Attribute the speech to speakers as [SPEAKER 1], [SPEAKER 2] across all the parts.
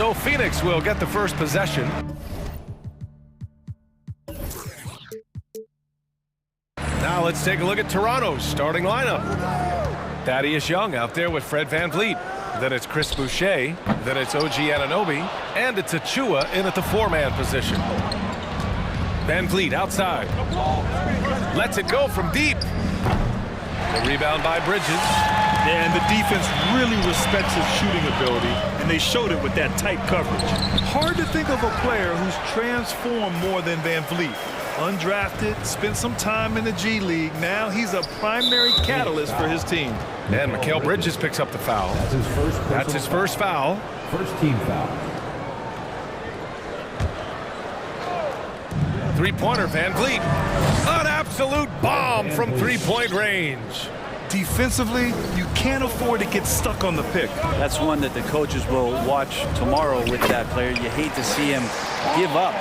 [SPEAKER 1] So Phoenix will get the first possession. Now let's take a look at Toronto's starting lineup. Thaddeus Young out there with Fred VanVleet. Then it's Chris Boucher. Then it's OG Anunoby. And it's Achua in at the four-man position. VanVleet outside. Lets it go from deep. The rebound by Bridges.
[SPEAKER 2] Yeah, and the defense really respects his shooting ability, and they showed it with that tight coverage. Hard to think of a player who's transformed more than VanVleet. Undrafted, spent some time in the G League. Now he's a primary catalyst for his team.
[SPEAKER 1] And Mikal Bridges picks up the foul. That's his first foul.
[SPEAKER 3] First team foul.
[SPEAKER 1] Three-pointer, VanVleet. An absolute bomb from three-point range.
[SPEAKER 2] Defensively, you can't afford to get stuck on the pick.
[SPEAKER 4] That's one that the coaches will watch tomorrow with that player. You hate to see him give up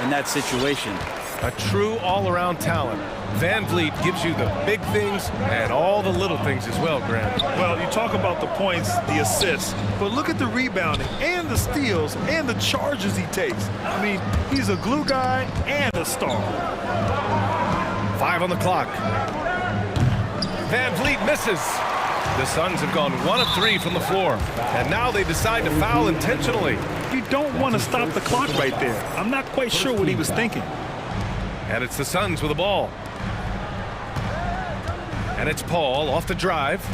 [SPEAKER 4] in that situation.
[SPEAKER 1] A true all-around talent. VanVleet gives you the big things and all the little things as well, Graham.
[SPEAKER 2] Well, you talk about the points, the assists, but look at the rebounding and the steals and the charges he takes. I mean, he's a glue guy and a star.
[SPEAKER 1] 5 on the clock. VanVleet misses. The Suns have gone 1 of 3 from the floor, and now they decide to foul intentionally.
[SPEAKER 2] You don't want to stop the clock right there. I'm not quite sure what he was thinking.
[SPEAKER 1] And it's the Suns with the ball. And it's Paul off the drive.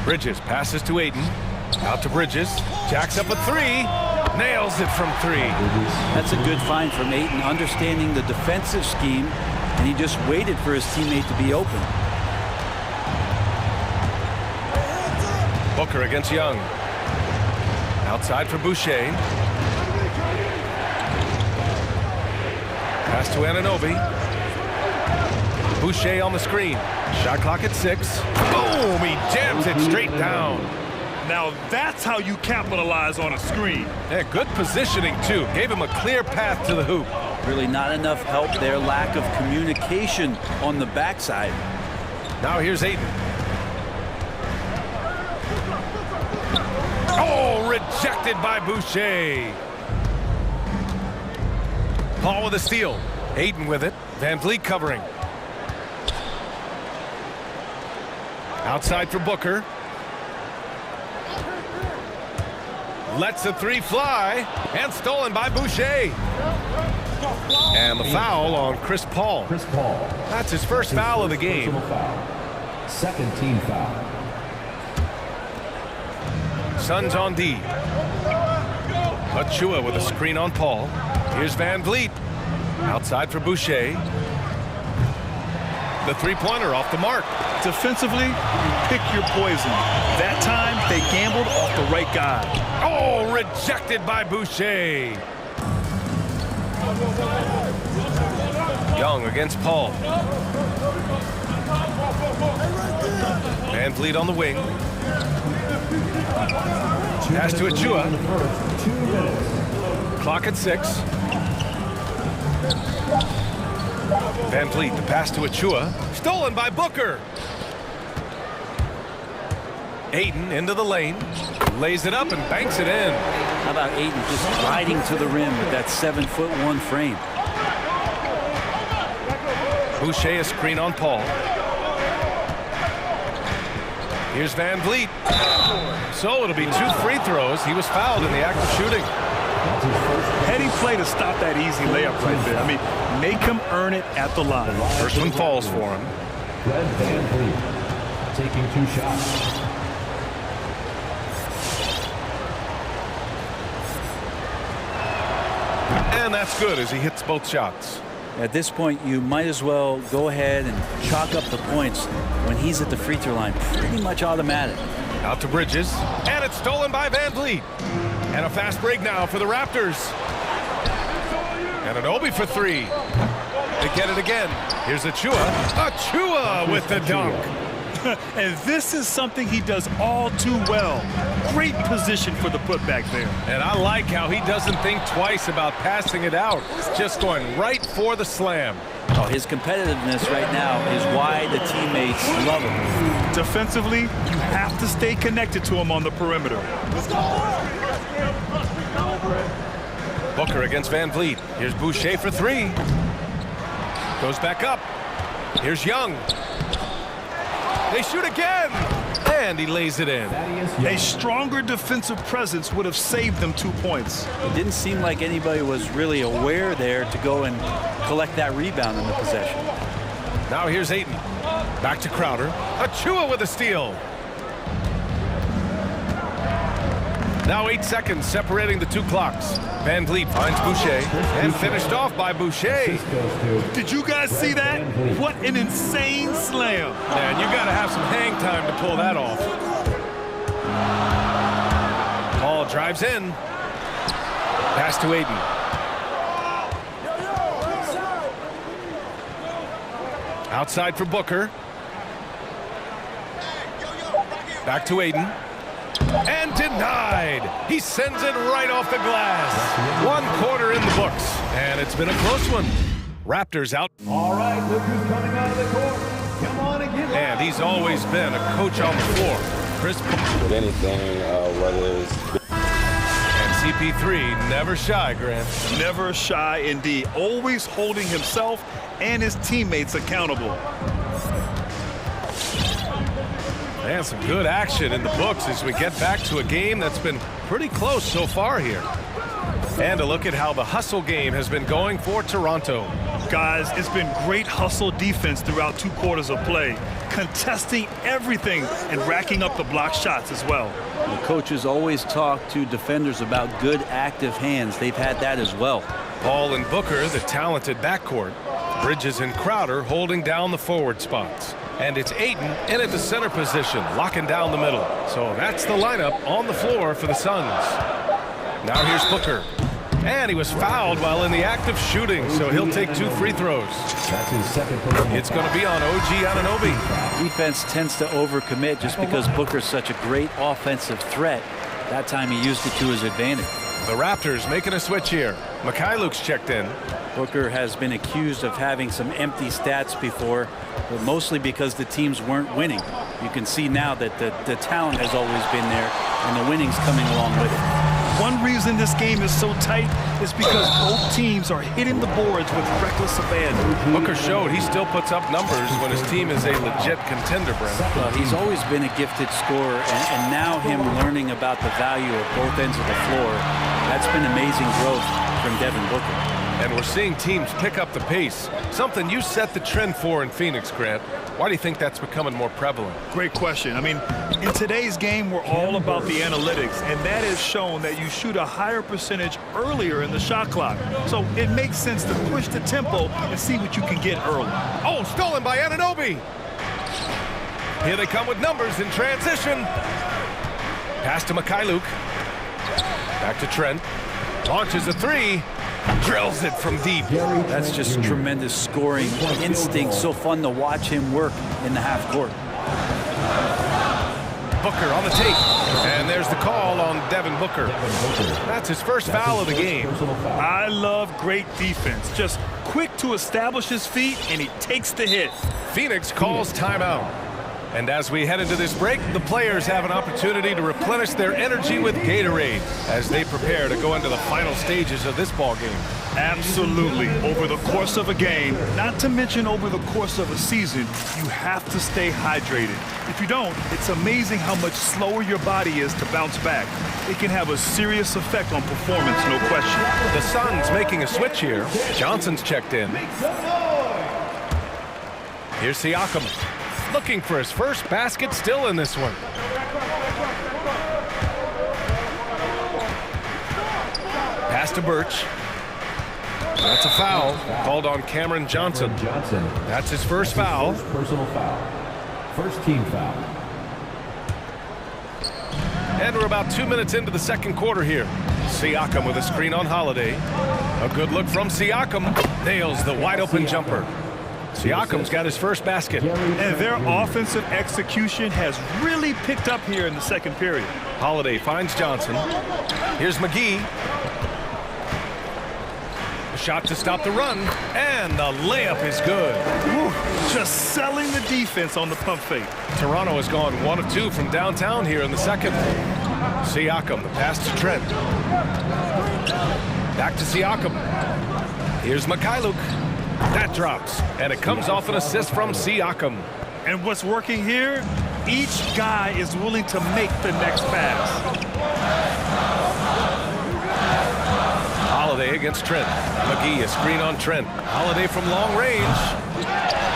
[SPEAKER 1] Bridges passes to Ayton. Out to Bridges. Jacks up a three. Nails it from 3.
[SPEAKER 4] That's a good find from Ayton, understanding the defensive scheme, and he just waited for his teammate to be open.
[SPEAKER 1] Booker against Young. Outside for Boucher. Pass to Anunoby. Boucher on the screen. Shot clock at 6. Boom! He jams it straight down.
[SPEAKER 2] Now that's how you capitalize on a screen.
[SPEAKER 1] Yeah, good positioning, too. Gave him a clear path to the hoop.
[SPEAKER 4] Really not enough help there. Lack of communication on the backside.
[SPEAKER 1] Now here's Ayton. Oh, rejected by Boucher. Paul with a steal. Ayton with it. VanVleet covering. Outside for Booker. Lets the three fly. And stolen by Boucher. And the foul on Chris Paul.
[SPEAKER 3] Chris Paul.
[SPEAKER 1] That's his first foul of the game.
[SPEAKER 3] Foul. Second team foul.
[SPEAKER 1] Suns on D. Achua with a screen on Paul. Here's VanVleet. Outside for Boucher. The three-pointer off the mark.
[SPEAKER 2] Defensively, you pick your poison. That time, they gambled off the right guy.
[SPEAKER 1] Oh, rejected by Boucher. Young against Paul. VanVleet on the wing. Pass to Achua. Clock at 6. VanVleet, the pass to Achua. Stolen by Booker. Ayton into the lane. Lays it up and banks it in.
[SPEAKER 4] How about Ayton just gliding to the rim with that 7'1" frame?
[SPEAKER 1] Boucher a screen on Paul. Here's VanVleet. So it'll be 2 free throws. He was fouled in the act of shooting.
[SPEAKER 2] Heady play to stop that easy layup right there. I mean, make him earn it at the line.
[SPEAKER 1] First one falls for him.
[SPEAKER 3] Fred VanVleet taking 2 shots.
[SPEAKER 1] And that's good as he hits both shots.
[SPEAKER 4] At this point, you might as well go ahead and chalk up the points when he's at the free throw line. Pretty much automatic.
[SPEAKER 1] Out to Bridges. And it's stolen by VanVleet. And a fast break now for the Raptors. And Anunoby for 3. They get it again. Here's Achua. Achua with the dunk.
[SPEAKER 2] And this is something he does all too well. Great position for the putback there.
[SPEAKER 1] And I like how he doesn't think twice about passing it out. Just going right for the slam. A
[SPEAKER 4] Oh, his competitiveness right now is why the teammates love him.
[SPEAKER 2] Defensively, you have to stay connected to him on the perimeter.
[SPEAKER 1] Booker against Van Vliet. Here's Boucher for three. Goes back up. Here's Young. They shoot again. And he lays it in.
[SPEAKER 2] A stronger defensive presence would have saved them 2 points.
[SPEAKER 4] It didn't seem like anybody was really aware there to go and collect that rebound in the possession.
[SPEAKER 1] Now here's Ayton. Back to Crowder. Achua with a steal. Now 8 seconds separating the two clocks. Van Vliet finds Boucher and finished off by Boucher.
[SPEAKER 2] Did you guys see that? What an insane slam.
[SPEAKER 1] Man, you got to have some hang time to pull that off. Paul drives in. Pass to Ayton. Outside for Booker. Back to Ayton. And denied. He sends it right off the glass. 1 quarter in the books. And it's been a close one. Raptors out.
[SPEAKER 3] All right, look who's coming out of the court. Come on and get
[SPEAKER 1] And he's always been a coach on the floor. Chris
[SPEAKER 5] With anything, whether it's...
[SPEAKER 1] and CP3 never shy, Grant.
[SPEAKER 2] Never shy indeed. Always holding himself and his teammates accountable.
[SPEAKER 1] And some good action in the books as we get back to a game that's been pretty close so far here. And a look at how the hustle game has been going for Toronto.
[SPEAKER 2] Guys, it's been great hustle defense throughout 2 quarters of play, contesting everything and racking up the block shots as well.
[SPEAKER 4] The coaches always talk to defenders about good active hands. They've had that as well.
[SPEAKER 1] Paul and Booker, the talented backcourt. Bridges and Crowder holding down the forward spots. And it's Ayton in at the center position, locking down the middle. So that's the lineup on the floor for the Suns. Now here's Booker. And he was fouled while in the act of shooting, so he'll take 2 free throws.
[SPEAKER 3] That's his second personal
[SPEAKER 1] It's going to be on OG Anunoby.
[SPEAKER 4] Defense tends to overcommit just because Booker's such a great offensive threat. That time he used it to his advantage.
[SPEAKER 1] The Raptors making a switch here. Mikhailuk's checked in.
[SPEAKER 4] Booker has been accused of having some empty stats before, but mostly because the teams weren't winning. You can see now that the talent has always been there, and the winning's coming along with it.
[SPEAKER 2] One reason this game is so tight is because both teams are hitting the boards with reckless abandon.
[SPEAKER 1] Booker showed he still puts up numbers when his team is a legit contender, Brent.
[SPEAKER 4] He's always been a gifted scorer, and now him learning about the value of both ends of the floor, that's been amazing growth from Devin Booker.
[SPEAKER 1] And we're seeing teams pick up the pace, something you set the trend for in Phoenix, Grant. Why do you think that's becoming more prevalent?
[SPEAKER 2] Great question. I mean, in today's game, we're all about the analytics, and that has shown that you shoot a higher percentage earlier in the shot clock. So it makes sense to push the tempo and see what you can get early.
[SPEAKER 1] Oh, stolen by Anunoby. Here they come with numbers in transition. Pass to Mikhailuk. Back to Trent. Launches a 3. Drills it from deep.
[SPEAKER 4] That's just tremendous scoring instinct. So fun to watch him work in the half court.
[SPEAKER 1] Booker on the tape. And there's the call on Devin Booker. That's his first foul of the game.
[SPEAKER 2] I love great defense. Just quick to establish his feet, and he takes the hit.
[SPEAKER 1] Phoenix calls timeout. And as we head into this break, the players have an opportunity to replenish their energy with Gatorade as they prepare to go into the final stages of this ball game.
[SPEAKER 2] Absolutely. Over the course of a game, not to mention over the course of a season, you have to stay hydrated. If you don't, it's amazing how much slower your body is to bounce back. It can have a serious effect on performance, no question.
[SPEAKER 1] The Suns making a switch here. Johnson's checked in. Here's Siakam. Looking for his first basket still in this one. Pass to Birch. That's a foul called on Cameron Johnson. That's his first foul.
[SPEAKER 3] Personal foul. First team foul.
[SPEAKER 1] And we're about 2 minutes into the second quarter here. Siakam with a screen on Holiday. A good look from Siakam. Nails the wide open jumper. Siakam's got his first basket.
[SPEAKER 2] And their offensive execution has really picked up here in the second period.
[SPEAKER 1] Holiday finds Johnson. Here's McGee. Shot to stop the run, and the layup is good.
[SPEAKER 2] Whew, just selling the defense on the pump fake.
[SPEAKER 1] Toronto has gone 1 of 2 from downtown here in the second. Siakam, the pass to Trent. Back to Siakam. Here's Mikhailuk. That drops, and it comes off an assist from Siakam.
[SPEAKER 2] And what's working here? Each guy is willing to make the next pass.
[SPEAKER 1] Holiday against Trent. McGee, a screen on Trent. Holiday from long range.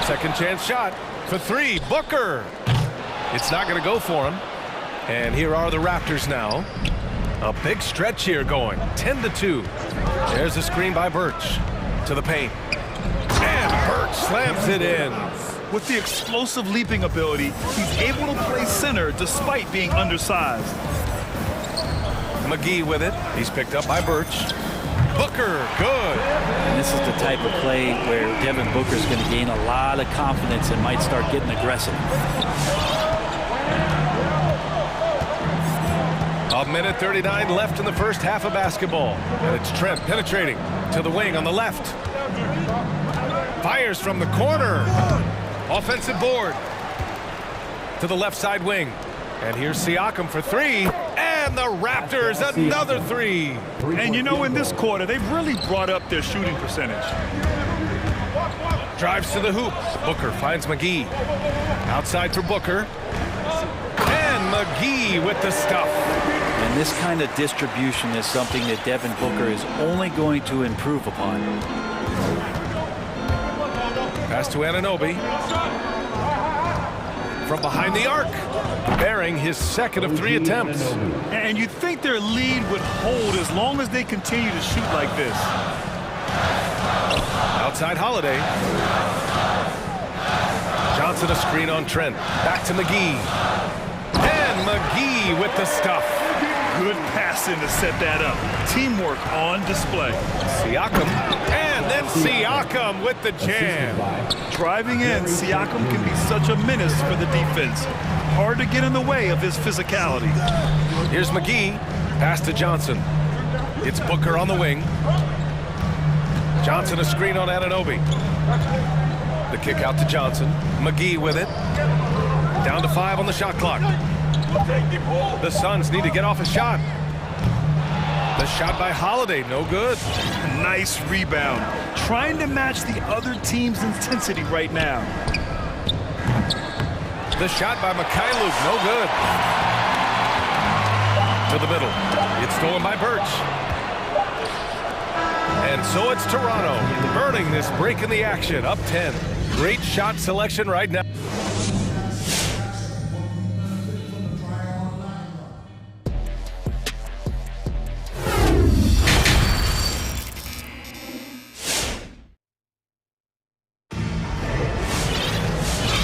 [SPEAKER 1] Second chance shot for 3. Booker. It's not going to go for him. And here are the Raptors now. A big stretch here going. 10-2. There's a screen by Birch. To the paint. And Birch slams it in.
[SPEAKER 2] With the explosive leaping ability, he's able to play center despite being undersized.
[SPEAKER 1] McGee with it. He's picked up by Birch. Booker, good.
[SPEAKER 4] And this is the type of play where Devin Booker is going to gain a lot of confidence and might start getting aggressive.
[SPEAKER 1] A minute 39 left in the first half of basketball. And it's Trent penetrating to the wing on the left. Fires from the corner. Offensive board. To the left side wing. And here's Siakam for 3. And the Raptors, another 3.
[SPEAKER 2] And you know, in this quarter, they've really brought up their shooting percentage.
[SPEAKER 1] Drives to the hoop. Booker finds McGee. Outside for Booker. And McGee with the stuff.
[SPEAKER 4] And this kind of distribution is something that Devin Booker is only going to improve upon.
[SPEAKER 1] Pass to Anunoby. From behind the arc. Bearing his second of 3 attempts.
[SPEAKER 2] And you'd think their lead would hold as long as they continue to shoot like this.
[SPEAKER 1] Outside Holiday. Johnson a screen on Trent. Back to McGee. And McGee with the stuff.
[SPEAKER 2] Good passing to set that up. Teamwork on display.
[SPEAKER 1] Siakam. And then Siakam with the jam.
[SPEAKER 2] Driving in, Siakam can be such a menace for the defense. Hard to get in the way of his physicality.
[SPEAKER 1] Here's McGee. Pass to Johnson. It's Booker on the wing. Johnson a screen on Anunoby. The kick out to Johnson. McGee with it. Down to 5 on the shot clock. The Suns need to get off a shot. The shot by Holiday, no good.
[SPEAKER 2] Nice rebound. Trying to match the other team's intensity right now.
[SPEAKER 1] The shot by Mikhailuk, no good. To the middle. It's stolen by Birch. And so it's Toronto, earning this break in the action, up 10. Great shot selection right now.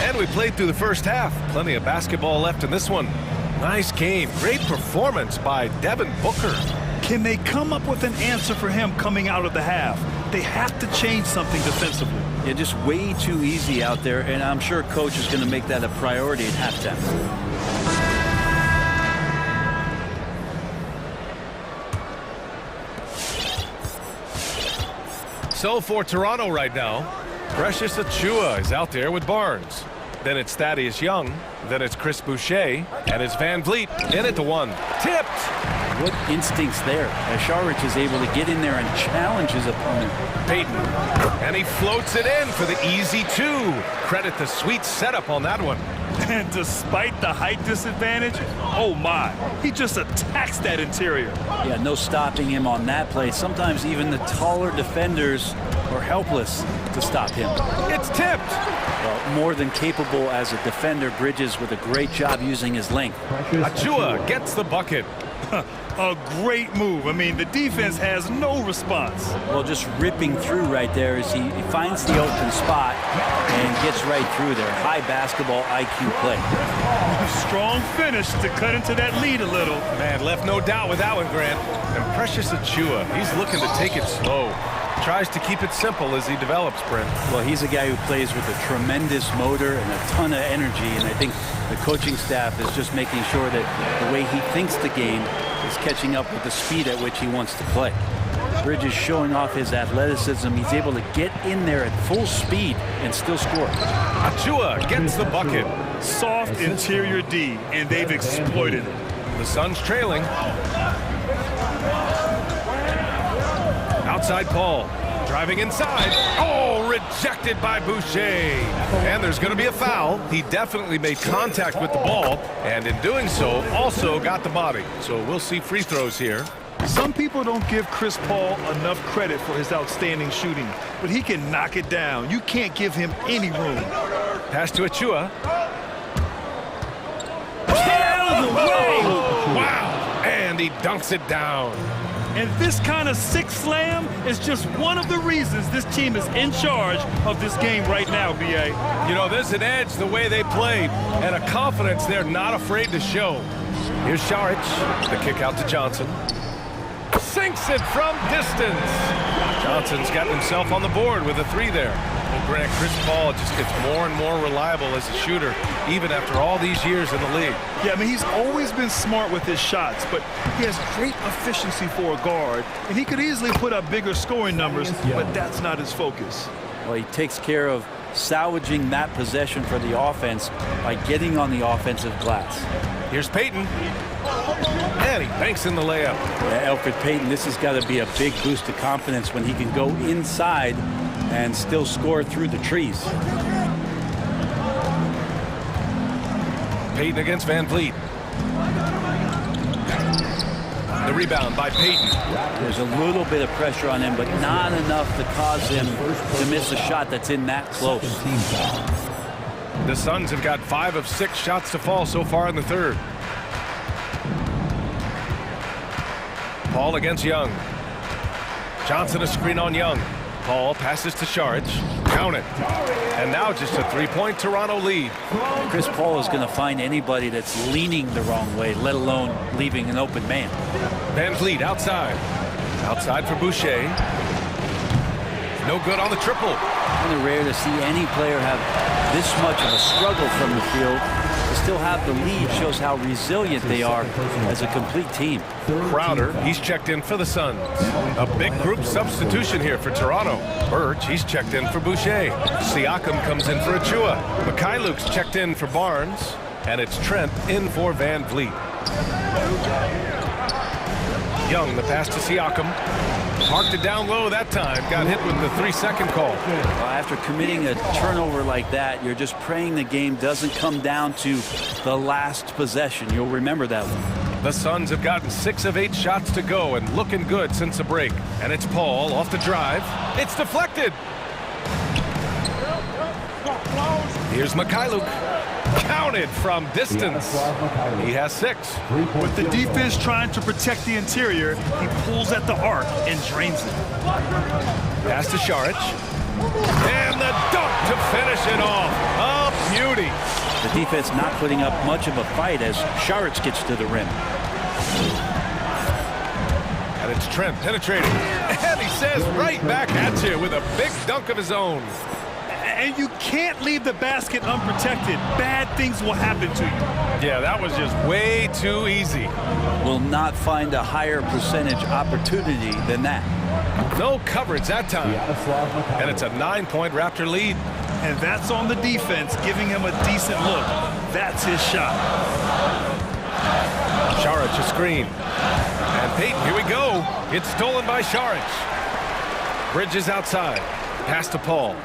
[SPEAKER 1] And we played through the first half. Plenty of basketball left in this one. Nice game. Great performance by Devin Booker.
[SPEAKER 2] Can they come up with an answer for him coming out of the half? They have to change something defensively.
[SPEAKER 4] Yeah, just way too easy out there, and I'm sure coach is going to make that a priority at halftime.
[SPEAKER 1] So for Toronto right now, Precious Achiuwa is out there with Barnes. Then it's Thaddeus Young. Then it's Chris Boucher. And it's Van Vliet in at the 1. Tipped.
[SPEAKER 4] What instincts there as Sharich is able to get in there and challenge his opponent.
[SPEAKER 1] Payton. And he floats it in for the easy 2. Credit the sweet setup on that one.
[SPEAKER 2] And despite the height disadvantage, oh my, he just attacks that interior.
[SPEAKER 4] Yeah, no stopping him on that play. Sometimes even the taller defenders are helpless to stop him.
[SPEAKER 1] It's tipped.
[SPEAKER 4] Well, more than capable as a defender. Bridges with a great job using his length.
[SPEAKER 1] Achiuwa gets the bucket.
[SPEAKER 2] A great move. I mean, the defense has no response.
[SPEAKER 4] Well, just ripping through right there as he finds the open spot and gets right through there. High basketball IQ play.
[SPEAKER 2] Strong finish to cut into that lead a little.
[SPEAKER 1] Man, left no doubt with that one, Grant. And Precious Achiuwa, he's looking to take it slow. Tries to keep it simple as he develops, Brent.
[SPEAKER 4] Well, he's a guy who plays with a tremendous motor and a ton of energy, and I think the coaching staff is just making sure that the way he thinks the game is catching up with the speed at which he wants to play. Bridges showing off his athleticism. He's able to get in there at full speed and still score.
[SPEAKER 1] Achua gets the bucket.
[SPEAKER 2] Soft interior D, and they've exploited it.
[SPEAKER 1] The Suns trailing. Outside Paul. Driving inside. Oh, rejected by Boucher. And there's going to be a foul. He definitely made contact with the ball, and in doing so, also got the body. So we'll see free throws here.
[SPEAKER 2] Some people don't give Chris Paul enough credit for his outstanding shooting, but he can knock it down. You can't give him any room.
[SPEAKER 1] Pass to Achua.
[SPEAKER 2] Out of the way!
[SPEAKER 1] Wow! And he dunks it down.
[SPEAKER 2] And this kind of sick slam is just one of the reasons this team is in charge of this game right now, B.A.
[SPEAKER 1] You know, there's an edge the way they played and a confidence they're not afraid to show. Here's Saric. The kick out to Johnson. Sinks it from distance. Johnson's got himself on the board with a three there. And Grant, Chris Paul just gets more and more reliable as a shooter, even after all these years in the league.
[SPEAKER 2] Yeah, I mean, he's always been smart with his shots, but he has great efficiency for a guard, and he could easily put up bigger scoring numbers, but that's not his focus.
[SPEAKER 4] Well, he takes care of salvaging that possession for the offense by getting on the offensive glass.
[SPEAKER 1] Here's Payton. And he banks in the layup.
[SPEAKER 4] Yeah, Elfrid Payton, this has got to be a big boost of confidence when he can go inside and still score through the trees.
[SPEAKER 1] Payton against Van Vliet. The rebound by Payton.
[SPEAKER 4] There's a little bit of pressure on him, but not enough to cause him to miss a shot that's in that close.
[SPEAKER 1] The Suns have got 5 of 6 shots to fall so far in the third. Paul against Young. Johnson a screen on Young. Paul passes to Saric. Count it. And now just a three-point Toronto lead.
[SPEAKER 4] Chris Paul is going to find anybody that's leaning the wrong way, let alone leaving an open man.
[SPEAKER 1] Van Vliet outside. Outside for Boucher. No good on the triple.
[SPEAKER 4] Kind of rare to see any player have this much of a struggle from the field. To still have the lead shows how resilient they are as a complete team.
[SPEAKER 1] Crowder, he's checked in for the Suns. A big group substitution here for Toronto. Birch, he's checked in for Boucher. Siakam comes in for Achua. Mikhailuk's checked in for Barnes. And it's Trent in for Van Vliet. Young, the pass to Siakam. Parked it down low that time. Got hit with the 3-second call.
[SPEAKER 4] Well, after committing a turnover like that, you're just praying the game doesn't come down to the last possession. You'll remember that one.
[SPEAKER 1] The Suns have gotten 6 of 8 shots to go and looking good since the break. And it's Paul off the drive. It's deflected. Here's Mikhailuk. Counted from distance. He has 6.
[SPEAKER 2] With the defense trying to protect the interior, he pulls at the arc and drains it.
[SPEAKER 1] Pass to Saric. And the dunk to finish it off. A beauty.
[SPEAKER 4] The defense not putting up much of a fight as Saric gets to the rim.
[SPEAKER 1] And it's Trent penetrating. And he says right back at you with a big dunk of his own.
[SPEAKER 2] And you can't leave the basket unprotected. Bad things will happen to you.
[SPEAKER 1] Yeah, that was just way too easy.
[SPEAKER 4] Will not find a higher percentage opportunity than that.
[SPEAKER 1] No coverage that time. And it's a 9-point Raptor lead.
[SPEAKER 2] And that's on the defense, giving him a decent look. That's his shot.
[SPEAKER 1] Saric a screen. And Payton, here we go. It's stolen by Saric. Bridges outside. Pass to Paul.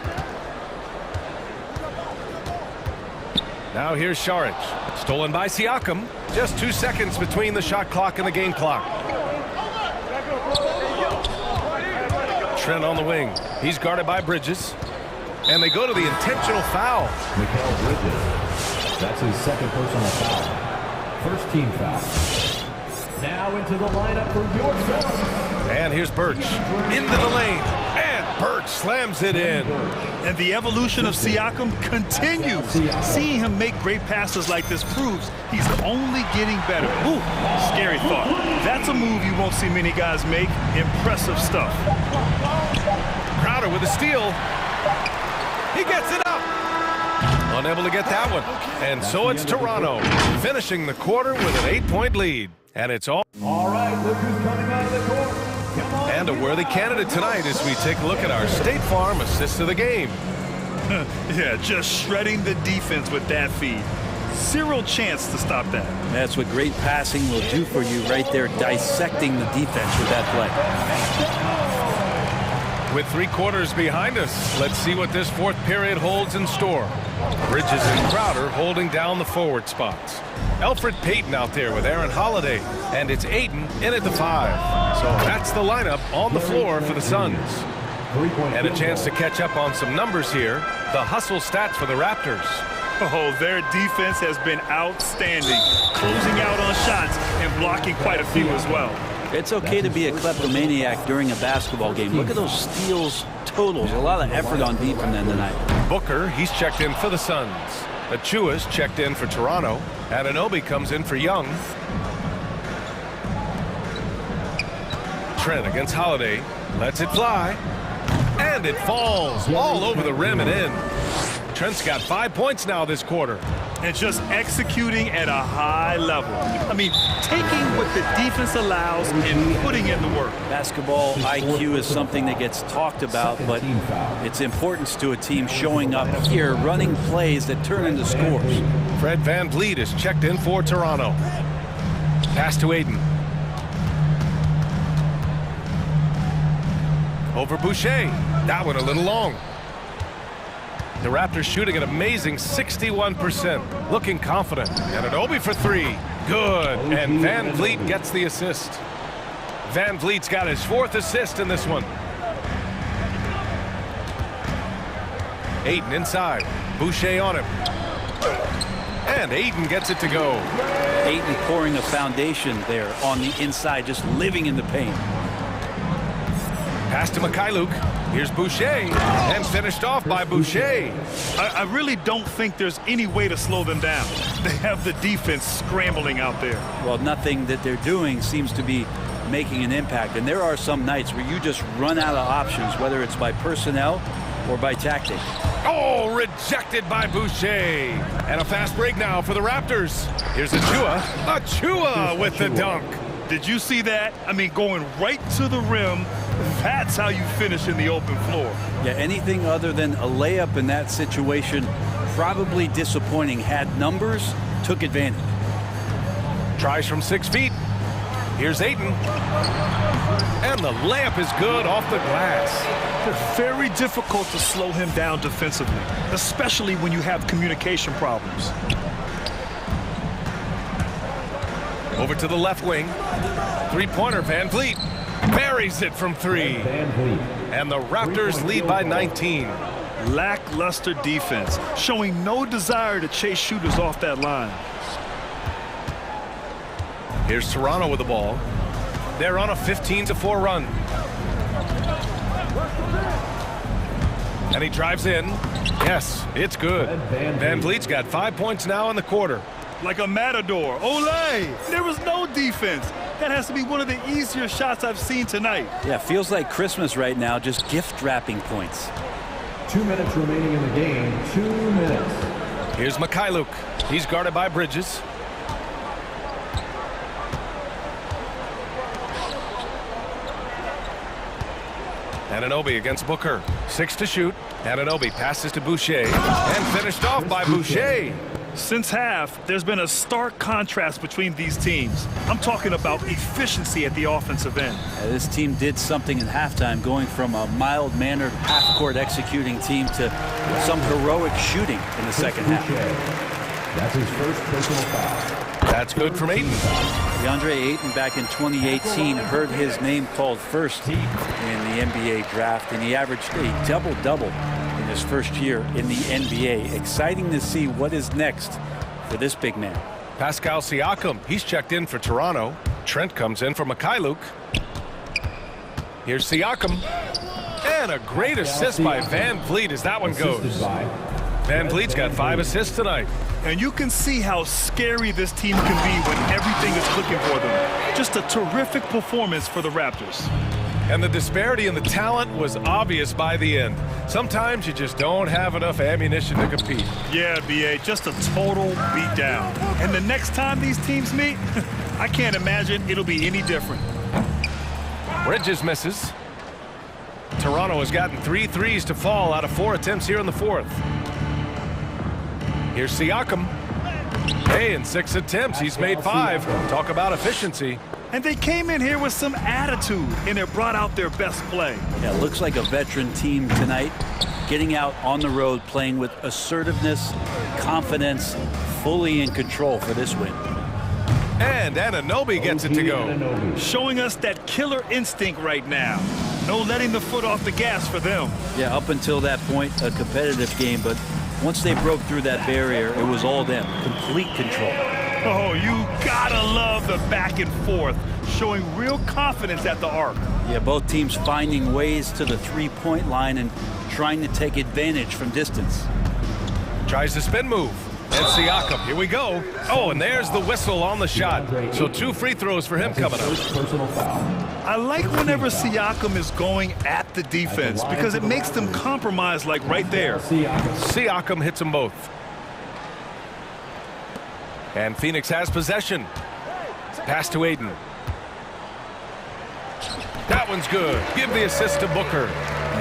[SPEAKER 1] Now here's Saric. Stolen by Siakam. Just 2 seconds between the shot clock and the game clock. Trent on the wing. He's guarded by Bridges. And they go to the intentional foul.
[SPEAKER 3] Mikal Bridges. That's his second personal foul. First team foul. Now into the lineup for your Suns.
[SPEAKER 1] And here's Birch. Into the lane. And Birch slams it in.
[SPEAKER 2] And the evolution of Siakam continues. Seeing him make great passes like this proves he's only getting better. Ooh, scary thought. That's a move you won't see many guys make. Impressive stuff.
[SPEAKER 1] Crowder with a steal. He gets it up. Unable to get that one. And so it's Toronto finishing the quarter with an 8-point lead. And it's all
[SPEAKER 3] All right, look who's coming out of the court. Come on.
[SPEAKER 1] And a worthy candidate tonight as we take a look at our State Farm assist of the game.
[SPEAKER 2] Yeah, just shredding the defense with that feed. Zero chance to stop that.
[SPEAKER 4] That's what great passing will do for you right there, dissecting the defense with that play.
[SPEAKER 1] With 3 quarters behind us, let's see what this fourth period holds in store. Bridges and Crowder holding down the forward spots. Alfred Payton out there with Aaron Holiday, and it's Aiden in at the 5. So that's the lineup on the floor for the Suns. And a chance to catch up on some numbers here. The hustle stats for the Raptors.
[SPEAKER 2] Oh, their defense has been outstanding, closing out on shots and blocking quite a few as well.
[SPEAKER 4] It's okay to be a kleptomaniac during a basketball game. Look at those steals totals. A lot of effort on D from them tonight.
[SPEAKER 1] Booker, he's checked in for the Suns. Achua's checked in for Toronto. Anunoby comes in for Young. Trent against Holiday. Lets it fly. And it falls all over the rim and in. Trent's got 5 points now this quarter.
[SPEAKER 2] And just executing at a high level. I mean, taking what the defense allows and putting in the work.
[SPEAKER 4] Basketball IQ is something that gets talked about, but its importance to a team showing up here, running plays that turn into scores.
[SPEAKER 1] Fred VanVleet is checked in for Toronto. Pass to Aiden. Over Boucher. That one a little long. The Raptors shooting an amazing 61%. Looking confident. And Anunoby for 3. Good. And VanVleet gets the assist. VanVleet's got his 4th assist in this one. Aiden inside. Boucher on him. And Aiden gets it to go.
[SPEAKER 4] Aiden pouring a foundation there on the inside, just living in the paint.
[SPEAKER 1] Pass to Mikhailuk. Here's Boucher, and finished off by Boucher.
[SPEAKER 2] I really don't think there's any way to slow them down. They have the defense scrambling out there.
[SPEAKER 4] Well, nothing that they're doing seems to be making an impact. And there are some nights where you just run out of options, whether it's by personnel or by tactic.
[SPEAKER 1] Oh, rejected by Boucher. And a fast break now for the Raptors. Here's Achua. Achua with the dunk.
[SPEAKER 2] Did you see that? I mean, going right to the rim. That's how you finish in the open floor.
[SPEAKER 4] Yeah, anything other than a layup in that situation, probably disappointing. Had numbers, took advantage.
[SPEAKER 1] Tries from 6 feet. Here's Aiden. And the layup is good off the glass.
[SPEAKER 2] It's very difficult to slow him down defensively, especially when you have communication problems.
[SPEAKER 1] Over to the left wing. 3-pointer VanVleet. Buries it from 3. And the Raptors lead by 19.
[SPEAKER 2] Lackluster defense, showing no desire to chase shooters off that line.
[SPEAKER 1] Here's Toronto with the ball. They're on a 15-4 run. And he drives in. Yes, it's good. VanVleet's got 5 points now in the quarter.
[SPEAKER 2] Like a matador. Olay! There was no defense. That has to be one of the easier shots I've seen tonight.
[SPEAKER 4] Yeah, feels like Christmas right now, just gift wrapping points.
[SPEAKER 3] 2 minutes remaining in the game. 2 minutes.
[SPEAKER 1] Here's Mikhailuk. He's guarded by Bridges. Anunoby against Booker. 6 to shoot. Anunoby passes to Boucher. And finished off by Boucher.
[SPEAKER 2] Since half, there's been a stark contrast between these teams. I'm talking about efficiency at the offensive end.
[SPEAKER 4] This team did something in halftime, going from a mild-mannered half-court executing team to some heroic shooting in the second half.
[SPEAKER 3] That's his first personal foul.
[SPEAKER 1] That's good from Aiden.
[SPEAKER 4] DeAndre Ayton back in 2018 heard his name called first in the NBA draft, and he averaged a double-double in his first year in the NBA. Exciting to see what is next for this big man.
[SPEAKER 1] Pascal Siakam, he's checked in for Toronto. Trent comes in for Mikhailuk. Here's Siakam. And a great assist by VanVleet as that one goes. VanVleet's got 5 assists tonight.
[SPEAKER 2] And you can see how scary this team can be when everything is clicking for them. Just a terrific performance for the Raptors.
[SPEAKER 1] And the disparity in the talent was obvious by the end. Sometimes you just don't have enough ammunition to compete.
[SPEAKER 2] Yeah, B.A., just a total beatdown. And the next time these teams meet, I can't imagine it'll be any different.
[SPEAKER 1] Bridges misses. Toronto has gotten 3 threes to fall out of 4 attempts here in the fourth. Here's Siakam. Hey, in 6 attempts, he's made 5. Talk about efficiency.
[SPEAKER 2] And they came in here with some attitude, and it brought out their best play.
[SPEAKER 4] Yeah, it looks like a veteran team tonight, getting out on the road, playing with assertiveness, confidence, fully in control for this win.
[SPEAKER 1] And Anunoby gets it to go.
[SPEAKER 2] Showing us that killer instinct right now. No letting the foot off the gas for them.
[SPEAKER 4] Yeah, up until that point, a competitive game, but once they broke through that barrier, it was all them. Complete control.
[SPEAKER 2] Oh, you gotta love the back and forth, showing real confidence at the arc.
[SPEAKER 4] Yeah, both teams finding ways to the three-point line and trying to take advantage from distance.
[SPEAKER 1] Tries the spin move. And Siakam, here we go. Oh, and there's the whistle on the shot. So 2 free throws for him coming up.
[SPEAKER 3] Personal foul.
[SPEAKER 2] I like whenever Siakam is going at the defense because it makes them compromise like right there.
[SPEAKER 1] Siakam hits them both. And Phoenix has possession. Pass to Aiden. That one's good. Give the assist to Booker.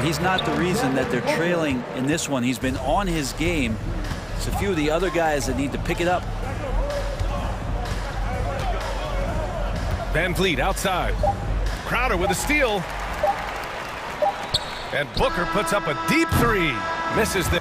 [SPEAKER 4] He's not the reason that they're trailing in this one. He's been on his game. It's a few of the other guys that need to pick it up.
[SPEAKER 1] Van Vliet outside. Crowder with a steal. And Booker puts up a deep 3. Misses the...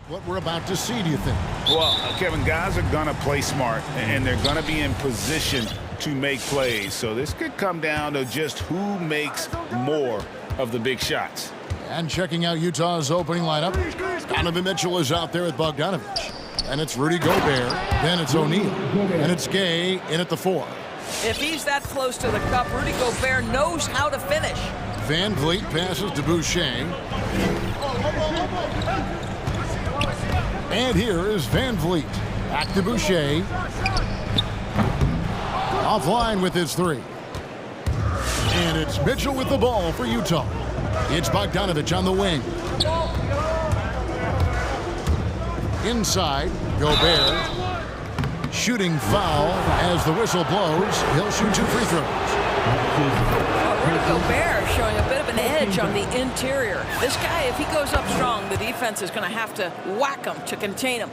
[SPEAKER 6] What we're about to see, do you think?
[SPEAKER 7] Well, Kevin, guys are going to play smart, and they're going to be in position to make plays. So this could come down to just who makes more of the big shots.
[SPEAKER 6] And checking out Utah's opening lineup, Donovan Mitchell is out there with Bogdanovich. And it's Rudy Gobert, then it's O'Neal, and it's Gay in at the 4.
[SPEAKER 8] If he's that close to the cup, Rudy Gobert knows how to finish.
[SPEAKER 6] Van Vliet passes to Boucher. And here is Van Vliet. Back to Boucher. Offline with his 3. And it's Mitchell with the ball for Utah. It's Bogdanovich on the wing. Inside, Gobert. Shooting foul as the whistle blows. He'll shoot 2 free throws.
[SPEAKER 8] Rudy Gobert showing a bit of an edge on the interior. This guy, if he goes up strong, the defense is going to have to whack him to contain him.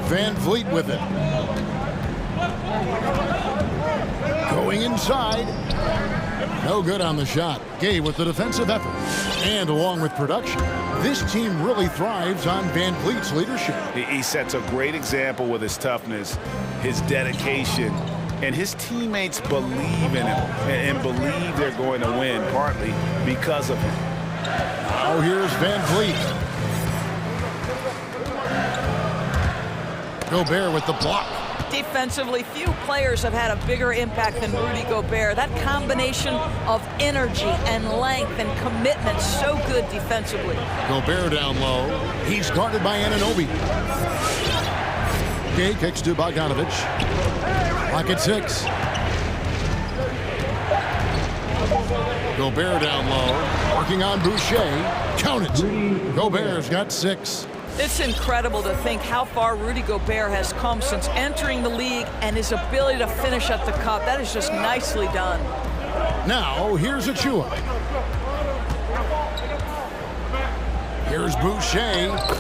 [SPEAKER 6] Van Vliet with it. Going inside. No good on the shot. Gay with the defensive effort. And along with production, this team really thrives on Van Vliet's leadership.
[SPEAKER 7] He sets a great example with his toughness, his dedication, and his teammates believe in him and believe they're going to win, partly because of him.
[SPEAKER 6] Now here's Van Vliet. Gobert with the block.
[SPEAKER 8] Defensively, few players have had a bigger impact than Rudy Gobert. That combination of energy and length and commitment, so good defensively.
[SPEAKER 6] Gobert down low. He's guarded by Anunoby. Gay kicks to Bogdanovich. Lock at 6. Gobert down low. Working on Boucher. Count it. Gobert's got 6.
[SPEAKER 8] It's incredible to think how far Rudy Gobert has come since entering the league and his ability to finish at the cup. That is just nicely done.
[SPEAKER 6] Now, here's Achua. Here's Boucher,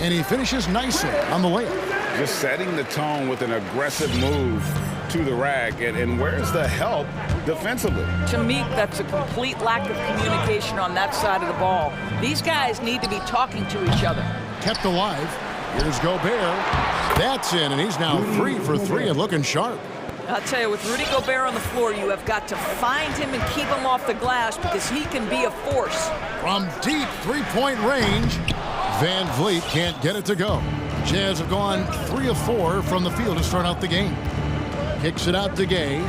[SPEAKER 6] and he finishes nicely on the layup.
[SPEAKER 7] Just setting the tone with an aggressive move to the rack. And where's the help defensively?
[SPEAKER 8] To me, that's a complete lack of communication on that side of the ball. These guys need to be talking to each other.
[SPEAKER 6] Kept alive. Here's Gobert. That's in, and he's now 3 for 3 and looking sharp.
[SPEAKER 8] I'll tell you, with Rudy Gobert on the floor, you have got to find him and keep him off the glass because he can be a force.
[SPEAKER 6] From deep three-point range, Van Vliet can't get it to go. Jazz have gone 3 of 4 from the field to start out the game. Kicks it out to Gay.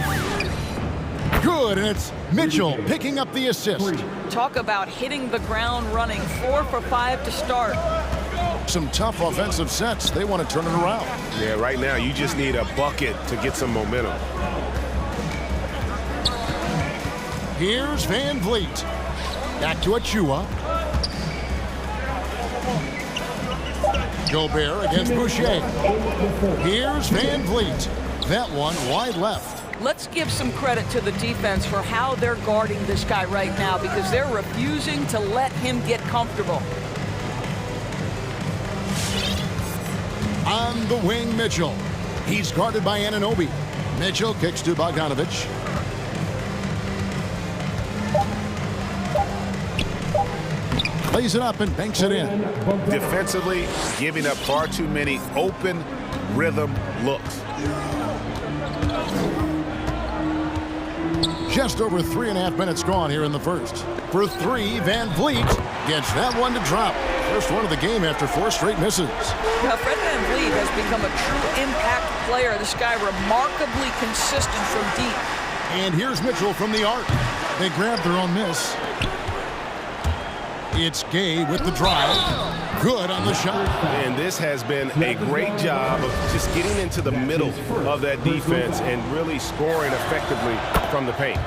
[SPEAKER 6] Good, and it's Mitchell picking up the assist.
[SPEAKER 8] Talk about hitting the ground running. 4 for 5 to start.
[SPEAKER 6] Some tough offensive sets. They want to turn it around.
[SPEAKER 1] Yeah, right now you just need a bucket to get some momentum.
[SPEAKER 6] Here's Van Vliet. Back to Achua. Gobert against Boucher. Here's Van Vliet. That one wide left.
[SPEAKER 8] Let's give some credit to the defense for how they're guarding this guy right now because they're refusing to let him get comfortable.
[SPEAKER 6] On the wing, Mitchell. He's guarded by Anunoby. Mitchell kicks to Bogdanovich. Lays it up and banks it in.
[SPEAKER 7] Defensively, giving up far too many open rhythm looks.
[SPEAKER 6] Just over 3.5 minutes gone here in the first. For 3, Van Vliet gets that one to drop. First one of the game after 4 straight misses.
[SPEAKER 8] Now, Fred Van Vliet has become a true impact player. This guy remarkably consistent from deep.
[SPEAKER 6] And here's Mitchell from the arc. They grab their own miss. It's Gay with the drive. Good on the shot.
[SPEAKER 1] And this has been a great job of just getting into the middle of that defense and really scoring effectively from the paint.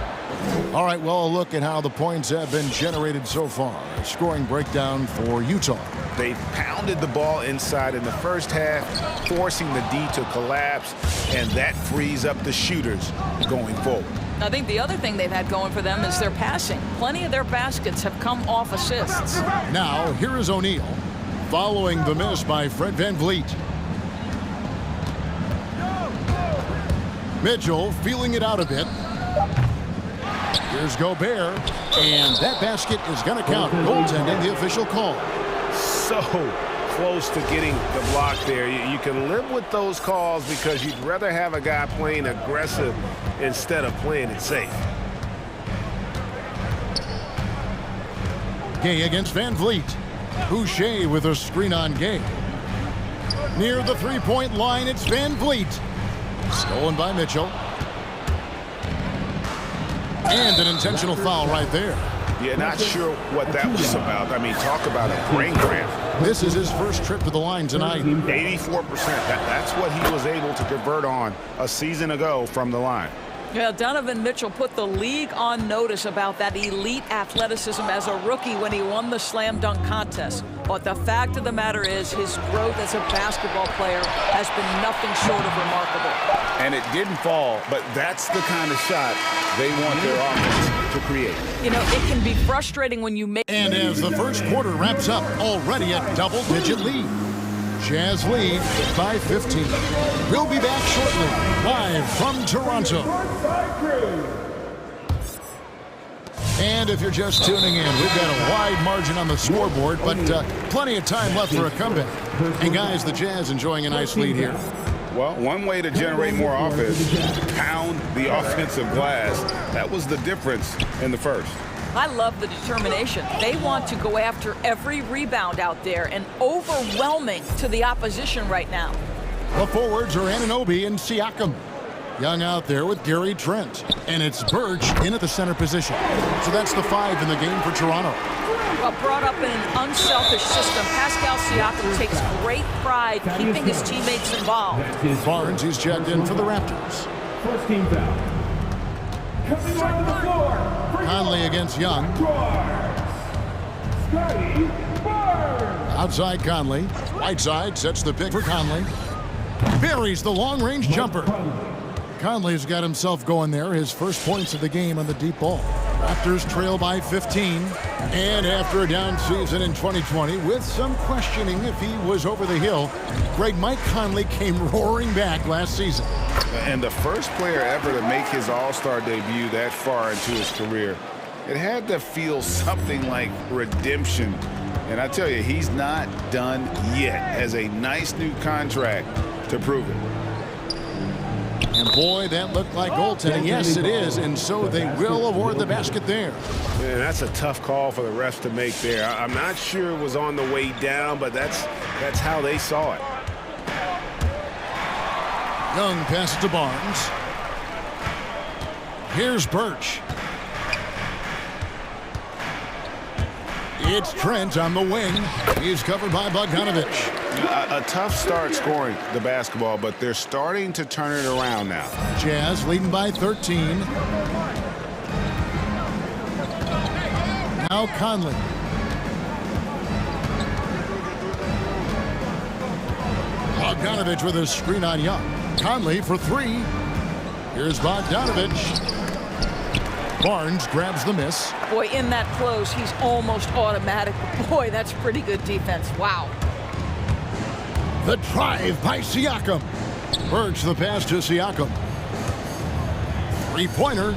[SPEAKER 6] All right, well, a look at how the points have been generated so far. A scoring breakdown for Utah.
[SPEAKER 7] They pounded the ball inside in the first half, forcing the D to collapse, and that frees up the shooters going forward.
[SPEAKER 8] I think the other thing they've had going for them is their passing. Plenty of their baskets have come off assists.
[SPEAKER 6] Now, here is O'Neal, following the miss by Fred Van Vliet. Mitchell feeling it out a bit. Here's Gobert, and that basket is going to count. Goaltending, the official call.
[SPEAKER 7] So close to getting the block there. You can live with those calls because you'd rather have a guy playing aggressive instead of playing it safe.
[SPEAKER 6] Gay against Van Vliet. Boucher with a screen on Gay. Near the three-point line, it's Van Vliet. Stolen by Mitchell. And an intentional foul right there.
[SPEAKER 7] Yeah, not sure what that was about. I mean, talk about a brain cramp.
[SPEAKER 6] This is his first trip to the line tonight.
[SPEAKER 7] 84%. That's what he was able to convert on a season ago from the line.
[SPEAKER 8] Yeah, Donovan Mitchell put the league on notice about that elite athleticism as a rookie when he won the slam dunk contest. But the fact of the matter is his growth as a basketball player has been nothing short of remarkable.
[SPEAKER 7] And it didn't fall, but that's the kind of shot they want their offense to create.
[SPEAKER 8] You know, it can be frustrating when you make...
[SPEAKER 6] And as the first quarter wraps up, already a double-digit lead. Jazz lead by 15. We'll be back shortly, live from Toronto. And if you're just tuning in, we've got a wide margin on the scoreboard, but plenty of time left for a comeback. And guys, the Jazz enjoying a nice lead here.
[SPEAKER 7] Well, one way to generate more offense, pound the offensive glass. That was the difference in the first.
[SPEAKER 8] I love the determination. They want to go after every rebound out there and overwhelming to the opposition right now.
[SPEAKER 6] The forwards are Anunoby and Siakam. Young out there with Gary Trent. And it's Birch in at the center position. So that's the 5 in the game for Toronto.
[SPEAKER 8] Well, brought up in an unselfish system, Pascal Siakam takes great pride keeping his teammates involved.
[SPEAKER 6] Barnes is checked in for the Raptors.
[SPEAKER 3] First team foul. Coming onto the floor.
[SPEAKER 6] Conley against Young. Outside Conley. Whiteside sets the pick for Conley. Buries the long-range jumper. Conley's got himself going there. His first points of the game on the deep ball. Raptors trail by 15. And after a down season in 2020, with some questioning if he was over the hill, great Mike Conley came roaring back last season.
[SPEAKER 7] And the first player ever to make his All-Star debut that far into his career, it had to feel something like redemption. And I tell you, he's not done yet. Has a nice new contract to prove it.
[SPEAKER 6] And boy, that looked like goaltending. Yes, it is. And so they will award the basket there.
[SPEAKER 7] Man, that's a tough call for the refs to make there. I'm not sure it was on the way down, but that's how they saw it.
[SPEAKER 6] Young passes to Barnes. Here's Birch. It's Trent on the wing. He's covered by Bogdanovich.
[SPEAKER 7] A tough start scoring the basketball, but they're starting to turn it around now.
[SPEAKER 6] Jazz leading by 13. Now Conley. Bogdanovich with a screen on Young. Conley for 3. Here's Bogdanovich. Barnes grabs the miss.
[SPEAKER 8] Boy, in that close, he's almost automatic. Boy, that's pretty good defense. Wow.
[SPEAKER 6] The drive by Siakam. Birch the pass to Siakam. Three-pointer.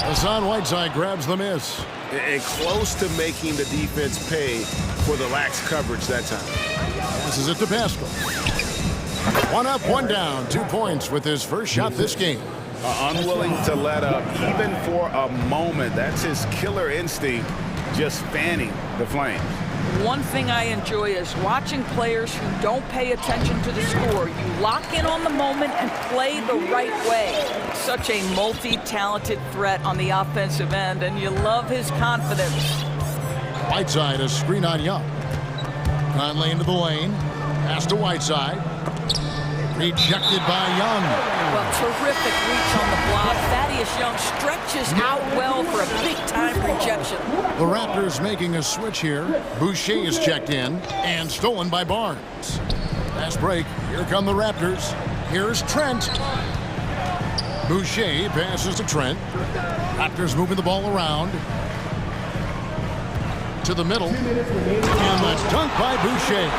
[SPEAKER 6] Hassan Whiteside grabs the miss.
[SPEAKER 7] And close to making the defense pay for the lax coverage that time.
[SPEAKER 6] Passes it to Pascal. 1 up, 1 down. 2 points with his first shot this game.
[SPEAKER 7] Unwilling to let up even for a moment. That's his killer instinct, just fanning the flames.
[SPEAKER 8] One thing I enjoy is watching players who don't pay attention to the score. You lock in on the moment and play the right way. Such a multi-talented threat on the offensive end, and you love his confidence.
[SPEAKER 6] Whiteside, a screen on Young. Conley into the lane. Pass to Whiteside. Rejected by Young.
[SPEAKER 8] Well, terrific reach on the block. Thaddeus Young stretches out well for a big-time rejection.
[SPEAKER 6] The Raptors making a switch here. Boucher is checked in and stolen by Barnes. Fast break. Here come the Raptors. Here's Trent. Boucher passes to Trent. Raptors moving the ball around. To the middle. And the dunk by Boucher.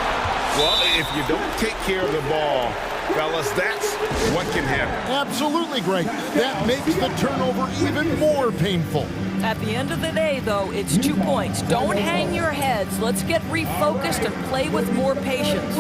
[SPEAKER 7] Well, if you don't take care of the ball Fellas, that's what can happen.
[SPEAKER 6] Absolutely great. That makes the turnover even more painful.
[SPEAKER 8] At the end of the day, though, it's 2 points. Don't hang your heads. Let's get refocused and play with more patience.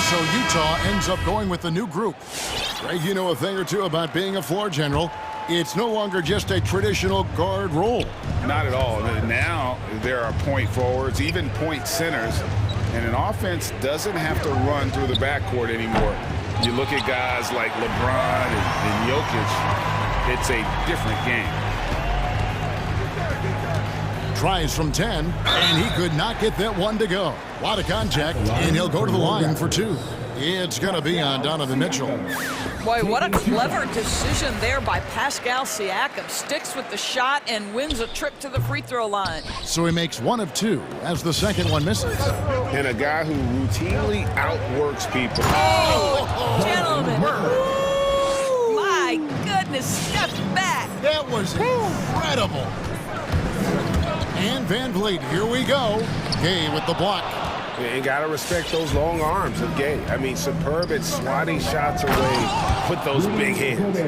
[SPEAKER 6] So Utah ends up going with the new group. Greg, you know a thing or two about being a floor general. It's no longer just a traditional guard role.
[SPEAKER 7] Not at all. Now there are point forwards, even point centers, and an offense doesn't have to run through the backcourt anymore. You look at guys like LeBron and Jokic, it's a different game.
[SPEAKER 6] Tries from 10, and he could not get that one to go. A lot of contact, and he'll go to the line for 2. It's going to be on Donovan Mitchell.
[SPEAKER 8] Boy, what a clever decision there by Pascal Siakam. Sticks with the shot and wins a trip to the free throw line.
[SPEAKER 6] So he makes 1 of 2 as the second one misses.
[SPEAKER 7] And a guy who routinely outworks people.
[SPEAKER 8] Oh, gentlemen. My goodness, step back.
[SPEAKER 6] That was incredible. And Van Vliet, here we go. Gay with the block.
[SPEAKER 7] You gotta respect those long arms of Gay. I mean, superb at swatting shots away with those big hands.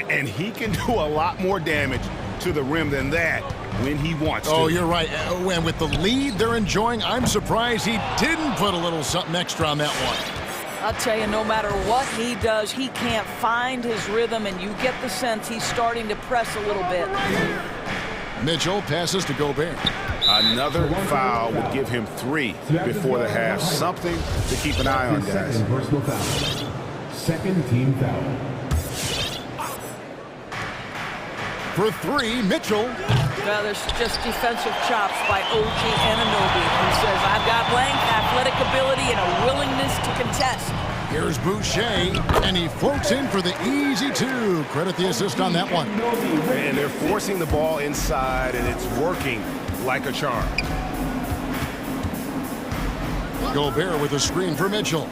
[SPEAKER 7] And he can do a lot more damage to the rim than that when he wants to.
[SPEAKER 6] Oh, you're right. And with the lead they're enjoying, I'm surprised he didn't put a little something extra on that one.
[SPEAKER 8] I'll tell you, no matter what he does, he can't find his rhythm, and you get the sense he's starting to press a little bit.
[SPEAKER 6] Mitchell passes to Gobert.
[SPEAKER 7] Another foul would give him 3 before the half. Something to keep an eye on, guys.
[SPEAKER 3] Personal foul. Second team foul.
[SPEAKER 6] For 3, Mitchell.
[SPEAKER 8] Well, there's just defensive chops by OG Anunoby, who says, I've got length, athletic ability, and a willingness to contest.
[SPEAKER 6] Here's Boucher, and he floats in for the easy 2. Credit the assist on that one.
[SPEAKER 7] And they're forcing the ball inside, and it's working like a charm.
[SPEAKER 6] Gobert with a screen for Mitchell.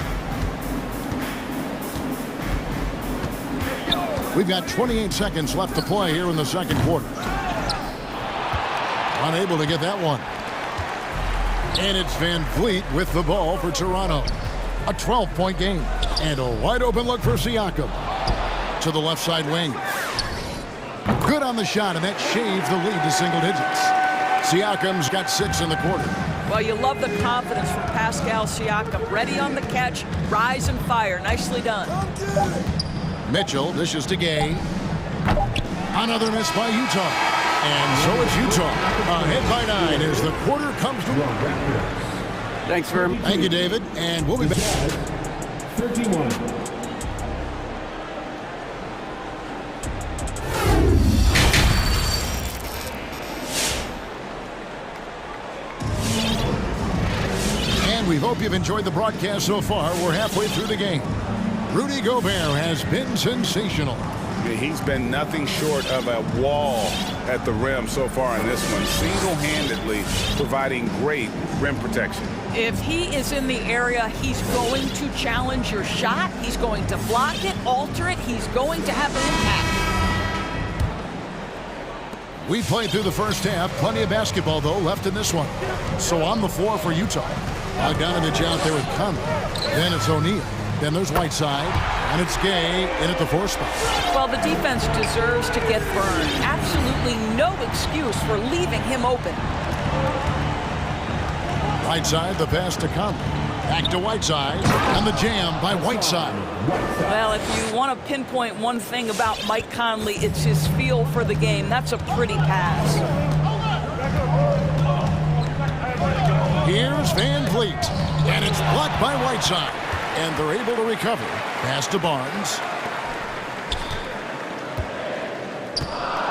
[SPEAKER 6] We've got 28 seconds left to play here in the second quarter. Unable to get that one. And it's Van Vliet with the ball for Toronto. A 12-point game. And a wide-open look for Siakam. To the left side wing. Good on the shot, and that shaves the lead to single digits. Siakam's got 6 in the quarter.
[SPEAKER 8] Well, you love the confidence from Pascal Siakam. Ready on the catch, rise and fire. Nicely done.
[SPEAKER 6] Mitchell dishes to Gay. Another miss by Utah. And so it's Utah. Ahead by 9 as the quarter comes to an end.
[SPEAKER 4] Thanks very much.
[SPEAKER 6] Thank you, David. And we'll be back.
[SPEAKER 3] 31.
[SPEAKER 6] And we hope you've enjoyed the broadcast so far. We're halfway through the game. Rudy Gobert has been sensational.
[SPEAKER 7] He's been nothing short of a wall at the rim so far in this one, single-handedly providing great rim protection.
[SPEAKER 8] If he is in the area, he's going to challenge your shot. He's going to block it, alter it. He's going to have an impact.
[SPEAKER 6] We played through the first half. Plenty of basketball, though, left in this one. So on the floor for Utah. Bogdanovich out there with Conley. Then it's O'Neal. Then there's Whiteside, and it's Gay in at the 4 spot.
[SPEAKER 8] Well, the defense deserves to get burned. Absolutely no excuse for leaving him open.
[SPEAKER 6] Whiteside, the pass to Conley. Back to Whiteside, and the jam by Whiteside.
[SPEAKER 8] Well, if you want to pinpoint one thing about Mike Conley, it's his feel for the game. That's a pretty pass.
[SPEAKER 6] Here's Van Vliet, and it's blocked by Whiteside. And they're able to recover. Pass to Barnes.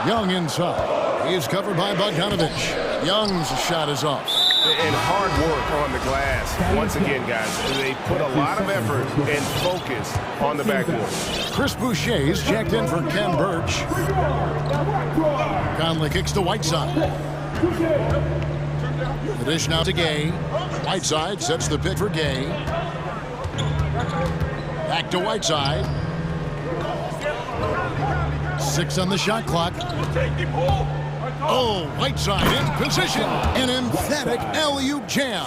[SPEAKER 6] Young inside. He's covered by Bogdanovich. Young's shot is off.
[SPEAKER 7] And hard work on the glass. Once again, guys, they put a lot of effort and focus on the backboard.
[SPEAKER 6] Chris Boucher's checked in for Ken Birch. Conley kicks to Whiteside. The dish now to Gay. Whiteside sets the pick for Gay. Back to Whiteside. 6 on the shot clock. Oh, Whiteside in position. An emphatic alley-oop jam.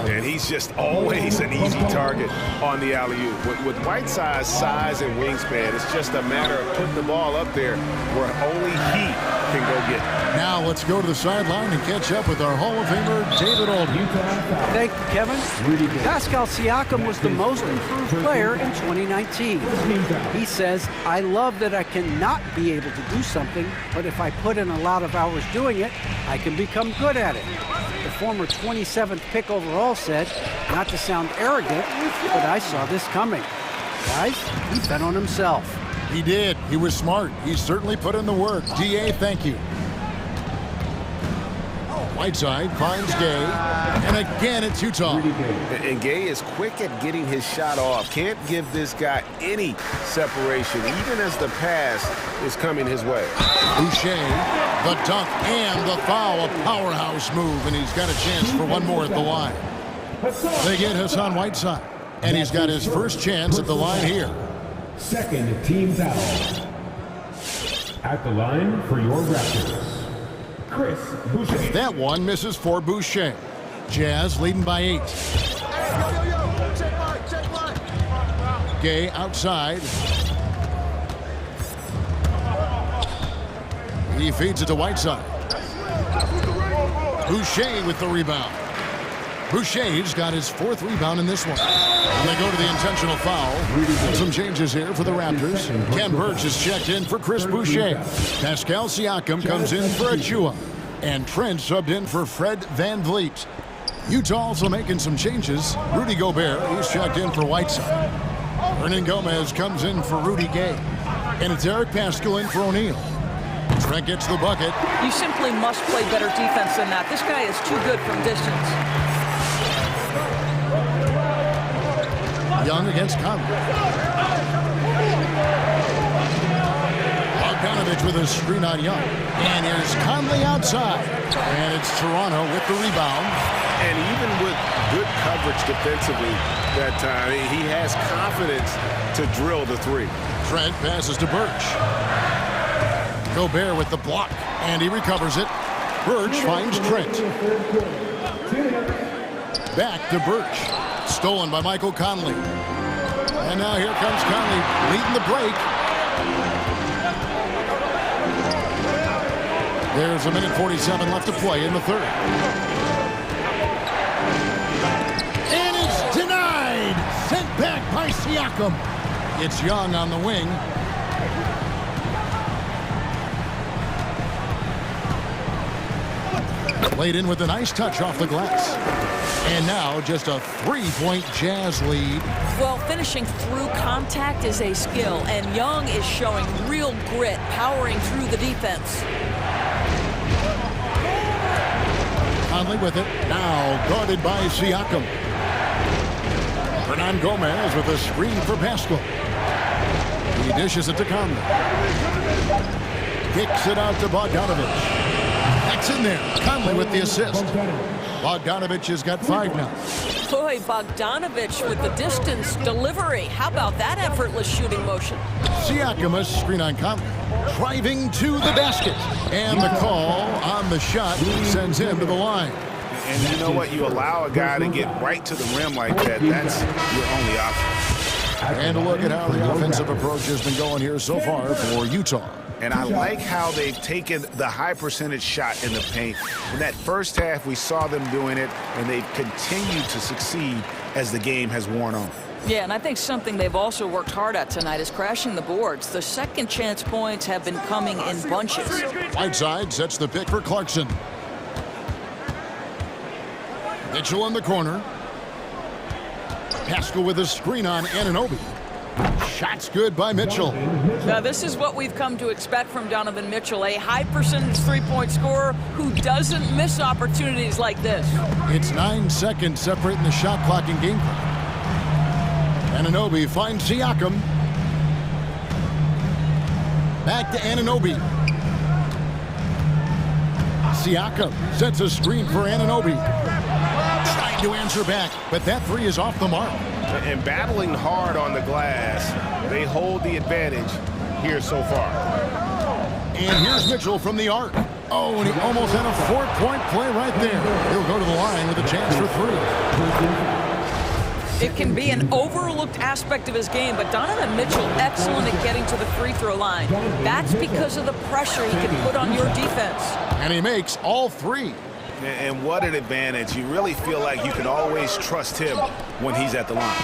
[SPEAKER 7] And he's just always an easy target on the alley-oop. With Whiteside's size and wingspan, it's just a matter of putting the ball up there where only he can go get it.
[SPEAKER 6] Now let's go to the sideline and catch up with our Hall of Famer, David Aldridge.
[SPEAKER 9] Thank you, Kevin. Pascal Siakam was the most improved player in 2019. He says, I love that I cannot be able to do something, but if I put in a lot of hours doing it, I can become good at it. The former 27th pick overall said, not to sound arrogant, but I saw this coming. Guys, he bet on himself.
[SPEAKER 6] He did. He was smart. He certainly put in the work. DA, thank you. Whiteside finds Gay, and again it's Utah.
[SPEAKER 7] And Gay is quick at getting his shot off. Can't give this guy any separation, even as the pass is coming his way.
[SPEAKER 6] Boucher, the dunk and the foul, a powerhouse move, and he's got a chance for one more at the line. They get Hassan Whiteside, and he's got his first chance at the line here.
[SPEAKER 3] Second team foul. At the line for your Raptors, Chris Boucher.
[SPEAKER 6] That one misses for Boucher. Jazz leading by 8. Gay outside. He feeds it to Whiteside. Boucher with the rebound. Boucher's got his 4th rebound in this one. And they go to the intentional foul. Some changes here for the Raptors. Ken Burch is checked in for Chris Boucher. Pascal Siakam comes in for Achua. And Trent subbed in for Fred VanVleet. Utah also making some changes. Rudy Gobert, he's checked in for Whiteside. Hernan Gomez comes in for Rudy Gay. And it's Eric Paschal in for O'Neal. Trent gets the bucket.
[SPEAKER 8] You simply must play better defense than that. This guy is too good from distance.
[SPEAKER 6] Young against Conley. Bogdanovich with a screen on Young. And here's Conley outside. And it's Toronto with the rebound.
[SPEAKER 7] And even with good coverage defensively that time, he has confidence to drill the 3.
[SPEAKER 6] Trent passes to Burch. Gobert with the block. And he recovers it. Burch finds Trent. Back to Burch. Stolen by Michael Conley. And now here comes Conley leading the break. There's a minute 47 left to play in the 3rd. And it's denied! Sent back by Siakam. It's Young on the wing. Played in with a nice touch off the glass. And now just a 3-point Jazz lead.
[SPEAKER 8] Well, finishing through contact is a skill, and Young is showing real grit, powering through the defense.
[SPEAKER 6] Conley with it. Now guarded by Siakam. Hernan Gomez with a screen for Paschal. He dishes it to Conley. Kicks it out to Bogdanovich. That's in there. Conley with the assist. Bogdanovich has got 5 now.
[SPEAKER 8] Boy, Bogdanovich with the distance delivery. How about that effortless shooting motion?
[SPEAKER 6] Siakam, a screen on Conley. Driving to the basket. And the call on the shot sends him to the line.
[SPEAKER 7] And you know what? You allow a guy to get right to the rim like that. That's your only option.
[SPEAKER 6] And a look at how the offensive approach has been going here so far for Utah.
[SPEAKER 7] And I like how they've taken the high percentage shot in the paint. In that first half, we saw them doing it, and they've continued to succeed as the game has worn on.
[SPEAKER 8] Yeah, and I think something they've also worked hard at tonight is crashing the boards. The second chance points have been coming in bunches.
[SPEAKER 6] Whiteside sets the pick for Clarkson. Mitchell in the corner. Paschal with a screen on Anunoby. Shots good by Mitchell.
[SPEAKER 8] Now, this is what we've come to expect from Donovan Mitchell, a high percentage three-point scorer who doesn't miss opportunities like this.
[SPEAKER 6] It's 9 seconds separating the shot clock and game clock. Anunoby finds Siakam. Back to Anunoby. Siakam sets a screen for Anunoby. Trying to answer back, but that three is off the mark.
[SPEAKER 7] And battling hard on the glass, they hold the advantage here so far.
[SPEAKER 6] And here's Mitchell from the arc. Oh, and he almost had a 4-point play right there. He'll go to the line with a chance for three.
[SPEAKER 8] It can be an overlooked aspect of his game, but Donovan Mitchell excellent at getting to the free throw line. That's because of the pressure he can put on your defense.
[SPEAKER 6] And he makes all three.
[SPEAKER 7] And what an advantage. You really feel like you can always trust him when he's at the line.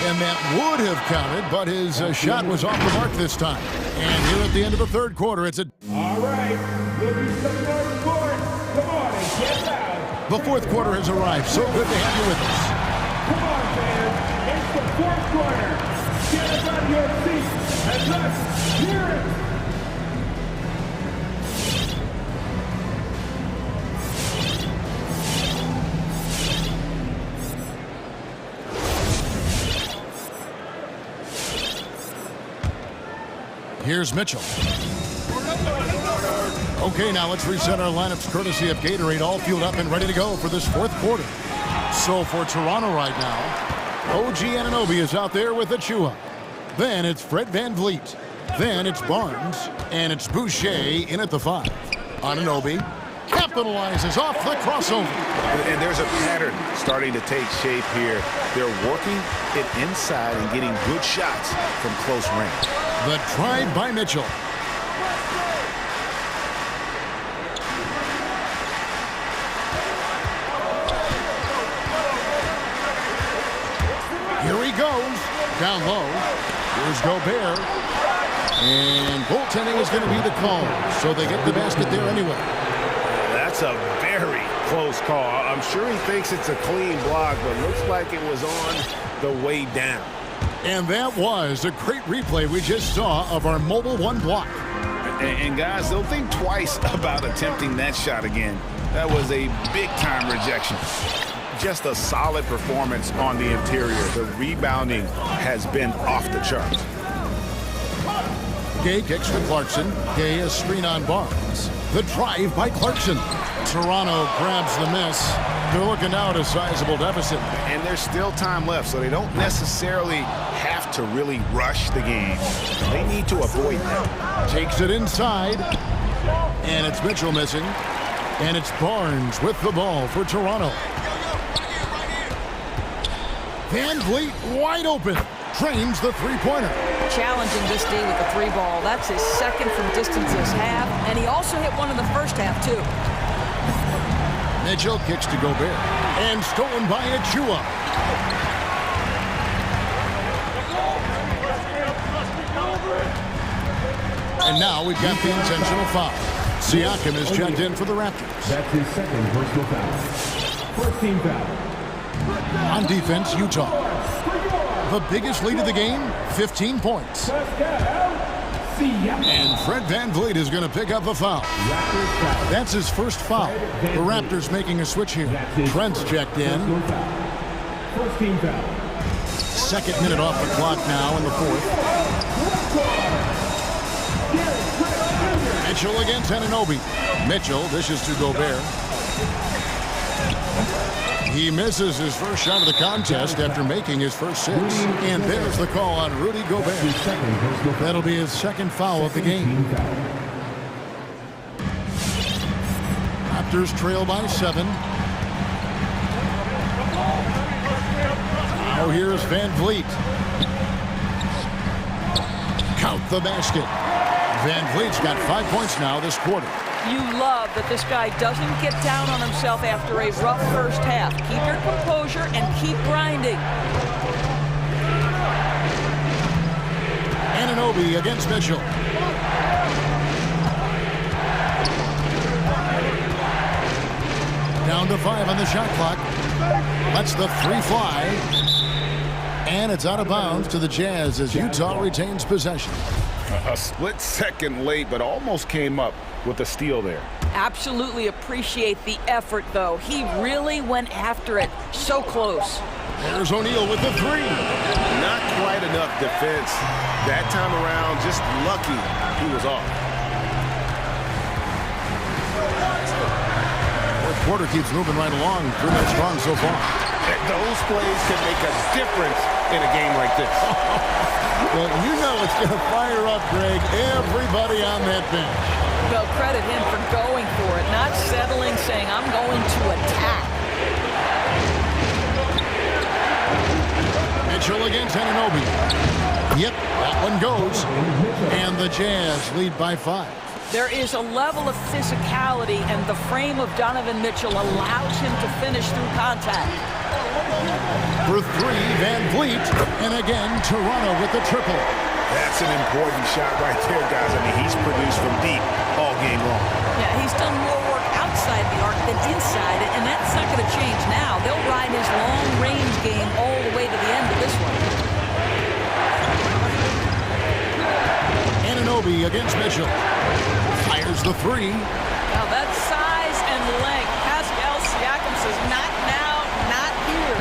[SPEAKER 6] And that would have counted, but his shot was off the mark this time. And here at the end of the third quarter, it's a...
[SPEAKER 3] All right, looking some more sports. Come on and get loud.
[SPEAKER 6] The fourth quarter has arrived. So good to have you with us.
[SPEAKER 3] Come on, fans. It's the fourth quarter. Get up out of your seats and let's hear it.
[SPEAKER 6] Here's Mitchell. Okay, now let's reset our lineups courtesy of Gatorade, all fueled up and ready to go for this fourth quarter. So for Toronto right now, OG Anunoby is out there with Achua. Then it's Fred VanVleet. Then it's Barnes. And it's Boucher in at the 5. Anunoby capitalizes off the crossover.
[SPEAKER 7] And there's a pattern starting to take shape here. They're working it inside and getting good shots from close range.
[SPEAKER 6] The drive by Mitchell. Here he goes. Down low. Here's Gobert. And goaltending is going to be the call. So they get the basket there anyway.
[SPEAKER 7] That's a very close call. I'm sure he thinks it's a clean block, but looks like it was on the way down.
[SPEAKER 6] And that was a great replay we just saw of our Mobile One block.
[SPEAKER 7] And guys, don't think twice about attempting that shot again. That was a big-time rejection. Just a solid performance on the interior. The rebounding has been off the charts.
[SPEAKER 6] Gay kicks to Clarkson. Gay a screen on Barnes. The drive by Clarkson. Toronto grabs the miss. They're looking now at a sizable deficit.
[SPEAKER 7] And there's still time left, so they don't necessarily have to really rush the game. They need to avoid that.
[SPEAKER 6] Takes it inside. And it's Mitchell missing. And it's Barnes with the ball for Toronto. VanVleet wide open. Trains the three-pointer.
[SPEAKER 8] Challenging this D with the 3 ball. That's his second from distance this half. And he also hit one in the first half, too.
[SPEAKER 6] Mitchell kicks to Gobert. And stolen by Achua. And now we've got the intentional foul. Siakam is checked in for the Raptors.
[SPEAKER 3] That's his second personal foul. First team foul.
[SPEAKER 6] On defense, Utah. The biggest lead of the game, 15 points. And Fred VanVleet is going to pick up the foul. That's his first foul. The Raptors making a switch here. Trent's checked in.
[SPEAKER 3] First team foul.
[SPEAKER 6] Second minute off the clock now in the fourth. Mitchell against Anunoby. Mitchell dishes to Gobert. He misses his first shot of the contest after making his first 6. And there's the call on Rudy Gobert. That'll be his second foul of the game. Raptors trail by 7. Now here's VanVleet. Count the basket. VanVleet's got 5 points now this quarter.
[SPEAKER 8] You love that this guy doesn't get down on himself after a rough first half. Keep your composure and keep grinding.
[SPEAKER 6] Anunoby against Mitchell. Down to 5 on the shot clock. Lets the 3 fly. And it's out of bounds to the Jazz as Utah retains possession.
[SPEAKER 7] A split second late, but almost came up with a steal there.
[SPEAKER 8] Absolutely appreciate the effort, though. He really went after it. So close.
[SPEAKER 6] There's O'Neal with the 3.
[SPEAKER 7] Not quite enough defense. That time around, just lucky he was off.
[SPEAKER 6] quarter keeps moving right along. Through that strong so far.
[SPEAKER 7] Those plays can make a difference in a game like this.
[SPEAKER 6] Well, you know it's going to fire up, Greg, everybody on that bench.
[SPEAKER 8] Well, credit him for going for it, not settling, saying, I'm going to attack.
[SPEAKER 6] Mitchell against Anunoby. Yep, that one goes. And the Jazz lead by 5.
[SPEAKER 8] There is a level of physicality, and the frame of Donovan Mitchell allows him to finish through contact.
[SPEAKER 6] For 3, Van Vliet. And again, Toronto with the triple.
[SPEAKER 7] That's an important shot right there, guys. I mean, he's produced from deep all game long.
[SPEAKER 8] Yeah, he's done more work outside the arc than inside it, and that's not going to change now. They'll ride his long-range game all the way to the end of this one.
[SPEAKER 6] Anunoby against Mitchell. Fires the 3.
[SPEAKER 8] Now that's size and length. Pascal Siakam says, not now, not here.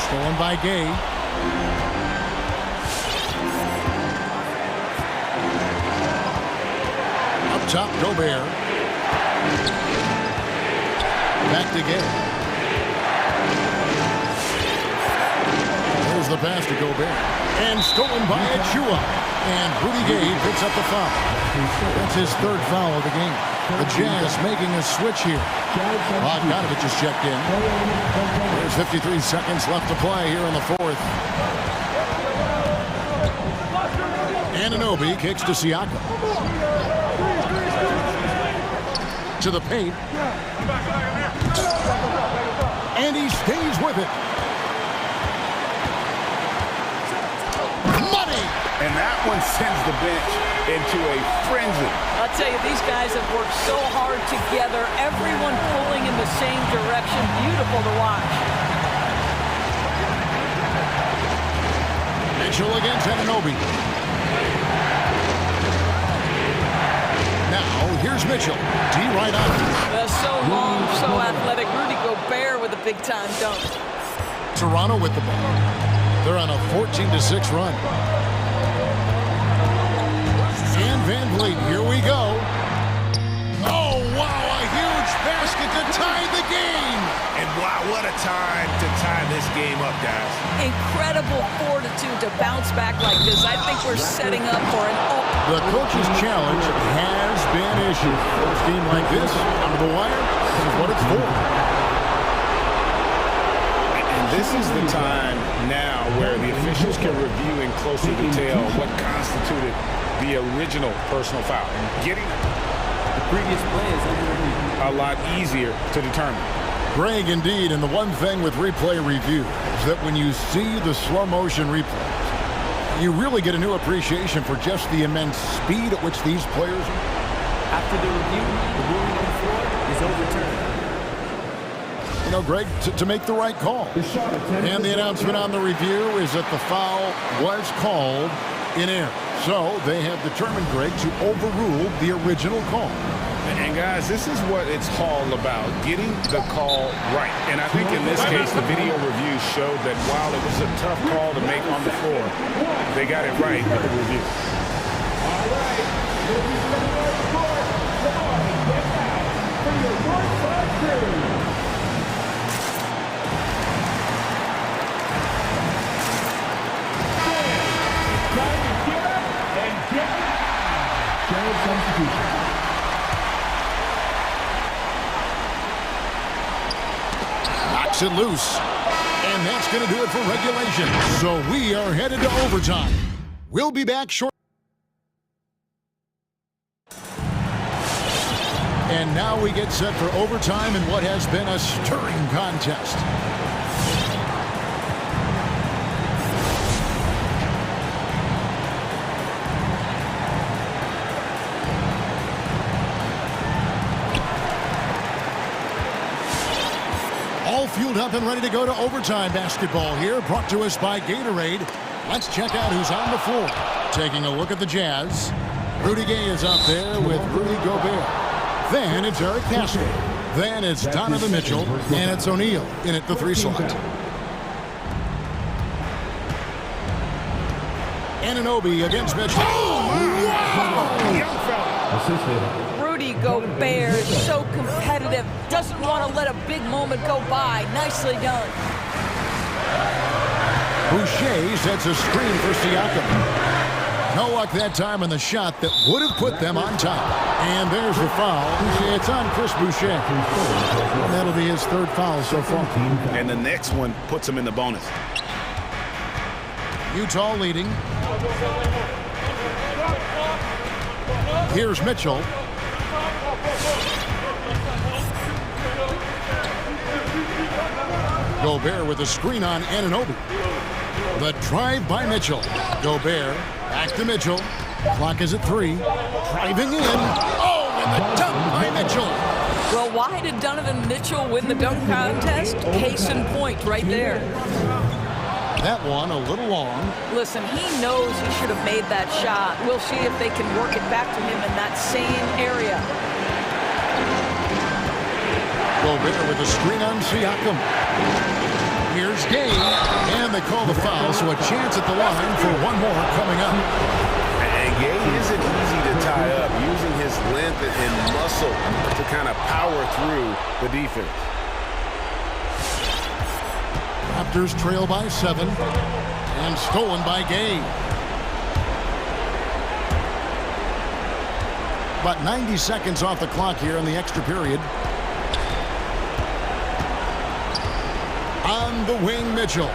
[SPEAKER 6] Stolen by Gay. Up top, Gobert. Back to Gay. There's the pass to Gobert. And stolen by Achua. And Rudy Gay picks up the foul. That's his 3rd foul of the game. The Jazz making a switch here. Bogdanovich just checked in. There's 53 seconds left to play here in the 4th. Anunoby kicks to Siakam. To the paint. And he stays with it.
[SPEAKER 7] And that one sends the bench into a frenzy.
[SPEAKER 8] I'll tell you, these guys have worked so hard together, everyone pulling in the same direction. Beautiful to watch.
[SPEAKER 6] Mitchell against Anunoby. Now, here's Mitchell. D right on.
[SPEAKER 8] So long, so athletic. Rudy Gobert with a big-time dunk.
[SPEAKER 6] Toronto with the ball. They're on a 14-6 run. And Van Vliet, here we go. Oh, wow, a huge basket to tie the game.
[SPEAKER 7] And wow, what a time to tie this game up, guys.
[SPEAKER 8] Incredible fortitude to bounce back like this. I think we're setting up for an...
[SPEAKER 6] The coach's challenge has been issued. First game like this, under the wire, this is what it's for.
[SPEAKER 7] And this is the time now where the officials can review in closer detail what constituted the original personal foul. Getting the previous play is a lot easier to determine.
[SPEAKER 6] Greg, indeed, and the one thing with replay review is that when you see the slow motion replays, you really get a new appreciation for just the immense speed at which these players are.
[SPEAKER 10] After the review, the ruling on the floor is overturned.
[SPEAKER 6] You know, Greg, to make the right call. And the announcement on the review is that the foul was called in error. So they have determined, Greg, to overrule the original call.
[SPEAKER 7] And guys, this is what it's all about, getting the call right. And I think in this case, the video review showed that while it was a tough call to make on the floor, they got it right with the review.
[SPEAKER 3] All right. Get back for your courtside crew.
[SPEAKER 6] Knocks it loose. And that's going to do it for regulation. So we are headed to overtime. We'll be back shortly. And now we get set for overtime in what has been a stirring contest. All fueled up and ready to go to overtime basketball here, brought to us by Gatorade. Let's check out who's on the floor. Taking a look at the Jazz. Rudy Gay is up there with Rudy Gobert. Then it's Eric Castle. Then it's Donovan Mitchell. And it's O'Neal in at the 3 slot. Anunoby against Mitchell. Oh, wow!
[SPEAKER 8] Rudy Gobert is so competitive, doesn't want to let a big moment go by. Nicely done.
[SPEAKER 6] Boucher sets a screen for Siakam. No luck that time on the shot that would have put them on top. And there's the foul. It's on Chris Boucher. And that'll be his third foul so far.
[SPEAKER 7] And the next one puts him in the bonus.
[SPEAKER 6] Utah leading. Here's Mitchell. Gobert with a screen on Anunoby. The drive by Mitchell. Gobert back to Mitchell. Clock is at 3. Driving in. Oh, and the dunk by Mitchell.
[SPEAKER 8] Well, why did Donovan Mitchell win the dunk contest? Case in point right there.
[SPEAKER 6] That one a little long.
[SPEAKER 8] Listen, he knows he should have made that shot. We'll see if they can work it back to him in that same area.
[SPEAKER 6] Gobert with a screen on Siakam. Here's Gay, and they call the foul, so a chance at the line for one more coming up.
[SPEAKER 7] And Gay isn't easy to tie up, using his length and muscle to kind of power through the defense.
[SPEAKER 6] Raptors trail by 7, and stolen by Gay. About 90 seconds off the clock here in the extra period. On the wing, Mitchell.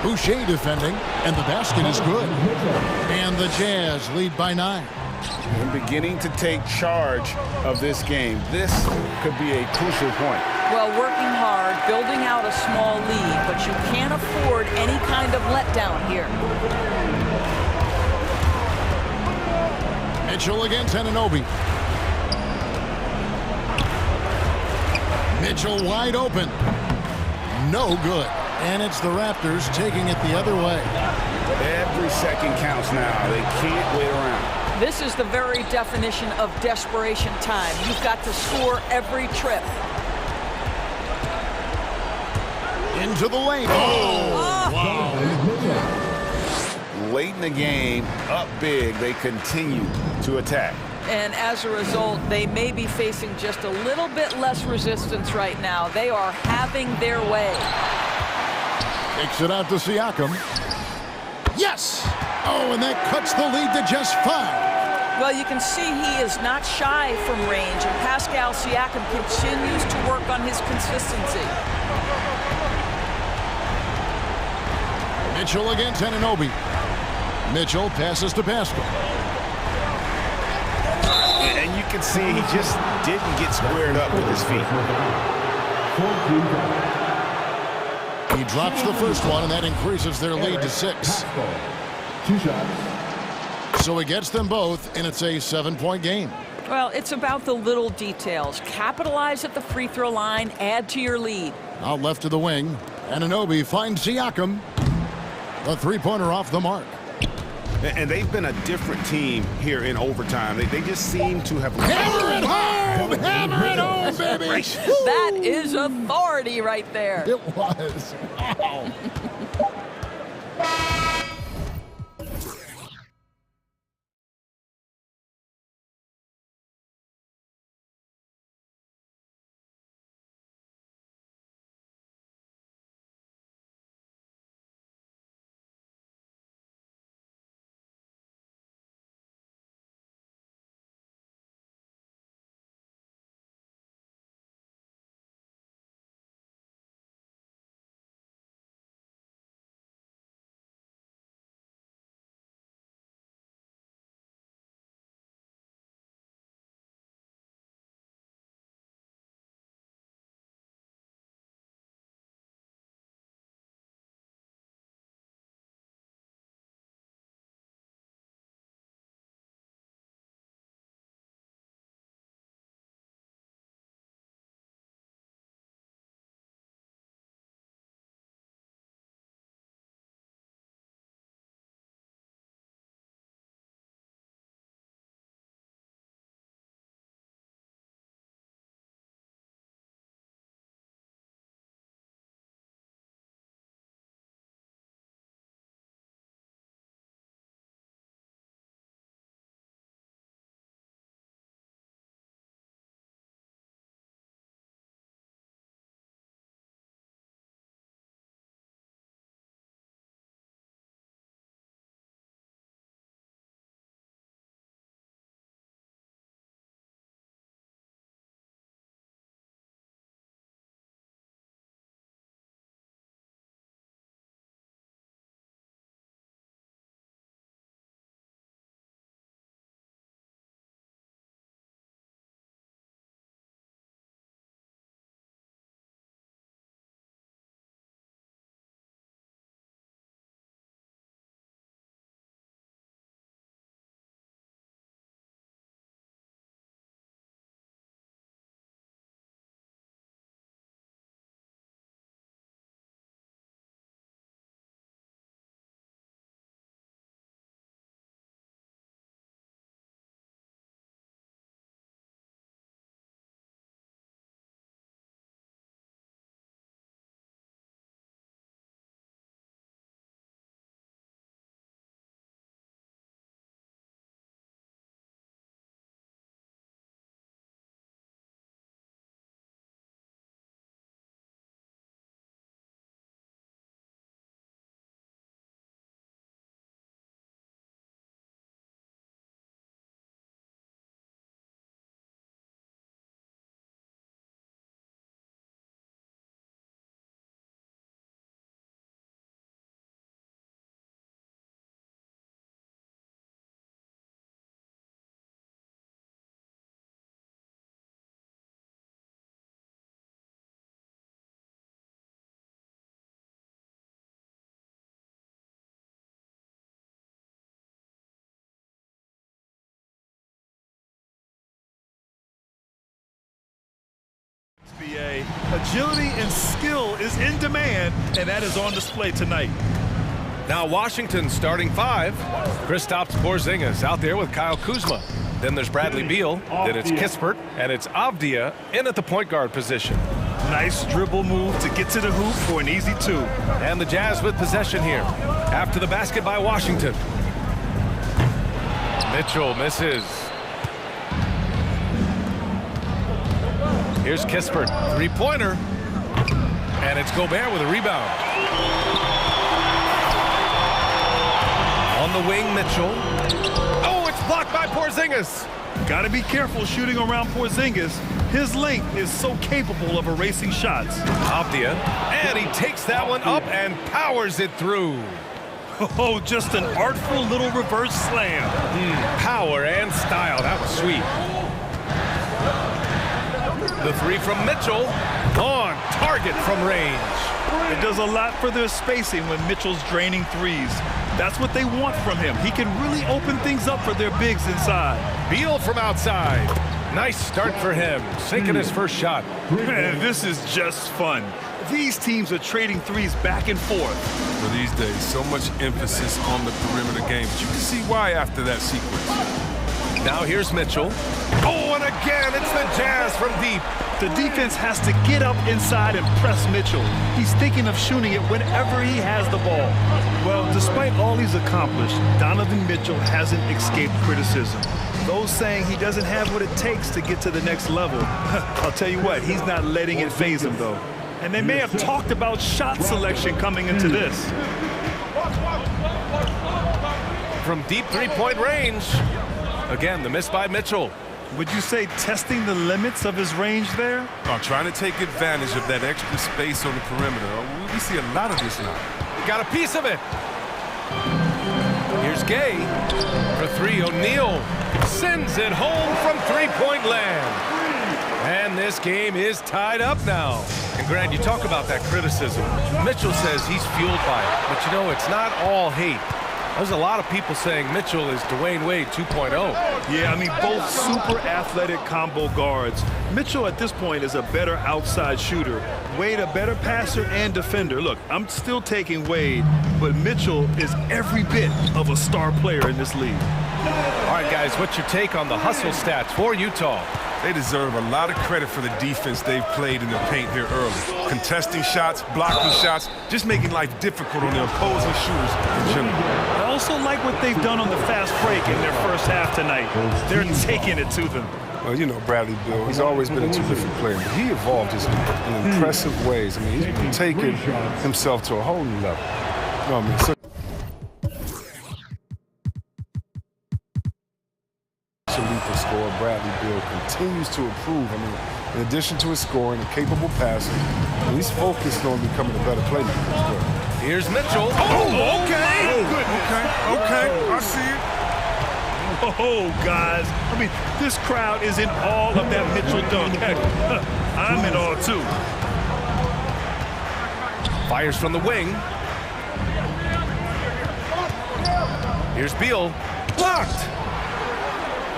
[SPEAKER 6] Boucher defending, and the basket is good. And the Jazz lead by 9.
[SPEAKER 7] And beginning to take charge of this game. This could be a crucial point.
[SPEAKER 8] Well, working hard, building out a small lead, but you can't afford any kind of letdown here.
[SPEAKER 6] Mitchell against Anunoby. Mitchell wide open. No good. And it's the Raptors taking it the other way.
[SPEAKER 7] Every second counts now. They can't wait around.
[SPEAKER 8] This is the very definition of desperation time. You've got to score every trip.
[SPEAKER 6] Into the lane. Oh, wow.
[SPEAKER 7] Late in the game, up big, they continue to attack.
[SPEAKER 8] And as a result, they may be facing just a little bit less resistance right now. They are having their way.
[SPEAKER 6] Takes it out to Siakam. Yes! Oh, and that cuts the lead to just 5.
[SPEAKER 8] Well, you can see he is not shy from range, and Pascal Siakam continues to work on his consistency.
[SPEAKER 6] Mitchell against Anunoby. Mitchell passes to Pascal.
[SPEAKER 7] And you can see he just didn't get squared up with his feet.
[SPEAKER 6] He drops the first one, and that increases their lead to 6.
[SPEAKER 3] 2 shots.
[SPEAKER 6] So he gets them both, and it's a 7-point game.
[SPEAKER 8] Well, it's about the little details. Capitalize at the free throw line, add to your lead.
[SPEAKER 6] Out left to the wing. Anunoby finds Siakam. The three-pointer off the mark.
[SPEAKER 7] And they've been a different team here in overtime. They just seem to have...
[SPEAKER 6] Hammer it home! Hammer it home, baby!
[SPEAKER 8] That is authority right there.
[SPEAKER 6] It was. Wow.
[SPEAKER 2] Agility and skill is in demand, and that is on display tonight.
[SPEAKER 1] Now Washington's starting five. Kristaps Porzingis out there with Kyle Kuzma. Then there's Bradley Beal. Then it's Kispert. And it's Avdia in at the point guard position.
[SPEAKER 2] Nice dribble move to get to the hoop for an easy two.
[SPEAKER 1] And the Jazz with possession here. After the basket by Washington. Mitchell misses. Here's Kispert, three-pointer. And it's Gobert with a rebound. On the wing, Mitchell. Oh, it's blocked by Porzingis.
[SPEAKER 2] Got to be careful shooting around Porzingis. His length is so capable of erasing shots.
[SPEAKER 1] Avdia, and he takes that one up and powers it through.
[SPEAKER 2] Oh, just an artful little reverse slam.
[SPEAKER 1] Power and style, that was sweet. The three from Mitchell, on target from range.
[SPEAKER 2] It does a lot for their spacing when Mitchell's draining threes. That's what they want from him. He can really open things up for their bigs inside.
[SPEAKER 1] Beal from outside. Nice start for him, sinking his first shot.
[SPEAKER 2] Man, this is just fun. These teams are trading threes back and forth.
[SPEAKER 11] For these days, so much emphasis on the perimeter game, but you can see why after that sequence.
[SPEAKER 1] Now here's Mitchell. Oh, and again, it's the Jazz from deep.
[SPEAKER 2] The defense has to get up inside and press Mitchell. He's thinking of shooting it whenever he has the ball. Well, despite all he's accomplished, Donovan Mitchell hasn't escaped criticism. Those saying he doesn't have what it takes to get to the next level. I'll tell you what, he's not letting it faze him, though. And they may have talked about shot selection coming into this.
[SPEAKER 1] From deep three-point range. Again, the miss by Mitchell.
[SPEAKER 2] Would you say testing the limits of his range there?
[SPEAKER 11] Trying to take advantage of that extra space on the perimeter. We see a lot of this now.
[SPEAKER 1] He got a piece of it. Here's Gay. For three, O'Neal sends it home from three-point land. And this game is tied up now. And Grant, you talk about that criticism. Mitchell says he's fueled by it. But you know, it's not all hate. There's a lot of people saying Mitchell is Dwayne Wade 2.0.
[SPEAKER 2] Yeah, I mean, both super athletic combo guards. Mitchell at this point is a better outside shooter. Wade a better passer and defender. Look, I'm still taking Wade, but Mitchell is every bit of a star player in this league.
[SPEAKER 1] All right, guys, what's your take on the hustle stats for Utah?
[SPEAKER 11] They deserve a lot of credit for the defense they've played in the paint here early. Contesting shots, blocking shots, just making life difficult on the opposing shooters in general.
[SPEAKER 2] I also like what they've done on the fast break in their first half tonight. They're taking it to them.
[SPEAKER 11] Well, you know, Bradley Beal, he's always been a terrific player, but he evolved just in impressive ways. I mean, he's been taking himself to a whole new level. You know what I mean? So lethal scorer, Bradley Beal continues to improve. I mean, in addition to his scoring and capable passing, he's focused on becoming a better playmaker as well.
[SPEAKER 1] Here's Mitchell. Oh, okay.
[SPEAKER 11] Okay, I see it.
[SPEAKER 2] Oh, guys. I mean, this crowd is in awe of that Mitchell dunk. Heck, I'm in awe, too.
[SPEAKER 1] Fires from the wing. Here's Beal. Blocked.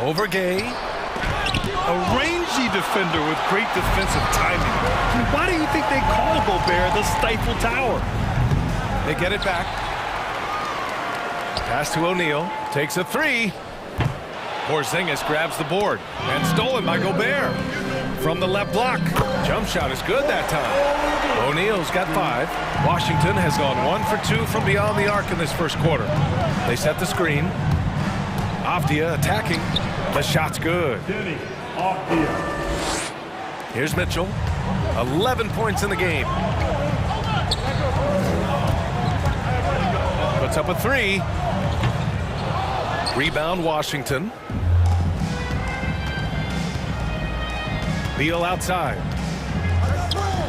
[SPEAKER 1] Over Gay.
[SPEAKER 2] A rangy defender with great defensive timing. I mean, why do you think they call Gobert the Stifle Tower?
[SPEAKER 1] They get it back. Pass to O'Neal. Takes a three. Porzingis grabs the board. And stolen by Gobert. From the left block. Jump shot is good that time. O'Neal's got 5. Washington has gone 1 for 2 from beyond the arc in this first quarter. They set the screen. Avdia attacking. The shot's good. Here's Mitchell. 11 points in the game. Puts up a 3. Rebound Washington. Beal outside.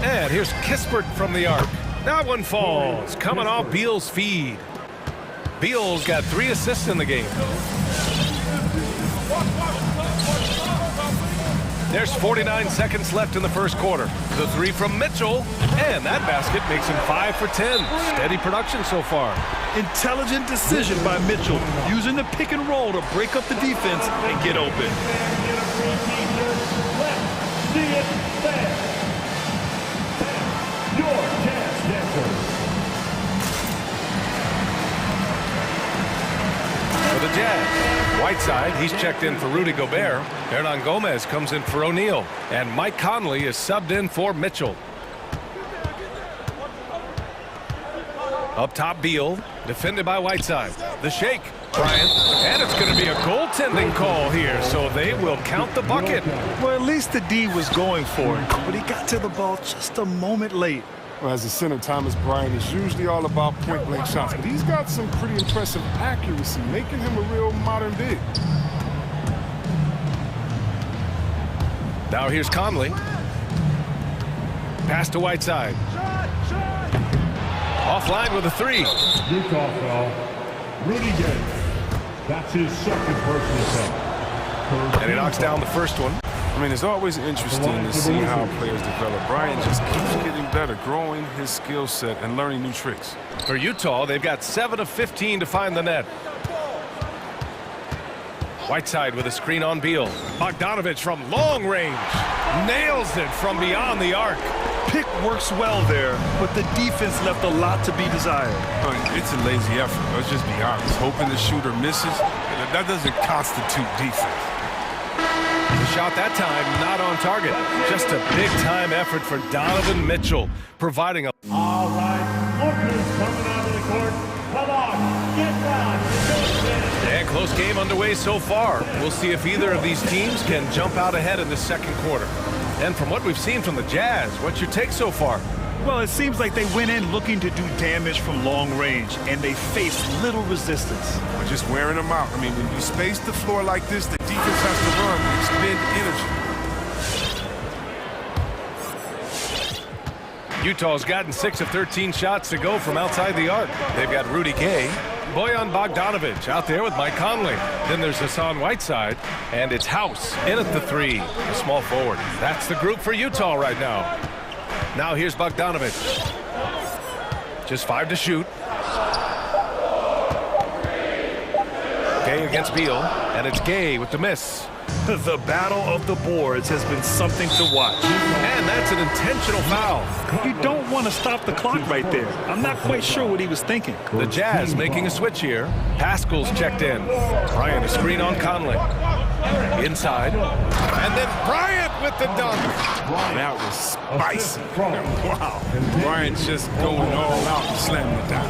[SPEAKER 1] And here's Kispert from the arc. That one falls. Coming off Beal's feed. Beal's got 3 assists in the game. There's 49 seconds left in the first quarter. The 3 from Mitchell, and that basket makes him 5 for 10. Steady production so far.
[SPEAKER 2] Intelligent decision by Mitchell, using the pick and roll to break up the defense and get open.
[SPEAKER 1] Whiteside, he's checked in for Rudy Gobert. Hernan Gomez comes in for O'Neal. And Mike Conley is subbed in for Mitchell. Up top, Beal, defended by Whiteside. The shake, Bryant, and it's going to be a goaltending call here, so they will count the bucket.
[SPEAKER 2] Well, at least the D was going for it, but he got to the ball just a moment late.
[SPEAKER 11] Well, as a center, Thomas Bryant is usually all about point-blank shots, but he's got some pretty impressive accuracy, making him a real modern big.
[SPEAKER 1] Now here's Conley. Pass to Whiteside. Offline with a three.
[SPEAKER 3] Utah foul. Rudy Gay. That's his second personal foul.
[SPEAKER 1] And he knocks down the first one.
[SPEAKER 11] I mean, it's always interesting to see how players develop. Bryant just keeps getting better, growing his skill set and learning new tricks.
[SPEAKER 1] For Utah, they've got 7 of 15 to find the net. Whiteside with a screen on Beal. Bogdanovich from long range. Nails it from beyond the arc.
[SPEAKER 2] Pick works well there, but the defense left a lot to be desired.
[SPEAKER 11] It's a lazy effort. Let's just be honest. Hoping the shooter misses, that doesn't constitute defense.
[SPEAKER 1] The shot that time not on target. Just a big-time effort for Donovan Mitchell, providing a...
[SPEAKER 3] All right, lookers coming onto the court. Come on, get down.
[SPEAKER 1] And close game underway so far. We'll see if either of these teams can jump out ahead in the second quarter. And from what we've seen from the Jazz, what's your take so far?
[SPEAKER 2] Well, it seems like they went in looking to do damage from long range, and they faced little resistance.
[SPEAKER 11] We're just wearing them out. I mean, when you space the floor like this, the defense has to run and expend energy.
[SPEAKER 1] Utah's gotten 6 of 13 shots to go from outside the arc. They've got Rudy Gay, Bojan Bogdanovich out there with Mike Conley. Then there's Hassan Whiteside, and it's House in at the 3, a small forward. That's the group for Utah right now. Now here's Bogdanovich. Just 5 to shoot. Gay against Beal, and it's Gay with the miss.
[SPEAKER 2] The battle of the boards has been something to watch.
[SPEAKER 1] And that's an intentional foul.
[SPEAKER 2] You don't want to stop the clock right there. I'm not quite sure what he was thinking.
[SPEAKER 1] The Jazz making a switch here. Pascal's checked in. Bryant a screen on Conley. Inside. And then Bryant with the dunk.
[SPEAKER 11] That was spicy. Wow. Bryant's just going all out and slamming it down.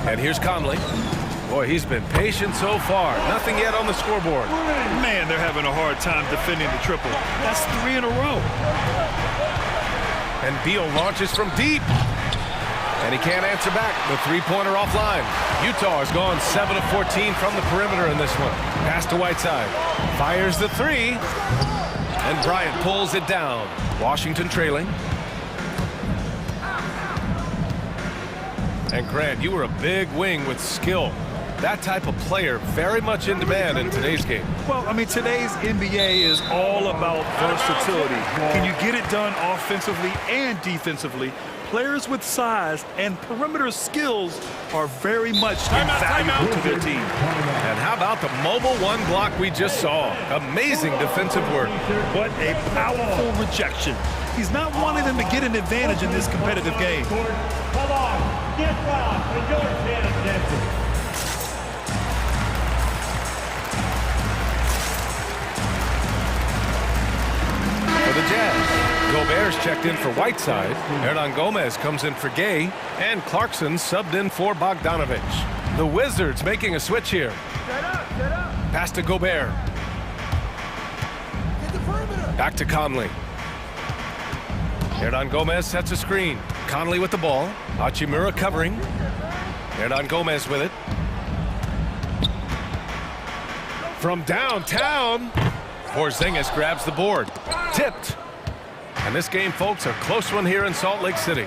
[SPEAKER 1] And here's Conley. Boy, he's been patient so far. Nothing yet on the scoreboard.
[SPEAKER 2] Man, they're having a hard time defending the triple. That's 3 in a row.
[SPEAKER 1] And Beal launches from deep. And he can't answer back. The three-pointer offline. Utah has gone 7 of 14 from the perimeter in this one. Pass to Whiteside. Fires the 3. And Bryant pulls it down. Washington trailing. And Grant, you were a big wing with skill. That type of player very much in demand in today's game.
[SPEAKER 2] Well, I mean, today's NBA is all about versatility. Can you get it done offensively and defensively? Players with size and perimeter skills are very much invaluable to their team.
[SPEAKER 1] And how about the mobile 1 block we just saw? Amazing defensive work.
[SPEAKER 2] What a powerful rejection. He's not wanting them to get an advantage in this competitive game.
[SPEAKER 3] Come on, get down for your chance.
[SPEAKER 1] The Jazz. Gobert's checked in for Whiteside. Hernan Gomez comes in for Gay. And Clarkson subbed in for Bogdanovich. The Wizards making a switch here. Pass to Gobert. Back to Conley. Hernan Gomez sets a screen. Conley with the ball. Hachimura covering. Hernan Gomez with it. From downtown. Porzingis grabs the board. Tipped. And this game, folks, a close one here in Salt Lake City.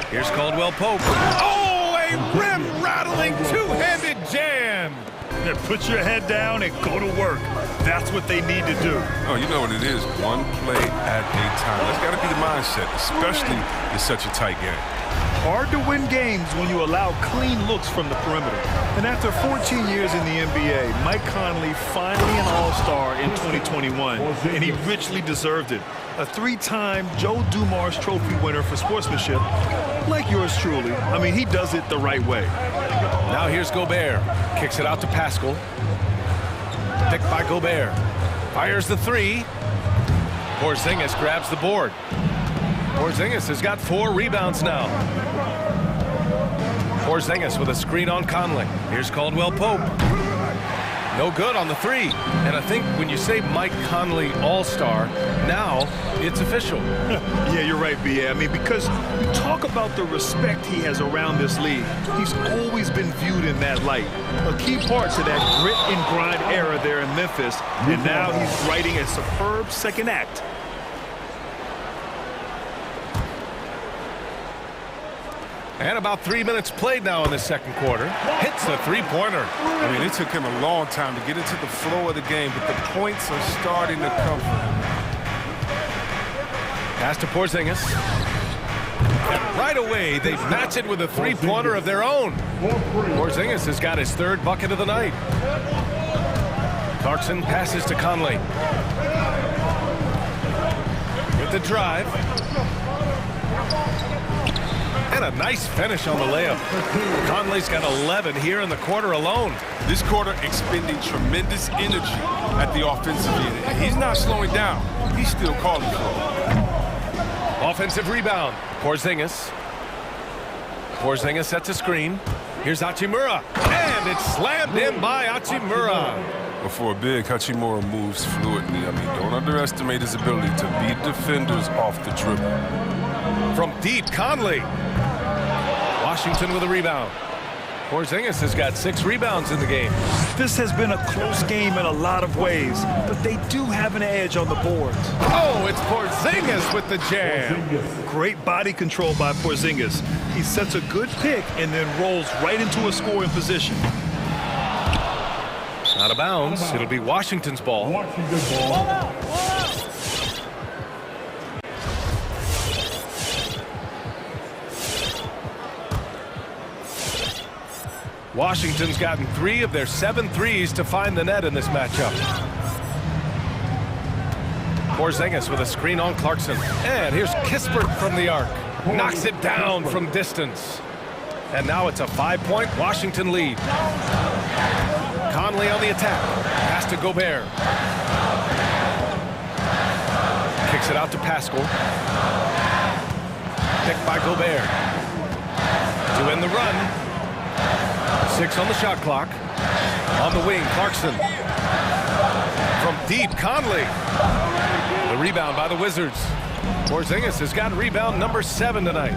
[SPEAKER 1] Here's Caldwell Pope. Oh, a rim-rattling two-handed jam.
[SPEAKER 2] Put your head down and go to work. That's what they need to do.
[SPEAKER 11] Oh, you know what it is. One play at a time. That's got to be the mindset, especially in such a tight game.
[SPEAKER 2] Hard to win games when you allow clean looks from the perimeter. And after 14 years in the NBA, Mike Conley finally an all-star in 2021, and he richly deserved it. A 3-time Joe Dumars Trophy winner for sportsmanship, like yours truly. I mean, he does it the right way.
[SPEAKER 1] Now here's Gobert. Kicks it out to Pascal. Picked by Gobert. Fires the three. Porzingis grabs the board. Porzingis has got 4 rebounds now. Porzingis with a screen on Conley. Here's Caldwell Pope. No good on the three. And I think when you say Mike Conley All-Star, now it's official.
[SPEAKER 2] Yeah, you're right, B.A. I mean, because you talk about the respect he has around this league. He's always been viewed in that light. A key part to that grit and grind era there in Memphis. And now he's writing a superb second act.
[SPEAKER 1] And about 3 minutes played now in the second quarter. Hits the three-pointer.
[SPEAKER 11] I mean, it took him a long time to get into the flow of the game, but the points are starting to come for him.
[SPEAKER 1] Pass to Porzingis. And right away, they match it with a three-pointer of their own. Porzingis has got his 3rd bucket of the night. Clarkson passes to Conley. With the drive. And a nice finish on the layup. Conley's got 11 here in the quarter alone.
[SPEAKER 11] This quarter expending tremendous energy at the offensive end. He's not slowing down. He's still calling for it.
[SPEAKER 1] Offensive rebound. Porzingis. Porzingis sets a screen. Here's Hachimura. And it's slammed in by Hachimura.
[SPEAKER 11] Before a big, Hachimura moves fluidly. I mean, don't underestimate his ability to beat defenders off the dribble.
[SPEAKER 1] From deep, Conley. Washington with a rebound. Porzingis has got 6 rebounds in the game.
[SPEAKER 2] This has been a close game in a lot of ways, but they do have an edge on the boards.
[SPEAKER 1] Oh, it's Porzingis with the jam.
[SPEAKER 2] Great body control by Porzingis. He sets a good pick and then rolls right into a scoring position.
[SPEAKER 1] Out of bounds. It'll be Washington's ball. Washington's gotten 3 of their 7 threes to find the net in this matchup. Porzingis with a screen on Clarkson. And here's Kispert from the arc. Knocks it down from distance. And now it's a 5-point Washington lead. Conley on the attack. Pass to Gobert. Kicks it out to Pascal. Picked by Gobert. To end the run. 6 on the shot clock. On the wing, Clarkson. From deep, Conley. The rebound by the Wizards. Porzingis has got rebound number 7 tonight.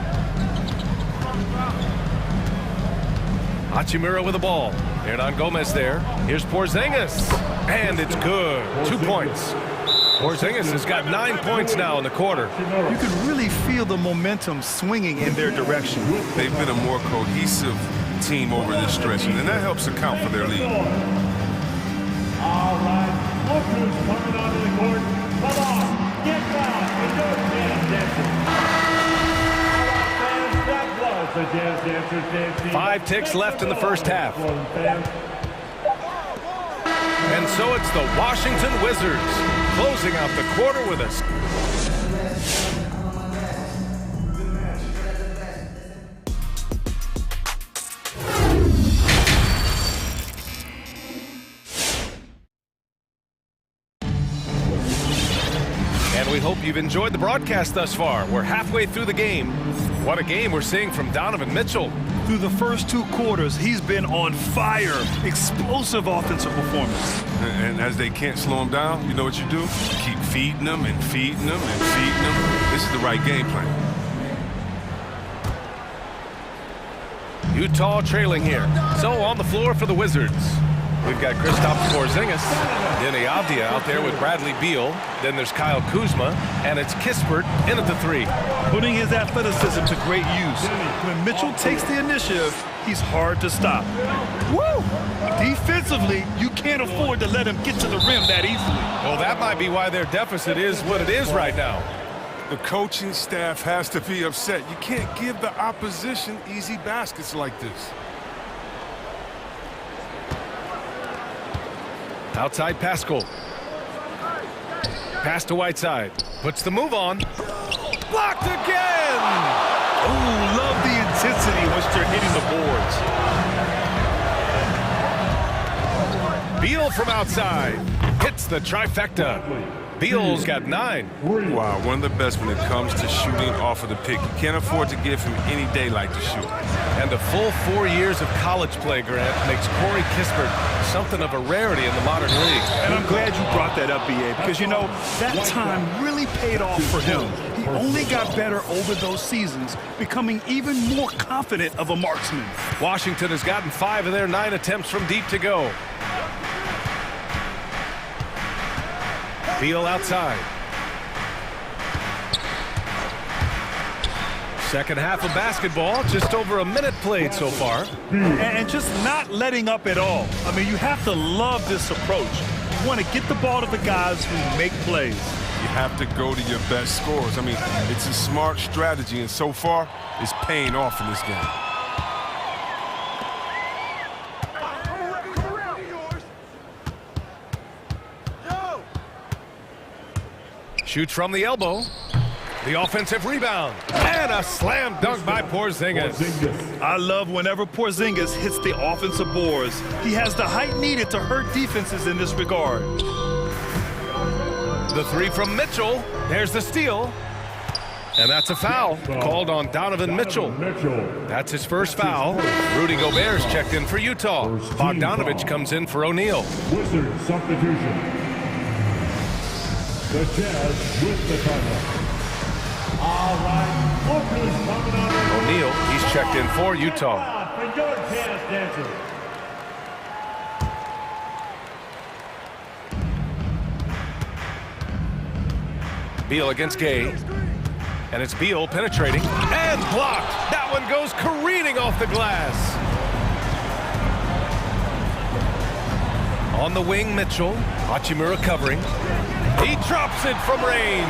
[SPEAKER 1] Hachimura with the ball. Hernan Gomez there. Here's Porzingis. And it's good. 2 points. Porzingis has got 9 points now in the quarter.
[SPEAKER 2] You can really feel the momentum swinging in their direction.
[SPEAKER 11] They've been a more cohesive team over this stretch, and that helps account for their lead.
[SPEAKER 3] All right, look who's coming onto the court. Come on, get down and go Jazz Dancers. That was the Jazz Dancers dance.
[SPEAKER 1] 5 ticks left in the first half. And so it's the Washington Wizards closing out the quarter with us. We hope you've enjoyed the broadcast thus far. We're halfway through the game. What a game we're seeing from Donovan Mitchell.
[SPEAKER 2] Through the first 2 quarters, he's been on fire. Explosive offensive performance.
[SPEAKER 11] And as they can't slow him down, you know what you do? Keep feeding them and feeding them and feeding them. This is the right game plan.
[SPEAKER 1] Utah trailing here. So on the floor for the Wizards. We've got Kristaps Porzingis, Denny Avdia out there with Bradley Beal. Then there's Kyle Kuzma, and it's Kispert in at the 3.
[SPEAKER 2] Putting his athleticism to great use. When Mitchell takes the initiative, he's hard to stop. Woo! Defensively, you can't afford to let him get to the rim that easily.
[SPEAKER 1] Well, that might be why their deficit is what it is right now.
[SPEAKER 11] The coaching staff has to be upset. You can't give the opposition easy baskets like this.
[SPEAKER 1] Outside Pascal. Pass to Whiteside. Puts the move on. Blocked again!
[SPEAKER 2] Ooh, love the intensity once they're hitting the boards.
[SPEAKER 1] Beal from outside hits the trifecta. Beal's got 9.
[SPEAKER 12] Wow, one of the best when it comes to shooting off of the pick. You can't afford to give him any daylight to shoot.
[SPEAKER 1] And a full 4 years of college play, Grant, makes Corey Kispert something of a rarity in the modern league.
[SPEAKER 2] And I'm glad you brought that up, B.A., because, you know, that time really paid off for him. He only got better over those seasons, becoming even more confident of a marksman.
[SPEAKER 1] Washington has gotten 5 of their 9 attempts from deep to go. Beal outside. Second half of basketball, just over a minute played so far.
[SPEAKER 2] And just not letting up at all. I mean, you have to love this approach. You want to get the ball to the guys who make plays.
[SPEAKER 12] You have to go to your best scorers. I mean, it's a smart strategy, and so far, it's paying off in this game.
[SPEAKER 1] Shoots from the elbow. The offensive rebound. And a slam dunk by Porzingis.
[SPEAKER 2] I love whenever Porzingis hits the offensive boards. He has the height needed to hurt defenses in this regard.
[SPEAKER 1] The 3 from Mitchell. There's the steal. And that's a foul called on Donovan Mitchell. That's his first foul. Rudy Gobert's checked in for Utah. Bogdanovich comes in for O'Neal.
[SPEAKER 3] Wizard substitution. The Jazz with the timeout. All right,
[SPEAKER 1] O'Neal, he's checked in for Utah.
[SPEAKER 3] For your jazz dancer.
[SPEAKER 1] Beal against Gay. And it's Beal penetrating and blocked. That one goes careening off the glass. On the wing, Mitchell. Hachimura covering. He drops it from range.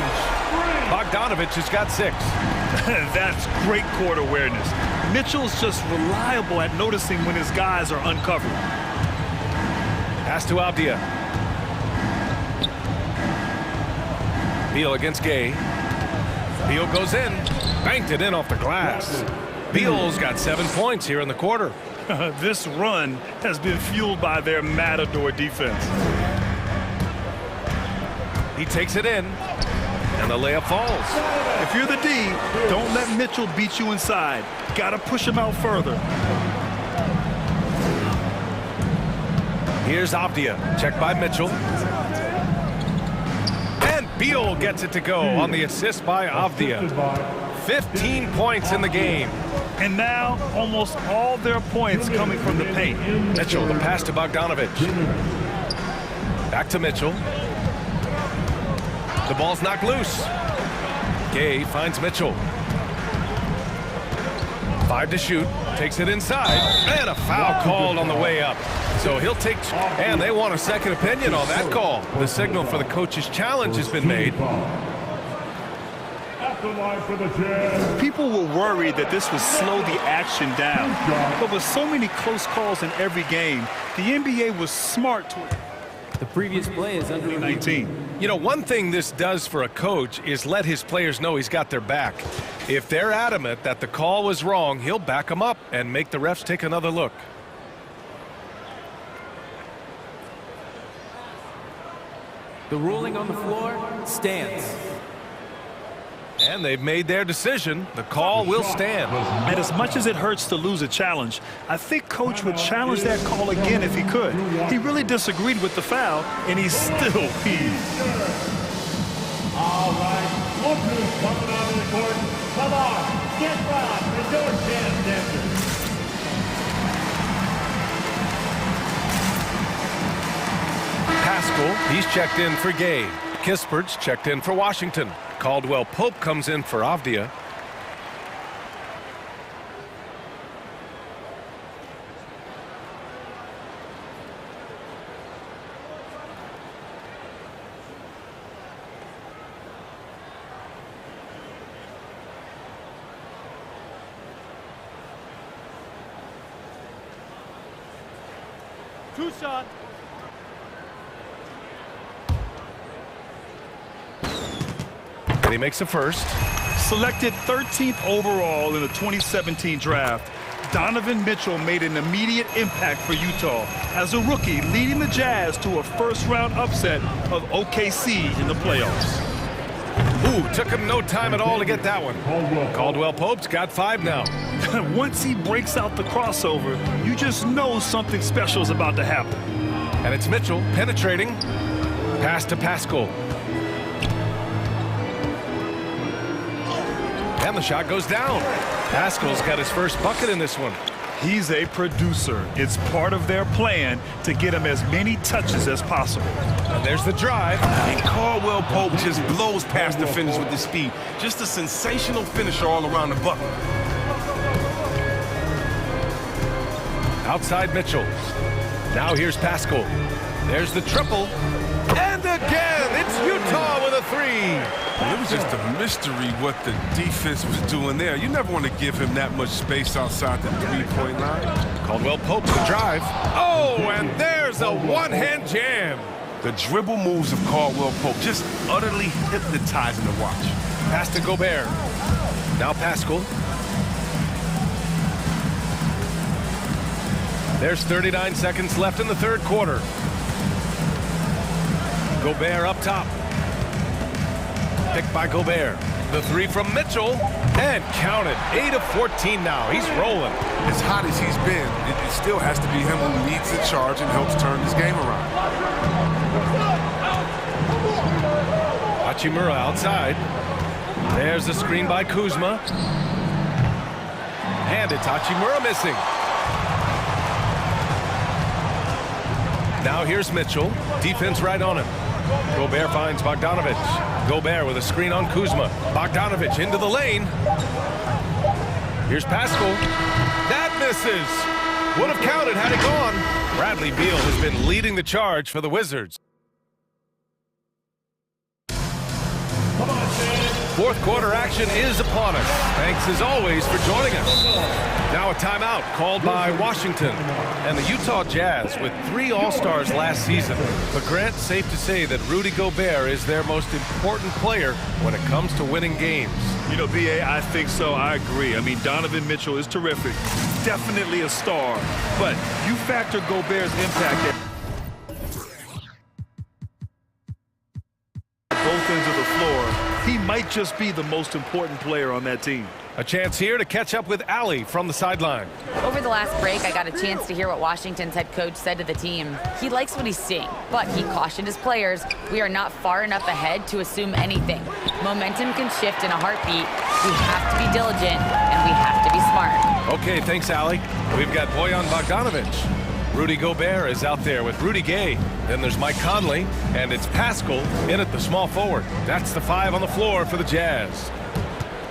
[SPEAKER 1] Bogdanovich has got 6.
[SPEAKER 2] That's great court awareness. Mitchell's just reliable at noticing when his guys are uncovered.
[SPEAKER 1] Pass to Avdia. Beal against Gay. Beal goes in. Banked it in off the glass. Beal's got 7 points here in the quarter.
[SPEAKER 2] This run has been fueled by their matador defense.
[SPEAKER 1] He takes it in, and the layup falls.
[SPEAKER 2] If you're the D, don't let Mitchell beat you inside. Got to push him out further.
[SPEAKER 1] Here's Avdia, checked by Mitchell. And Beal gets it to go on the assist by Avdia. 15 points in the game.
[SPEAKER 2] And now, almost all their points coming from the paint.
[SPEAKER 1] Mitchell, the pass to Bogdanovich. Back to Mitchell. The ball's knocked loose. Gay finds Mitchell. 5 to shoot. Takes it inside. And a foul called on the way up. So he'll take... And they want a second opinion on that call. The signal for the coach's challenge has been made.
[SPEAKER 2] People were worried that this would slow the action down. But with so many close calls in every game, the NBA was smart to...
[SPEAKER 10] The previous play is under
[SPEAKER 2] 19.
[SPEAKER 1] You know, one thing this does for a coach is let his players know he's got their back. If they're adamant that the call was wrong, he'll back them up and make the refs take another look.
[SPEAKER 10] The ruling on the floor stands.
[SPEAKER 1] And they've made their decision. The call will stand.
[SPEAKER 2] And as much as it hurts to lose a challenge, I think Coach would challenge that call again if he could. He really disagreed with the foul, and he's still peeved.
[SPEAKER 3] All right, look who's coming onto the court. Come on, get back to your jazz dancers.
[SPEAKER 1] Pascal, he's checked in for Gay. Kispert's checked in for Washington. Caldwell Pope comes in for Avdia.
[SPEAKER 2] Two shot.
[SPEAKER 1] And he makes a first.
[SPEAKER 2] Selected 13th overall in the 2017 draft, Donovan Mitchell made an immediate impact for Utah as a rookie, leading the Jazz to a first-round upset of OKC in the playoffs.
[SPEAKER 1] Ooh, took him no time at all to get that one. Caldwell Pope's got 5 now.
[SPEAKER 2] Once he breaks out the crossover, you just know something special is about to happen.
[SPEAKER 1] And it's Mitchell penetrating. Pass to Pascal. And the shot goes down. Pascal's got his first bucket in this one.
[SPEAKER 2] He's a producer. It's part of their plan to get him as many touches as possible.
[SPEAKER 1] And there's the drive.
[SPEAKER 12] And Caldwell Pope just blows past defenders with his speed. Just a sensational finisher all around the bucket.
[SPEAKER 1] Outside Mitchell. Now here's Pascal. There's the triple. And again, it's Utah with a 3.
[SPEAKER 12] It was just a mystery what the defense was doing there. You never want to give him that much space outside the three-point line.
[SPEAKER 1] Caldwell Pope to the drive. Oh, and there's a one-hand jam.
[SPEAKER 12] The dribble moves of Caldwell Pope just utterly hypnotizing to watch.
[SPEAKER 1] Pass to Gobert. Now Pascal. There's 39 seconds left in the third quarter. Gobert up top. Picked by Gobert. The 3 from Mitchell. And counted. 8 of 14 now. He's rolling.
[SPEAKER 12] As hot as he's been, it still has to be him who leads the charge and helps turn this game around.
[SPEAKER 1] Hachimura outside. There's the screen by Kuzma. And it's Hachimura missing. Now here's Mitchell. Defense right on him. Gobert finds Bogdanovich. Gobert with a screen on Kuzma. Bogdanovich into the lane. Here's Pascal. That misses. Would have counted had it gone. Bradley Beal has been leading the charge for the Wizards. Fourth quarter action is upon us. Thanks as always for joining us. Now a timeout called by Washington and the Utah Jazz with 3 All-Stars last season. But Grant, safe to say that Rudy Gobert is their most important player when it comes to winning games.
[SPEAKER 2] You know, B.A., I think so. I agree. I mean, Donovan Mitchell is terrific. Definitely a star. But you factor Gobert's impact at both ends of the floor. He might just be the most important player on that team.
[SPEAKER 1] A chance here to catch up with Allie from the sideline.
[SPEAKER 13] Over the last break, I got a chance to hear what Washington's head coach said to the team. He likes what he's seeing, but he cautioned his players, we are not far enough ahead to assume anything. Momentum can shift in a heartbeat. We have to be diligent, and we have to be smart.
[SPEAKER 1] Okay, thanks, Allie. We've got Bojan Bogdanovich. Rudy Gobert is out there with Rudy Gay. Then there's Mike Conley, and it's Pascal in at the small forward. That's the 5 on the floor for the Jazz.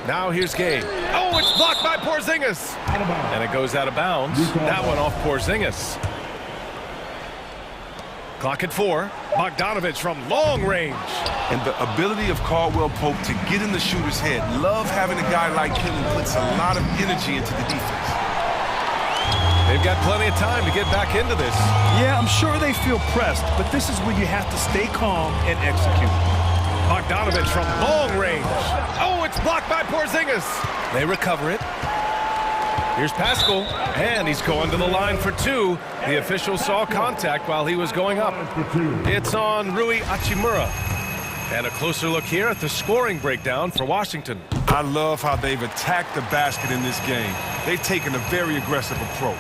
[SPEAKER 1] Now here's Gay. Oh, it's blocked by Porzingis. And it goes out of bounds. That one off Porzingis. Clock at 4. Bogdanovich from long range.
[SPEAKER 12] And the ability of Caldwell Pope to get in the shooter's head. Love having a guy like him who puts a lot of energy into the defense.
[SPEAKER 1] They've got plenty of time to get back into this.
[SPEAKER 2] Yeah, I'm sure they feel pressed, but this is where you have to stay calm and execute.
[SPEAKER 1] Bogdanovich from long range. Oh, it's blocked by Porzingis. They recover it. Here's Pascal, and he's going to the line for 2. The official saw contact while he was going up. It's on Rui Hachimura. And a closer look here at the scoring breakdown for Washington.
[SPEAKER 12] I love how they've attacked the basket in this game. They've taken a very aggressive approach.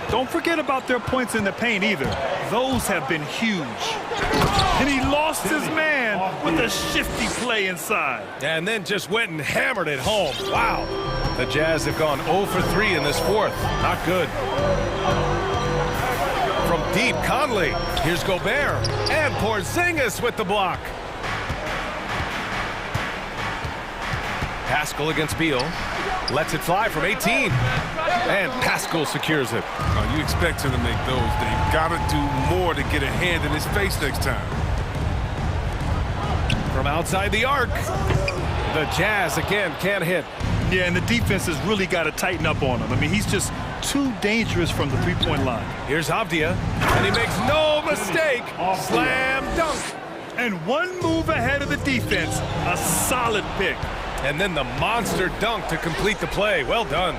[SPEAKER 2] Don't forget about their points in the paint either. Those have been huge. And he lost his man with a shifty play inside.
[SPEAKER 1] And then just went and hammered it home. Wow. The Jazz have gone 0 for 3 in this fourth. Not good. From deep, Conley. Here's Gobert. And Porzingis with the block. Pascal against Beal. Lets it fly from 18. And Pascal secures it.
[SPEAKER 12] You expect him to make those. They've got to do more to get a hand in his face next time.
[SPEAKER 1] From outside the arc. The Jazz again can't hit.
[SPEAKER 2] Yeah, and the defense has really got to tighten up on him. I mean, he's just too dangerous from the three-point line.
[SPEAKER 1] Here's Avdia, and he makes no mistake. Slam dunk.
[SPEAKER 2] And one move ahead of the defense. A solid pick.
[SPEAKER 1] And then the monster dunk to complete the play. Well done.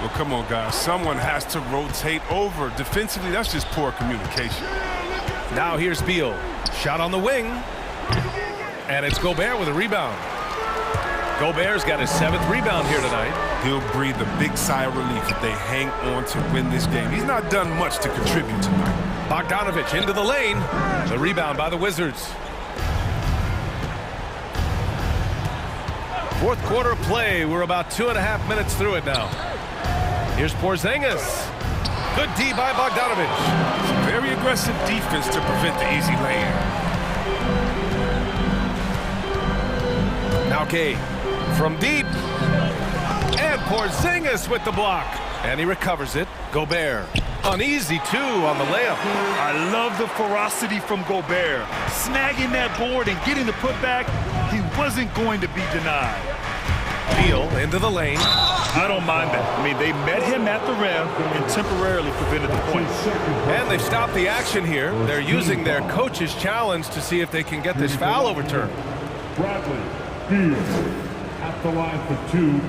[SPEAKER 12] Well, come on, guys. Someone has to rotate over. Defensively, that's just poor communication.
[SPEAKER 1] Now here's Beal. Shot on the wing. And it's Gobert with a rebound. Gobert's got his 7th rebound here tonight.
[SPEAKER 12] He'll breathe a big sigh of relief if they hang on to win this game. He's not done much to contribute tonight.
[SPEAKER 1] Bogdanovich into the lane. The rebound by the Wizards. Fourth quarter play. We're about 2.5 minutes through it now. Here's Porzingis. Good D by Bogdanovich.
[SPEAKER 12] Very aggressive defense to prevent the easy lane.
[SPEAKER 1] Now Gay from deep. And Porzingis with the block. And he recovers it. Gobert. Uneasy, too, on the layup.
[SPEAKER 2] I love the ferocity from Gobert. Snagging that board and getting the putback, he wasn't going to be denied.
[SPEAKER 1] Beal into the lane.
[SPEAKER 2] I don't mind that. I mean, they met him at the rim and temporarily prevented the point.
[SPEAKER 1] And they've stopped the action here. They're using their coach's challenge to see if they can get this foul overturned.
[SPEAKER 3] Bradley Beal at the line for 2.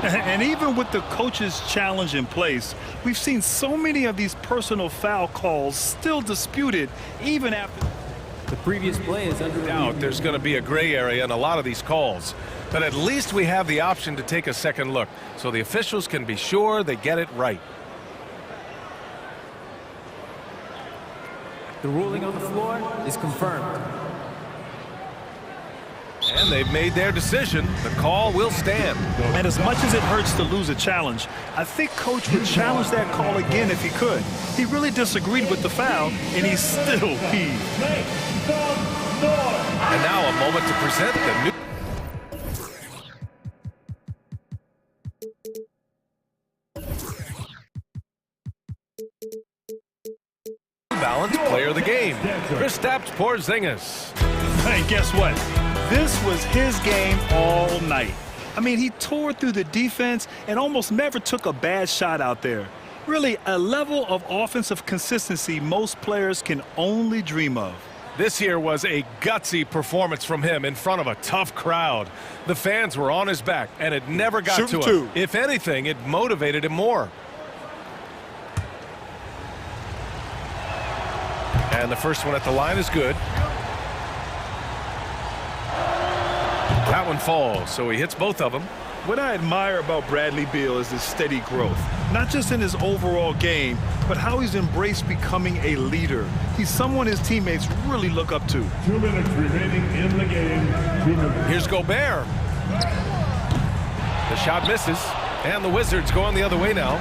[SPEAKER 2] And even with the coach's challenge in place, we've seen so many of these personal foul calls still disputed even after.
[SPEAKER 10] The previous play is under
[SPEAKER 1] doubt. There's going to be a gray area in a lot of these calls. But at least we have the option to take a second look, so the officials can be sure they get it right.
[SPEAKER 10] The ruling on the floor is confirmed.
[SPEAKER 1] And they've made their decision. The call will stand.
[SPEAKER 2] And as much as it hurts to lose a challenge, I think Coach would challenge that call again if he could. He really disagreed with the foul, and he's still peeved.
[SPEAKER 1] And now a moment to present the new balanced player of the game, Kristaps Porzingis.
[SPEAKER 2] Hey, guess what? This was his game all night. I mean, he tore through the defense and almost never took a bad shot out there. Really, a level of offensive consistency most players can only dream of.
[SPEAKER 1] This here was a gutsy performance from him in front of a tough crowd. The fans were on his back, and it never got to him. If anything, it motivated him more. And the first one at the line is good. That one falls, so he hits both of them.
[SPEAKER 2] What I admire about Bradley Beal is his steady growth, not just in his overall game, but how he's embraced becoming a leader. He's someone his teammates really look up to.
[SPEAKER 3] 2 minutes remaining in the game. 2 minutes.
[SPEAKER 1] Here's Gobert. The shot misses, and the Wizards going the other way now.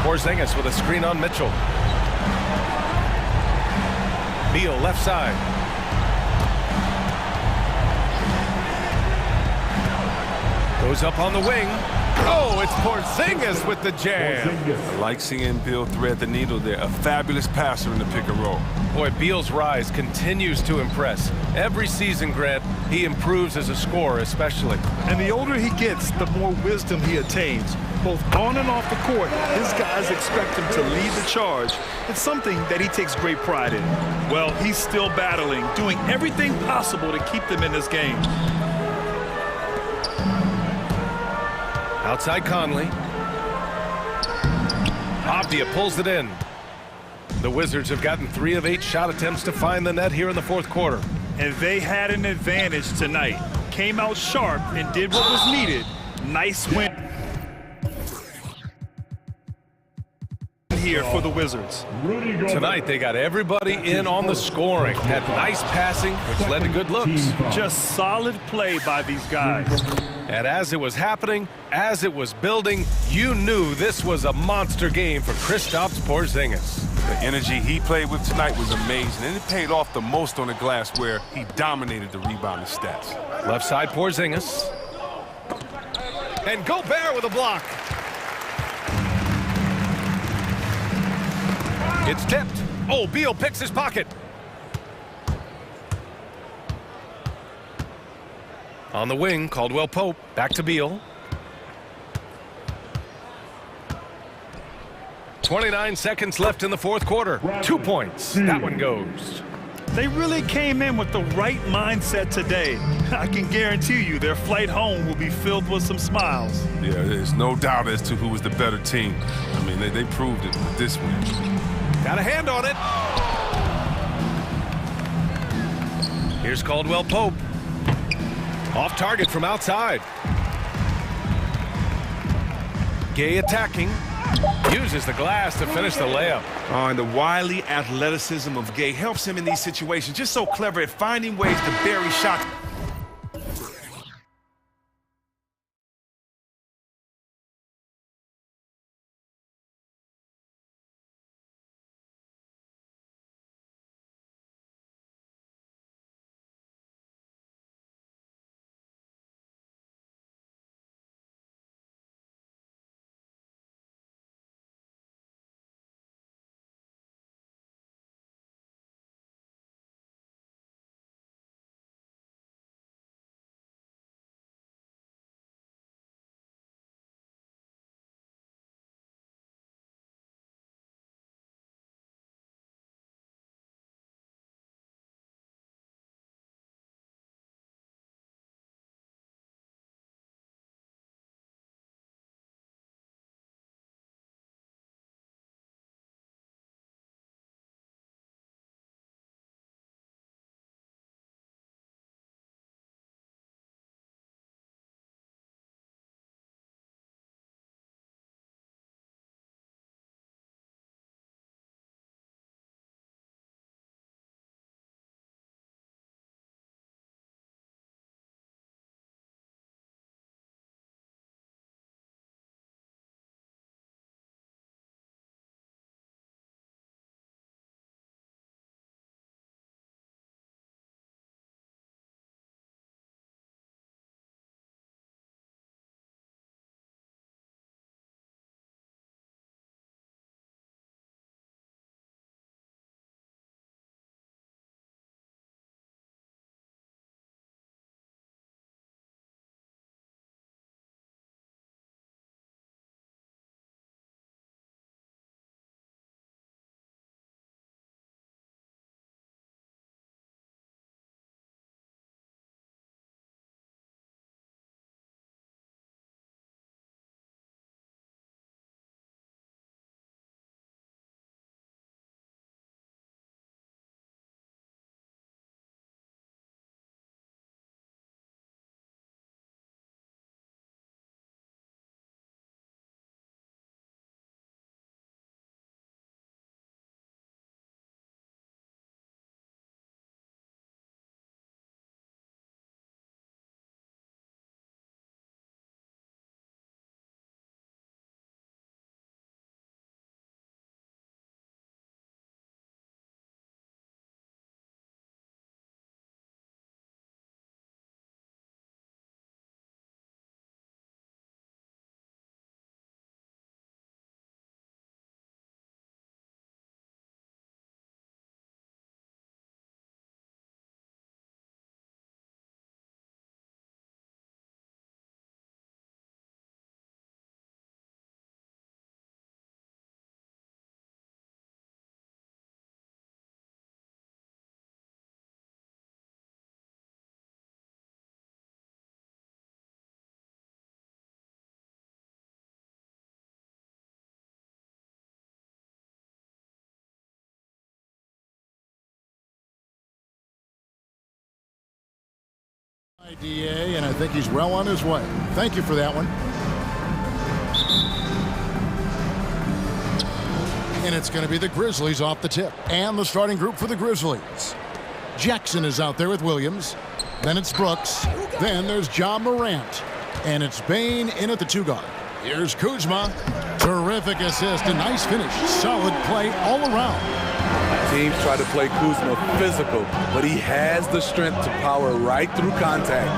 [SPEAKER 1] Porzingis with a screen on Mitchell. Beal left side. Goes up on the wing. Oh, it's Porzingis with the jam.
[SPEAKER 12] I like seeing Beal thread the needle there. A fabulous passer in the pick and roll.
[SPEAKER 1] Boy, Beal's rise continues to impress. Every season, Grant, he improves as a scorer especially.
[SPEAKER 2] And the older he gets, the more wisdom he attains. Both on and off the court, his guys expect him to lead the charge. It's something that he takes great pride in. Well, he's still battling, doing everything possible to keep them in this game.
[SPEAKER 1] Outside Conley. Avdia pulls it in. The Wizards have gotten 3 of 8 shot attempts to find the net here in the fourth quarter.
[SPEAKER 2] And they had an advantage tonight. Came out sharp and did what was needed. Nice win here for the Wizards.
[SPEAKER 1] Tonight they got everybody in on the scoring. Had nice passing, which led to good looks.
[SPEAKER 2] Just solid play by these guys.
[SPEAKER 1] And as it was happening, as it was building, you knew this was a monster game for Kristaps Porzingis.
[SPEAKER 12] The energy he played with tonight was amazing, and it paid off the most on the glass where he dominated the rebounding stats.
[SPEAKER 1] Left side Porzingis. And Gobert with a block. It's tipped. Oh, Beal picks his pocket. On the wing, Caldwell Pope. Back to Beal. 29 seconds left in the fourth quarter. 2 points. That one goes.
[SPEAKER 2] They really came in with the right mindset today. I can guarantee you their flight home will be filled with some smiles.
[SPEAKER 12] Yeah, there's no doubt as to who was the better team. I mean, they proved it with this win.
[SPEAKER 1] Got a hand on it. Here's Caldwell Pope. Off target from outside. Gay attacking. Uses the glass to finish the layup.
[SPEAKER 12] Oh, and the wily athleticism of Gay helps him in these situations. Just so clever at finding ways to bury shots.
[SPEAKER 6] IDA, and I think he's well on his way. Thank you for that one. And it's going to be the Grizzlies off the tip. And the starting group for the Grizzlies. Jackson is out there with Williams. Then it's Brooks. Then there's John Morant. And it's Bain in at the 2-guard. Here's Kuzma. Terrific assist. A nice finish. Solid play all around.
[SPEAKER 14] Teams try to play Kuzma physical, but he has the strength to power right through contact.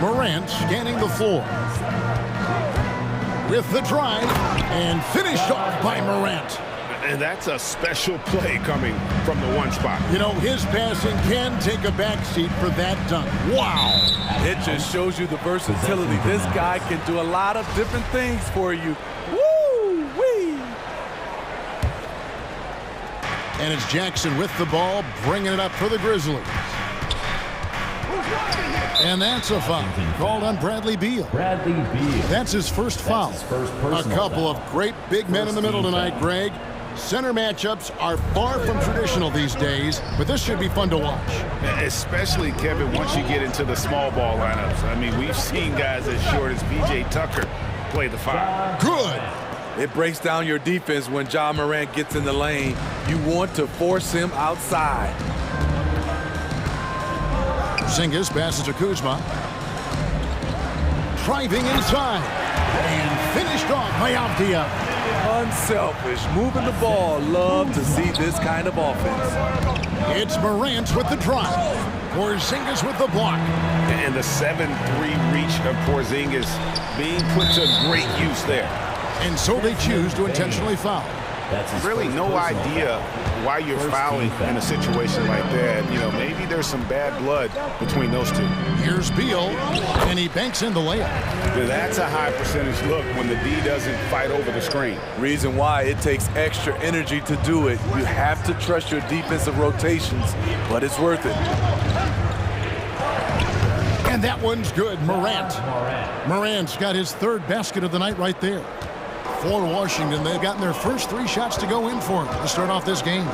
[SPEAKER 6] Morant scanning the floor. With the drive, and finished off by Morant.
[SPEAKER 7] And that's a special play coming from the one spot.
[SPEAKER 6] You know, his passing can take a backseat for that dunk. Wow.
[SPEAKER 14] It just shows you the versatility. This guy can do a lot of different things for you. Woo-wee!
[SPEAKER 6] And it's Jackson with the ball, bringing it up for the Grizzlies. And that's a foul called on Bradley Beal.
[SPEAKER 3] Bradley Beal.
[SPEAKER 6] That's his first foul.
[SPEAKER 3] His first
[SPEAKER 6] A couple of great big men in the middle tonight, Greg. Center matchups are far from traditional these days, but this should be fun to watch.
[SPEAKER 7] Especially, Kevin, once you get into the small ball lineups. I mean, we've seen guys as short as P.J. Tucker play the five.
[SPEAKER 6] Good.
[SPEAKER 14] It breaks down your defense when Ja Morant gets in the lane. You want to force him outside.
[SPEAKER 6] Porzingis passes to Kuzma. Driving inside. And finished off by Avdia.
[SPEAKER 14] Unselfish, moving the ball. Love to see this kind of offense.
[SPEAKER 6] It's Morant with the drive. Porzingis with the block.
[SPEAKER 7] And the 7-3 reach of Porzingis being put to great use there.
[SPEAKER 6] And so they choose to intentionally foul.
[SPEAKER 7] Really no idea why you're fouling in a situation like that. You know, maybe there's some bad blood between those two.
[SPEAKER 6] Here's Beal, and he banks in the layup.
[SPEAKER 7] That's a high percentage look when the D doesn't fight over the screen.
[SPEAKER 14] Reason why it takes extra energy to do it. You have to trust your defensive rotations, but it's worth it.
[SPEAKER 6] And that one's good, Morant. Morant's got his third basket of the night right there. For Washington, they've gotten their first 3 shots to go in for him to start off this game.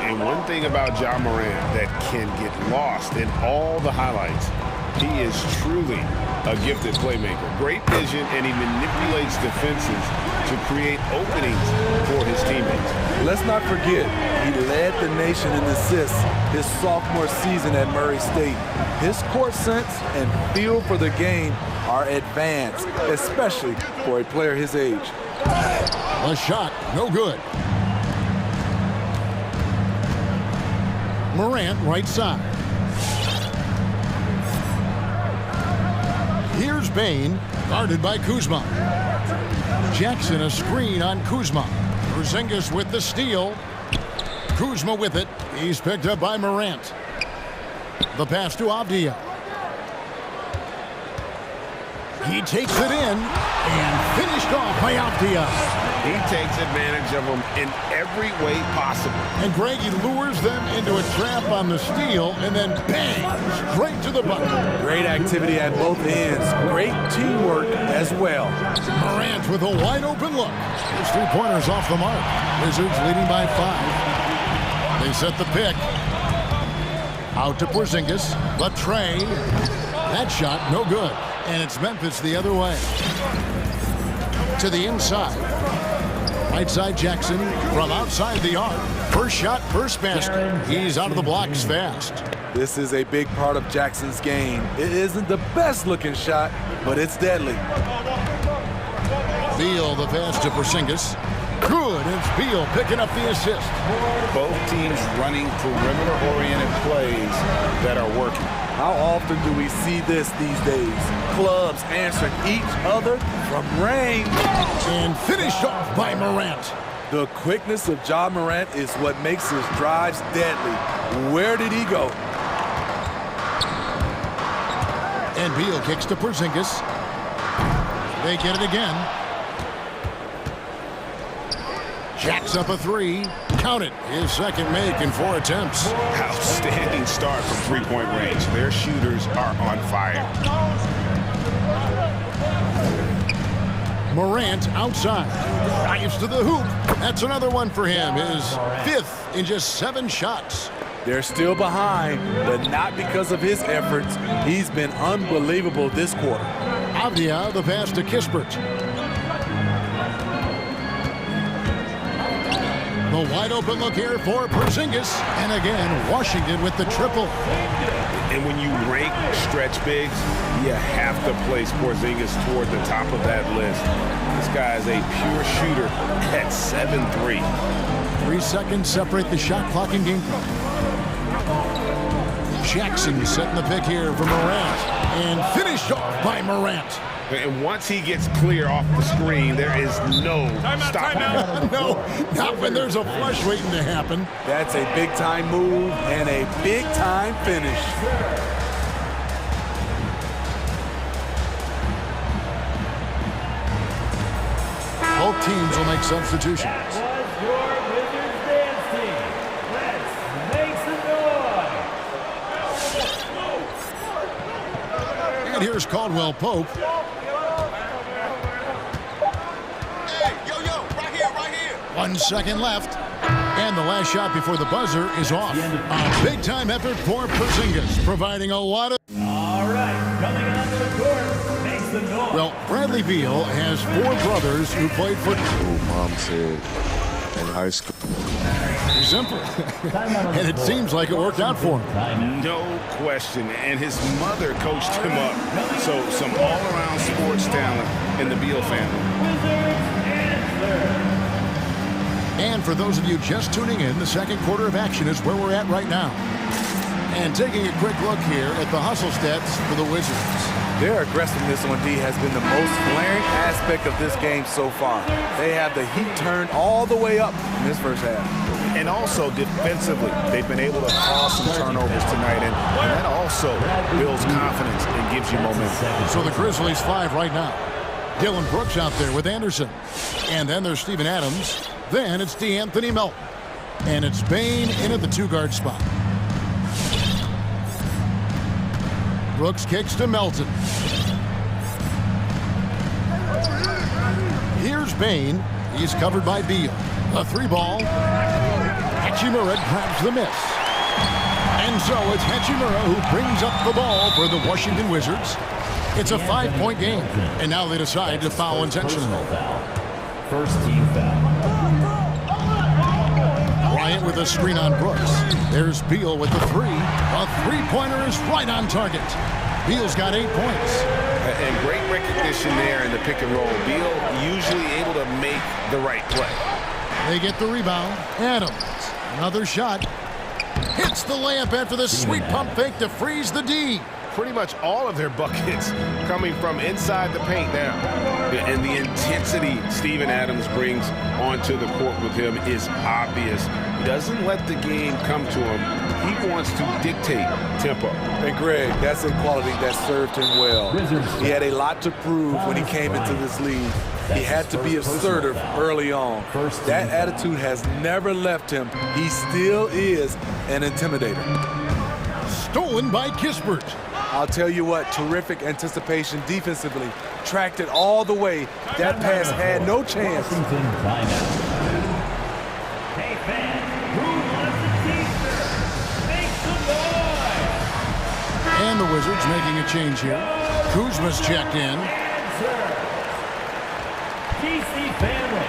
[SPEAKER 7] And one thing about Ja Morant that can get lost in all the highlights, he is truly a gifted playmaker. Great vision, and he manipulates defenses to create openings for his teammates.
[SPEAKER 14] Let's not forget, he led the nation in assists his sophomore season at Murray State. His court sense and feel for the game are advanced, especially for a player his age.
[SPEAKER 6] A shot, no good. Morant right side. Here's Bain, guarded by Kuzma. Jackson a screen on Kuzma. Porzingis with the steal. Kuzma with it. He's picked up by Morant. The pass to Avdia. He takes it in and finished off by Avdia.
[SPEAKER 7] He takes advantage of them in every way possible.
[SPEAKER 6] And Greg, he lures them into a trap on the steal and then bang, straight to the bucket.
[SPEAKER 14] Great activity at both ends. Great teamwork as well.
[SPEAKER 6] Morant with a wide open look. His 3-pointers off the mark. Wizards leading by 5. They set the pick. Out to Porzingis. The tray. That shot, no good. And it's Memphis the other way. To the inside. Right side Jackson from outside the arc. First shot, first basket. He's out of the blocks fast.
[SPEAKER 14] This is a big part of Jackson's game. It isn't the best looking shot, but it's deadly.
[SPEAKER 6] Beal the pass to Porzingis. Good, it's Beal picking up the assist.
[SPEAKER 7] Both teams running perimeter-oriented plays that are working.
[SPEAKER 14] How often do we see this these days? Clubs answering each other from range.
[SPEAKER 6] And finished off by Morant.
[SPEAKER 14] The quickness of Ja Morant is what makes his drives deadly. Where did he go?
[SPEAKER 6] And Beal kicks to Porzingis. They get it again. Jacks up a 3. Count it. His second make in 4 attempts.
[SPEAKER 7] Outstanding start from three-point range. Their shooters are on fire.
[SPEAKER 6] Morant outside. Drives to the hoop. That's another one for him. His 5th in just 7 shots.
[SPEAKER 14] They're still behind, but not because of his efforts. He's been unbelievable this quarter.
[SPEAKER 6] Avdia the pass to Kispert. The wide open look here for Porzingis. And again, Washington with the triple.
[SPEAKER 7] And when you rank stretch bigs, you have to place Porzingis toward the top of that list. This guy is a pure shooter at 7-3.
[SPEAKER 6] 3 seconds separate the shot clock and game clock. Jackson setting the pick here for Morant. And finished off by Morant.
[SPEAKER 7] And once he gets clear off the screen, there is no stopping.
[SPEAKER 6] No, not when there's a flush waiting to happen.
[SPEAKER 14] That's a big-time move and a big-time finish.
[SPEAKER 6] Both teams will make substitutions. here's Caldwell Pope.
[SPEAKER 15] Hey, yo, right here.
[SPEAKER 6] 1 second left. And the last shot before the buzzer is off. A big-time effort for Porzingis, providing a lot of...
[SPEAKER 3] All right, coming onto the court, makes the noise.
[SPEAKER 6] Well, Bradley Beal has 4 brothers who played for...
[SPEAKER 5] Mom said in high school.
[SPEAKER 6] Simple. And it seems like it worked out for him.
[SPEAKER 7] No question. And his mother coached him up. So some all-around sports talent in the Beal family.
[SPEAKER 6] And for those of you just tuning in, the second quarter of action is where we're at right now. And taking a quick look here at the hustle stats for the Wizards.
[SPEAKER 14] Their aggressiveness on D has been the most glaring aspect of this game so far. They have the heat turned all the way up in this first half.
[SPEAKER 7] And also defensively, they've been able to cause some turnovers tonight, and that also builds confidence and gives you momentum.
[SPEAKER 6] So the Grizzlies 5 right now. Dylan Brooks out there with Anderson. And then there's Steven Adams. Then it's DeAnthony Melton. And it's Bane in at the 2-guard spot. Brooks kicks to Melton. Here's Bane. He's covered by Beal. A 3-ball. Hachimura grabs the miss. And so it's Hachimura who brings up the ball for the Washington Wizards. It's a 5-point game. And now they decide to foul intentionally.
[SPEAKER 3] First team foul.
[SPEAKER 6] Bryant with a screen on Brooks. There's Beal with the 3. A 3-pointer is right on target. Beal's got 8 points.
[SPEAKER 7] And great recognition there in the pick and roll. Beal usually able to make the right play.
[SPEAKER 6] They get the rebound. Adams, another shot. Hits the layup after the sweet pump fake to freeze the D.
[SPEAKER 7] Pretty much all of their buckets coming from inside the paint now. And the intensity Steven Adams brings onto the court with him is obvious. He doesn't let the game come to him. He wants to dictate tempo.
[SPEAKER 14] And Greg, that's a quality that served him well. He had a lot to prove when he came into this league. He had to be assertive early on. That attitude has never left him. He still is an intimidator.
[SPEAKER 6] Stolen by Kispert.
[SPEAKER 14] I'll tell you what, terrific anticipation defensively. Tracked it all the way. That pass had no chance.
[SPEAKER 3] Hey fans, who wants a t-shirt? Make some noise!
[SPEAKER 6] And the Wizards making a change here. Kuzma's checked in.
[SPEAKER 3] DC family.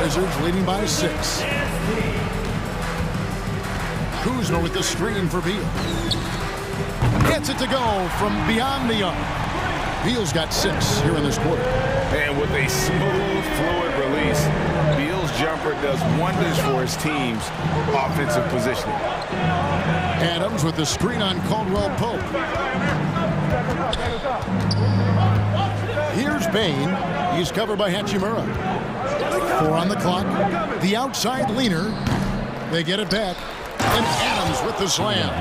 [SPEAKER 6] Wizards leading by 6. Kuzma with the screen for Beal. Gets it to go from beyond the arc. Beal's got 6 here in this quarter.
[SPEAKER 7] And with a smooth, fluid release, Beal's jumper does wonders for his team's offensive positioning.
[SPEAKER 6] Adams with the screen on Caldwell Pope. Here's Bane. He's covered by Hachimura. 4 on the clock. The outside leaner. They get it back. And Adams with the slam.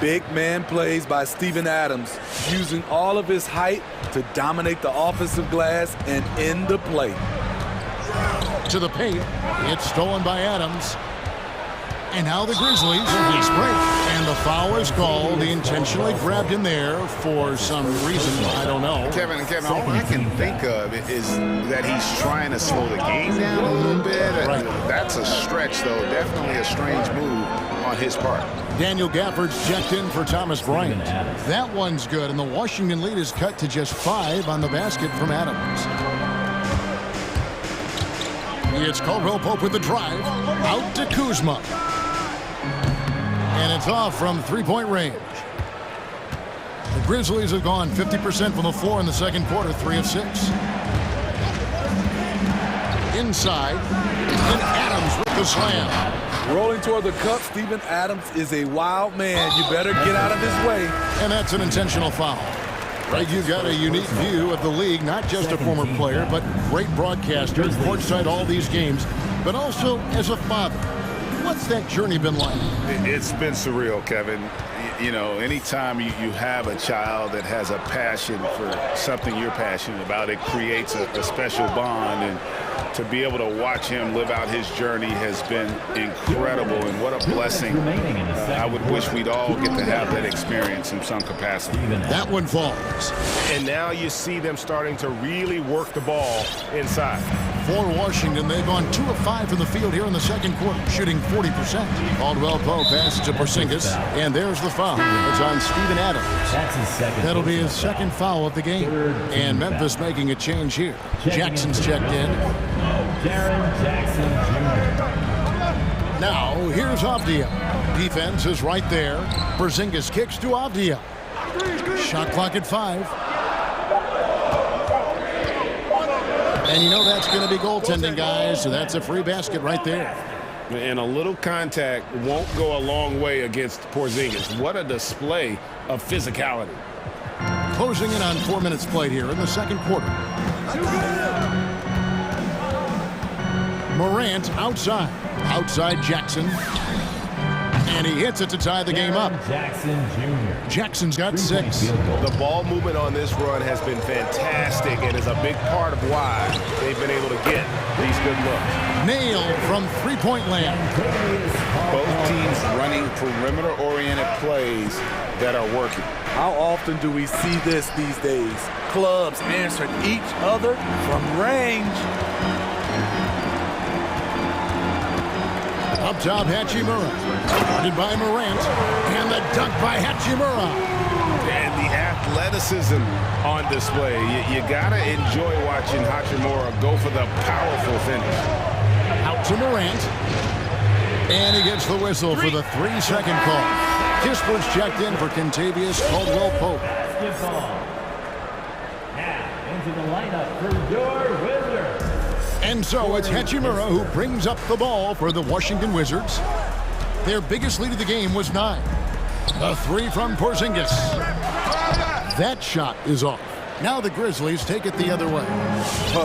[SPEAKER 14] Big man plays by Steven Adams, using all of his height to dominate the offensive glass and end the play.
[SPEAKER 6] To the paint. It's stolen by Adams. And now the Grizzlies break. And the foul is called. He intentionally grabbed him there for some reason. I don't know.
[SPEAKER 7] Kevin, all I can think of is that he's trying to slow the game down a little bit.
[SPEAKER 6] Right.
[SPEAKER 7] That's a stretch, though. Definitely a strange move on his part.
[SPEAKER 6] Daniel Gafford's checked in for Thomas Bryant. That one's good, and the Washington lead is cut to just 5 on the basket from Adams. It's Caldwell Pope with the drive. Out to Kuzma. And it's off from 3-point range. The Grizzlies have gone 50% from the floor in the second quarter, 3 of 6. Inside, and Adams with the slam.
[SPEAKER 14] Rolling toward the cup, Steven Adams is a wild man. You better get out of his way.
[SPEAKER 6] And that's an intentional foul. Right, you've got a unique view of the league, not just a former player, but great broadcaster, courtside all these games, but also as a father. What's that journey been like?
[SPEAKER 7] It's been surreal, Kevin. You know, anytime you have a child that has a passion for something you're passionate about, it creates a special bond. And to be able to watch him live out his journey has been incredible, and what a blessing. I would wish we'd all get to have that experience in some capacity.
[SPEAKER 6] That one falls.
[SPEAKER 1] And now you see them starting to really work the ball inside.
[SPEAKER 6] For Washington, they've gone 2 of 5 from the field here in the second quarter, shooting 40%. Caldwell Pope passes to Porzingis, and there's the foul. It's on Steven Adams.
[SPEAKER 3] That's his second.
[SPEAKER 6] That'll be his second foul of the game. And Memphis making a change here. Jackson's checked in.
[SPEAKER 3] Jaren Jackson Jr.
[SPEAKER 6] Now, here's Avdia. Defense is right there. Porzingis kicks to Avdia. Shot clock at 5. And you know that's going to be goaltending, guys, so that's a free basket right there.
[SPEAKER 1] And a little contact won't go a long way against Porzingis. What a display of physicality.
[SPEAKER 6] Closing in on 4 minutes played here in the second quarter. Morant outside. Outside Jackson. And he hits it to tie the game up.
[SPEAKER 3] Jackson Jr.
[SPEAKER 6] Jackson's got 6.
[SPEAKER 1] The ball movement on this run has been fantastic and is a big part of why they've been able to get these good looks.
[SPEAKER 6] Nailed from three-point land.
[SPEAKER 7] Both teams running perimeter-oriented plays that are working.
[SPEAKER 14] How often do we see this these days? Clubs answering each other from range.
[SPEAKER 6] Up top, Hachimura. Guarded by Morant. And the dunk by Hachimura.
[SPEAKER 7] And the athleticism on display. You got to enjoy watching Hachimura go for the powerful finish.
[SPEAKER 6] Out to Morant. And he gets the whistle for the 3-second call. Kisper's checked in for Kentavious Caldwell-Pope.
[SPEAKER 3] Basketball. Now into the lineup for your Wizards.
[SPEAKER 6] And so it's Hachimura who brings up the ball for the Washington Wizards. Their biggest lead of the game was 9. A 3 from Porzingis. That shot is off. Now the Grizzlies take it the other way.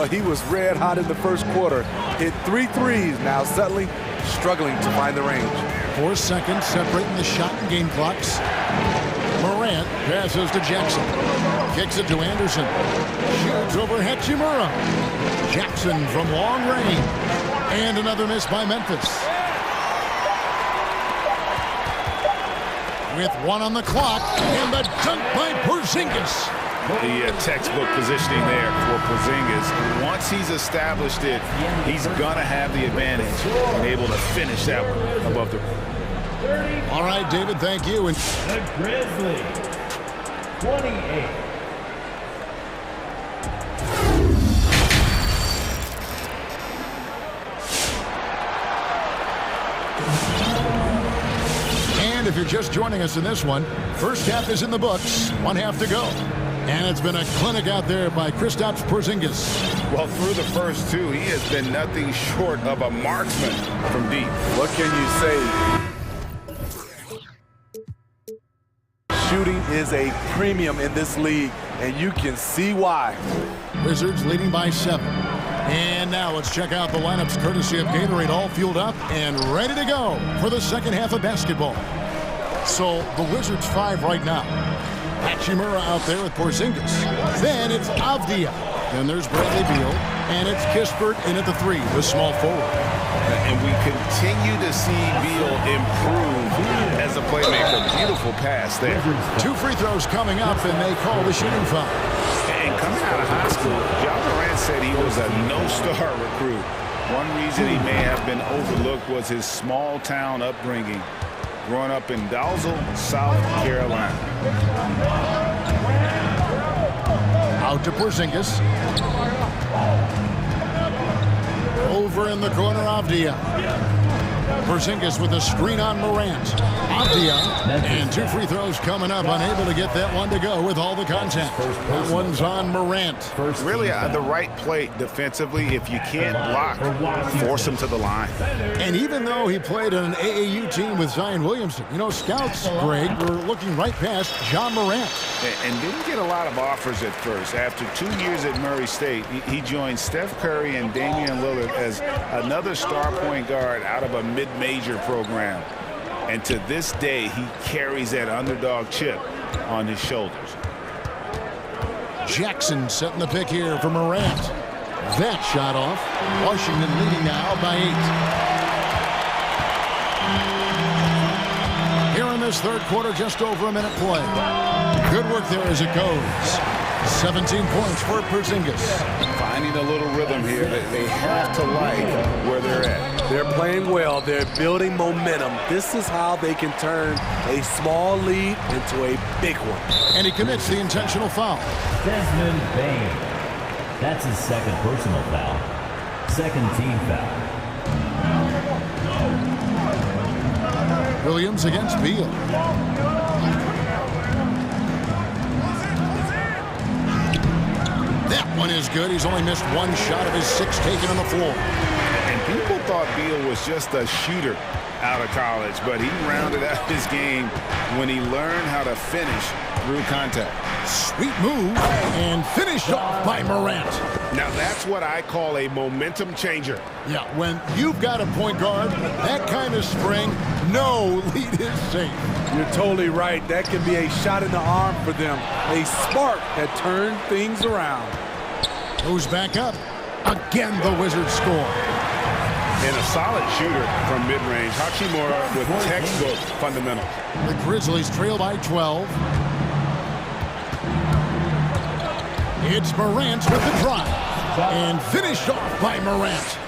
[SPEAKER 14] He was red hot in the first quarter. Hit 3 threes, now settling, struggling to find the range.
[SPEAKER 6] 4 seconds separating the shot and game clocks. Morant passes to Jackson. Kicks it to Anderson. Shoots over Hachimura. Jackson from long range. And another miss by Memphis. With 1 on the clock. And the dunk by Porzingis.
[SPEAKER 7] The textbook positioning there for Porzingis. Once he's established it, he's going to have the advantage and able to finish that one above the rim.
[SPEAKER 6] All right, David, thank you. And
[SPEAKER 3] the Grizzlies, 28.
[SPEAKER 6] And if you're just joining us in this one, first half is in the books, 1 half to go. And it's been a clinic out there by Kristaps Porzingis.
[SPEAKER 7] Well, through the first 2, he has been nothing short of a marksman from deep.
[SPEAKER 14] What can you say? Shooting is a premium in this league, and you can see why.
[SPEAKER 6] Wizards leading by 7. And now let's check out the lineups courtesy of Gatorade, all fueled up and ready to go for the second half of basketball. So the Wizards 5 right now. Hachimura out there with Porzingis. Then it's Avdia. Then there's Bradley Beal. And it's Kispert in at the 3, the small forward.
[SPEAKER 7] And we continue to see Beal improve as a playmaker. Beautiful pass there.
[SPEAKER 6] 2 free throws coming up, and they call the shooting foul.
[SPEAKER 7] And coming out of high school, Ja Morant said he was a no-star recruit. One reason he may have been overlooked was his small-town upbringing, growing up in Dalzell, South Carolina.
[SPEAKER 6] Out to Porzingis. Over in the corner, Avdia. Porzingis with a screen on Morant. Avdia. And 2 free throws coming up. Unable to get that one to go with all the contact. That one's on Morant.
[SPEAKER 7] Really the right play defensively. If you can't block, force him to the line.
[SPEAKER 6] And even though he played on an AAU team with Zion Williamson, you know, scouts, Greg, were looking right past Ja Morant.
[SPEAKER 7] And didn't get a lot of offers at first. After 2 years at Murray State, he joined Steph Curry and Damian Lillard as another star point guard out of a mid-major program. And to this day, he carries that underdog chip on his shoulders.
[SPEAKER 6] Jackson setting the pick here for Morant. That shot off. Washington leading now by 8. Here in this third quarter, just over a minute play. Good work there as it goes. 17 points for Porzingis.
[SPEAKER 7] Finding a little rhythm here that they have to like where they're at.
[SPEAKER 14] They're playing well. They're building momentum. This is how they can turn a small lead into a big one.
[SPEAKER 6] And he commits the intentional foul.
[SPEAKER 3] Desmond Bain. That's his second personal foul. Second team foul.
[SPEAKER 6] Williams against Beal. That one is good. He's only missed one shot of his 6 taken on the floor.
[SPEAKER 7] And people thought Beal was just a shooter out of college, but he rounded out his game when he learned how to finish through contact.
[SPEAKER 6] Sweet move, and finished off by Morant.
[SPEAKER 7] Now that's what I call a momentum changer.
[SPEAKER 6] Yeah, when you've got a point guard, that kind of spring, no lead is safe.
[SPEAKER 14] You're totally right. That can be a shot in the arm for them. A spark that turned things around.
[SPEAKER 6] Goes back up. Again, the Wizards score.
[SPEAKER 7] And a solid shooter from mid-range. Hachimura with textbook fundamentals.
[SPEAKER 6] The Grizzlies trail by 12. It's Morant with the drive. And finished off by Morant.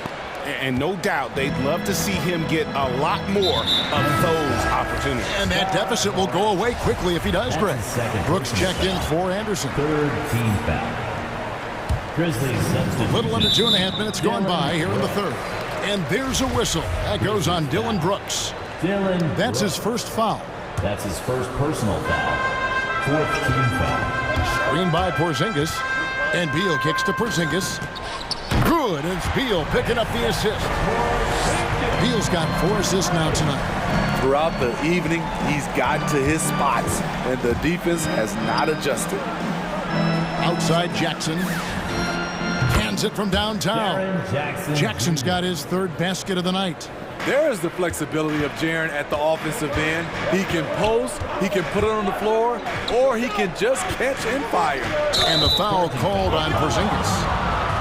[SPEAKER 7] And no doubt they'd love to see him get a lot more of those opportunities.
[SPEAKER 6] And that deficit will go away quickly if he does, Greg. Brooks checked in for Anderson.
[SPEAKER 3] Third team foul. Grizzlies substitute.
[SPEAKER 6] A little under 2.5 minutes gone by here in the third. And there's a whistle. That goes on Dylan Brooks. That's his first foul.
[SPEAKER 3] That's his first personal foul. Fourth team foul.
[SPEAKER 6] Screen by Porzingis. And Beal kicks to Porzingis. Good, it's Beal picking up the assist. Beal's got 4 assists now tonight.
[SPEAKER 14] Throughout the evening, he's gotten to his spots, and the defense has not adjusted.
[SPEAKER 6] Outside Jackson. Cans it from downtown. Jackson's got his third basket of the night.
[SPEAKER 14] There is the flexibility of Jaren at the offensive end. He can post, he can put it on the floor, or he can just catch and fire.
[SPEAKER 6] And the foul called on Porzingis.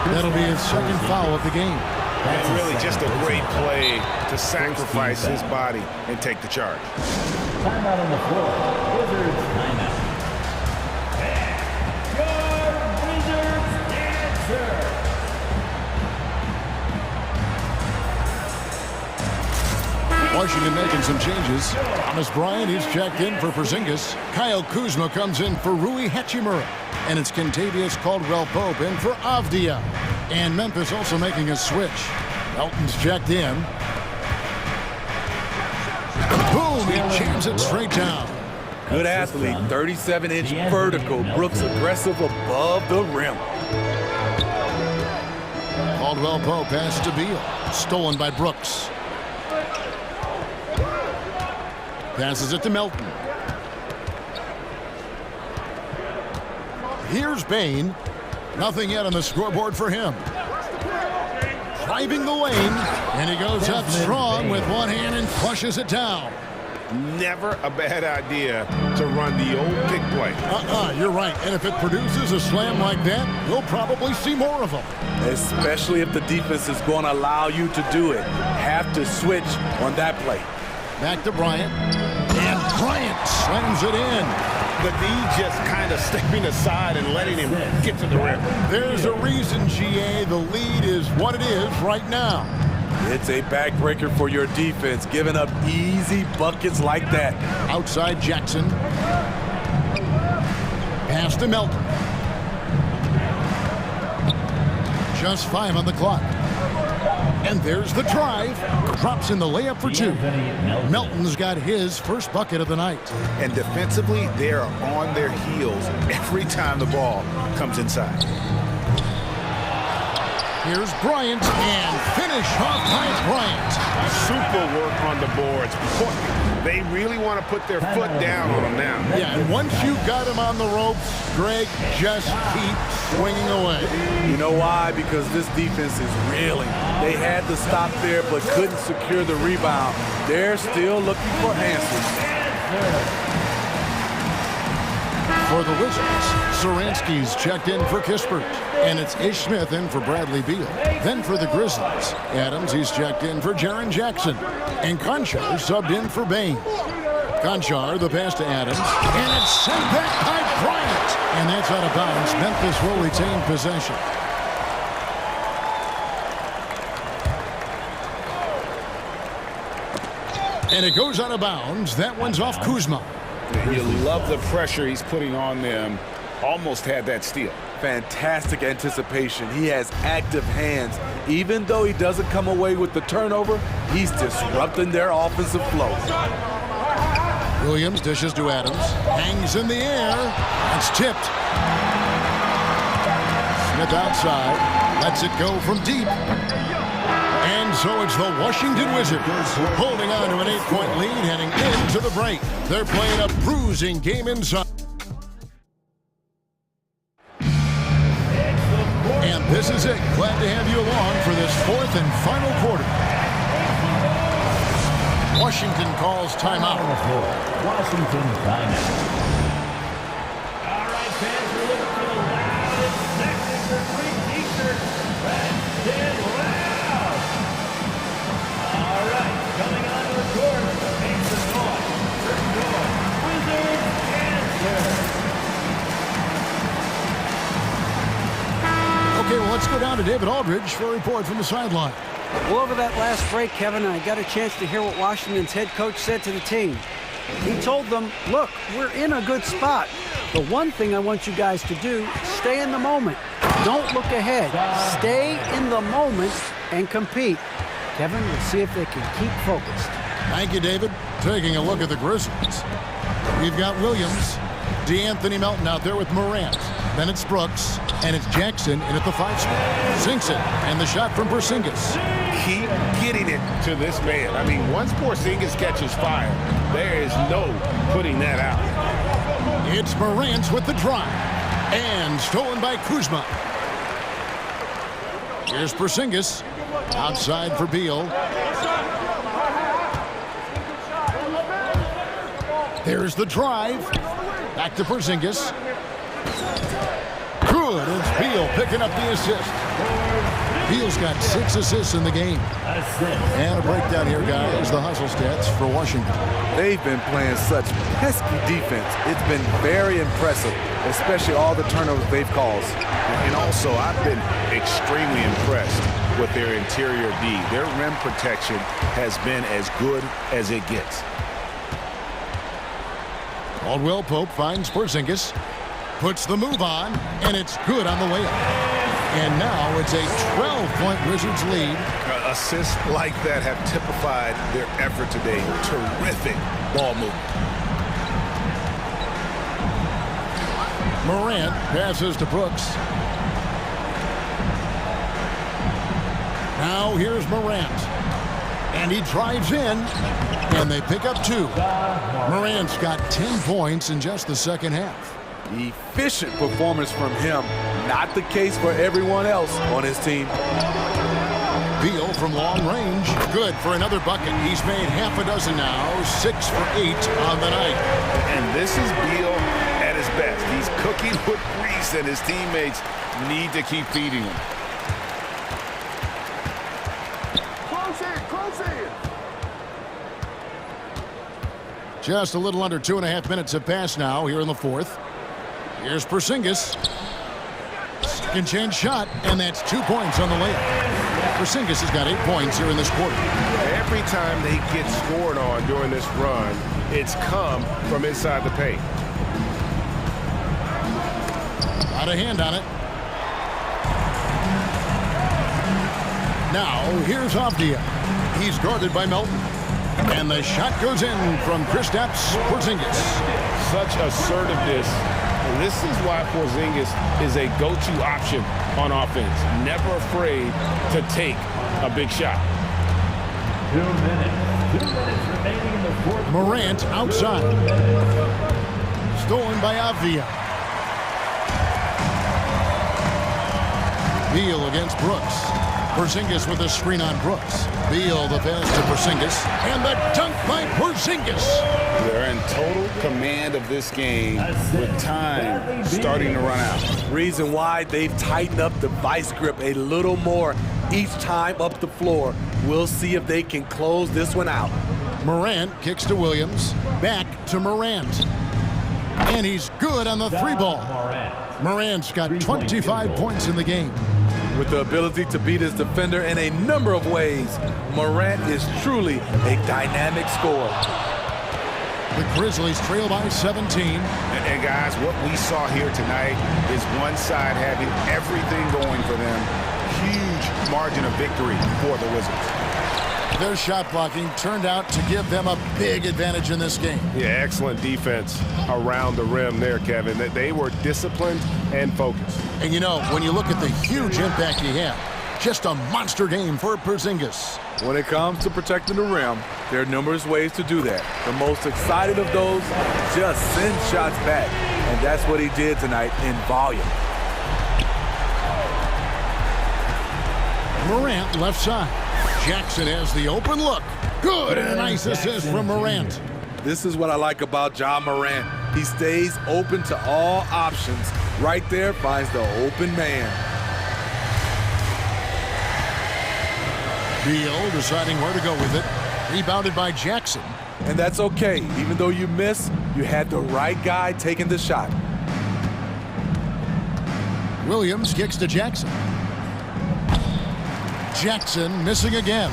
[SPEAKER 6] That'll be his second foul of the game.
[SPEAKER 7] And really just a great play to sacrifice his body and take the charge.
[SPEAKER 3] Timeout on the floor. Wizards timeout. Your Wizards answer.
[SPEAKER 6] Washington making some changes. Thomas Bryant is checked in for Porzingis. Kyle Kuzma comes in for Rui Hachimura. And it's Kentavious Caldwell-Pope in for Avdia. And Memphis also making a switch. Melton's checked in. Boom! He jams it straight down.
[SPEAKER 14] Good athlete, 37-inch vertical. Brooks aggressive above the rim.
[SPEAKER 6] Caldwell-Pope pass to Beal. Stolen by Brooks. Passes it to Melton. Here's Bain. Nothing yet on the scoreboard for him. Driving the lane, and he goes up strong with one hand and flushes it down.
[SPEAKER 7] Never a bad idea to run the old pick play.
[SPEAKER 6] You're right. And if it produces a slam like that, we'll probably see more of them.
[SPEAKER 14] Especially if the defense is going to allow you to do it. Have to switch on that play.
[SPEAKER 6] Back to Bryant. And Bryant slams it in.
[SPEAKER 7] The D just kind of stepping aside and letting him get to the rim.
[SPEAKER 6] There's a reason, GA. The lead is what it is right now.
[SPEAKER 14] It's a backbreaker for your defense, giving up easy buckets like that.
[SPEAKER 6] Outside Jackson. Pass to Melton. Just 5 on the clock. And there's the drive. Drops in the layup for 2. Melton's got his first bucket of the night.
[SPEAKER 7] And defensively, they are on their heels every time the ball comes inside.
[SPEAKER 6] Here's Bryant, and finish off by Bryant.
[SPEAKER 7] Super work on the boards. They really want to put their foot down on him now.
[SPEAKER 6] Yeah, and once you got him on the ropes, Greg, just keep swinging away.
[SPEAKER 14] You know why? Because this defense is reeling. They had to stop there, but couldn't secure the rebound. They're still looking for answers.
[SPEAKER 6] For the Wizards, Saransky's checked in for Kispert. And it's Ish Smith in for Bradley Beal. Then for the Grizzlies, Adams, he's checked in for Jaren Jackson. And Conchar subbed in for Bain. Conchar, the pass to Adams. And it's sent back by Bryant. And that's out of bounds. Memphis will retain possession. And it goes out of bounds. That one's off Kuzma.
[SPEAKER 7] You love the pressure he's putting on them. Almost had that steal.
[SPEAKER 14] Fantastic anticipation. He has active hands. Even though he doesn't come away with the turnover, he's disrupting their offensive flow.
[SPEAKER 6] Williams dishes to Adams. Hangs in the air. It's tipped. Smith outside. Lets it go from deep. And so it's the Washington Wizards holding on to an 8-point lead heading into the break. They're playing a bruising game inside. And this is it. Glad to have you along for this fourth and final quarter. Washington calls timeout.
[SPEAKER 3] Washington timeout. All right, fans, we're looking for the loudest section for free t-shirts. That's it, loud. All right, coming onto the court, make the noise. First door, Wizards answer.
[SPEAKER 6] Okay, well, let's go down to David Aldridge for a report from the sideline.
[SPEAKER 9] Well, over that last break, Kevin, I got a chance to hear what Washington's head coach said to the team. He told them, look, we're in a good spot. The one thing I want you guys to do, stay in the moment. Don't look ahead. Stay in the moment and compete. Kevin, let's see if they can keep focused.
[SPEAKER 6] Thank you, David. Taking a look at the Grizzlies. We've got Williams, DeAnthony Melton out there with Morant. Then it's Brooks, and it's Jackson in at the 5 spot. Sinks it, and the shot from Porzingis.
[SPEAKER 7] Keep getting it to this man. I mean, once Porzingis catches fire, there is no putting that out.
[SPEAKER 6] It's Morant with the drive, and stolen by Kuzma. Here's Porzingis, outside for Beal. There's the drive, back to Porzingis. Good, it's Beal picking up the assist. Beal's got 6 assists in the game. And a breakdown here, guys, the hustle stats for Washington.
[SPEAKER 14] They've been playing such pesky defense. It's been very impressive, especially all the turnovers they've caused.
[SPEAKER 7] And also, I've been extremely impressed with their interior D. Their rim protection has been as good as it gets.
[SPEAKER 6] Caldwell Pope finds Porzingis, puts the move on, and it's good on the way up. And now it's a 12-point Wizards lead.
[SPEAKER 7] Assists like that have typified their effort today. Terrific ball movement.
[SPEAKER 6] Morant passes to Brooks. Now here's Morant. And he drives in, and they pick up 2. Morant's got 10 points in just the second half.
[SPEAKER 14] Efficient performance from him. Not the case for everyone else on his team.
[SPEAKER 6] Beal from long range. Good for another bucket. He's made half a dozen now. 6 for 8 on the night.
[SPEAKER 7] And this is Beal at his best. He's cooking with grease, and his teammates need to keep feeding him.
[SPEAKER 6] Just a little under 2.5 minutes have passed now here in the fourth. Here's Porzingis. Second chance shot, and that's 2 points on the layup. Porzingis has got 8 points here in this quarter.
[SPEAKER 7] Every time they get scored on during this run, it's come from inside the paint.
[SPEAKER 6] Got a hand on it. Now, here's Avdia. He's guarded by Melton. And the shot goes in from Kristaps Porzingis.
[SPEAKER 7] Such assertiveness. And this is why Porzingis is a go-to option on offense. Never afraid to take a big shot.
[SPEAKER 3] 2 minutes. 2 minutes remaining in the fourth.
[SPEAKER 6] Morant outside. Stolen by Avdia. Beal against Brooks. Porzingis with a screen on Brooks. Beal the pass to Porzingis. And the dunk by Porzingis.
[SPEAKER 7] They're in total command of this game with time starting to run out.
[SPEAKER 14] Reason why they've tightened up the vice grip a little more each time up the floor. We'll see if they can close this one out.
[SPEAKER 6] Morant kicks to Williams. Back to Morant. And he's good on the three ball. Morant's got 25 points in the game.
[SPEAKER 14] With the ability to beat his defender in a number of ways, Morant is truly a dynamic scorer.
[SPEAKER 6] The Grizzlies trail by 17.
[SPEAKER 7] And guys, what we saw here tonight is one side having everything going for them. Huge margin of victory for the Wizards.
[SPEAKER 6] Their shot blocking turned out to give them a big advantage in this game.
[SPEAKER 1] Yeah, excellent defense around the rim there, Kevin. They were disciplined and focused.
[SPEAKER 6] And you know, when you look at the huge impact he had, just a monster game for Porzingis.
[SPEAKER 14] When it comes to protecting the rim, there are numerous ways to do that. The most excited of those, just send shots back. And that's what he did tonight in volume.
[SPEAKER 6] Morant left side. Jackson has the open look. Good, and a nice assist from Morant.
[SPEAKER 14] This is what I like about Ja Morant. He stays open to all options. Right there finds the open man.
[SPEAKER 6] Beal deciding where to go with it. Rebounded by Jackson.
[SPEAKER 14] And that's okay. Even though you miss, you had the right guy taking the shot.
[SPEAKER 6] Williams kicks to Jackson. Jackson missing again.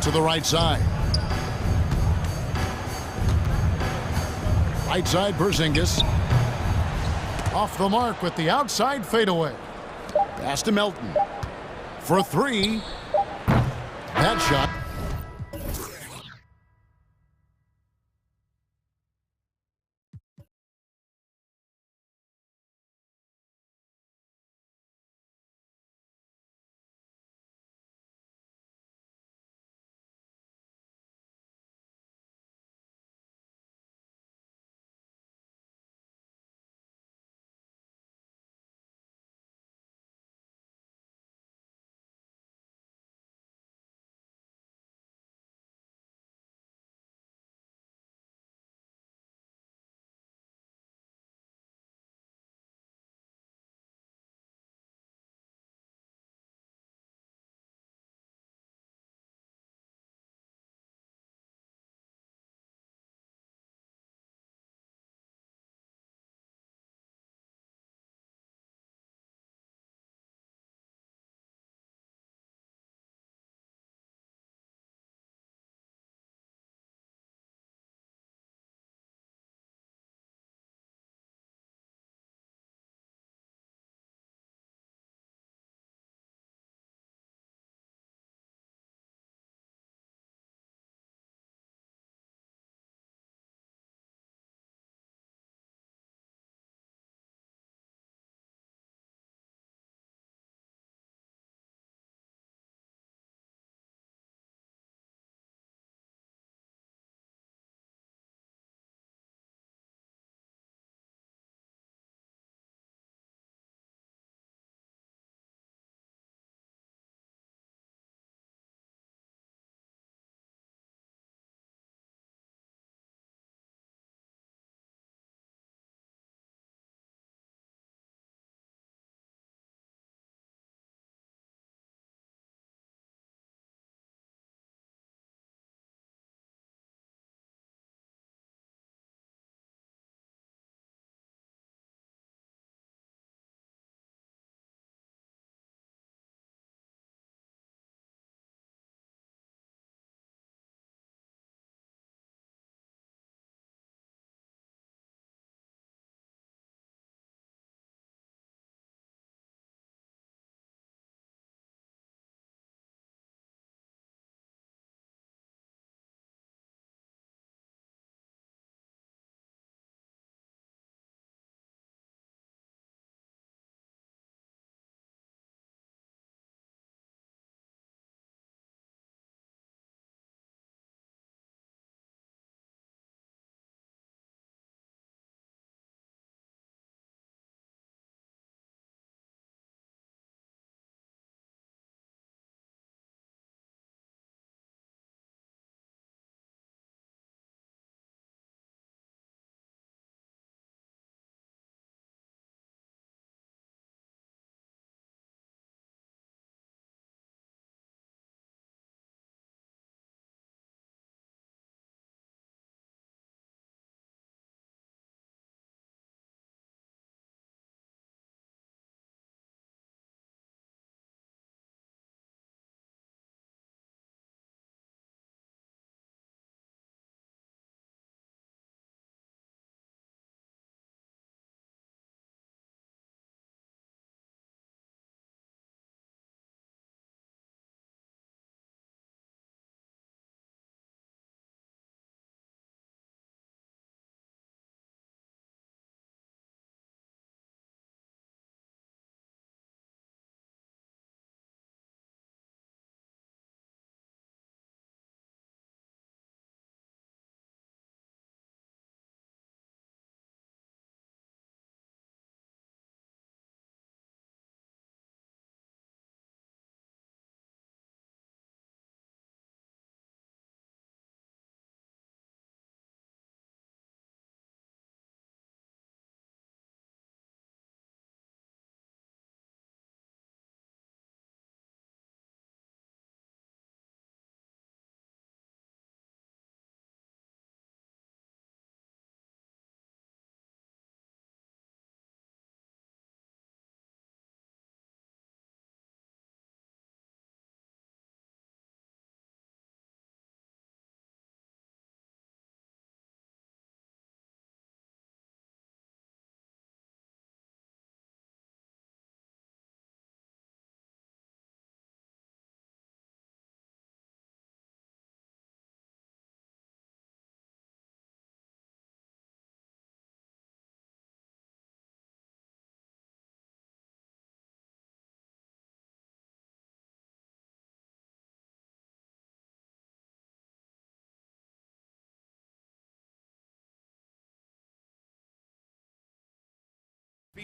[SPEAKER 6] To the right side. Right side, Porzingis. Off the mark with the outside fadeaway. Pass to Melton. For three. That shot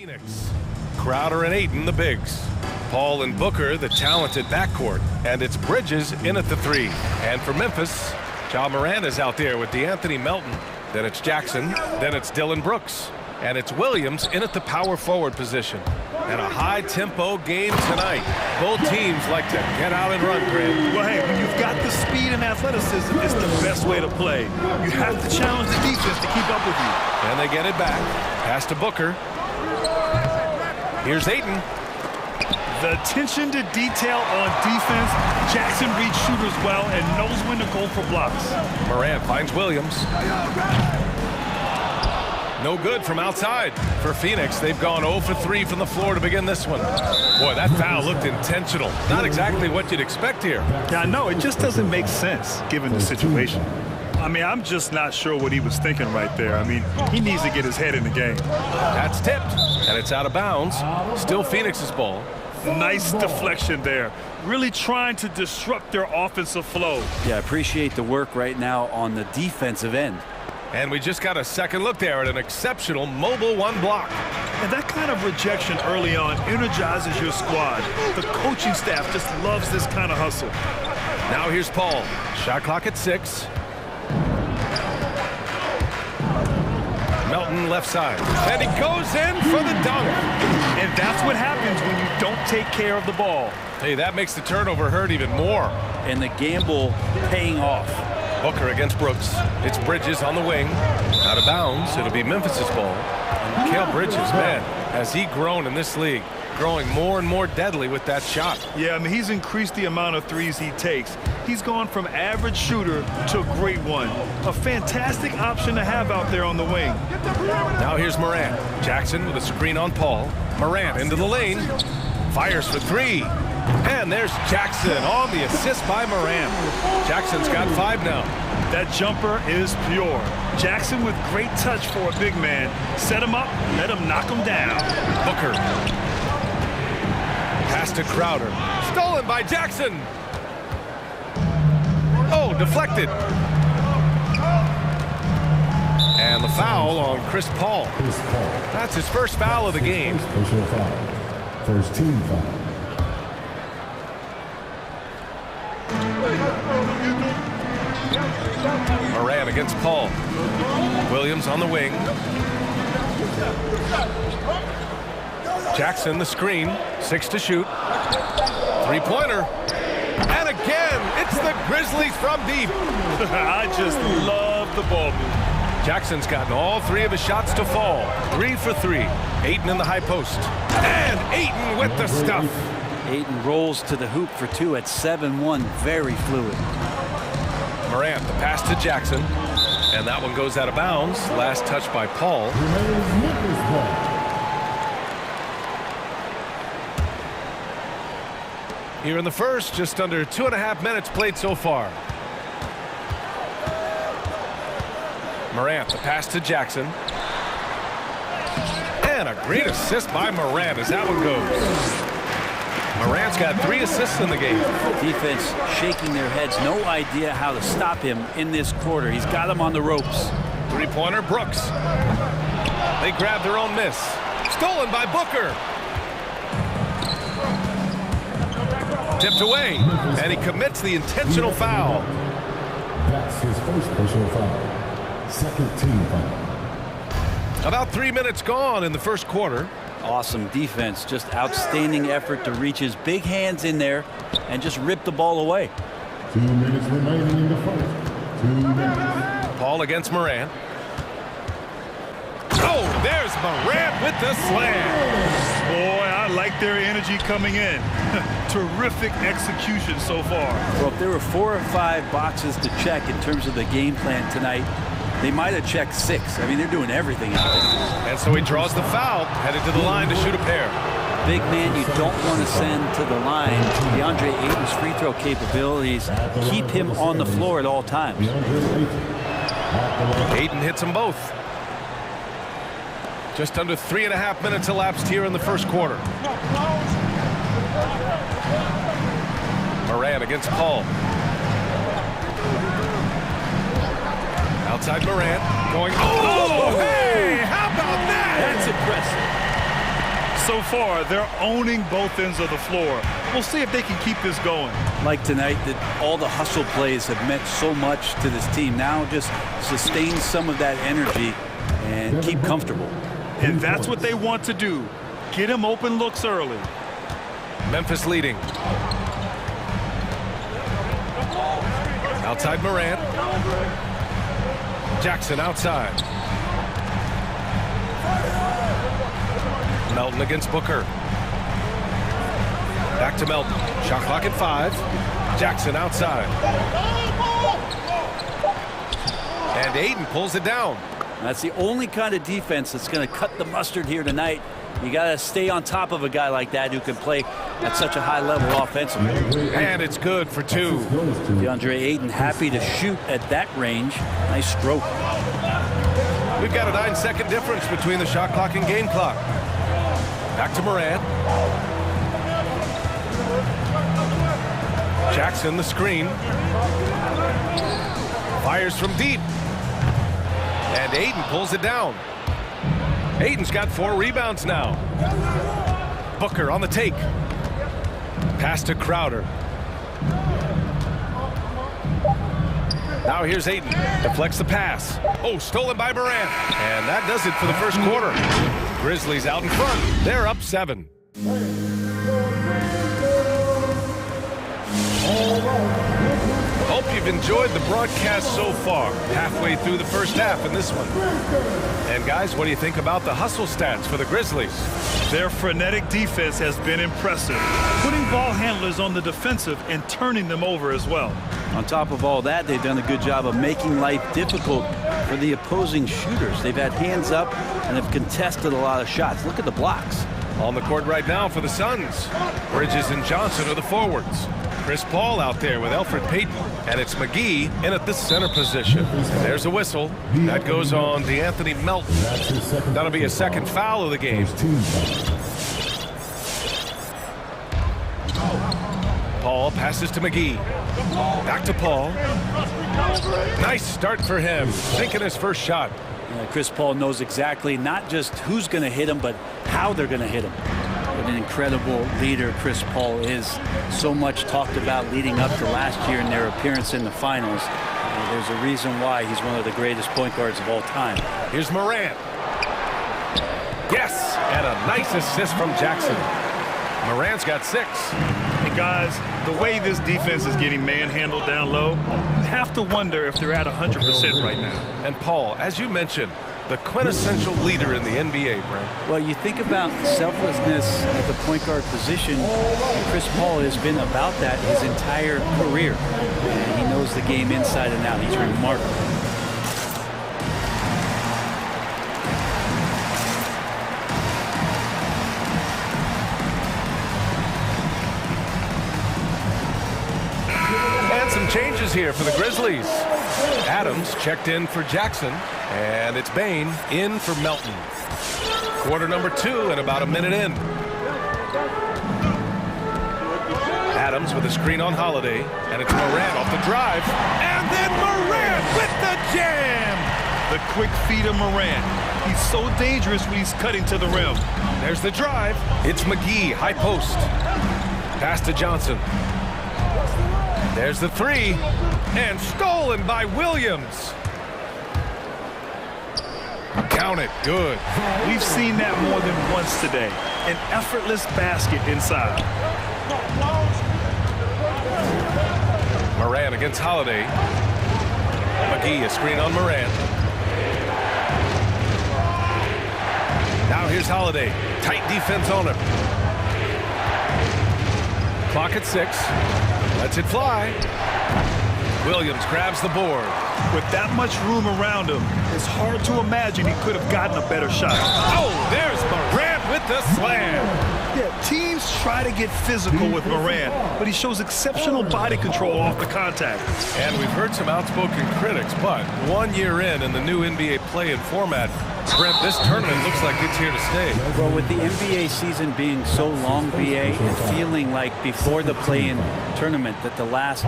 [SPEAKER 1] Phoenix. Crowder and Ayton, the bigs. Paul and Booker, the talented backcourt. And it's Bridges in at the 3. And for Memphis, Ja Morant is out there with DeAnthony Melton. Then it's Jackson. Then it's Dylan Brooks. And it's Williams in at the power forward position. And a high-tempo game tonight. Both teams like to get out and run, Grant.
[SPEAKER 2] Well, hey, when you've got the speed and athleticism, it's the best way to play. You have to challenge the defense to keep up with you.
[SPEAKER 1] And they get it back. Pass to Booker. Here's Ayton.
[SPEAKER 2] The attention to detail on defense. Jackson reads shooters well and knows when to go for blocks.
[SPEAKER 1] Morant finds Williams. No good from outside. For Phoenix, they've gone 0 for 3 from the floor to begin this one. Boy, that foul looked intentional. Not exactly what you'd expect here.
[SPEAKER 2] Yeah, I know. It just doesn't make sense given the situation. I mean, I'm just not sure what he was thinking right there. I mean, he needs to get his head in the game.
[SPEAKER 1] That's tipped, and it's out of bounds. Still Phoenix's ball.
[SPEAKER 2] Nice deflection there. Really trying to disrupt their offensive flow.
[SPEAKER 4] Yeah, appreciate the work right now on the defensive end.
[SPEAKER 1] And we just got a second look there at an exceptional mobile one block.
[SPEAKER 2] And that kind of rejection early on energizes your squad. The coaching staff just loves this kind of hustle.
[SPEAKER 1] Now here's Paul. Shot clock at 6. Melton left side. And he goes in for the dunk.
[SPEAKER 2] And that's what happens when you don't take care of the ball.
[SPEAKER 1] Hey, that makes the turnover hurt even more.
[SPEAKER 4] And the gamble paying off.
[SPEAKER 1] Booker against Brooks. It's Bridges on the wing. Out of bounds. It'll be Memphis's ball. And Mikal Bridges, man, has he grown in this league? Growing more and more deadly with that shot.
[SPEAKER 2] Yeah, I mean, he's increased the amount of threes he takes. He's gone from average shooter to a great one. A fantastic option to have out there on the wing.
[SPEAKER 1] Now here's Morant. Jackson with a screen on Paul. Morant into the lane. Fires for 3. And there's Jackson on the assist by Morant. Jackson's got 5 now.
[SPEAKER 2] That jumper is pure. Jackson with great touch for a big man. Set him up, let him knock him down.
[SPEAKER 1] Booker. Pass to Crowder. Stolen by Jackson. Oh, deflected. And the foul on Chris Paul. That's his first foul of the game.
[SPEAKER 3] First team foul.
[SPEAKER 1] Morant against Paul. Williams on the wing. Jackson the screen. 6 to shoot. 3-pointer. And again, it's the Grizzlies from deep.
[SPEAKER 2] I just love the ball move.
[SPEAKER 1] Jackson's gotten all 3 of his shots to fall. 3 for 3. Ayton in the high post. And Ayton with the stuff.
[SPEAKER 4] Ayton rolls to the hoop for 2 at 7-1. Very fluid.
[SPEAKER 1] Morant, the pass to Jackson. And that one goes out of bounds. Last touch by Paul. Here in the first, just under 2.5 minutes played so far. Morant, the pass to Jackson. And a great assist by Morant as that one goes. Morant's got 3 assists in the game.
[SPEAKER 4] Defense shaking their heads. No idea how to stop him in this quarter. He's got him on the ropes.
[SPEAKER 1] 3-pointer, Brooks. They grab their own miss. Stolen by Booker. Tipped away, and he commits the intentional foul.
[SPEAKER 3] That's his first personal foul. Second team foul.
[SPEAKER 1] About 3 minutes gone in the first quarter.
[SPEAKER 4] Awesome defense, just outstanding effort to reach his big hands in there and just rip the ball away.
[SPEAKER 3] 2 minutes remaining in the first. 2 minutes.
[SPEAKER 1] Paul against Morant. Oh, there's Morant with the slam.
[SPEAKER 2] Boy, I like their energy coming in. Terrific execution so far.
[SPEAKER 4] Well, if there were 4 or 5 boxes to check in terms of the game plan tonight, they might have checked 6. I mean, they're doing everything out there.
[SPEAKER 1] And so he draws the foul, headed to the line to shoot a pair.
[SPEAKER 4] Big man you don't want to send to the line. DeAndre Ayton's free throw capabilities keep him on the floor at all times.
[SPEAKER 1] Ayton hits them both. Just under 3.5 minutes elapsed here in the first quarter. Morant against Paul. Outside Morant, going, oh, hey, how about that?
[SPEAKER 4] That's impressive.
[SPEAKER 2] So far, they're owning both ends of the floor. We'll see if they can keep this going.
[SPEAKER 4] Like tonight, that all the hustle plays have meant so much to this team. Now just sustain some of that energy and keep comfortable.
[SPEAKER 2] And that's what they want to do. Get him open looks early.
[SPEAKER 1] Memphis leading. Outside Morant. Jackson outside. Melton against Booker. Back to Melton. Shot clock at 5. Jackson outside. And Ayton pulls it down.
[SPEAKER 4] That's the only kind of defense that's going to cut the mustard here tonight. You got to stay on top of a guy like that who can play at such a high level offensively.
[SPEAKER 1] And it's good for 2.
[SPEAKER 4] DeAndre Ayton happy to shoot at that range. Nice stroke.
[SPEAKER 1] We've got a 9-second difference between the shot clock and game clock. Back to Morant. Jackson the screen. Fires from deep. And Ayton pulls it down. Ayton's got 4 rebounds now. Booker on the take. Pass to Crowder. Now here's Ayton. Deflects the pass. Oh, stolen by Morant. And that does it for the first quarter. Grizzlies out in front. They're up 7. Hope you've enjoyed the broadcast so far. Halfway through the first half in this one. And guys, what do you think about the hustle stats for the Grizzlies?
[SPEAKER 2] Their frenetic defense has been impressive, putting ball handlers on the defensive and turning them over as well.
[SPEAKER 4] On top of all that, they've done a good job of making life difficult for the opposing shooters. They've had hands up and have contested a lot of shots. Look at the blocks.
[SPEAKER 1] On the court right now for the Suns. Bridges and Johnson are the forwards. Chris Paul out there with Elfrid Payton. And it's McGee in at the center position. There's a whistle. That goes on D'Anthony Melton. That'll be a second foul of the game. Paul passes to McGee. Back to Paul. Nice start for him. Sinking his first shot.
[SPEAKER 4] Chris Paul knows exactly not just who's going to hit him, but how they're going to hit him. What an incredible leader Chris Paul is. So much talked about leading up to last year in their appearance in the finals. There's a reason why he's one of the greatest point guards of all time.
[SPEAKER 1] Here's Morant. Yes, and a nice assist from Jackson. Morant's got 6.
[SPEAKER 2] And guys, the way this defense is getting manhandled down low, you have to wonder if they're at 100% right now.
[SPEAKER 1] And Paul, as you mentioned, the quintessential leader in the NBA, Brent.
[SPEAKER 4] Well, you think about selflessness at the point guard position, and Chris Paul has been about that his entire career. And he knows the game inside and out. He's remarkable.
[SPEAKER 1] And some changes here for the Grizzlies. Adams checked in for Jackson, and it's Bain in for Melton. Quarter number 2 and about a minute in. Adams with a screen on Holiday, and it's Morant off the drive. And then Morant with the jam!
[SPEAKER 2] The quick feed of Morant. He's so dangerous when he's cutting to the rim.
[SPEAKER 1] There's the drive. It's McGee, high post. Pass to Johnson. There's the 3, and stolen by Williams. Count it, good.
[SPEAKER 2] We've seen that more than once today. An effortless basket inside.
[SPEAKER 1] Morant against Holiday. McGee, a screen on Morant. Now here's Holiday. Tight defense on him. Clock at 6. Lets it fly. Williams grabs the board.
[SPEAKER 2] With that much room around him, it's hard to imagine he could have gotten a better shot.
[SPEAKER 1] Oh, there's Morant with the slam.
[SPEAKER 2] Yeah, teams try to get physical with Morant, but he shows exceptional body control off the contact.
[SPEAKER 1] And we've heard some outspoken critics, but 1 year in the new NBA play-in format, Brent, this tournament looks like it's here to stay.
[SPEAKER 4] Well, with the NBA season being so long, BA, and feeling like before the play-in tournament that the last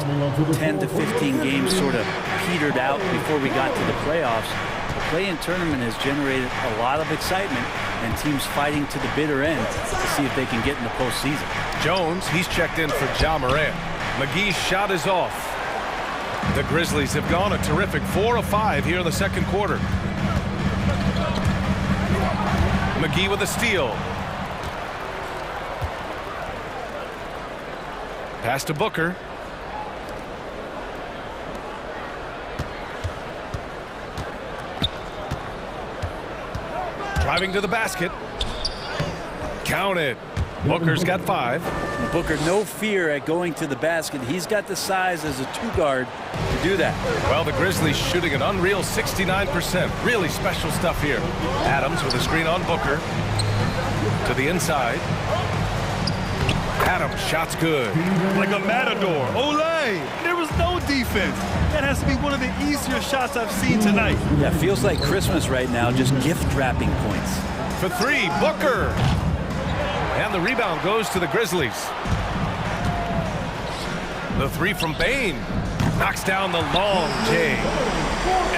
[SPEAKER 4] 10 to 15 games sort of petered out before we got to the playoffs, play in tournament has generated a lot of excitement and teams fighting to the bitter end to see if they can get in the postseason.
[SPEAKER 1] Jones, he's checked in for Ja Morant. McGee's shot is off. The Grizzlies have gone a terrific 4 of 5 here in the second quarter. McGee with a steal. Pass to Booker. Driving to the basket. Count it. Booker's got 5.
[SPEAKER 4] Booker, no fear at going to the basket. He's got the size as a 2-guard to do that.
[SPEAKER 1] Well, the Grizzlies shooting an unreal 69%. Really special stuff here. Adams with a screen on Booker. To the inside. Adams, shot's good.
[SPEAKER 2] Like a matador. Olay! There was no defense. That has to be one of the easier shots I've seen tonight.
[SPEAKER 4] Yeah, feels like Christmas right now, just gift wrapping points.
[SPEAKER 1] For 3, Booker. And the rebound goes to the Grizzlies. The 3 from Bain. Knocks down the long J.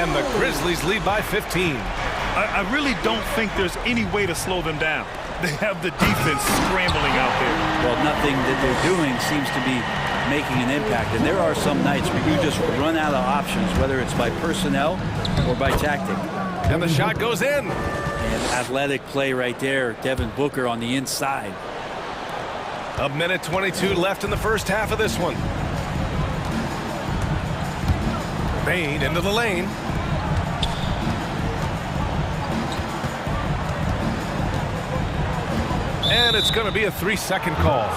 [SPEAKER 1] And the Grizzlies lead by 15.
[SPEAKER 2] I really don't think there's any way to slow them down. They have the defense scrambling out there.
[SPEAKER 4] Well, nothing that they're doing seems to be making an impact. And there are some nights where you just run out of options, whether it's by personnel or by tactic.
[SPEAKER 1] And the shot goes in.
[SPEAKER 4] And athletic play right there. Devin Booker on the inside.
[SPEAKER 1] A minute 22 left in the first half of this one. Bain into the lane. And it's going to be a 3-second call.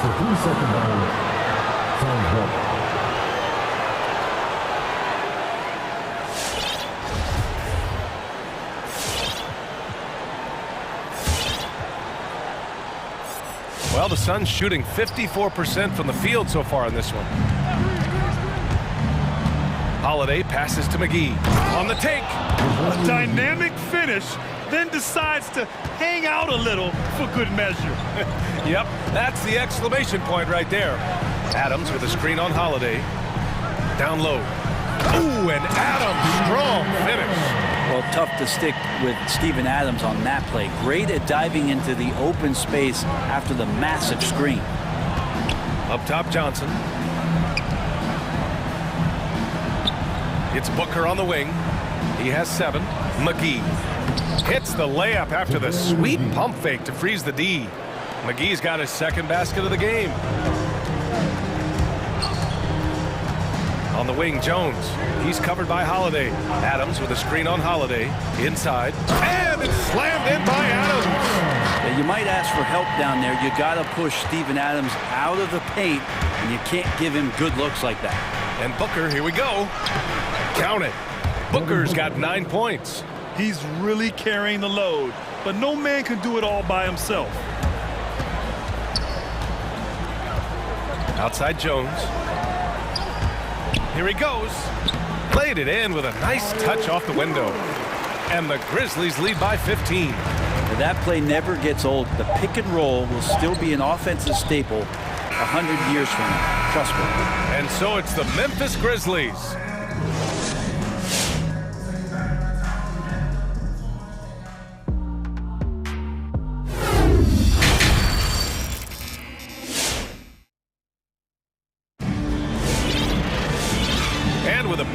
[SPEAKER 1] Well, the Suns shooting 54% from the field so far in this one. Holiday passes to McGee. On the take.
[SPEAKER 2] A dynamic finish, then decides to hang out a little for good measure.
[SPEAKER 1] Yep, that's the exclamation point right there. Adams with a screen on Holiday. Down low. Ooh, and Adams, strong finish.
[SPEAKER 4] Well, tough to stick with Steven Adams on that play. Great at diving into the open space after the massive screen.
[SPEAKER 1] Up top, Johnson. It's Booker on the wing. He has 7. McGee hits the layup after the sweet pump fake to freeze the D. McGee's got his second basket of the game. On the wing, Jones. He's covered by Holiday. Adams with a screen on Holiday. Inside. And it's slammed in by Adams.
[SPEAKER 4] Yeah, you might ask for help down there. You got to push Steven Adams out of the paint, and you can't give him good looks like that.
[SPEAKER 1] And Booker, here we go. Count it. Booker's got 9 points.
[SPEAKER 2] He's really carrying the load, but no man can do it all by himself.
[SPEAKER 1] Outside Jones. Here he goes. Played it in with a nice touch off the window. And the Grizzlies lead by 15.
[SPEAKER 4] That play never gets old. The pick and roll will still be an offensive staple 100 years from now. Trust me.
[SPEAKER 1] And so it's the Memphis Grizzlies.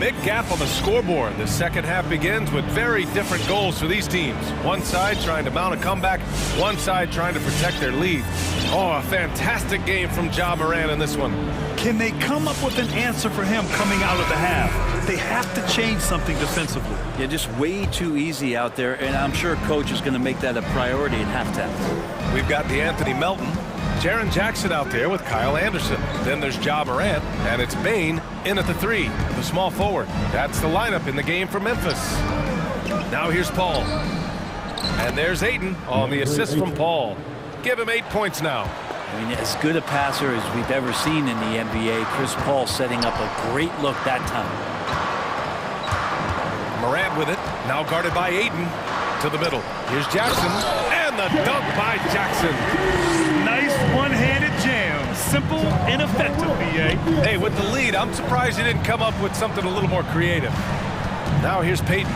[SPEAKER 1] Big gap on the scoreboard. The second half begins with very different goals for these teams. One side trying to mount a comeback, one side trying to protect their lead. Oh, a fantastic game from Ja Morant in this one.
[SPEAKER 2] Can they come up with an answer for him coming out of the half? They have to change something defensively.
[SPEAKER 4] Yeah, just way too easy out there, and I'm sure coach is going to make that a priority in halftime.
[SPEAKER 1] We've got the Anthony Melton, Jaren Jackson out there with Kyle Anderson. Then there's Ja Morant, and it's Bain in at the 3, the small forward. That's the lineup in the game for Memphis. Now here's Paul. And there's Ayton on the assist from Paul. Give him 8 points now.
[SPEAKER 4] I mean, as good a passer as we've ever seen in the NBA. Chris Paul setting up a great look that time.
[SPEAKER 1] Morant with it, now guarded by Ayton. To the middle. Here's Jackson, and the dunk by Jackson.
[SPEAKER 2] Nice one-handed jam. Simple and effective, B.A.
[SPEAKER 1] Hey, with the lead, I'm surprised he didn't come up with something a little more creative. Now here's Peyton.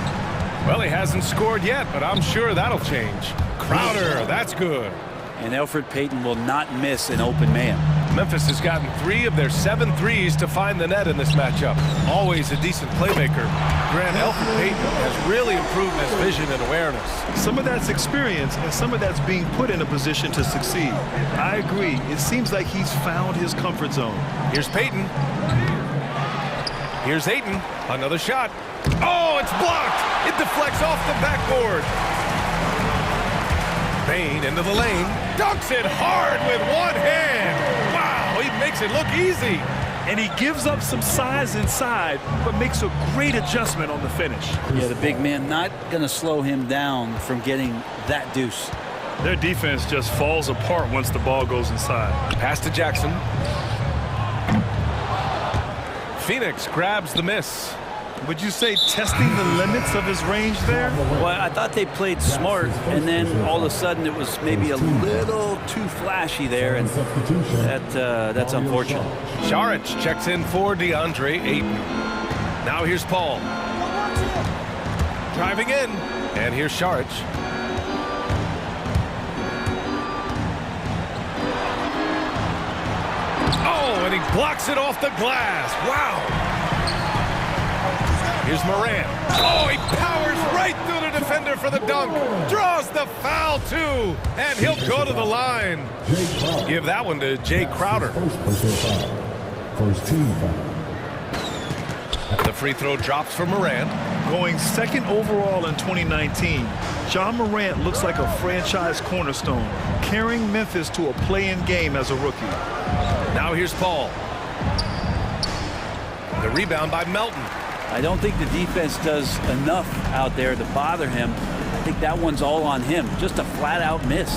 [SPEAKER 1] Well, he hasn't scored yet, but I'm sure that'll change. Crowder, that's good.
[SPEAKER 4] And Elfrid Payton will not miss an open man.
[SPEAKER 1] Memphis has gotten 3 of their 7 threes to find the net in this matchup. Always a decent playmaker. Grant, Elfrid Payton has really improved his vision and awareness.
[SPEAKER 2] Some of that's experience, and some of that's being put in a position to succeed. I agree. It seems like he's found his comfort zone.
[SPEAKER 1] Here's Payton. Here's Ayton. Another shot. Oh, it's blocked. It deflects off the backboard. Bain into the lane. Dunks it hard with one hand. Wow, he makes it look easy.
[SPEAKER 2] And he gives up some size inside, but makes a great adjustment on the finish.
[SPEAKER 4] Yeah, the big man not going to slow him down from getting that deuce.
[SPEAKER 2] Their defense just falls apart once the ball goes inside.
[SPEAKER 1] Pass to Jackson. Phoenix grabs the miss.
[SPEAKER 2] Would you say testing the limits of his range there?
[SPEAKER 4] Well, I thought they played smart, and then all of a sudden it was maybe a little too flashy there, and that's unfortunate.
[SPEAKER 1] Šarić checks in for DeAndre Ayton. Now here's Paul. Driving in, and here's Šarić. Oh, and he blocks it off the glass. Wow. Here's Morant. Oh, he powers right through the defender for the dunk. Draws the foul, too. And he'll go to the line. Give that one to Jay Crowder.
[SPEAKER 3] First team foul.
[SPEAKER 1] The free throw drops for Morant.
[SPEAKER 2] Going second overall in 2019, Ja Morant looks like a franchise cornerstone, carrying Memphis to a play-in game as a rookie.
[SPEAKER 1] Now here's Paul. The rebound by Melton.
[SPEAKER 4] I don't think the defense does enough out there to bother him. I think that one's all on him. Just a flat-out miss.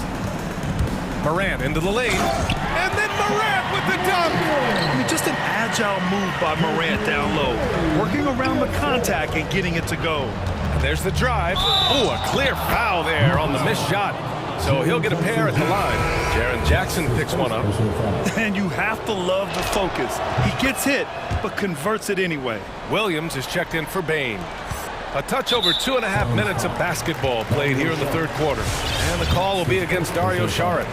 [SPEAKER 1] Morant into the lane. And then Morant with the dunk.
[SPEAKER 2] I mean, just an agile move by Morant down low. Working around the contact and getting it to go.
[SPEAKER 1] And there's the drive. Oh, a clear foul there on the missed shot. So he'll get a pair at the line. Jaren Jackson picks one up.
[SPEAKER 2] And you have to love the focus. He gets hit, but converts it anyway.
[SPEAKER 1] Williams is checked in for Bain. A touch over 2.5 minutes of basketball played here in the third quarter. And the call will be against Dario Šarić.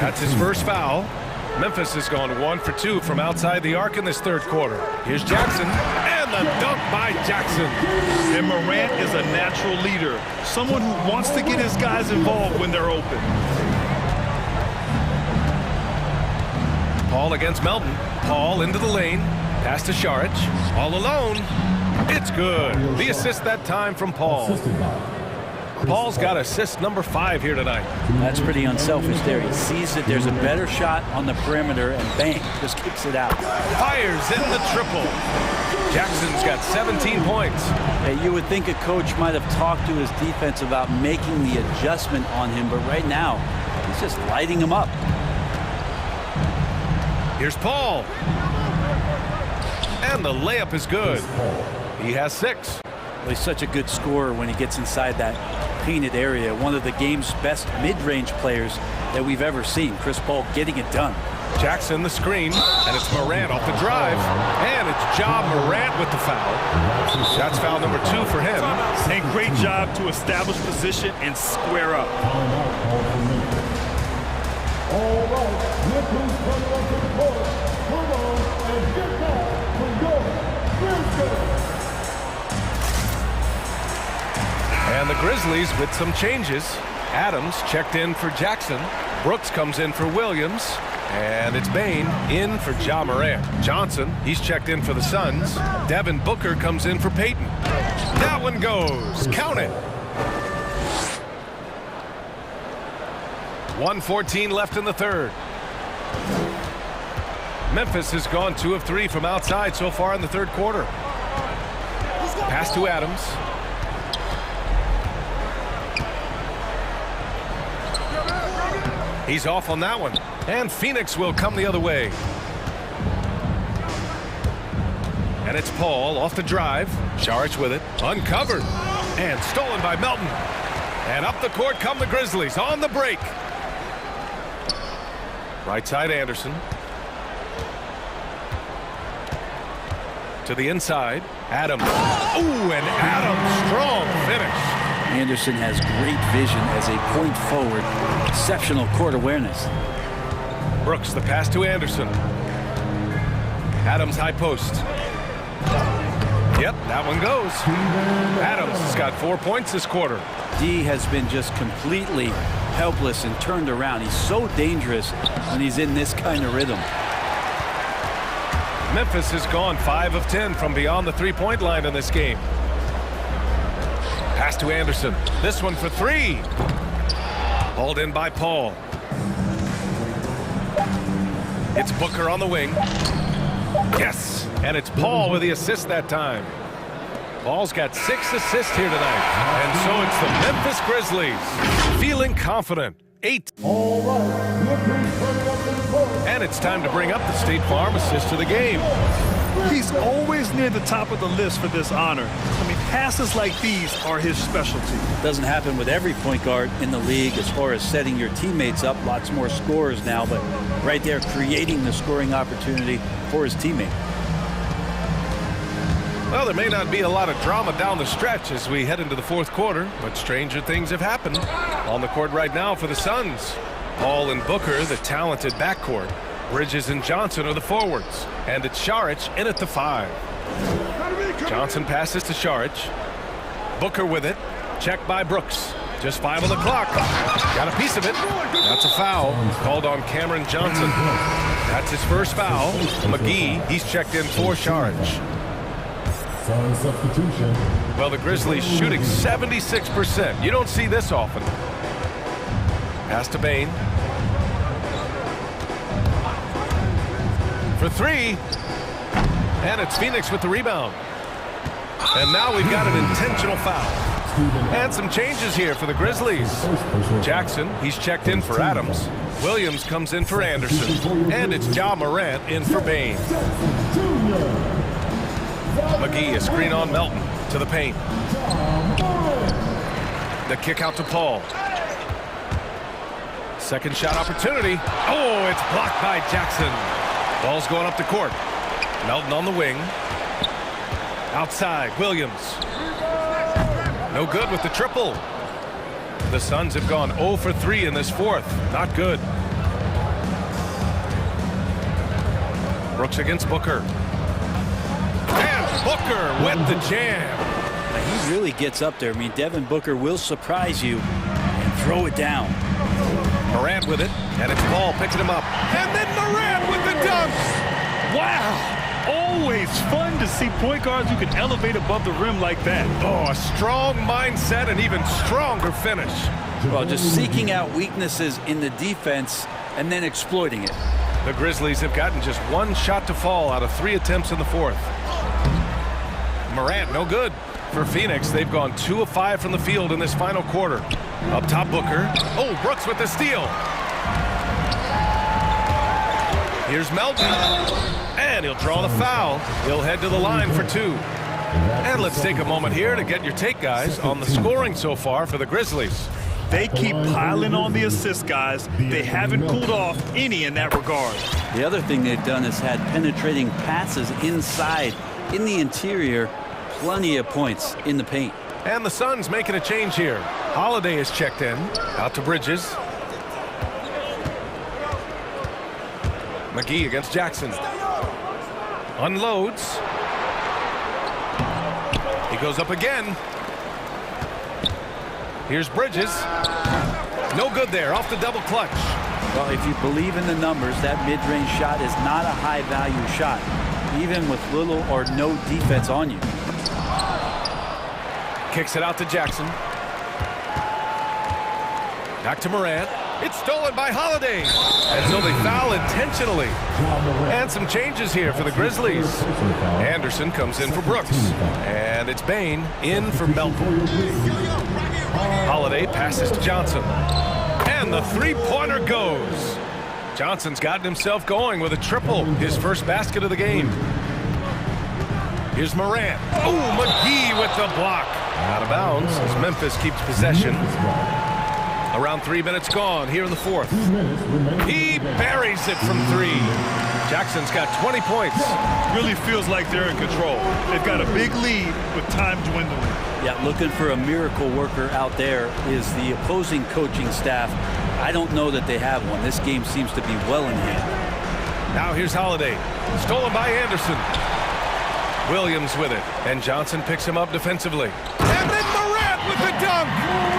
[SPEAKER 1] That's his first foul. Memphis has gone 1 for 2 from outside the arc in this third quarter. Here's Jackson, and the dunk by Jackson.
[SPEAKER 2] And Morant is a natural leader, someone who wants to get his guys involved when they're open.
[SPEAKER 1] Paul against Melton. Paul into the lane. Pass to Šarić. All alone. It's good. The assist that time from Paul. Paul's got assist number 5 here tonight.
[SPEAKER 4] That's pretty unselfish there. He sees that there's a better shot on the perimeter and bang, just kicks it out.
[SPEAKER 1] Fires in the triple. Jackson's got 17 points.
[SPEAKER 4] Hey, you would think a coach might have talked to his defense about making the adjustment on him, but right now, he's just lighting him up.
[SPEAKER 1] Here's Paul. And the layup is good. He has 6.
[SPEAKER 4] Well, he's such a good scorer when he gets inside that painted area. One of the game's best mid-range players that we've ever seen. Chris Paul getting it done.
[SPEAKER 1] Jackson the screen, and it's Morant off the drive. And it's Ja Morant with the foul. That's foul number 2 for him.
[SPEAKER 2] And great job to establish position and square up.
[SPEAKER 3] All right, Memphis coming up to the court. Come on and get back to your business.
[SPEAKER 1] And the Grizzlies with some changes. Adams checked in for Jackson. Brooks comes in for Williams. And it's Bain in for Ja Morant. Johnson, he's checked in for the Suns. Devin Booker comes in for Payton. That one goes. Count it. 1:14 left in the third. Memphis has gone 2 of 3 from outside so far in the third quarter. Pass to Adams. He's off on that one. And Phoenix will come the other way. And it's Paul off the drive. Šarić with it. Uncovered. And stolen by Melton. And up the court come the Grizzlies on the break. Right side Anderson. To the inside. Adams. Ooh, and Adams, strong finish.
[SPEAKER 4] Anderson has great vision as a point forward. Exceptional court awareness.
[SPEAKER 1] Brooks, the pass to Anderson. Adams, high post. Yep, that one goes. Adams has got 4 points this quarter.
[SPEAKER 4] D has been just completely helpless and turned around. He's so dangerous when he's in this kind of rhythm.
[SPEAKER 1] Memphis has gone 5 of 10 from beyond the three-point line in this game. Pass to Anderson. This one for three. Hauled in by Paul. It's Booker on the wing. Yes, and it's Paul with the assist that time. Paul's got 6 assists here tonight. And so it's the Memphis Grizzlies feeling confident. 8. And it's time to bring up the State Farm assist of the game.
[SPEAKER 2] He's always near the top of the list for this honor. I mean, passes like these are his specialty.
[SPEAKER 4] Doesn't happen with every point guard in the league as far as setting your teammates up. Lots more scorers now, but right there creating the scoring opportunity for his teammate.
[SPEAKER 1] Well, there may not be a lot of drama down the stretch as we head into the fourth quarter, but stranger things have happened. On the court right now for the Suns. Paul and Booker, the talented backcourt. Bridges and Johnson are the forwards. And it's Šarić in at the 5. Johnson passes to Šarić. Booker with it. Checked by Brooks. Just 5 on the clock. Got a piece of it. That's a foul. Called on Cameron Johnson. That's his first foul. McGee, he's checked in for Šarić.
[SPEAKER 3] Substitution.
[SPEAKER 1] Well, the Grizzlies shooting 76%. You don't see this often. Pass to Bane. For 3. And it's Phoenix with the rebound. And now we've got an intentional foul. And some changes here for the Grizzlies. Jackson, he's checked in for Adams. Williams comes in for Anderson. And it's Ja Morant in for Bane. McGee, a screen on Melton to the paint. The kick out to Paul. Second shot opportunity. Oh, it's blocked by Jackson. Ball's going up the court. Melton on the wing. Outside, Williams. No good with the triple. The Suns have gone 0 for 3 in this fourth. Not good. Brooks against Booker. And Booker with the jam.
[SPEAKER 4] He really gets up there. I mean, Devin Booker will surprise you and throw it down.
[SPEAKER 1] Morant with it, and it's Paul picking him up. And then Morant with the dunk.
[SPEAKER 2] Wow. Always fun to see point guards who can elevate above the rim like that.
[SPEAKER 1] Oh, a strong mindset and even stronger finish.
[SPEAKER 4] Well, just seeking out weaknesses in the defense and then exploiting it.
[SPEAKER 1] The Grizzlies have gotten just 1 shot to fall out of 3 attempts in the fourth. Morant, no good. For Phoenix, they've gone 2 of 5 from the field in this final quarter. Up top, Booker. Oh, Brooks with the steal. Here's Melton. And he'll draw the foul. He'll head to the line for 2. And let's take a moment here to get your take, guys, on the scoring so far for the Grizzlies.
[SPEAKER 2] They keep piling on the assists, guys. They haven't cooled off any in that regard.
[SPEAKER 4] The other thing they've done is had penetrating passes inside, in the interior, plenty of points in the paint.
[SPEAKER 1] And the Suns making a change here. Holiday is checked in. Out to Bridges. McGee against Jackson. Unloads. He goes up again. Here's Bridges. No good there, off the double clutch.
[SPEAKER 4] Well, if you believe in the numbers, that mid-range shot is not a high-value shot, even with little or no defense on you.
[SPEAKER 1] Kicks it out to Jackson. Back to Morant. It's stolen by Holiday. And so they foul intentionally. And some changes here for the Grizzlies. Anderson comes in for Brooks. And it's Bane in for Melton. Holiday passes to Johnson. And the three-pointer goes. Johnson's gotten himself going with a triple. His first basket of the game. Here's Morant. Oh, McGee with the block. Out of bounds as Memphis keeps possession. Around 3 minutes gone here in the fourth. He buries it from 3. Jackson's got 20 points.
[SPEAKER 2] Really feels like they're in control. They've got a big lead with time dwindling.
[SPEAKER 4] Yeah, looking for a miracle worker out there is the opposing coaching staff. I don't know that they have one. This game seems to be well in hand.
[SPEAKER 1] Now here's Holiday. Stolen by Anderson. Williams with it. And Johnson picks him up defensively. And then Morant with the dunk!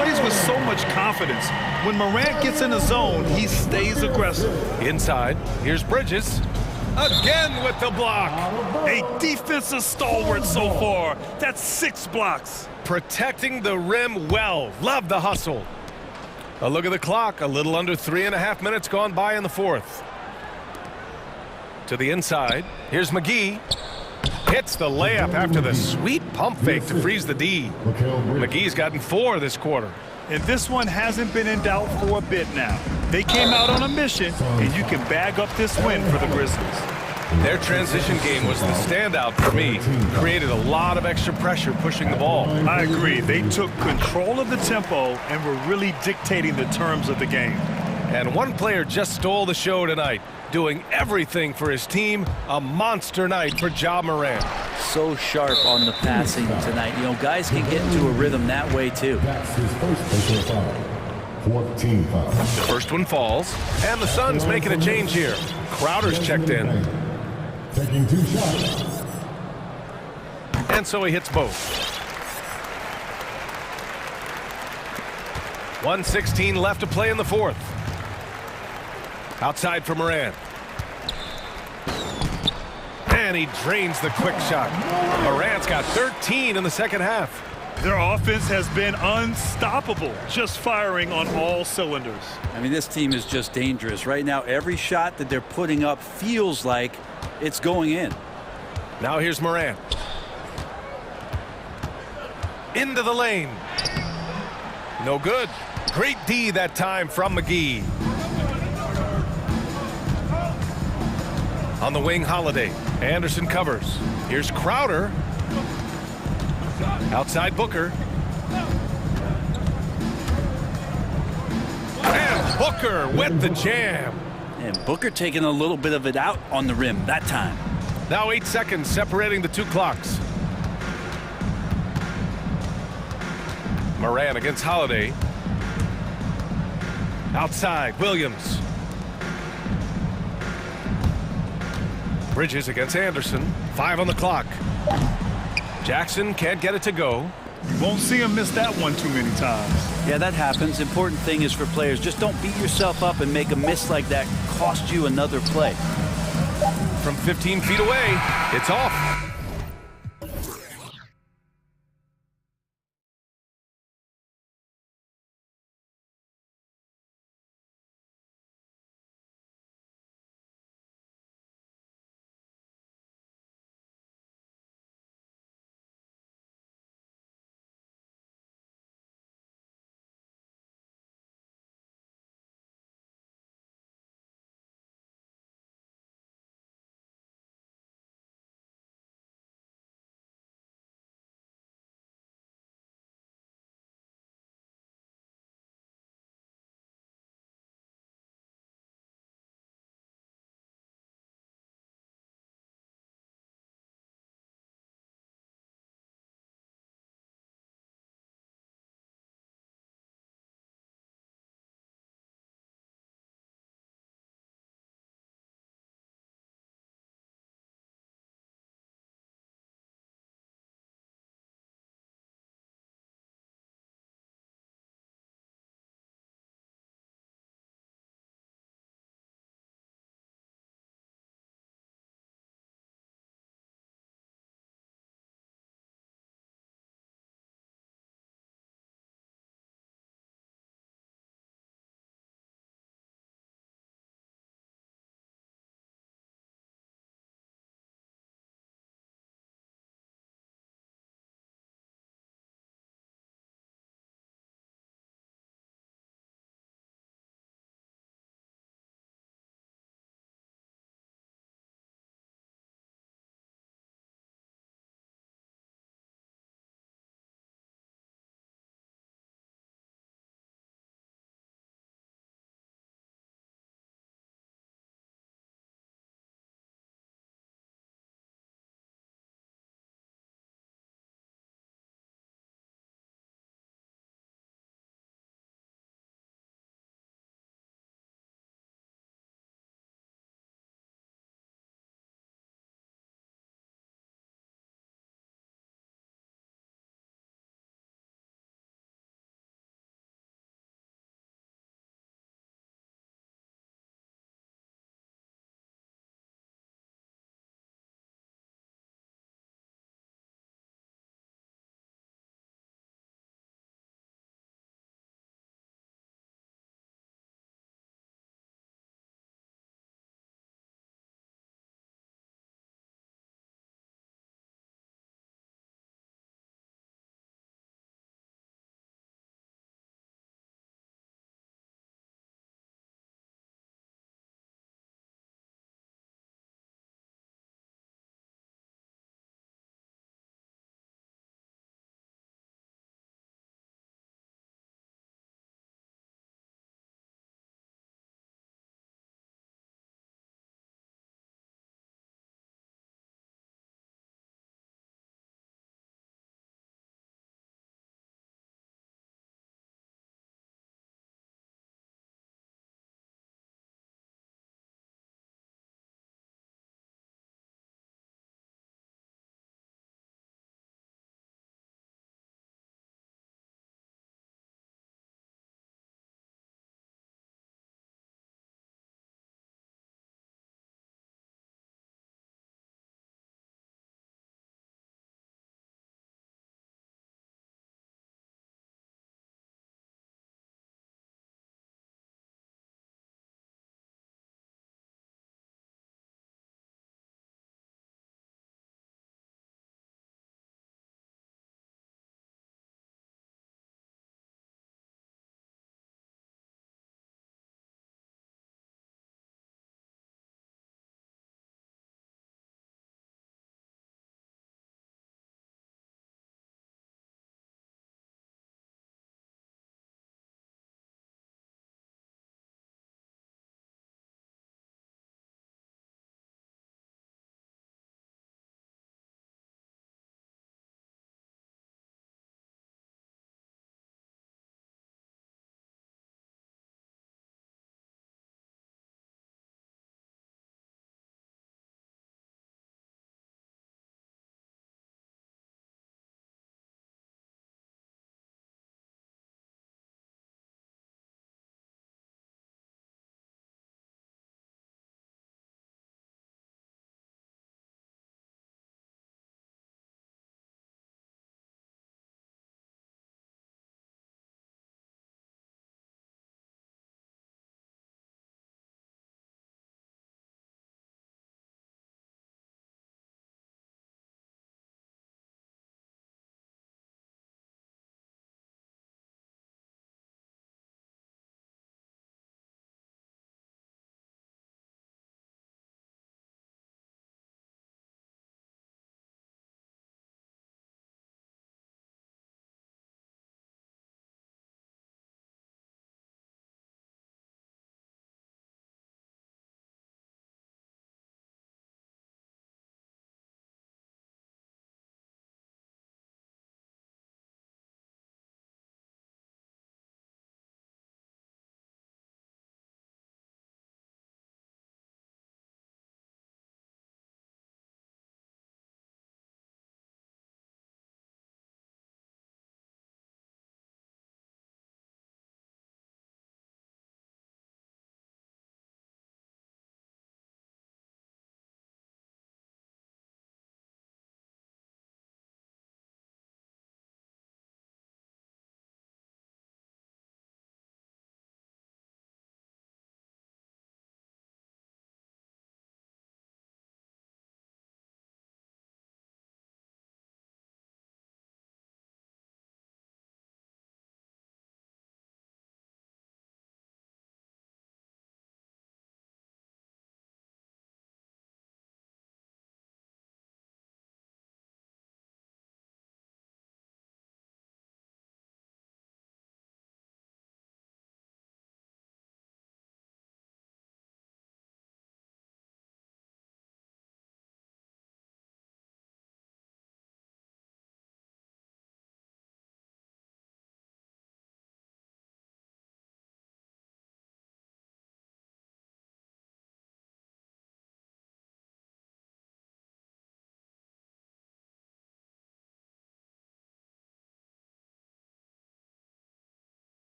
[SPEAKER 2] Plays with so much confidence. When Morant gets in the zone, he stays aggressive.
[SPEAKER 1] Inside, here's Bridges. Again with the block.
[SPEAKER 2] A defensive stalwart so far. That's 6 blocks.
[SPEAKER 1] Protecting the rim well. Love the hustle. A look at the clock. A little under 3.5 minutes gone by in the fourth. To the inside. Here's McGee. Hits the layup after the sweet pump fake to freeze the D. McGee's gotten 4 this quarter.
[SPEAKER 2] And this one hasn't been in doubt for a bit now. They came out on a mission, and you can bag up this win for the Grizzlies.
[SPEAKER 1] Their transition game was the standout for me. Created a lot of extra pressure pushing the ball.
[SPEAKER 2] I agree. They took control of the tempo and were really dictating the terms of the game.
[SPEAKER 1] And one player just stole the show tonight, doing everything for his team. A monster night for Ja Morant.
[SPEAKER 4] So sharp on the passing tonight. You know, guys can get into a rhythm that way too.
[SPEAKER 3] That's his first personal foul. 14 fouls.
[SPEAKER 1] The first one falls, and the Suns making a change here. Crowder's checked in.
[SPEAKER 3] Taking 2 shots.
[SPEAKER 1] And so he hits both. 1:16 left to play in the fourth. Outside for Morant. And he drains the quick shot. Morant's got 13 in the second half.
[SPEAKER 2] Their offense has been unstoppable, just firing on all cylinders.
[SPEAKER 4] I mean, this team is just dangerous. Right now, every shot that they're putting up feels like it's going in.
[SPEAKER 1] Now here's Morant. Into the lane. No good. Great D that time from McGee. On the wing, Holiday. Anderson covers. Here's Crowder. Outside Booker. And Booker with the jam.
[SPEAKER 4] And Booker taking a little bit of it out on the rim that time.
[SPEAKER 1] Now 8 seconds separating the 2 clocks. Morant against Holiday. Outside, Williams. Bridges against Anderson. 5 on the clock. Jackson can't get it to go.
[SPEAKER 2] You won't see him miss that one too many times.
[SPEAKER 4] Yeah, that happens. Important thing is for players, just don't beat yourself up and make a miss like that cost you another play.
[SPEAKER 1] From 15 feet away, it's off.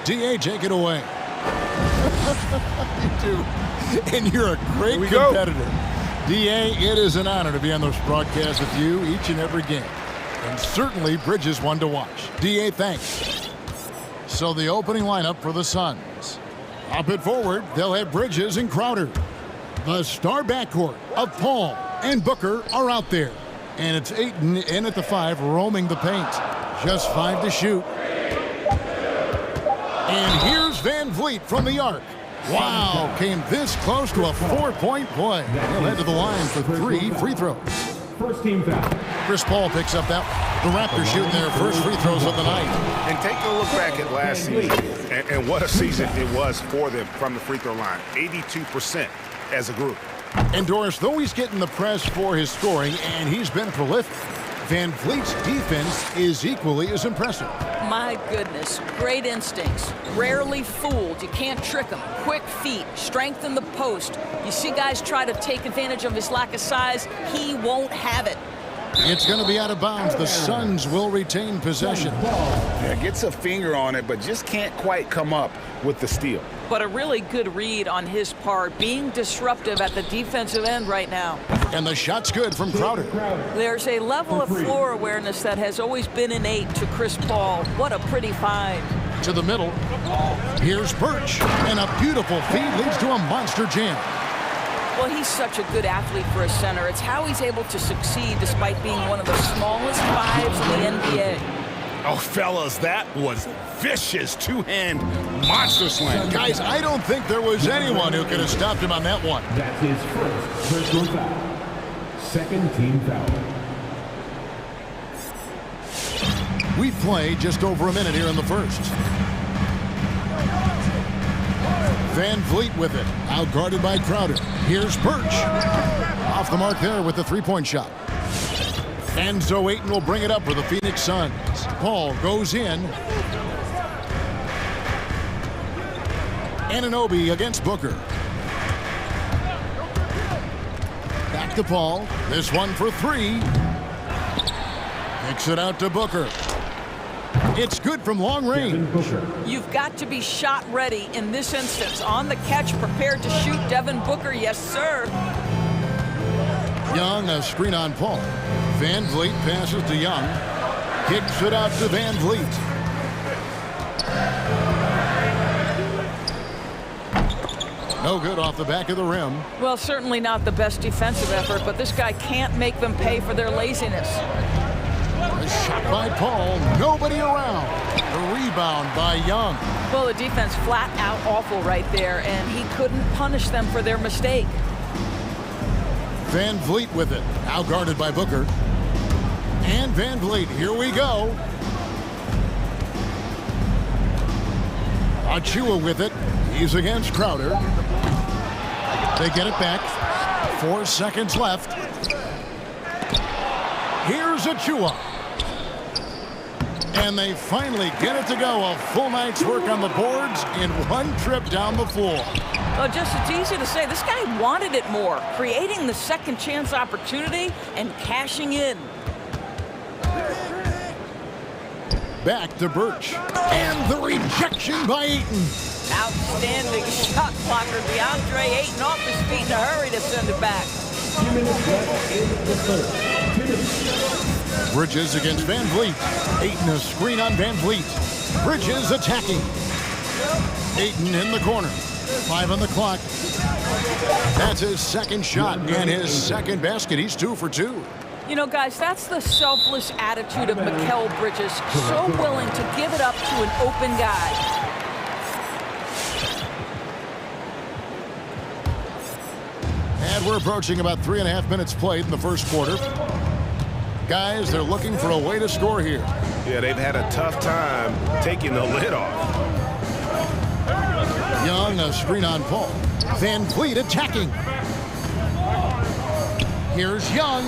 [SPEAKER 6] DA, take it away. You do. And you're a great competitor. DA, it is an honor to be on this broadcast with you each and every game. And certainly Bridges one to watch. DA, thanks. So the opening lineup for the Suns. Up it forward, they'll have Bridges and Crowder. The star backcourt of Paul and Booker are out there. And it's Ayton in at the 5, roaming the paint. Just 5 to shoot. And here's Van Vliet from the arc. Wow, came this close to a 4-point play. He'll head to the line for 3 free throws.
[SPEAKER 3] First team foul.
[SPEAKER 6] Chris Paul picks up that. The Raptors shooting their first free throws of the night.
[SPEAKER 7] And take a look back at last season, and what a season it was for them from the free throw line. 82% as a group.
[SPEAKER 6] And Doris, though he's getting the press for his scoring, and he's been prolific, Van Vliet's defense is equally as impressive.
[SPEAKER 8] My goodness, great instincts. Rarely fooled. You can't trick him. Quick feet, strength in the post. You see guys try to take advantage of his lack of size. He won't have it.
[SPEAKER 6] It's going to be out of bounds. The Suns will retain possession.
[SPEAKER 7] Yeah, gets a finger on it, but just can't quite come up with the steal.
[SPEAKER 8] But a really good read on his part, being disruptive at the defensive end right now.
[SPEAKER 6] And the shot's good from Crowder.
[SPEAKER 8] There's a level of floor awareness that has always been innate to Chris Paul. What a pretty find.
[SPEAKER 6] To the middle. Here's Birch. And a beautiful feed leads to a monster jam.
[SPEAKER 8] Well, he's such a good athlete for a center. It's how he's able to succeed despite being one of the smallest 5s in the NBA.
[SPEAKER 7] Oh, fellas, that was vicious two-hand monster slam.
[SPEAKER 6] Guys, I don't think there was anyone who could have stopped him on that one.
[SPEAKER 3] That's his first personal foul. Second team foul.
[SPEAKER 6] We play just over a minute here in the first. Van Vliet with it, outguarded by Crowder. Here's Birch. Off the mark there with the three-point shot. And so Ayton will bring it up for the Phoenix Suns. Paul goes in. Anunoby against Booker. Back to Paul. This one for 3. Kicks it out to Booker. It's good from long range.
[SPEAKER 8] You've got to be shot ready in this instance. On the catch, prepared to shoot. Devin Booker, yes, sir.
[SPEAKER 6] Young, a screen on Paul. Van Vliet passes to Young. Kicks it out to Van Vliet. No good off the back of the rim.
[SPEAKER 8] Well, certainly not the best defensive effort, but this guy can't make them pay for their laziness.
[SPEAKER 6] A shot by Paul. Nobody around. The rebound by Young.
[SPEAKER 8] Well, the defense flat out awful right there, and he couldn't punish them for their mistake.
[SPEAKER 6] Van Vliet with it. Outguarded by Booker. And Van Vliet, here we go. Achua with it. He's against Crowder. They get it back. 4 seconds left. Here's Achua. And they finally get it to go. A full night's work on the boards in one trip down the floor.
[SPEAKER 8] Well, just it's easy to say. This guy wanted it more, creating the second chance opportunity and cashing in.
[SPEAKER 6] Back to Birch. And the rejection by Ayton.
[SPEAKER 8] Outstanding shot blocker. DeAndre Ayton off his feet in a hurry to send it back.
[SPEAKER 3] 2 minutes left in the third. 2 minutes.
[SPEAKER 6] Bridges against Van Vliet. Ayton a screen on Van Vliet. Bridges attacking. Ayton in the corner. 5 on the clock. That's his second shot and his second basket. He's 2 for 2.
[SPEAKER 8] You know, guys, that's the selfless attitude of Mikal Bridges. So willing to give it up to an open guy.
[SPEAKER 6] And we're approaching about 3.5 minutes played in the first quarter. Guys, they're looking for a way to score here.
[SPEAKER 7] Yeah, they've had a tough time taking the lid off.
[SPEAKER 6] Young, a screen on Paul. Van Vliet attacking. Here's Young.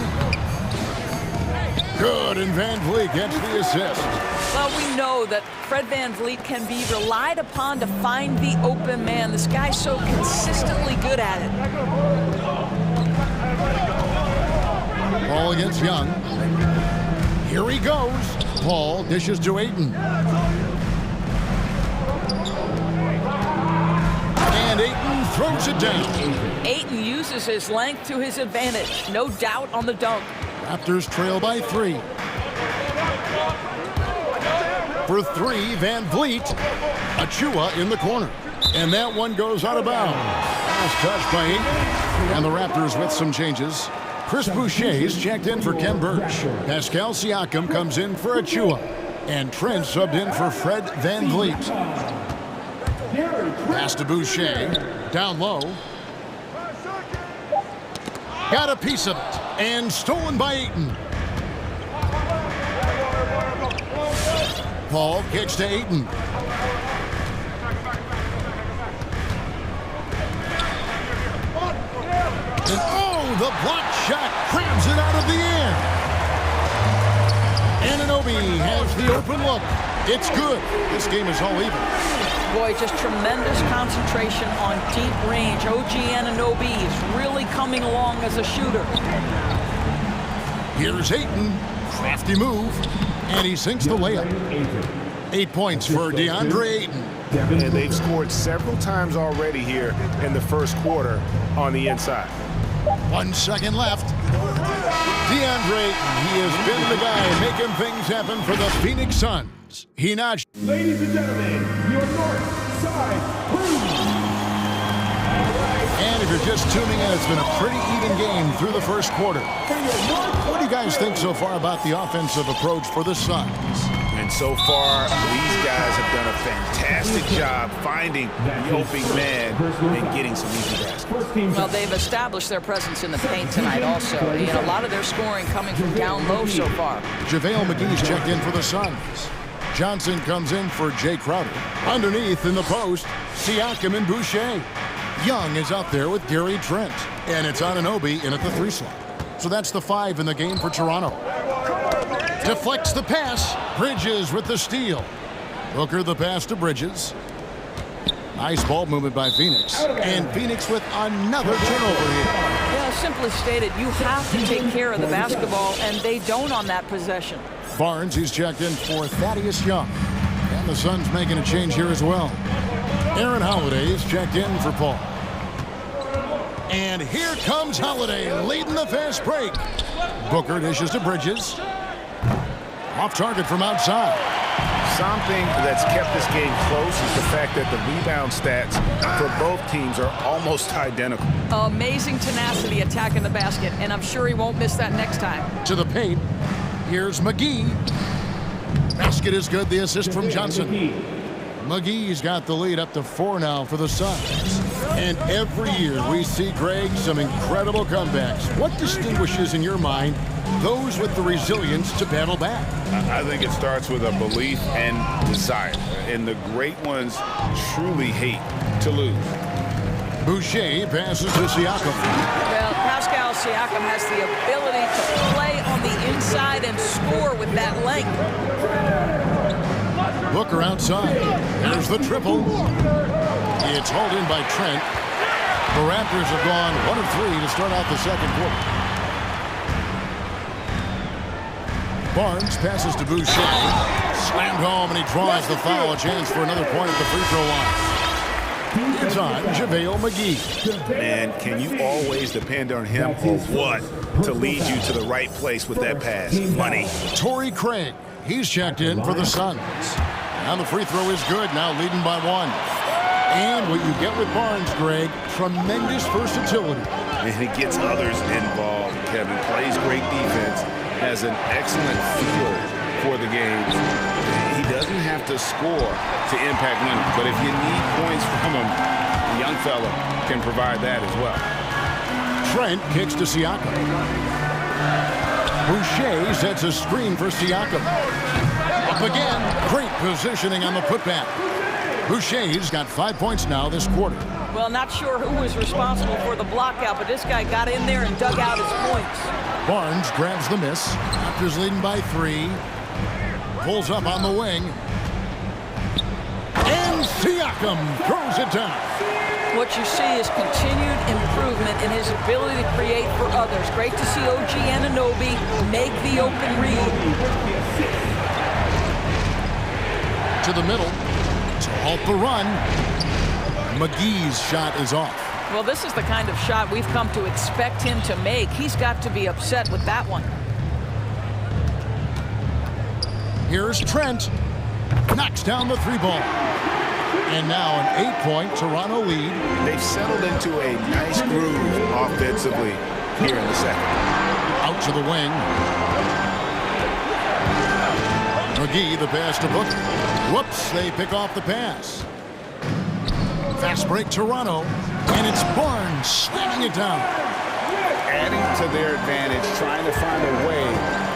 [SPEAKER 6] Good, and Van Vliet gets the assist.
[SPEAKER 8] Well, we know that Fred Van Vliet can be relied upon to find the open man. This guy's so consistently good at it.
[SPEAKER 6] Paul against Young. Here he goes. Paul dishes to Ayton. throws it down.
[SPEAKER 8] Ayton uses his length to his advantage. No doubt on the dunk.
[SPEAKER 6] Raptors trail by 3. For 3, Van Vliet. Achua in the corner. And that one goes out of bounds. Last touch by Ayton. And the Raptors with some changes. Chris Boucher is checked in for Kem Birch. Pascal Siakam comes in for Achua. And Trent subbed in for Fred Van Vliet. Pass to Boucher. Down low. Got a piece of it. And stolen by Ayton. Paul kicks to Ayton. And the block shot crabs it out of the air. Anunoby has the open look. It's good. This game is all even.
[SPEAKER 8] Boy, just tremendous concentration on deep range. OG Anunoby is really coming along as a shooter.
[SPEAKER 6] Here's Ayton. Crafty move. And he sinks the layup. 8 points for DeAndre Ayton.
[SPEAKER 7] And they've scored several times already here in the first quarter on the inside.
[SPEAKER 6] 1 second left. DeAndre Ayton, he has been the guy making things happen for the Phoenix Suns. He notched.
[SPEAKER 3] Ladies and gentlemen, your north side crew.
[SPEAKER 6] And if you're just tuning in, it's been a pretty even game through the first quarter. What do you guys think so far about the offensive approach for the Suns?
[SPEAKER 7] And so far, these guys have done a fantastic job finding the opening man and getting some easy baskets.
[SPEAKER 8] Well, they've established their presence in the paint tonight also. And a lot of their scoring coming from down low so far.
[SPEAKER 6] JaVale McGee's checked in for the Suns. Johnson comes in for Jay Crowder. Underneath in the post, Siakam and Boucher. Young is out there with Gary Trent. And it's Anunoby in at the 3 slot. So that's the 5 in the game for Toronto. Deflects the pass. Bridges with the steal. Booker the pass to Bridges. Nice ball movement by Phoenix. And Phoenix with another turnover here.
[SPEAKER 8] Yeah, simply stated, you have to take care of the basketball, and they don't on that possession.
[SPEAKER 6] Barnes, he's checked in for Thaddeus Young. And the Suns making a change here as well. Aaron Holiday is checked in for Paul. And here comes Holiday leading the fast break. Booker dishes to Bridges. Off target from outside.
[SPEAKER 7] Something that's kept this game close is the fact that the rebound stats for both teams are almost identical.
[SPEAKER 8] Amazing tenacity attacking the basket, and I'm sure he won't miss that next time.
[SPEAKER 6] To the paint. Here's McGee. Basket is good. The assist from Johnson. McGee's got the lead up to 4 now for the Suns. And every year we see, Greg, some incredible comebacks. What distinguishes, in your mind, those with the resilience to battle back?
[SPEAKER 7] I think it starts with a belief and desire. And the great ones truly hate to lose.
[SPEAKER 6] Boucher passes to Siakam.
[SPEAKER 8] Well, Pascal Siakam has the ability to play on the inside and score with that length.
[SPEAKER 6] Booker outside. There's the triple. It's hauled in by Trent. The Raptors have gone 1 of 3 to start out the second quarter. Barnes passes to Boucher. Slammed home, and he draws the foul. A chance for another point at the free throw line. It's on JaVale McGee.
[SPEAKER 7] And can you always depend on him or what to lead you to the right place with that pass? Money.
[SPEAKER 6] Torrey Craig. He's checked in for the Suns. And the free throw is good, now leading by 1. And what you get with Barnes, Greg, tremendous versatility.
[SPEAKER 7] And he gets others involved, Kevin. Plays great defense, has an excellent feel for the game. He doesn't have to score to impact winners, but if you need points from him, the young fella can provide that as well.
[SPEAKER 6] Trent kicks to Siakam. Boucher sets a screen for Siakam. Up again. Great positioning on the putback. Boucher's got 5 points now this quarter.
[SPEAKER 8] Well, not sure who was responsible for the blockout, but this guy got in there and dug out his points.
[SPEAKER 6] Barnes grabs the miss. Raptors leading by 3. Pulls up on the wing. And Siakam throws it down.
[SPEAKER 8] What you see is continued improvement in his ability to create for others. Great to see OG Anunoby make the open read.
[SPEAKER 6] To the middle to halt the run. McGee's shot is off.
[SPEAKER 8] Well, this is the kind of shot we've come to expect him to make. He's got to be upset with that one.
[SPEAKER 6] Here's Trent. Knocks down the three ball. And now an 8-point Toronto lead.
[SPEAKER 7] They've settled into a nice groove offensively here in the second.
[SPEAKER 6] Out to the wing. McGee, the pass to Booker. Whoops, they pick off the pass. Fast break Toronto. And it's Barnes slamming it down.
[SPEAKER 7] Adding to their advantage, trying to find a way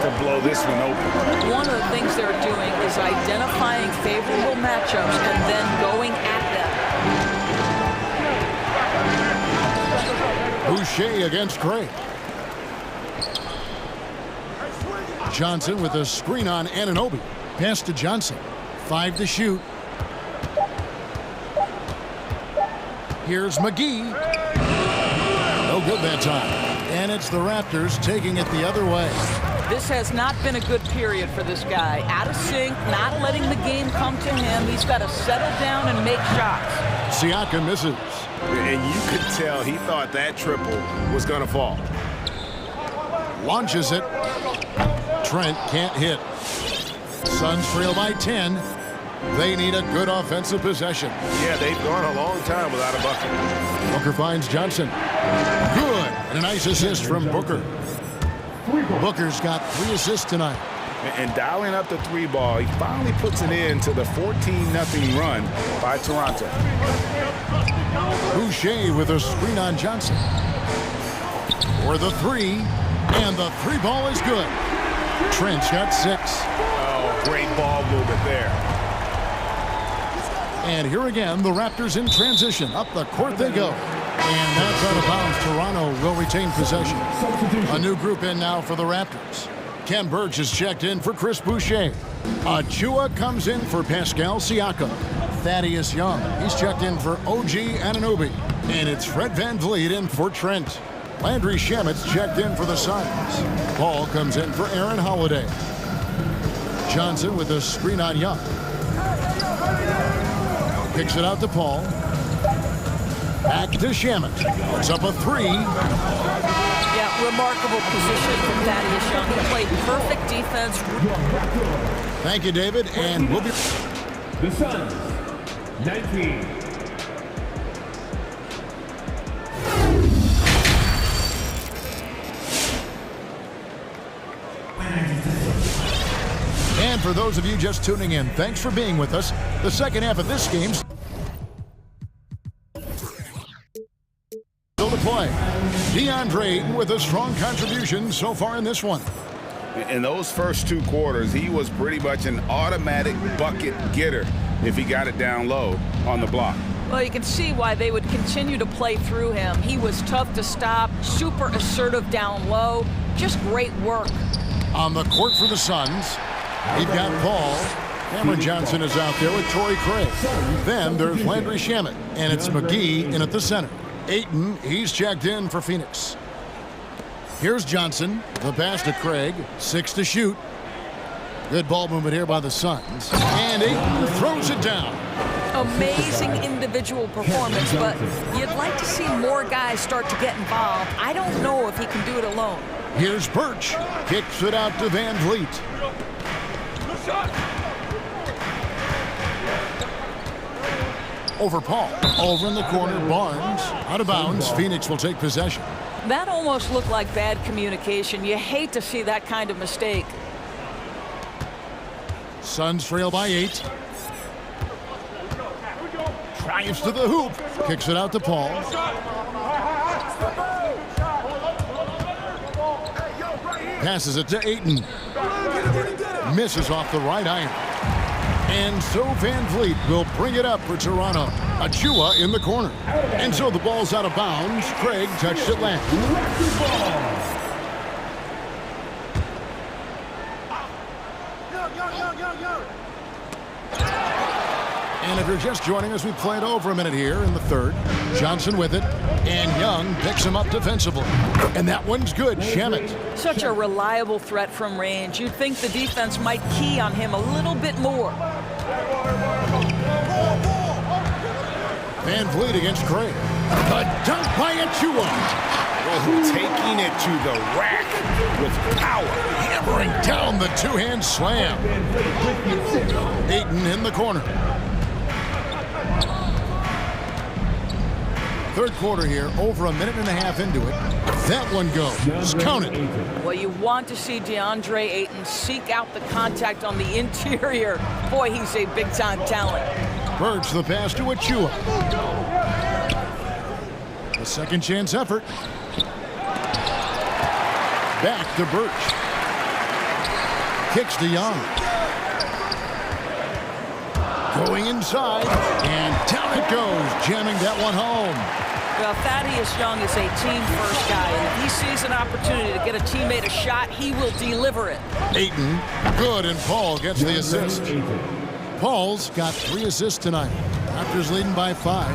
[SPEAKER 7] to blow this one open.
[SPEAKER 8] One of the things they're doing is identifying favorable matchups and then going at them.
[SPEAKER 6] Boucher against Craig. Johnson with a screen on Anunoby. Pass to Johnson. 5 to shoot. Here's McGee. No good that time. And it's the Raptors taking it the other way.
[SPEAKER 8] This has not been a good period for this guy. Out of sync, not letting the game come to him. He's got to settle down and make shots.
[SPEAKER 6] Siakam misses.
[SPEAKER 7] And you could tell he thought that triple was going to fall.
[SPEAKER 6] Launches it. Trent can't hit. Suns trail by 10. They need a good offensive possession.
[SPEAKER 7] Yeah, they've gone a long time without a bucket.
[SPEAKER 6] Booker finds Johnson. Good. And a nice assist from Booker. Booker's got 3 assists tonight.
[SPEAKER 7] And dialing up the three ball, he finally puts an end to the 14-0 run by Toronto.
[SPEAKER 6] Boucher with a screen on Johnson. For the three. And the three ball is good. Trent's got 6.
[SPEAKER 7] Oh, great ball movement there.
[SPEAKER 6] And here again, the Raptors in transition. Up the court they go. And that's out of bounds. Toronto will retain possession. A new group in now for the Raptors. Ken Burge is checked in for Chris Boucher. Achua comes in for Pascal Siakam. Thaddeus Young, he's checked in for OG Anunoby. And it's Fred VanVleet in for Trent. Landry Shamet's checked in for the Suns. Paul comes in for Aaron Holiday. Johnson with a screen on Young. Kicks it out to Paul. Back to Shamet. Puts up a 3.
[SPEAKER 8] Yeah, remarkable position from Thaddeus Young. He played perfect defense.
[SPEAKER 6] Thank you, David. And we'll be...
[SPEAKER 3] The Suns, 19.
[SPEAKER 6] And for those of you just tuning in, thanks for being with us. The second half of this game still to play. DeAndre Ayton with a strong contribution so far in this one.
[SPEAKER 7] In those first 2 quarters, he was pretty much an automatic bucket getter if he got it down low on the block.
[SPEAKER 8] Well, you can see why they would continue to play through him. He was tough to stop, super assertive down low, just great work.
[SPEAKER 6] On the court for the Suns, we've got Paul. Cameron Johnson is out there with Torrey Craig. Then there's Landry Shamet, and it's McGee in at the center. Ayton, he's checked in for Phoenix. Here's Johnson, the pass to Craig, 6 to shoot. Good ball movement here by the Suns. And Ayton throws it down.
[SPEAKER 8] Amazing individual performance, but you'd like to see more guys start to get involved. I don't know if he can do it alone.
[SPEAKER 6] Here's Birch, kicks it out to VanVleet. Over Paul. Over in the corner, Barnes. Out of bounds, Phoenix will take possession.
[SPEAKER 8] That almost looked like bad communication. You hate to see that kind of mistake.
[SPEAKER 6] Suns trail by 8. Drives to the hoop. Kicks it out to Paul. Passes it to Ayton. Misses off the right iron. And so VanVleet will bring it up for Toronto. Achua in the corner. And so the ball's out of bounds. Craig touched it last. And if you're just joining us, we played over a minute here in the third. Johnson with it. And Young picks him up defensively. And that one's good. Shamet.
[SPEAKER 8] Such a reliable threat from range. You'd think the defense might key on him a little bit more.
[SPEAKER 6] VanVleet against Craig. The dunk by Achua.
[SPEAKER 7] Taking it to the rack with power.
[SPEAKER 6] Hammering down the two-hand slam. Ayton in the corner. Third quarter here, over a minute and a half into it. That one goes. Count it.
[SPEAKER 8] Well, you want to see DeAndre Ayton seek out the contact on the interior. Boy, he's a big-time talent.
[SPEAKER 6] Birch the pass to Achua. A second chance effort. Back to Birch. Kicks to Young. Going inside, and down it goes, jamming that one home.
[SPEAKER 8] Well, Thaddeus Young is a team-first guy, and if he sees an opportunity to get a teammate a shot, he will deliver it.
[SPEAKER 6] Ayton, good, and Paul gets the assist. Paul's got 3 assists tonight. Raptors leading by 5.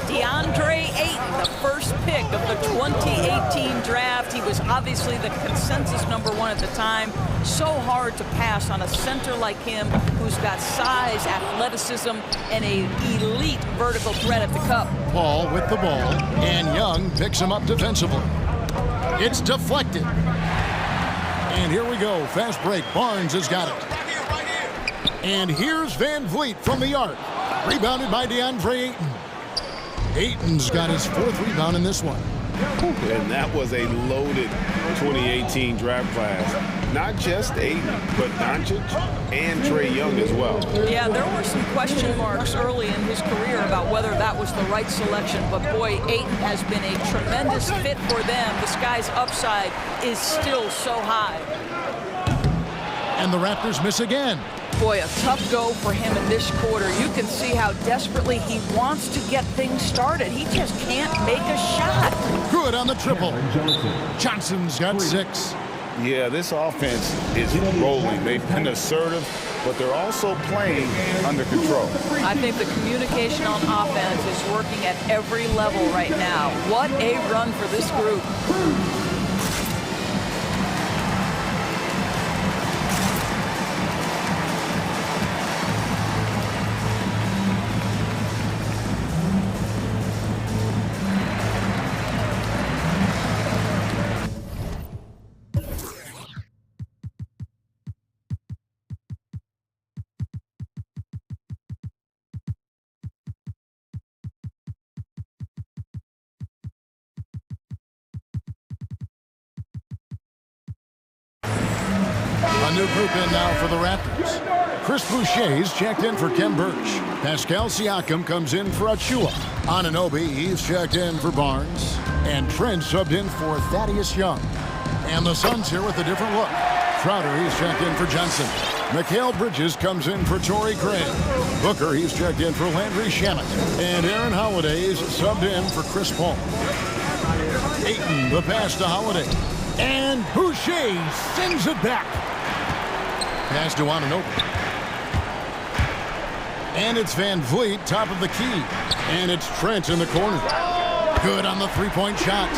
[SPEAKER 8] DeAndre Ayton, the first pick of the 2018 draft. He was obviously the consensus #1 at the time. So hard to pass on a center like him who's got size, athleticism, and an elite vertical threat at the cup.
[SPEAKER 6] Paul with the ball, and Young picks him up defensively. It's deflected. And here we go. Fast break. Barnes has got it. And here's Van Vliet from the arc. Rebounded by DeAndre Ayton. Ayton's got his 4th rebound in this one.
[SPEAKER 7] And that was a loaded 2018 draft class. Not just Ayton, but Doncic and Trae Young as well.
[SPEAKER 8] Yeah, there were some question marks early in his career about whether that was the right selection. But boy, Ayton has been a tremendous fit for them. This guy's upside is still so high.
[SPEAKER 6] And the Raptors miss again.
[SPEAKER 8] Boy, a tough go for him in this quarter. You can see how desperately he wants to get things started. He just can't make a shot.
[SPEAKER 6] Good on the triple. Johnson's got 6.
[SPEAKER 7] Yeah, this offense is rolling. They've been assertive, but they're also playing under control.
[SPEAKER 8] I think the communication on offense is working at every level right now. What a run for this group.
[SPEAKER 6] A new group in now for the Raptors. Chris Boucher's checked in for Kem Birch. Pascal Siakam comes in for Achua. Anunoby, he's checked in for Barnes. And Trent subbed in for Thaddeus Young. And the Suns here with a different look. Crowder, he's checked in for Johnson. Mikal Bridges comes in for Torrey Craig. Booker, he's checked in for Landry Shamet. And Aaron Holiday's subbed in for Chris Paul. Ayton, the pass to Holiday. And Boucher sends it back. Pass to Anunoby. And it's Van Vliet, top of the key. And it's Trent in the corner. Good on the three-point shot.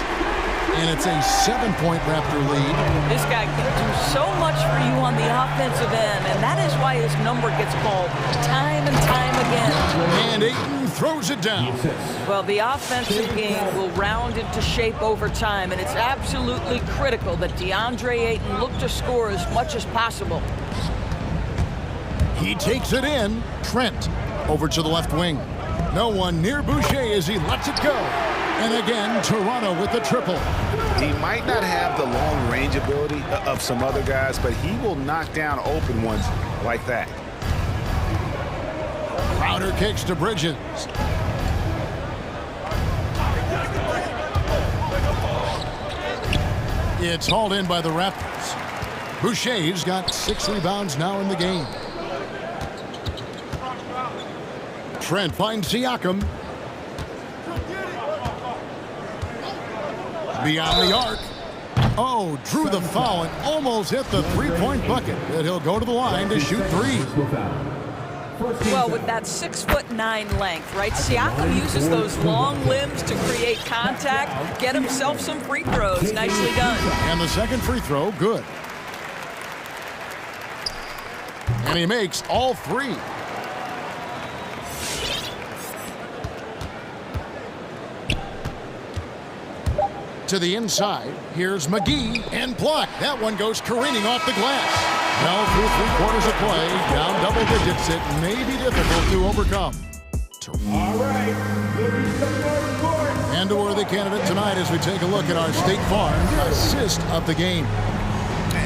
[SPEAKER 6] And it's a 7-point Raptor lead.
[SPEAKER 8] This guy can do so much for you on the offensive end, and that is why his number gets called time and time again.
[SPEAKER 6] And Ayton throws it down.
[SPEAKER 8] Well, the offensive game will round into shape over time, and it's absolutely critical that DeAndre Ayton look to score as much as possible.
[SPEAKER 6] He takes it in. Trent over to the left wing. No one near Boucher as he lets it go. And again, Toronto with the triple.
[SPEAKER 7] He might not have the long range ability of some other guys, but he will knock down open ones like that.
[SPEAKER 6] Crowder kicks to Bridges. It's hauled in by the Raptors. Boucher's got 6 rebounds now in the game. Trent finds Siakam. Beyond the arc. Oh, drew the foul and almost hit the three-point bucket. But he'll go to the line to shoot 3.
[SPEAKER 8] Well, with that 6'9" length, right? Siakam uses those long limbs to create contact, get himself some free throws. Nicely done.
[SPEAKER 6] And the second free throw, good. And he makes all 3. to the inside. Here's McGee and blocked. That one goes careening off the glass. Well, through 3/4 of play, down double digits, it may be difficult to overcome.
[SPEAKER 3] All right.
[SPEAKER 6] And a worthy candidate tonight as we take a look at our State Farm assist of the game.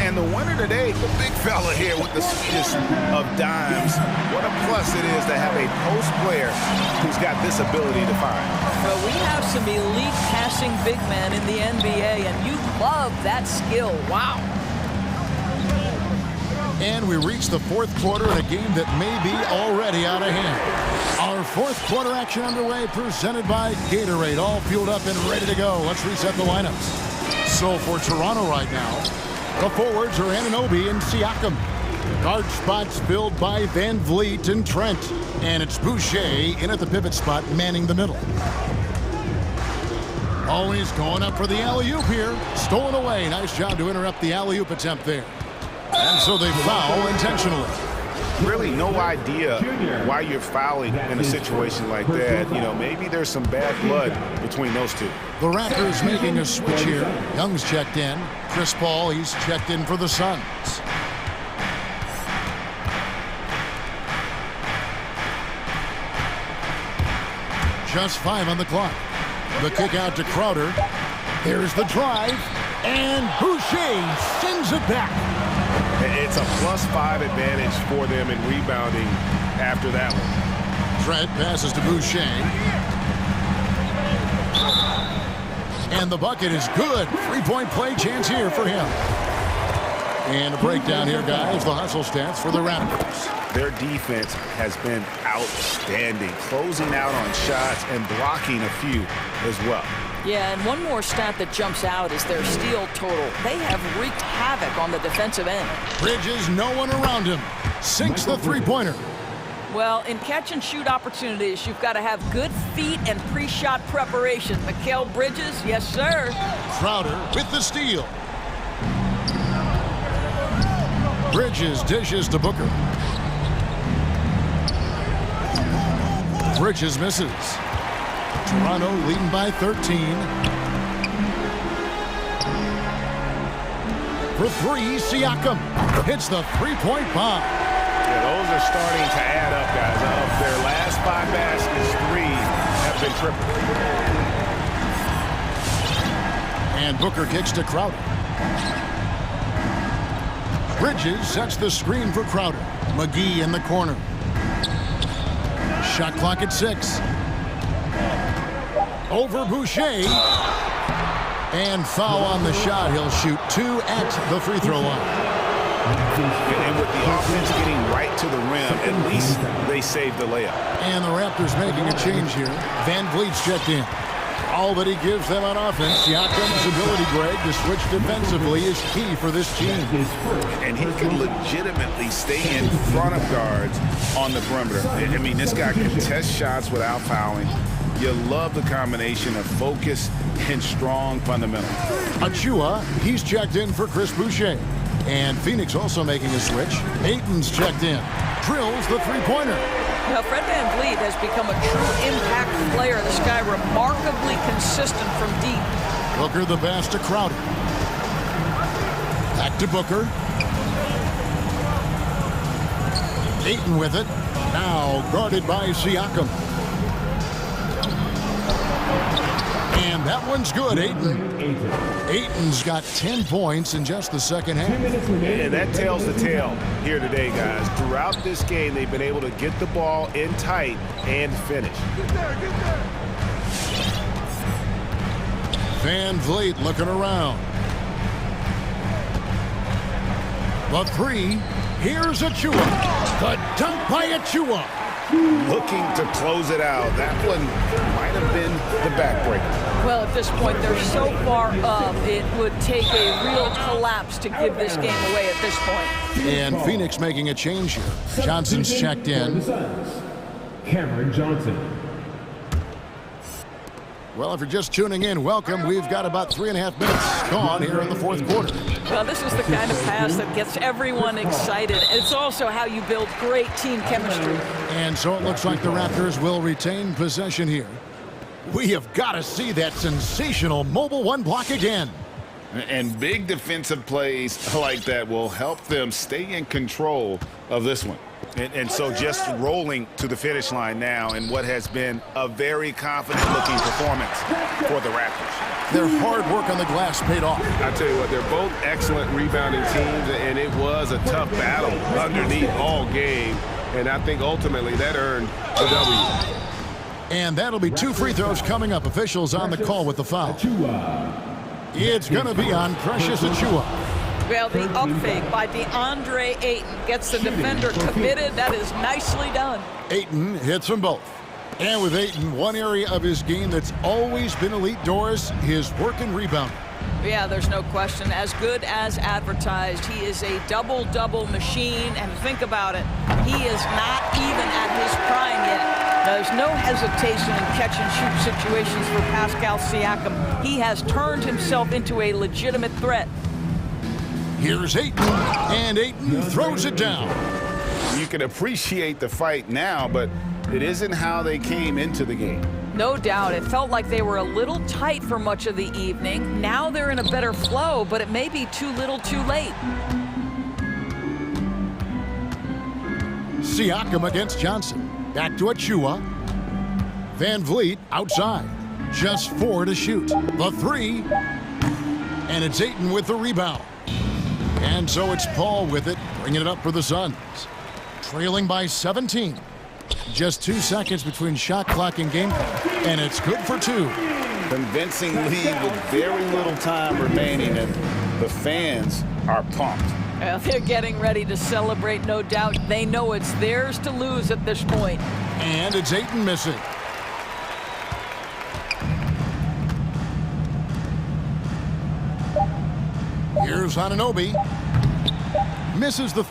[SPEAKER 7] And the winner today, the big fella here with the sweetest of dimes. What a plus it is to have a post player who's got this ability to find.
[SPEAKER 8] Well, we have some elite passing big men in the NBA, and you love that skill. Wow.
[SPEAKER 6] And we reach the fourth quarter in a game that may be already out of hand. Our fourth quarter action underway, presented by Gatorade, all fueled up and ready to go. Let's reset the lineups. So for Toronto right now, the forwards are Anunoby and Siakam. Guard spots filled by Van Vliet and Trent. And it's Boucher in at the pivot spot, manning the middle. Always going up for the alley-oop here. Stolen away. Nice job to interrupt the alley-oop attempt there. And so they foul intentionally.
[SPEAKER 7] Really no idea why you're fouling in a situation like that. You know, maybe there's some bad blood between those two.
[SPEAKER 6] The Raptors making a switch here. Young's checked in. Chris Paul, he's checked in for the Suns. Just 5 on the clock. The kick out to Crowder. There's the drive. And Boucher sends it back.
[SPEAKER 7] It's a +5 advantage for them in rebounding after that one.
[SPEAKER 6] Trent passes to Boucher. And the bucket is good. 3-point play chance here for him. And a breakdown here, guys. The hustle stats for the Raptors.
[SPEAKER 7] Their defense has been outstanding, closing out on shots and blocking a few as well.
[SPEAKER 8] Yeah, and one more stat that jumps out is their steal total. They have wreaked havoc on the defensive end.
[SPEAKER 6] Bridges, no one around him. Sinks the three-pointer.
[SPEAKER 8] Well, in catch-and-shoot opportunities, you've got to have good feet and pre-shot preparation. Mikal Bridges, yes, sir.
[SPEAKER 6] Crowder with the steal. Bridges dishes to Booker. Bridges misses. Toronto leading by 13. For 3, Siakam hits the three-point bomb.
[SPEAKER 7] Yeah, those are starting to add up, guys. Of their last 5 baskets, 3 have been triple.
[SPEAKER 6] And Booker kicks to Crowder. Bridges sets the screen for Crowder. McGee in the corner. Shot clock at 6. Over Boucher. And foul on the shot. He'll shoot 2 at the free throw line.
[SPEAKER 7] And with the offense getting right to the rim, at least they saved the layup.
[SPEAKER 6] And the Raptors making a change here. Van Vliet's checked in. All that he gives them on offense, Siakam's ability, Greg, to switch defensively is key for this team.
[SPEAKER 7] And he can legitimately stay in front of guards on the perimeter. I mean, this guy can test shots without fouling. You love the combination of focus and strong fundamentals.
[SPEAKER 6] Achua, he's checked in for Chris Boucher. And Phoenix also making a switch. Ayton's checked in. Drills the three-pointer.
[SPEAKER 8] Now, Fred Van Vliet has become a true impact player. This guy remarkably consistent from deep.
[SPEAKER 6] Booker the pass to Crowder. Back to Booker. Ayton with it. Now guarded by Siakam. And that one's good, Ayton. Ayton's got 10 points in just the second half.
[SPEAKER 7] And that tells the tale here today, guys. Throughout this game, they've been able to get the ball in tight and finish.
[SPEAKER 6] Van Vliet looking around. The 3. Here's Achua. The dunk by Achua.
[SPEAKER 7] Looking to close it out. That one might have been the backbreaker.
[SPEAKER 8] Well, at this point, they're so far up, it would take a real collapse to give this game away at this point.
[SPEAKER 6] And Phoenix making a change here. Johnson's checked in.
[SPEAKER 3] Cameron Johnson.
[SPEAKER 6] Well, if you're just tuning in, welcome. We've got about 3.5 minutes gone here in the fourth quarter.
[SPEAKER 8] Well, this is the kind of pass that gets everyone excited. It's also how you build great team chemistry.
[SPEAKER 6] And so it looks like the Raptors will retain possession here. We have got to see that sensational mobile one block again.
[SPEAKER 7] And big defensive plays like that will help them stay in control of this one. And so just rolling to the finish line now in what has been a very confident-looking performance for the Raptors.
[SPEAKER 6] Their hard work on the glass paid off.
[SPEAKER 1] I tell you what, they're both excellent rebounding teams, and it was a tough battle underneath all game. And I think ultimately that earned a W.
[SPEAKER 6] And that'll be 2 free throws coming up. Officials on the call with the foul. It's going to be on Precious Achiuwa.
[SPEAKER 8] Well, the up fake by DeAndre Ayton gets the defender committed. That is nicely done.
[SPEAKER 6] Ayton hits them both. And with Ayton, one area of his game that's always been elite, Doris, his work and rebounding.
[SPEAKER 8] Yeah, there's no question. As good as advertised, he is a double-double machine. And think about it, he is not even at his prime yet. There's no hesitation in catch-and-shoot situations for Pascal Siakam. He has turned himself into a legitimate threat.
[SPEAKER 6] Here's Ayton, and Ayton throws it down.
[SPEAKER 7] You can appreciate the fight now, but it isn't how they came into the game.
[SPEAKER 8] No doubt. It felt like they were a little tight for much of the evening. Now they're in a better flow, but it may be too little too late.
[SPEAKER 6] Siakam against Johnson. Back to Achiuwa. Van Vliet outside. Just 4 to shoot. The 3. And it's Ayton with the rebound. And so it's Paul with it, bringing it up for the Suns. Trailing by 17. Just 2 seconds between shot clock and game clock. And it's good for 2.
[SPEAKER 7] Convincing lead with very little time remaining, and the fans are pumped.
[SPEAKER 8] Well, they're getting ready to celebrate, no doubt. They know it's theirs to lose at this point.
[SPEAKER 6] And it's Ayton missing. Here's Anunoby. Misses the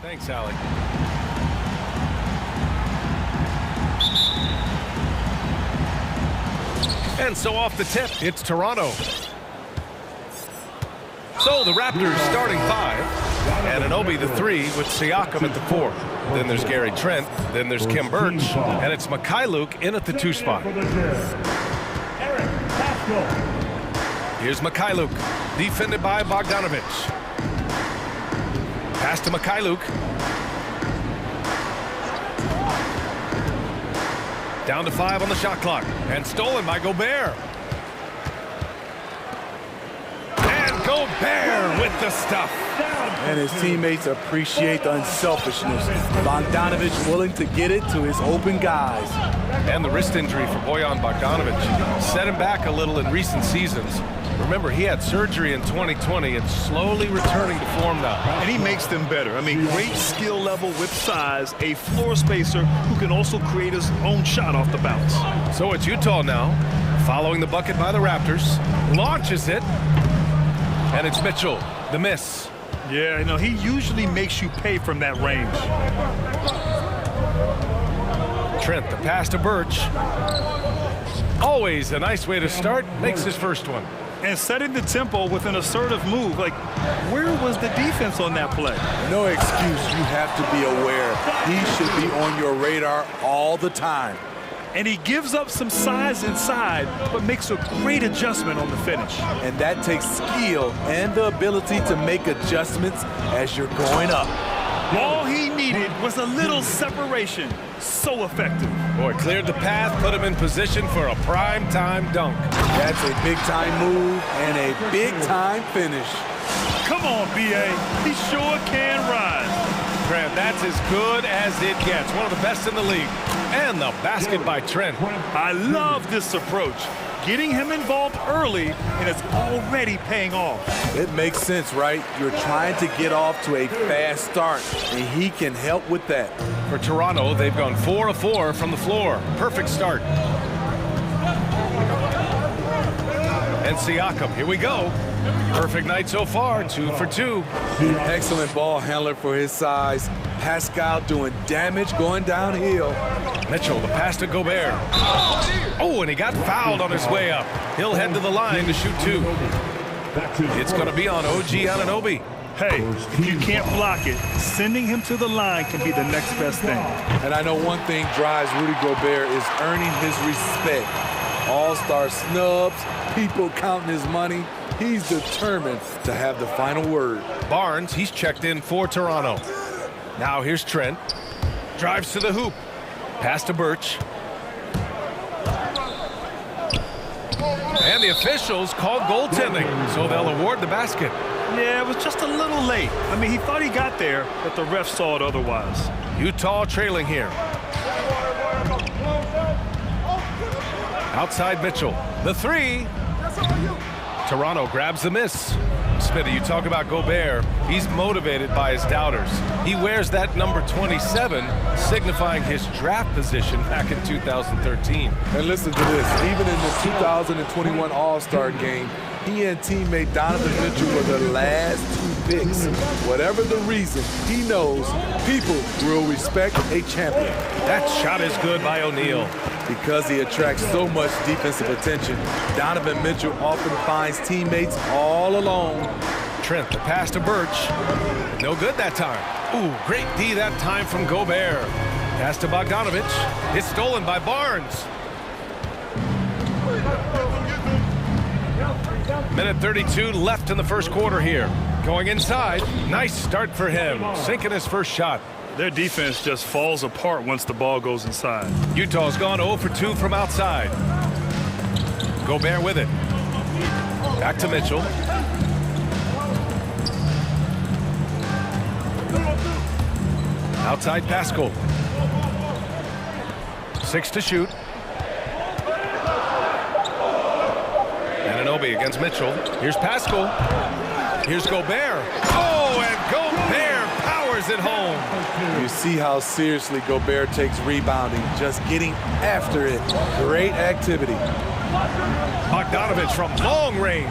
[SPEAKER 1] Thanks, Alec. And so off the tip, it's Toronto. So the Raptors starting 5. Anunoby the 3 with Siakam at the 4. Then there's Gary Trent. Then there's Kim Birch. And it's Mikhailuk in at the 2 spot. Here's Mikhailuk, defended by Bogdanovic. Pass to Mikhailuk. Down to 5 on the shot clock. And stolen by Gobert. And Gobert with the stuff.
[SPEAKER 14] And his teammates appreciate the unselfishness. Bogdanovic willing to get it to his open guys.
[SPEAKER 1] And the wrist injury for Bojan Bogdanovic set him back a little in recent seasons. Remember, he had surgery in 2020 and slowly returning to form now.
[SPEAKER 2] And he makes them better. I mean, great skill level with size, a floor spacer who can also create his own shot off the bounce.
[SPEAKER 1] So it's Utah now, following the bucket by the Raptors, launches it, and it's Mitchell, the miss.
[SPEAKER 2] Yeah, you know, he usually makes you pay from that range.
[SPEAKER 1] Trent, the pass to Birch. Always a nice way to start, makes his first one.
[SPEAKER 2] And setting the tempo with an assertive move. Like, where was the defense on that play?
[SPEAKER 14] No excuse. You have to be aware. He should be on your radar all the time.
[SPEAKER 2] And he gives up some size inside, but makes a great adjustment on the finish.
[SPEAKER 14] And that takes skill and the ability to make adjustments as you're going up.
[SPEAKER 2] All he needed was a little separation. So effective.
[SPEAKER 1] Boy, cleared the path, put him in position for a prime-time dunk.
[SPEAKER 14] That's a big-time move and a big-time finish.
[SPEAKER 2] Come on, B.A. He sure can rise.
[SPEAKER 1] Grant, that's as good as it gets. One of the best in the league. And the basket by Trent.
[SPEAKER 2] I love this approach. Getting him involved early, and it's already paying off.
[SPEAKER 14] It makes sense, right? You're trying to get off to a fast start, and he can help with that.
[SPEAKER 1] For Toronto, they've gone 4 of 4 from the floor. Perfect start. And Siakam, here we go. Perfect night so far, 2 for 2.
[SPEAKER 14] Excellent ball handler for his size. Pascal doing damage going downhill.
[SPEAKER 1] Mitchell, the pass to Gobert. Oh, and he got fouled on his way up. He'll head to the line to shoot 2. It's going to be on OG Anunoby.
[SPEAKER 2] Hey, if you can't block it, sending him to the line can be the next best thing.
[SPEAKER 14] And I know one thing drives Rudy Gobert is earning his respect. All-star snubs, people counting his money. He's determined to have the final word.
[SPEAKER 1] Barnes, he's checked in for Toronto. Now here's Trent. Drives to the hoop. Pass to Birch. And the officials called goaltending, so they'll award the basket.
[SPEAKER 2] Yeah, it was just a little late. I mean, he thought he got there, but the ref saw it otherwise.
[SPEAKER 1] Utah trailing here. Outside Mitchell. The 3. Toronto grabs the miss. Smitty, you talk about Gobert. He's motivated by his doubters. He wears that number 27, signifying his draft position back in 2013.
[SPEAKER 14] And listen to this. Even in the 2021 All-Star game, he and teammate Donovan Mitchell were the last 2 picks. Whatever the reason, he knows people will respect a champion.
[SPEAKER 1] That shot is good by O'Neal.
[SPEAKER 14] Because he attracts so much defensive attention, Donovan Mitchell often finds teammates all alone.
[SPEAKER 1] Trent, the pass to Birch. No good that time. Ooh, great D that time from Gobert. Pass to Bogdanovic. It's stolen by Barnes. Minute 32 left in the first quarter here. Going inside. Nice start for him. Sinking his first shot.
[SPEAKER 2] Their defense just falls apart once the ball goes inside.
[SPEAKER 1] Utah's gone 0 for 2 from outside. Gobert with it. Back to Mitchell. Outside Pascal. 6 to shoot. Anunoby against Mitchell. Here's Pascal. Here's Gobert. Oh, and Gobert powers it home.
[SPEAKER 14] You see how seriously Gobert takes rebounding, just getting after it. Great activity.
[SPEAKER 1] Bogdanovic from long range.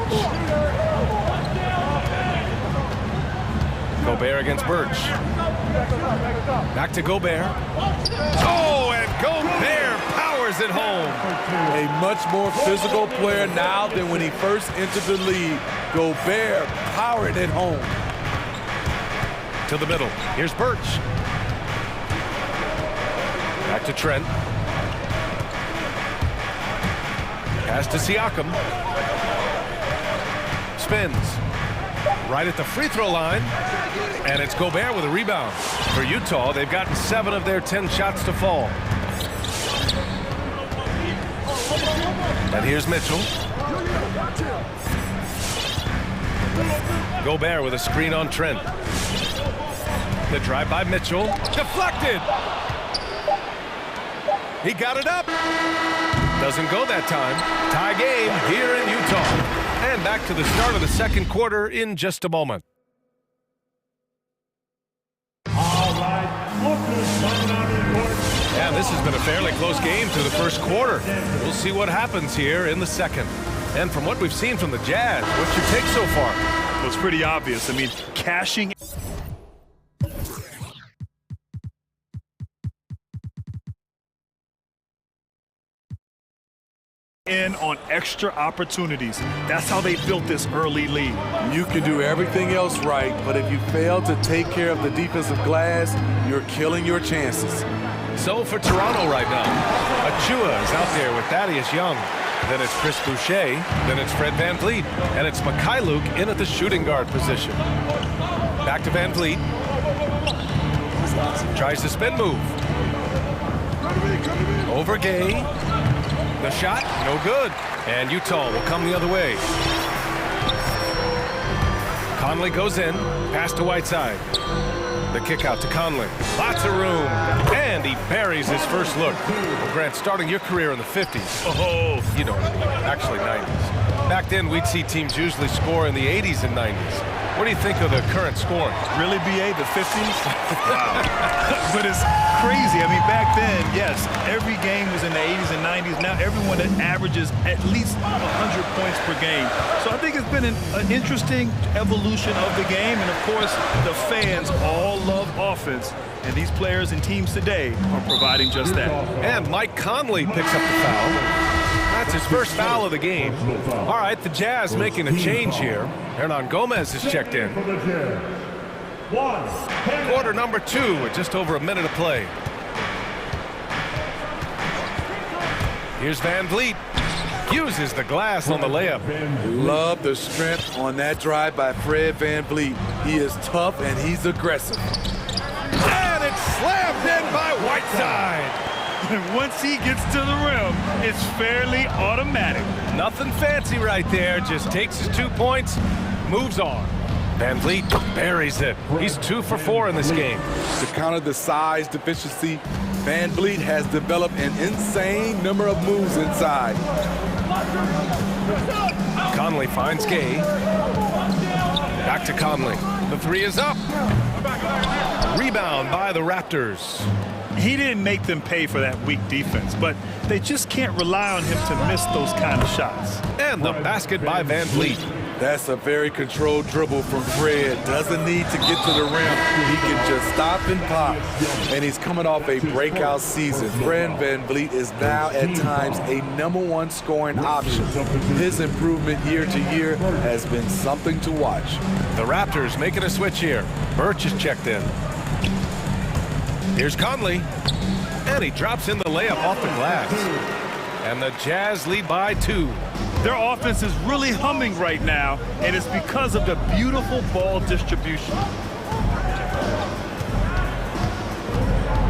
[SPEAKER 1] Gobert against Birch. Back to Gobert. Oh, and Gobert powers it home.
[SPEAKER 14] A much more physical player now than when he first entered the league. Gobert powered it home.
[SPEAKER 1] To the middle. Here's Birch. Back to Trent. Pass to Siakam. Spins. Right at the free throw line. And it's Gobert with a rebound. For Utah, they've gotten 7 of their 10 shots to fall. And here's Mitchell. Gobert with a screen on Trent. The drive by Mitchell. Deflected. He got it up. Doesn't go that time. Tie game here in Utah. And back to the start of the second quarter in just a moment. And this has been a fairly close game through the first quarter. We'll see what happens here in the second. And from what we've seen from the Jazz, what's your take so far?
[SPEAKER 2] Well, it's pretty obvious. I mean, cashing in on extra opportunities. That's how they built this early lead.
[SPEAKER 14] You can do everything else right, but if you fail to take care of the defensive glass, you're killing your chances.
[SPEAKER 1] So for Toronto right now, Achua is out there with Thaddeus Young. Then it's Chris Boucher. Then it's Fred VanVleet. And it's Mikhailuk in at the shooting guard position. Back to VanVleet. Tries the spin move. Over Gay. The shot, no good. And Utah will come the other way. Conley goes in. Pass to Whiteside. The kick out to Conley. Lots of room. And he buries his first look. Well, Grant, starting your career in the 50s. Oh, you know, actually 90s. Back then, we'd see teams usually score in the 80s and 90s. What do you think of the current scoring?
[SPEAKER 2] Really, BA, the 50s? Wow. But it's crazy. I mean, back then, yes, every game was in the 80s and 90s. Now everyone averages at least 100 points per game. So I think it's been an interesting evolution of the game. And, of course, the fans all love offense. And these players and teams today are providing just that.
[SPEAKER 1] And Mike Conley picks up the foul. That's his first foul of the game. All right, the Jazz making a change here. Hernan Gomez is checked in. Quarter number 2 with just over a minute of play. Here's VanVleet. Uses the glass on the layup.
[SPEAKER 14] Love the strength on that drive by Fred VanVleet. He is tough and he's aggressive.
[SPEAKER 1] And it's slammed in by Whiteside.
[SPEAKER 2] Once he gets to the rim, it's fairly automatic.
[SPEAKER 1] Nothing fancy right there. Just takes his 2 points, moves on. VanVleet buries it. He's 2 for 4 in this game.
[SPEAKER 14] To counter the size deficiency, VanVleet has developed an insane number of moves inside.
[SPEAKER 1] Conley finds Gay. Back to Conley. The 3 is up. Rebound by the Raptors.
[SPEAKER 2] He didn't make them pay for that weak defense, but they just can't rely on him to miss those kind of shots.
[SPEAKER 1] And the basket by VanVleet.
[SPEAKER 14] That's a very controlled dribble from Fred. Doesn't need to get to the rim. He can just stop and pop. And he's coming off a breakout season. Fred VanVleet is now at times a #1 scoring option. His improvement year to year has been something to watch.
[SPEAKER 1] The Raptors making a switch here. Birch is checked in. Here's Conley. And he drops in the layup off the glass. And the Jazz lead by 2.
[SPEAKER 2] Their offense is really humming right now, and it's because of the beautiful ball distribution.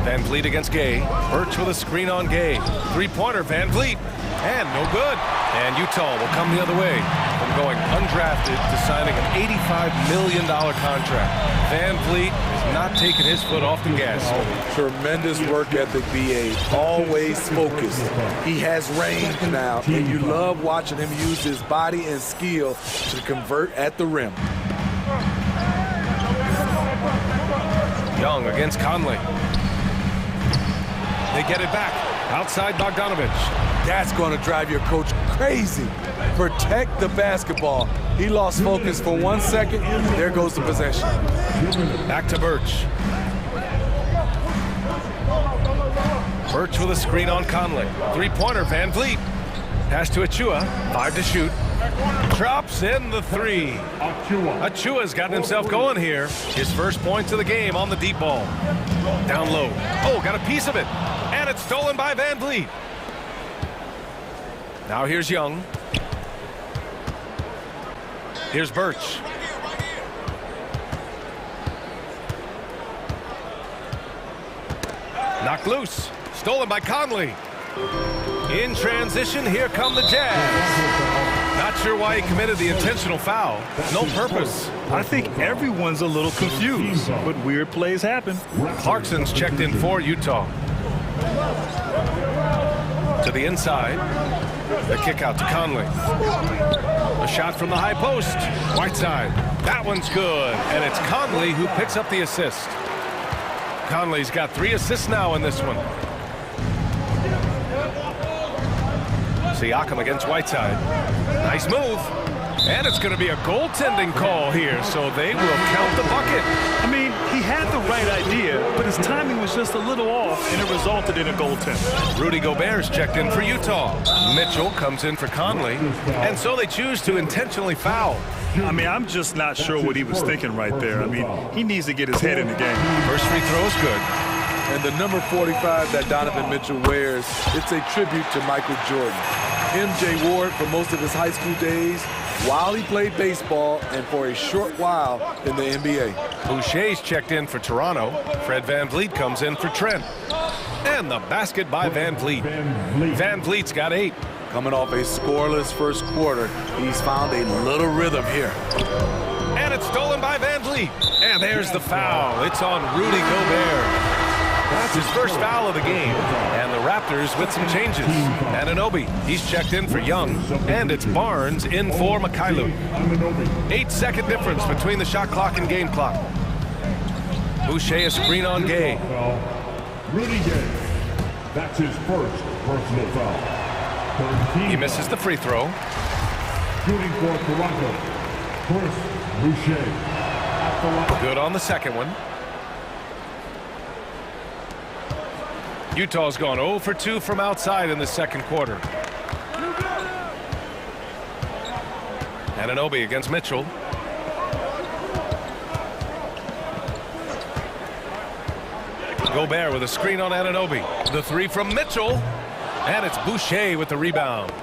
[SPEAKER 1] VanVleet against Gay. Birch with a screen on Gay. 3-pointer, VanVleet. And no good. And Utah will come the other way from going undrafted to signing an $85 million contract. VanVleet is not taking his foot off the gas.
[SPEAKER 14] Tremendous work ethic, BA. Always focused. He has range now, and you love watching him use his body and skill to convert at the rim.
[SPEAKER 1] Young against Conley. They get it back. Outside Bogdanovich.
[SPEAKER 14] That's going to drive your coach crazy. Protect the basketball. He lost focus for 1 second. There goes the possession.
[SPEAKER 1] Back to Birch. Birch with a screen on Conley. Three-pointer, Van Vliet. Pass to Achua, 5 to shoot. Drops in the 3. Achua's gotten himself going here. His first points of the game on the deep ball. Down low. Oh, got a piece of it. And it's stolen by Van Vliet. Now here's Young. Here's Birch. Knocked loose. Stolen by Conley. In transition, here come the Jazz. Not sure why he committed the intentional foul. No purpose.
[SPEAKER 2] I think everyone's a little confused, but weird plays happen.
[SPEAKER 1] Clarkson's checked in for Utah. To the inside. The kick out to Conley. A shot from the high post. Whiteside. That one's good. And it's Conley who picks up the assist. Conley's got 3 assists now in this one. Siakam against Whiteside. Nice move. And it's going to be a goaltending call here, so they will count the bucket.
[SPEAKER 2] I mean, he had the right idea, but his timing was just a little off, and it resulted in a goaltend.
[SPEAKER 1] Rudy Gobert's checked in for Utah. Mitchell comes in for Conley, and so they choose to intentionally foul.
[SPEAKER 2] I mean, I'm just not sure what he was thinking right there. I mean, he needs to get his head in the game.
[SPEAKER 1] First free throw is good.
[SPEAKER 14] And the number 45 that Donovan Mitchell wears, it's a tribute to Michael Jordan. MJ wore it for most of his high school days while he played baseball and for a short while in the NBA.
[SPEAKER 1] Boucher's checked in for Toronto. Fred Van Vliet comes in for Trent. And the basket by Van Vliet. Van Vliet's got 8.
[SPEAKER 14] Coming off a scoreless first quarter, he's found a little rhythm here.
[SPEAKER 1] And it's stolen by Van Vliet. And there's the foul. It's on Rudy Gobert. That's his first foul of the game. And the Raptors with some changes. Anunoby, he's checked in for Young. And it's Barnes in for Mikhailuk. 8-second difference between the shot clock and game clock. Boucher a screen on Gay.
[SPEAKER 3] Rudy Gay. That's his first personal foul.
[SPEAKER 1] He misses the free throw.
[SPEAKER 3] Shooting for Toronto. First, Boucher.
[SPEAKER 1] Good on the second one. Utah's gone 0 for 2 from outside in the second quarter. Anunoby against Mitchell. Gobert with a screen on Anunoby. The 3 from Mitchell. And it's Boucher with the rebound.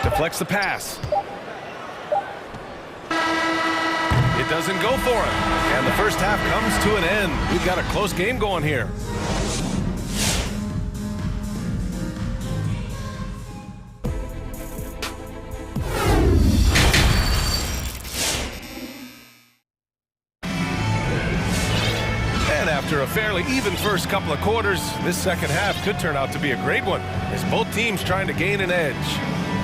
[SPEAKER 1] Deflects the pass. It doesn't go for him. And the first half comes to an end. We've got a close game going here. After a fairly even first couple of quarters, this second half could turn out to be a great one, as both teams trying to gain an edge.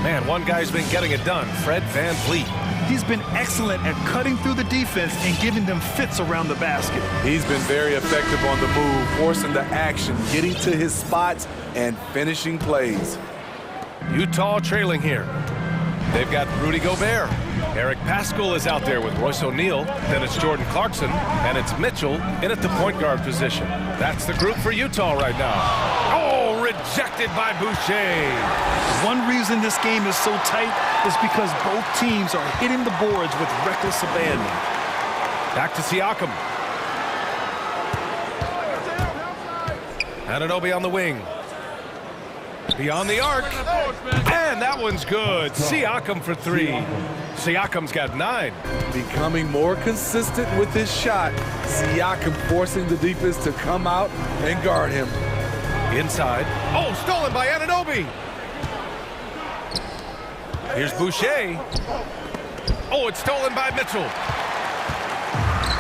[SPEAKER 1] Man, one guy's been getting it done, Fred Van Vliet.
[SPEAKER 2] He's been excellent at cutting through the defense and giving them fits around the basket.
[SPEAKER 14] He's been very effective on the move, forcing the action, getting to his spots, and finishing plays.
[SPEAKER 1] Utah trailing here. They've got Rudy Gobert. Eric Paschall is out there with Royce O'Neal. Then it's Jordan Clarkson, and it's Mitchell in at the point guard position. That's the group for Utah right now. Oh, rejected by Boucher.
[SPEAKER 2] One reason this game is so tight is because both teams are hitting the boards with reckless abandon.
[SPEAKER 1] Back to Siakam. Anunoby on the wing. Beyond the arc. And that one's good. Siakam for 3. Siakam's got 9.
[SPEAKER 14] Becoming more consistent with his shot. Siakam forcing the defense to come out and guard him.
[SPEAKER 1] Inside. Oh, stolen by Anunoby. Here's Boucher. Oh, it's stolen by Mitchell.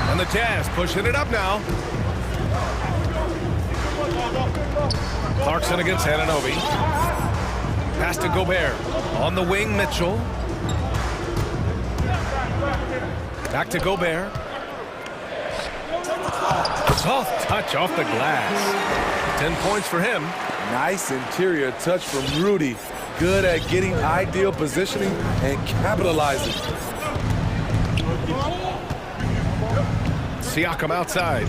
[SPEAKER 1] And the Jazz pushing it up now. Clarkson against Anunoby. Pass to Gobert. On the wing, Mitchell. Back to Gobert. Soft touch off the glass. 10 points for him.
[SPEAKER 14] Nice interior touch from Rudy. Good at getting ideal positioning and capitalizing.
[SPEAKER 1] Siakam outside.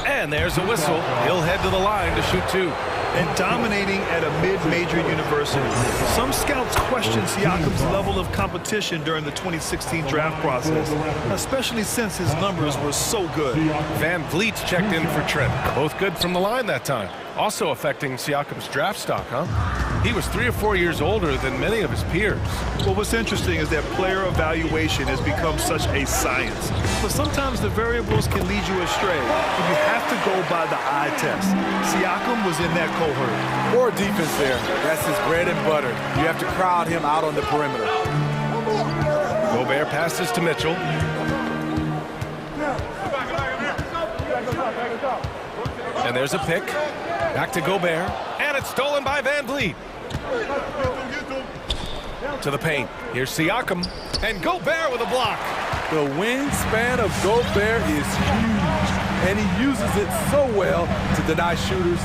[SPEAKER 1] And there's a whistle. He'll head to the line to shoot 2.
[SPEAKER 2] and dominating at a mid-major university. Some scouts question Siakam's level of competition during the 2016 draft process, especially since his numbers were so good.
[SPEAKER 1] Van Vliet's checked in for Trent. Both good from the line that time. Also affecting Siakam's draft stock, huh? He was 3 or 4 years older than many of his peers.
[SPEAKER 2] Well, what's interesting is that player evaluation has become such a science. But sometimes the variables can lead you astray, and you have to go by the eye test. Siakam was in that cohort.
[SPEAKER 14] Poor defense there. That's his bread and butter. You have to crowd him out on the perimeter.
[SPEAKER 1] Gobert passes to Mitchell. And there's a pick. Back to Gobert. And it's stolen by Van Vliet. To the paint. Here's Siakam. And Gobert with a block.
[SPEAKER 14] The wingspan of Gobert is huge, and he uses it so well to deny shooters.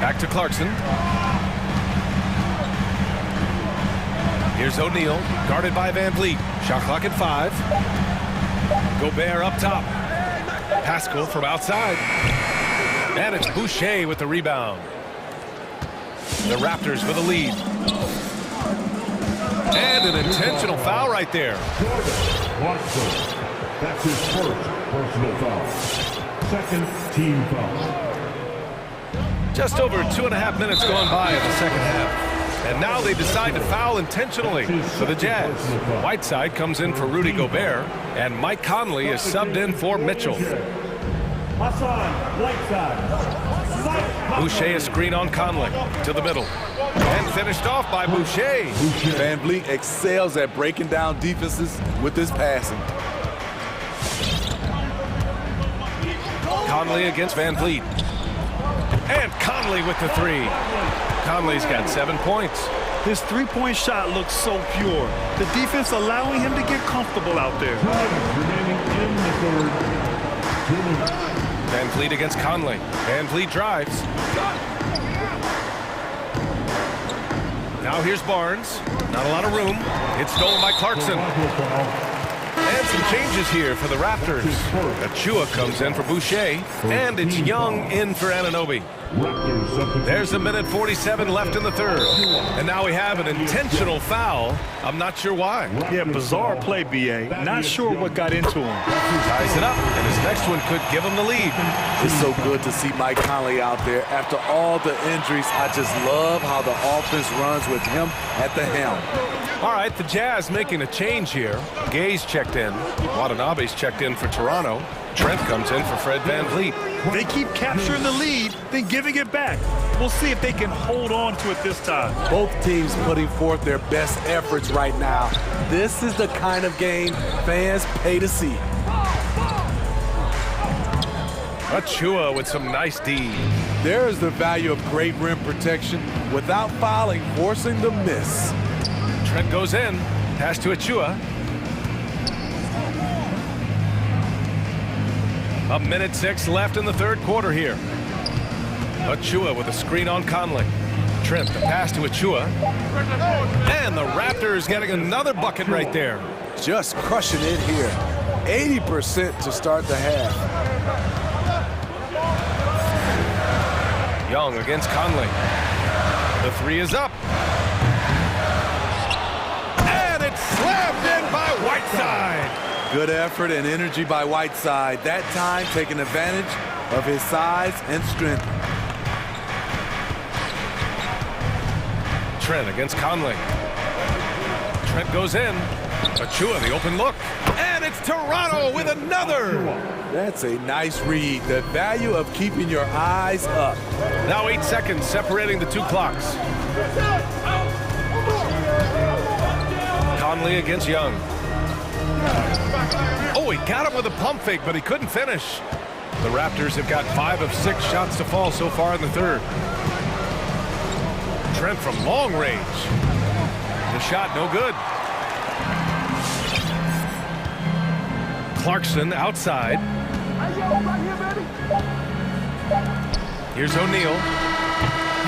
[SPEAKER 1] Back to Clarkson. Here's O'Neal, guarded by Van Vliet. Shot clock at 5. Gobert up top. Pascal from outside. And it's Boucher with the rebound. The Raptors with a lead. And an intentional foul right there.
[SPEAKER 3] That's his first personal foul. Second team foul.
[SPEAKER 1] Just over 2.5 minutes gone by in the second half. And now they decide to foul intentionally for the Jazz. Whiteside comes in for Rudy Gobert, and Mike Conley is subbed in for Mitchell. Boucher a screen on Conley to the middle. And finished off by Boucher.
[SPEAKER 14] Van Vliet excels at breaking down defenses with his passing.
[SPEAKER 1] Conley against Van Vliet. And Conley with the 3. Conley's got 7 points.
[SPEAKER 2] His three-point shot looks so pure. The defense allowing him to get comfortable out there.
[SPEAKER 1] Van Vliet against Conley. Van Vliet drives. Now here's Barnes. Not a lot of room. It's stolen by Clarkson. And some changes here for the Raptors. Achua comes in for Boucher. And it's Young in for Anunoby. There's 1:47 left in the third. And now we have an intentional foul. I'm not sure why.
[SPEAKER 2] Yeah, bizarre play, B.A. Not sure what got into him.
[SPEAKER 1] Ties it up, and his next one could give him the lead.
[SPEAKER 14] It's so good to see Mike Conley out there. After all the injuries, I just love how the offense runs with him at the helm.
[SPEAKER 1] All right, the Jazz making a change here. Gay's checked in. Watanabe's checked in for Toronto. Trent comes in for Fred Van Vliet.
[SPEAKER 2] They keep capturing the lead, then giving it back. We'll see if they can hold on to it this time.
[SPEAKER 14] Both teams putting forth their best efforts right now. This is the kind of game fans pay to see.
[SPEAKER 1] Achua with some nice D.
[SPEAKER 14] There is the value of great rim protection without fouling, forcing the miss.
[SPEAKER 1] Trent goes in. Pass to Achua. 1:06 left in the third quarter here. Achua with a screen on Conley. Trent, the pass to Achua. And the Raptors getting another bucket right there.
[SPEAKER 14] Just crushing it here. 80% to start the half.
[SPEAKER 1] Young against Conley. The 3 is up. And it's slammed in by Whiteside.
[SPEAKER 14] Good effort and energy by Whiteside. That time taking advantage of his size and strength.
[SPEAKER 1] Trent against Conley. Trent goes in. Achua, the open look. And it's Toronto with another.
[SPEAKER 14] That's a nice read. The value of keeping your eyes up.
[SPEAKER 1] Now 8 seconds separating the 2 clocks. Conley against Young. Oh, he got him with a pump fake, but he couldn't finish. The Raptors have got 5 of 6 shots to fall so far in the third. Trent from long range. The shot no good. Clarkson outside. Here's O'Neal.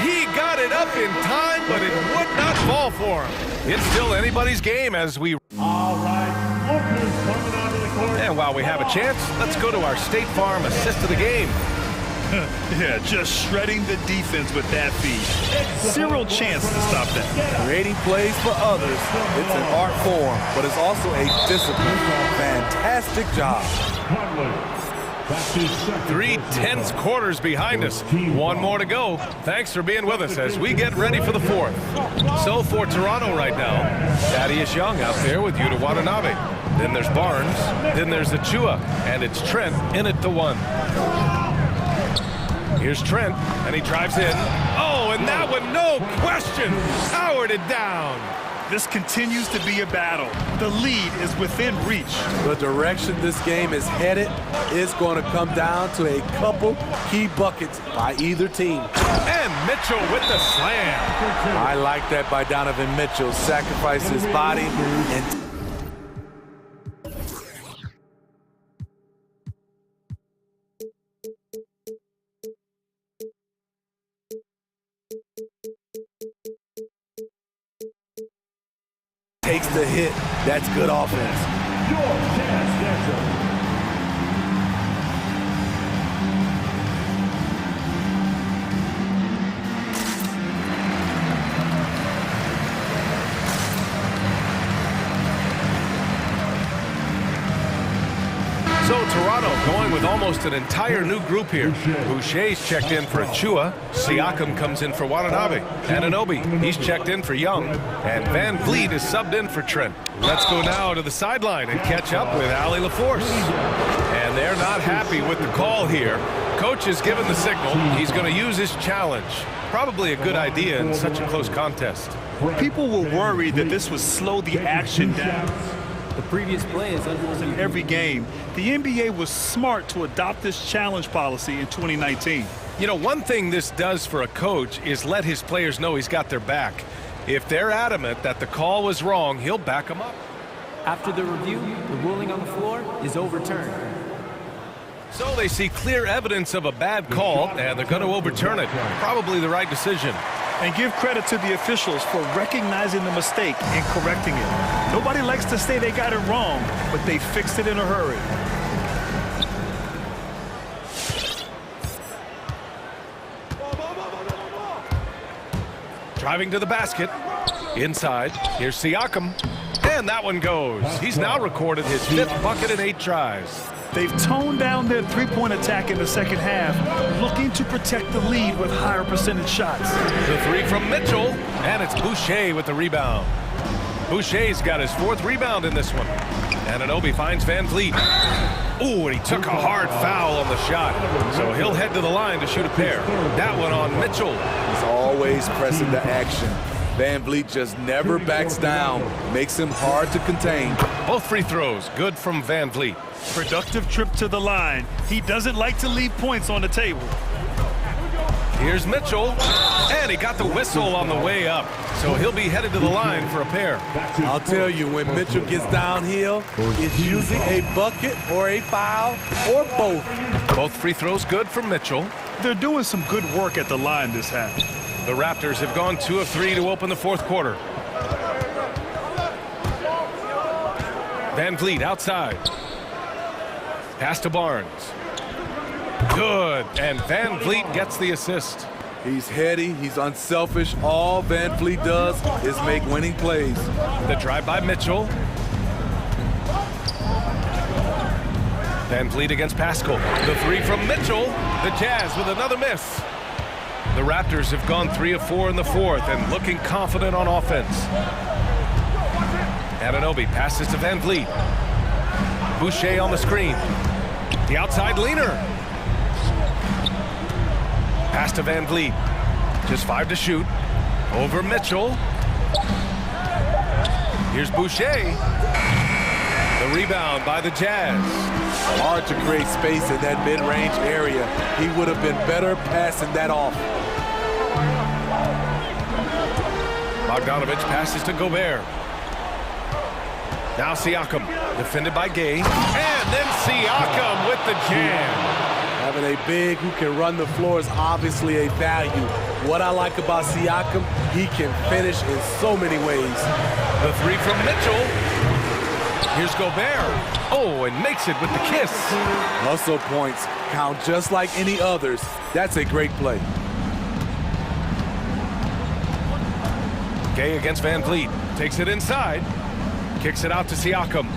[SPEAKER 1] He got it up in time, but it would not fall for him. It's still anybody's game as we...
[SPEAKER 3] All right, openers coming out of the
[SPEAKER 1] And while we have a chance, let's go to our State Farm assist of the game.
[SPEAKER 2] Yeah, just shredding the defense with that feed. Zero chance to stop that.
[SPEAKER 14] Creating plays for others, it's an art form, but it's also a discipline. Fantastic job.
[SPEAKER 1] 3 tense quarters behind us. One more to go. Thanks for being with us as we get ready for the fourth. So for Toronto right now, Thaddeus Young out there with Yuta Watanabe. Then there's Barnes. Then there's Achua. And it's Trent in it to 1. Here's Trent, and he drives in. Oh, and that one, no question, powered it down.
[SPEAKER 2] This continues to be a battle. The lead is within reach.
[SPEAKER 14] The direction this game is headed is going to come down to a couple key buckets by either team.
[SPEAKER 1] And Mitchell with the slam.
[SPEAKER 14] I like that by Donovan Mitchell. Sacrifice his body and takes the hit. That's good offense.
[SPEAKER 1] So Toronto going with almost an entire new group here. Boucher's checked in for Achua. Siakam comes in for Watanabe. Anunoby, he's checked in for Young. And Van Vliet is subbed in for Trent. Let's go now to the sideline and catch up with Ali LaForce. And they're not happy with the call here. Coach has given the signal. He's going to use his challenge. Probably a good idea in such a close contest.
[SPEAKER 2] People were worried that this would slow the action down.
[SPEAKER 10] The previous play is
[SPEAKER 2] in every game. The NBA was smart to adopt this challenge policy in 2019.
[SPEAKER 1] You know, one thing this does for a coach is let his players know he's got their back. If they're adamant that the call was wrong, he'll back them up.
[SPEAKER 10] After the review, the ruling on the floor is overturned.
[SPEAKER 1] So they see clear evidence of a bad call, and they're going to overturn it. Probably the right decision.
[SPEAKER 2] And give credit to the officials for recognizing the mistake and correcting it. Nobody likes to say they got it wrong, but they fixed it in a hurry.
[SPEAKER 1] Driving to the basket. Inside. Here's Siakam. And that one goes. He's now recorded his 5th bucket in 8 tries.
[SPEAKER 2] They've toned down their three-point attack in the second half, looking to protect the lead with higher percentage shots.
[SPEAKER 1] The 3 from Mitchell, and it's Boucher with the rebound. Boucher's got his 4th rebound in this one. Anunoby finds Van Vliet. Ooh, and he took a hard foul on the shot. So he'll head to the line to shoot a pair. That one on Mitchell.
[SPEAKER 14] He's always pressing the action. Van Vliet just never backs down. Makes him hard to contain.
[SPEAKER 1] Both free throws, good from Van Vliet.
[SPEAKER 2] Productive trip to the line. He doesn't like to leave points on the table.
[SPEAKER 1] Here's Mitchell, and he got the whistle on the way up. So he'll be headed to the line for a pair.
[SPEAKER 14] I'll tell you, when Mitchell gets downhill, it's usually a bucket or a foul or both.
[SPEAKER 1] Both free throws good from Mitchell.
[SPEAKER 2] They're doing some good work at the line this half.
[SPEAKER 1] The Raptors have gone 2 of 3 to open the 4th quarter. Van Vliet outside. Pass to Barnes. Good, and Van Vliet gets the assist.
[SPEAKER 14] He's heady, he's unselfish. All Van Vliet does is make winning plays.
[SPEAKER 1] The drive by Mitchell. Van Vliet against Pascal. The 3 from Mitchell. The Jazz with another miss. The Raptors have gone 3 of 4 in the 4th and looking confident on offense. Anunoby passes to Van Vliet. Boucher on the screen. The outside leaner. Pass to Van Vliet. Just 5 to shoot. Over Mitchell. Here's Boucher. The rebound by the Jazz.
[SPEAKER 14] Hard to create space in that mid-range area. He would have been better passing that off.
[SPEAKER 1] Bogdanovich passes to Gobert. Now Siakam, defended by Gay. And then Siakam with the jam.
[SPEAKER 14] Having a big who can run the floor is obviously a value. What I like about Siakam, he can finish in so many ways.
[SPEAKER 1] The 3 from Mitchell. Here's Gobert. Oh, and makes it with the kiss.
[SPEAKER 14] Hustle points count just like any others. That's a great play.
[SPEAKER 1] Gay against Van Vliet. Takes it inside. Kicks it out to Siakam.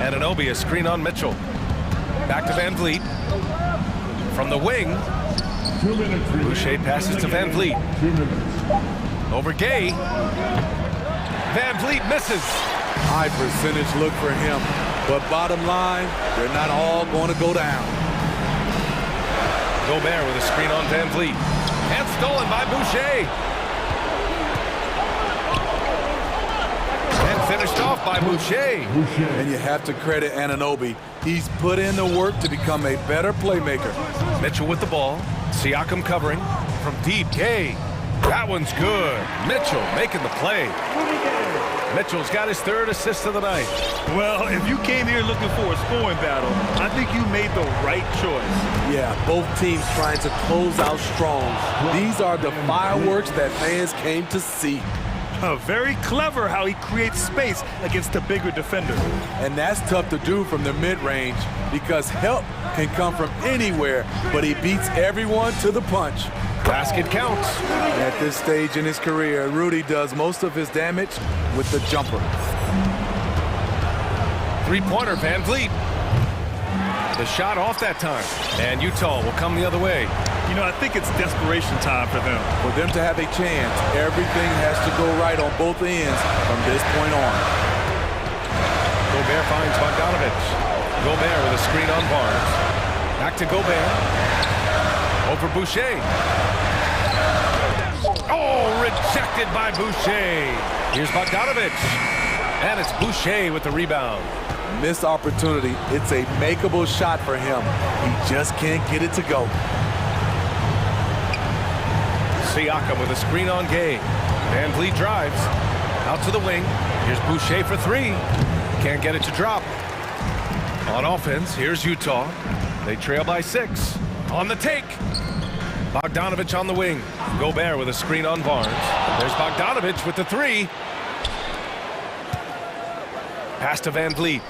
[SPEAKER 1] Anunoby, a screen on Mitchell. Back to Van Vliet. From the wing. Boucher passes to Van Vliet. Over Gay. Van Vliet misses.
[SPEAKER 14] High percentage look for him. But bottom line, they're not all going to go down.
[SPEAKER 1] Gobert with a screen on Van Vliet. And stolen by Boucher. And finished off by Boucher.
[SPEAKER 14] And you have to credit Anunoby. He's put in the work to become a better playmaker.
[SPEAKER 1] Mitchell with the ball. Siakam covering. From deep, Gay. That one's good. Mitchell making the play. Mitchell's got his third assist of the night.
[SPEAKER 2] Well, if you came here looking for a scoring battle, I think you made the right choice.
[SPEAKER 14] Yeah, both teams trying to close out strong. These are the fireworks that fans came to see.
[SPEAKER 2] Very clever how he creates space against the bigger defender.
[SPEAKER 14] And that's tough to do from the mid-range because help can come from anywhere, but he beats everyone to the punch.
[SPEAKER 1] Basket counts.
[SPEAKER 14] At this stage in his career, Rudy does most of his damage with the jumper.
[SPEAKER 1] Three-pointer, Van Vliet. The shot off that time. And Utah will come the other way.
[SPEAKER 2] You know, I think it's desperation time for them.
[SPEAKER 14] For them to have a chance, everything has to go right on both ends from this point on.
[SPEAKER 1] Gobert finds Bogdanovich. Gobert with a screen on Barnes. Back to Gobert. Over Boucher. Oh, rejected by Boucher. Here's Bogdanovich. And it's Boucher with the rebound.
[SPEAKER 14] Missed opportunity. It's a makeable shot for him. He just can't get it to go.
[SPEAKER 1] Siakam with a screen on Gay. Van Vliet drives. Out to the wing. Here's Boucher for three. Can't get it to drop. On offense, here's Utah. They trail by 6. On the take. Bogdanovich on the wing. Gobert with a screen on Barnes. There's Bogdanovich with the three. Pass to Van Vliet.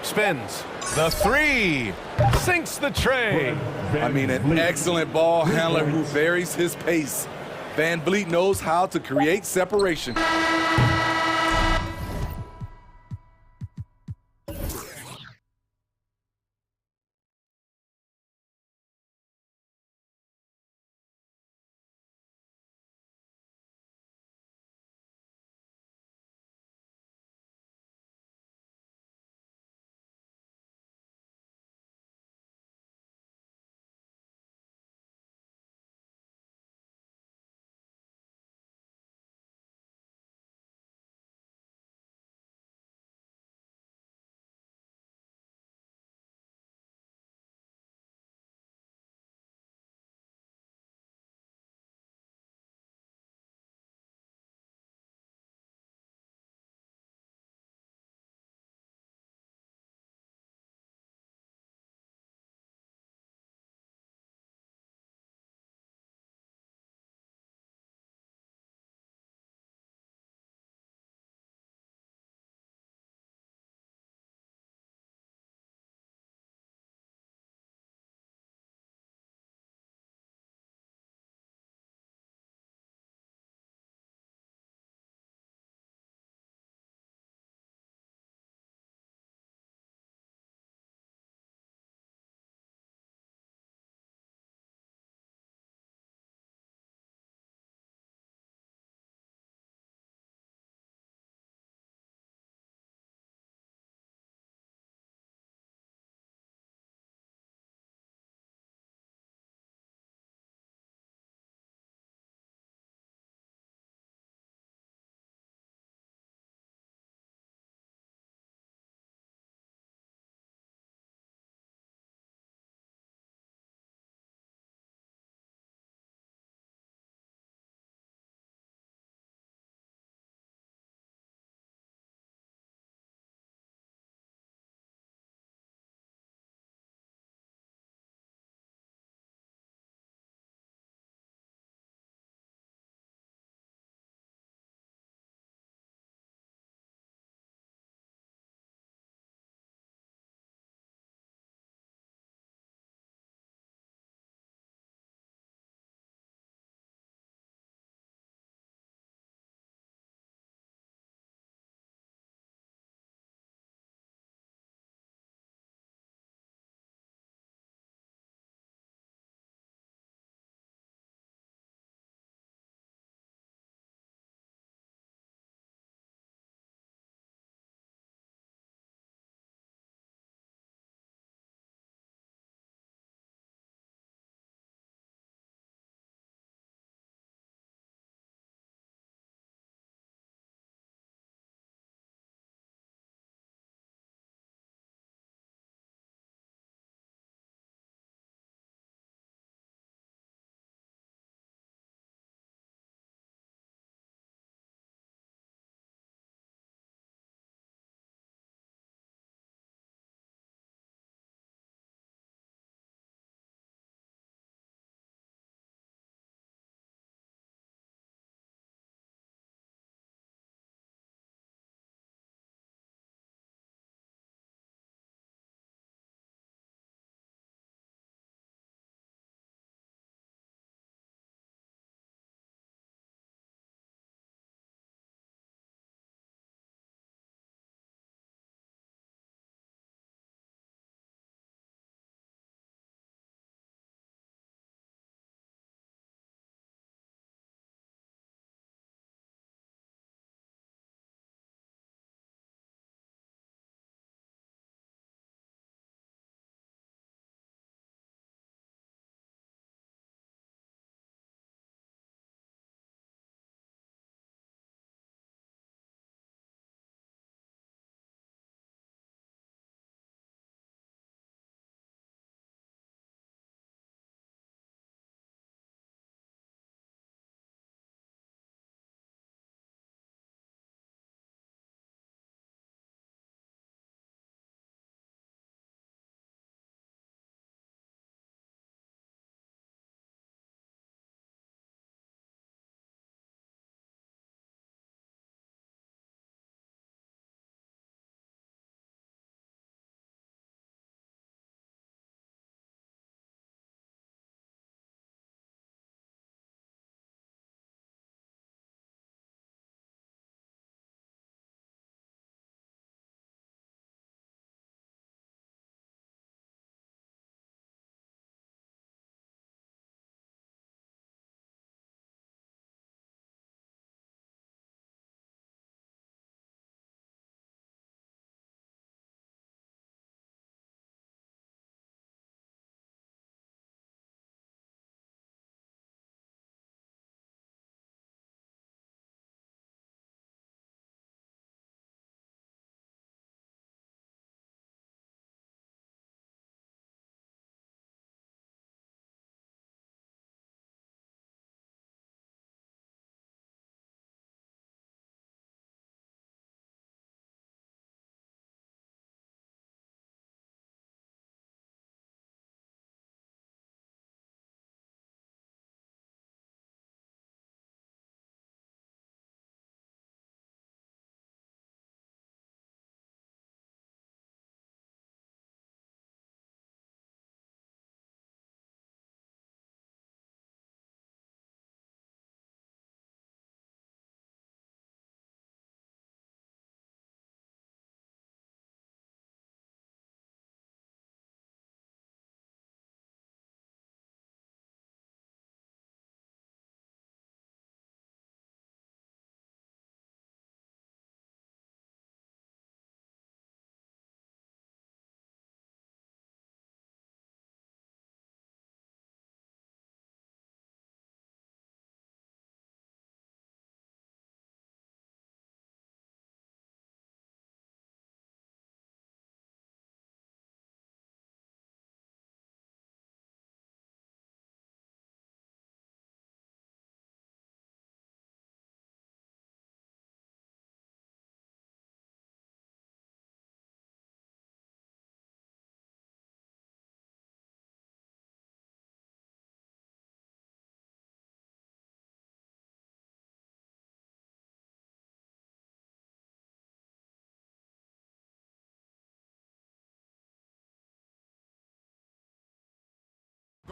[SPEAKER 1] Spins. The three. Sinks the tray.
[SPEAKER 14] I mean, an excellent ball handler who varies his pace. Van Vliet knows how to create separation.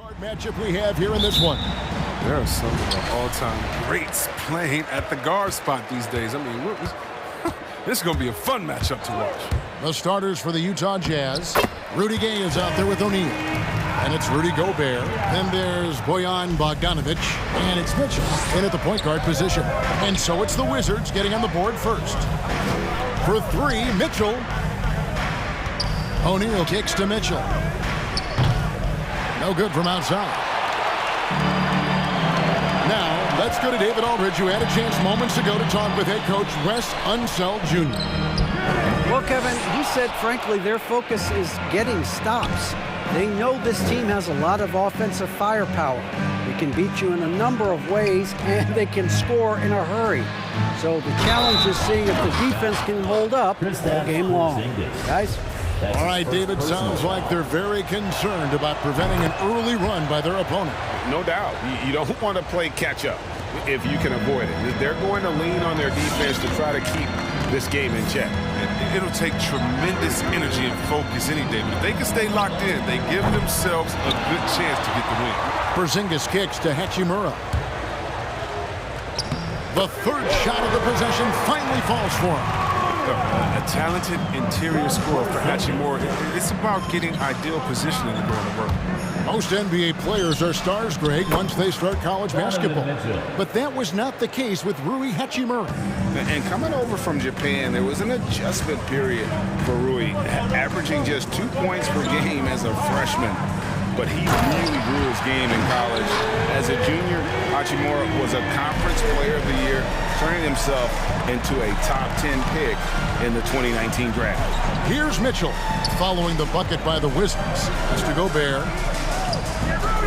[SPEAKER 6] Matchup we have here in this one.
[SPEAKER 11] There are some of the all-time greats playing at the guard spot these days. I mean, this is going to be a fun matchup to watch.
[SPEAKER 6] The starters for the Utah Jazz. Rudy Gay is out there with O'Neal. And it's Rudy Gobert. Then there's Bojan Bogdanovic. And it's Mitchell in at the point guard position. And so it's the Wizards getting on the board first. For three, Mitchell. O'Neal kicks to Mitchell. No good from outside. Now, let's go to David Aldridge, who had a chance moments ago to talk with head coach Wes Unseld Jr.
[SPEAKER 9] Well, Kevin, he said, frankly, their focus is getting stops. They know this team has a lot of offensive firepower. They can beat you in a number of ways, and they can score in a hurry. So the challenge is seeing if the defense can hold up all game long. Guys?
[SPEAKER 6] All right, David, sounds like they're very concerned about preventing an early run by their opponent.
[SPEAKER 7] No doubt. You don't want to play catch-up if you can avoid it. They're going to lean on their defense to try to keep this game in check.
[SPEAKER 12] It'll take tremendous energy and focus any day, but if they can stay locked in, they give themselves a good chance to get the win.
[SPEAKER 6] Porzingis kicks to Hachimura. The third shot of the possession finally falls for him.
[SPEAKER 12] A talented interior scorer for Hachimura. It's about getting ideal positioning to go in the work.
[SPEAKER 6] Most NBA players are stars, Greg, once they start college basketball. But that was not the case with Rui Hachimura.
[SPEAKER 7] And coming over from Japan, there was an adjustment period for Rui, averaging just 2 points per game as a freshman. But he really grew his game in college. As a junior, Hachimura was a conference player of the year, turning himself into a top 10 pick in the 2019 draft.
[SPEAKER 6] Here's Mitchell following the bucket by the Wizards. Mr. Gobert.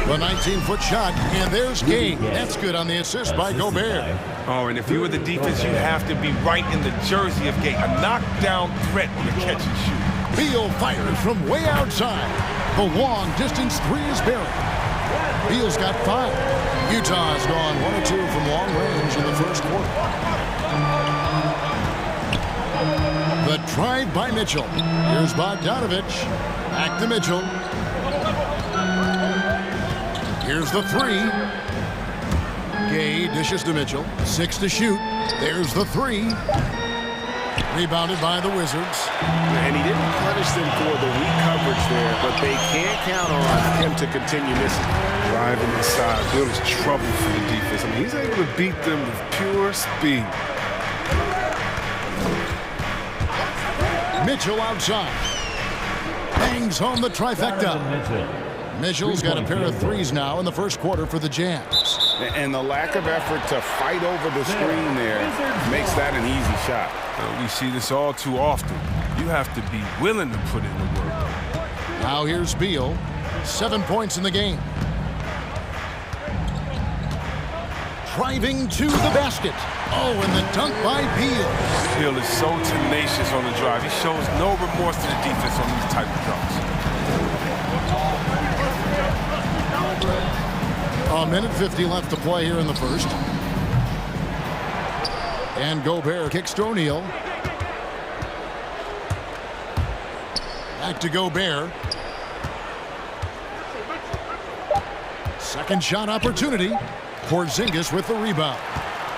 [SPEAKER 6] The 19-foot shot, and there's Gay. That's good on the assist by Gobert.
[SPEAKER 12] Oh, and if you were the defense, you have to be right in the jersey of Gay. A knockdown threat on the catch and shoot.
[SPEAKER 6] Beal fires from way outside. The long-distance three is buried. Beal's got 5. Utah has gone 1 or 2 from long range in the first quarter. The drive by Mitchell. Here's Bogdanovic. Back to Mitchell. Here's the 3. Gay dishes to Mitchell. 6 to shoot. There's the 3. Rebounded by the Wizards.
[SPEAKER 7] And he didn't punish them for the weak coverage there, but they can't count on him to continue missing.
[SPEAKER 12] Driving inside, builds trouble for the defense. I mean, he's able to beat them with pure speed.
[SPEAKER 6] Mitchell outside. Bangs home the trifecta. Mitchell's got a pair of threes now in the first quarter for the Jazz.
[SPEAKER 7] And the lack of effort to fight over the screen there makes that an easy shot.
[SPEAKER 12] We see this all too often. You have to be willing to put in the work.
[SPEAKER 6] Now here's Beal. 7 points in the game. Driving to the basket. Oh, and the dunk by Beal.
[SPEAKER 12] Beal is so tenacious on the drive. He shows no remorse to the defense on these type of dunks.
[SPEAKER 6] A minute 50 left to play here in the first. And Gobert kicks to O'Neal. Back to Gobert. Second shot opportunity. Porzingis with the rebound.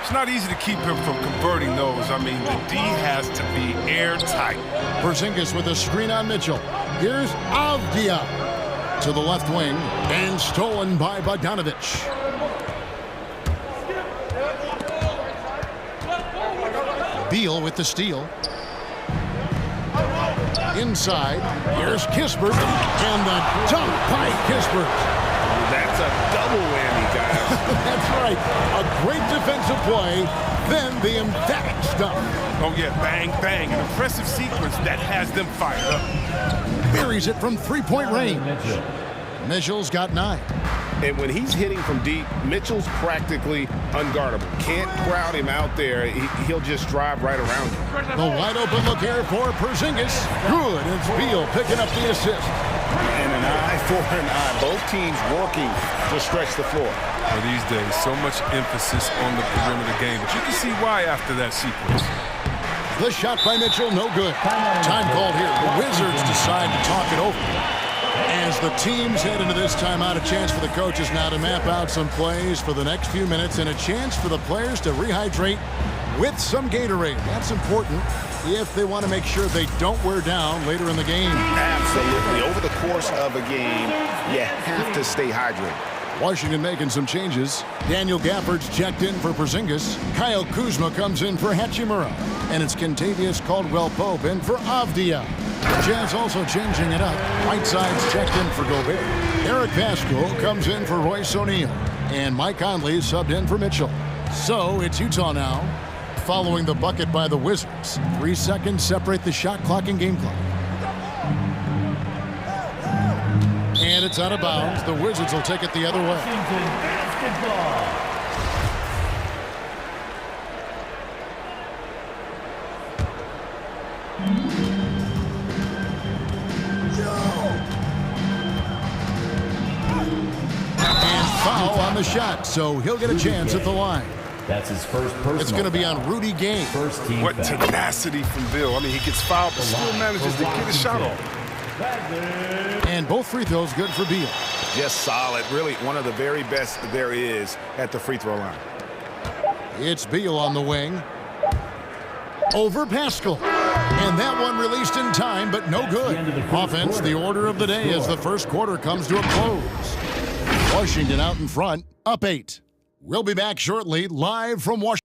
[SPEAKER 12] It's not easy to keep him from converting those. I mean, the D has to be airtight.
[SPEAKER 6] Porzingis with a screen on Mitchell. Here's Avdia to the left wing and stolen by Bogdanovic. Beal with the steal. Inside, here's Kispert, and the dunk by Kispert.
[SPEAKER 7] That's a double whammy, guys.
[SPEAKER 6] That's right. A great defensive play, then the emphatic stuff.
[SPEAKER 12] Oh, yeah, bang, bang. An impressive sequence that has them fired up.
[SPEAKER 6] Buries it from three-point range. Mitchell's got 9.
[SPEAKER 7] And when he's hitting from deep, Mitchell's practically unguardable. Can't crowd him out there. He'll just drive right around you.
[SPEAKER 6] The wide open look here for Porzingis. Good. It's Beal picking up the assist.
[SPEAKER 7] And an eye for an eye. Both teams working to stretch the floor.
[SPEAKER 12] Well, these days, so much emphasis on the perimeter game. But you can see why after that sequence.
[SPEAKER 6] The shot by Mitchell, no good. Time called here. The Wizards decide to talk it over as As the teams head into this timeout, a chance for the coaches now to map out some plays for the next few minutes and a chance for the players to rehydrate with some Gatorade. That's important if they want to make sure they don't wear down later in the game.
[SPEAKER 7] Absolutely. Over the course of a game, you have to stay hydrated.
[SPEAKER 6] Washington making some changes. Daniel Gafford's checked in for Porzingis. Kyle Kuzma comes in for Hachimura. And it's Kentavious Caldwell-Pope in for Avdia. Jazz also changing it up. Whiteside's checked in for Gobert. Eric Pascal comes in for Royce O'Neal. And Mike Conley subbed in for Mitchell. So it's Utah now, following the bucket by the Wizards. 3 seconds separate the shot clock and game clock. And it's out of bounds. The Wizards will take it the other way. And foul on the shot, so he'll get a chance at the line.
[SPEAKER 3] That's his first personal.
[SPEAKER 6] It's going to be on Rudy Gay.
[SPEAKER 3] First team
[SPEAKER 11] What
[SPEAKER 3] foul.
[SPEAKER 11] tenacity from Bill. I mean, he gets fouled, but still manages to get a shot off.
[SPEAKER 6] And both free throws good for Beal.
[SPEAKER 7] Just solid. Really one of the very best there is at the free throw line.
[SPEAKER 6] It's Beal on the wing. Over Pascal. And that one released in time, but no good. Offense, the order of the day as the first quarter comes to a close. Washington out in front, up 8. We'll be back shortly, live from Washington.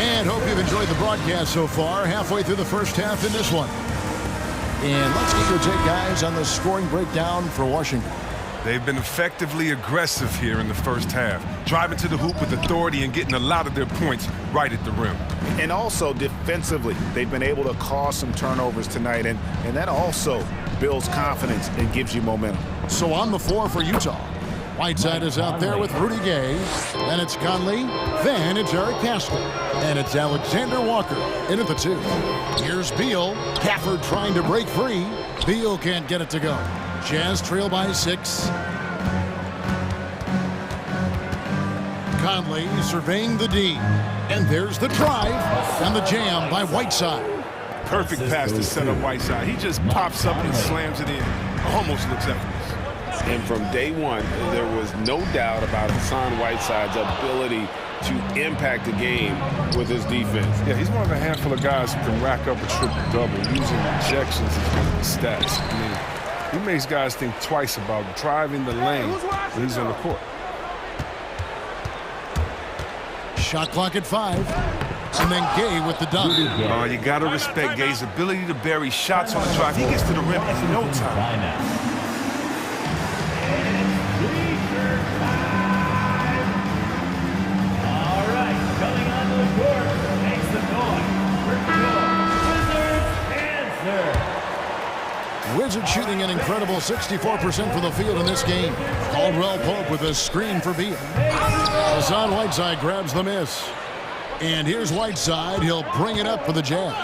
[SPEAKER 6] And hope you've enjoyed the broadcast so far, halfway through the first half in this one. And let's get your take, guys, on the scoring breakdown for Washington.
[SPEAKER 12] They've been effectively aggressive here in the first half, driving to the hoop with authority and getting a lot of their points right at the rim.
[SPEAKER 7] And also defensively, they've been able to cause some turnovers tonight, and that also builds confidence and gives you momentum.
[SPEAKER 6] So on the floor for Utah, Whiteside is out there with Rudy Gay. Then it's Conley. Then it's Eric Pascal. And it's Alexander Walker in at the 2. Here's Beal. Gafford trying to break free. Beal can't get it to go. Jazz trail by 6. Conley surveying the D. And there's the drive. And the jam by Whiteside.
[SPEAKER 12] Perfect pass to set up Whiteside. He just pops up and slams it in. Almost looks effortless.
[SPEAKER 7] And from day one, there was no doubt about Hassan Whiteside's ability to impact the game with his defense.
[SPEAKER 11] Yeah, he's one of a handful of guys who can rack up a triple-double using rejections as one of his stats. I mean, he makes guys think twice about driving the lane when he's on the court.
[SPEAKER 6] Shot clock at 5. And then Gay with the dunk.
[SPEAKER 12] Oh, you got to respect Gay's ability to bury shots on the drive. He gets to the rim in no time.
[SPEAKER 6] Wizards shooting an incredible 64% from the field in this game. Caldwell-Pope with a screen for Beal. Hassan Whiteside grabs the miss. And here's Whiteside. He'll bring it up for the Jazz.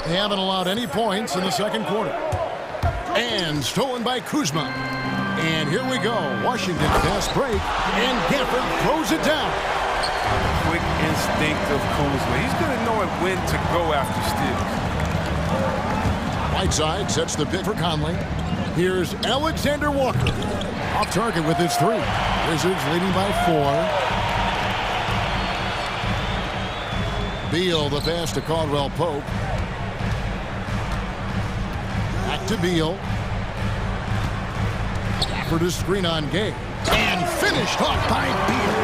[SPEAKER 6] They haven't allowed any points in the second quarter. And stolen by Kuzma. And here we go. Washington fast break. And Gafford throws it down.
[SPEAKER 12] Quick instinct of Kuzma. He's going to know when to go after steals.
[SPEAKER 6] Whiteside sets the pick for Conley. Here's Alexander Walker. Off target with his 3. Wizards leading by 4. Beal the pass to Caldwell-Pope. Back to Beal. For the screen on Gay. And finished off by Beal.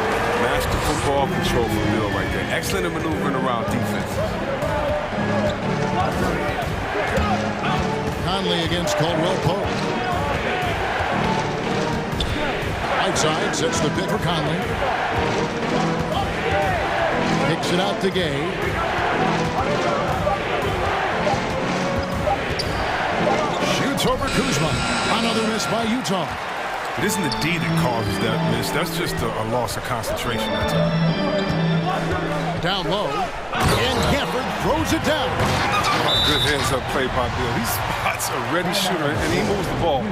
[SPEAKER 12] Masterful ball control from Beal right there. Excellent at maneuvering around defense.
[SPEAKER 6] Conley against Caldwell-Pope. Whiteside sets the pick for Conley. Kicks it out to Gay. Shoots over Kuzma. Another miss by Utah.
[SPEAKER 12] It isn't the D that causes that miss. That's just a loss of concentration.
[SPEAKER 6] Down low. And Gafford throws it down.
[SPEAKER 11] Good hands-up play by Bill. He spots a ready shooter, and he moves the ball.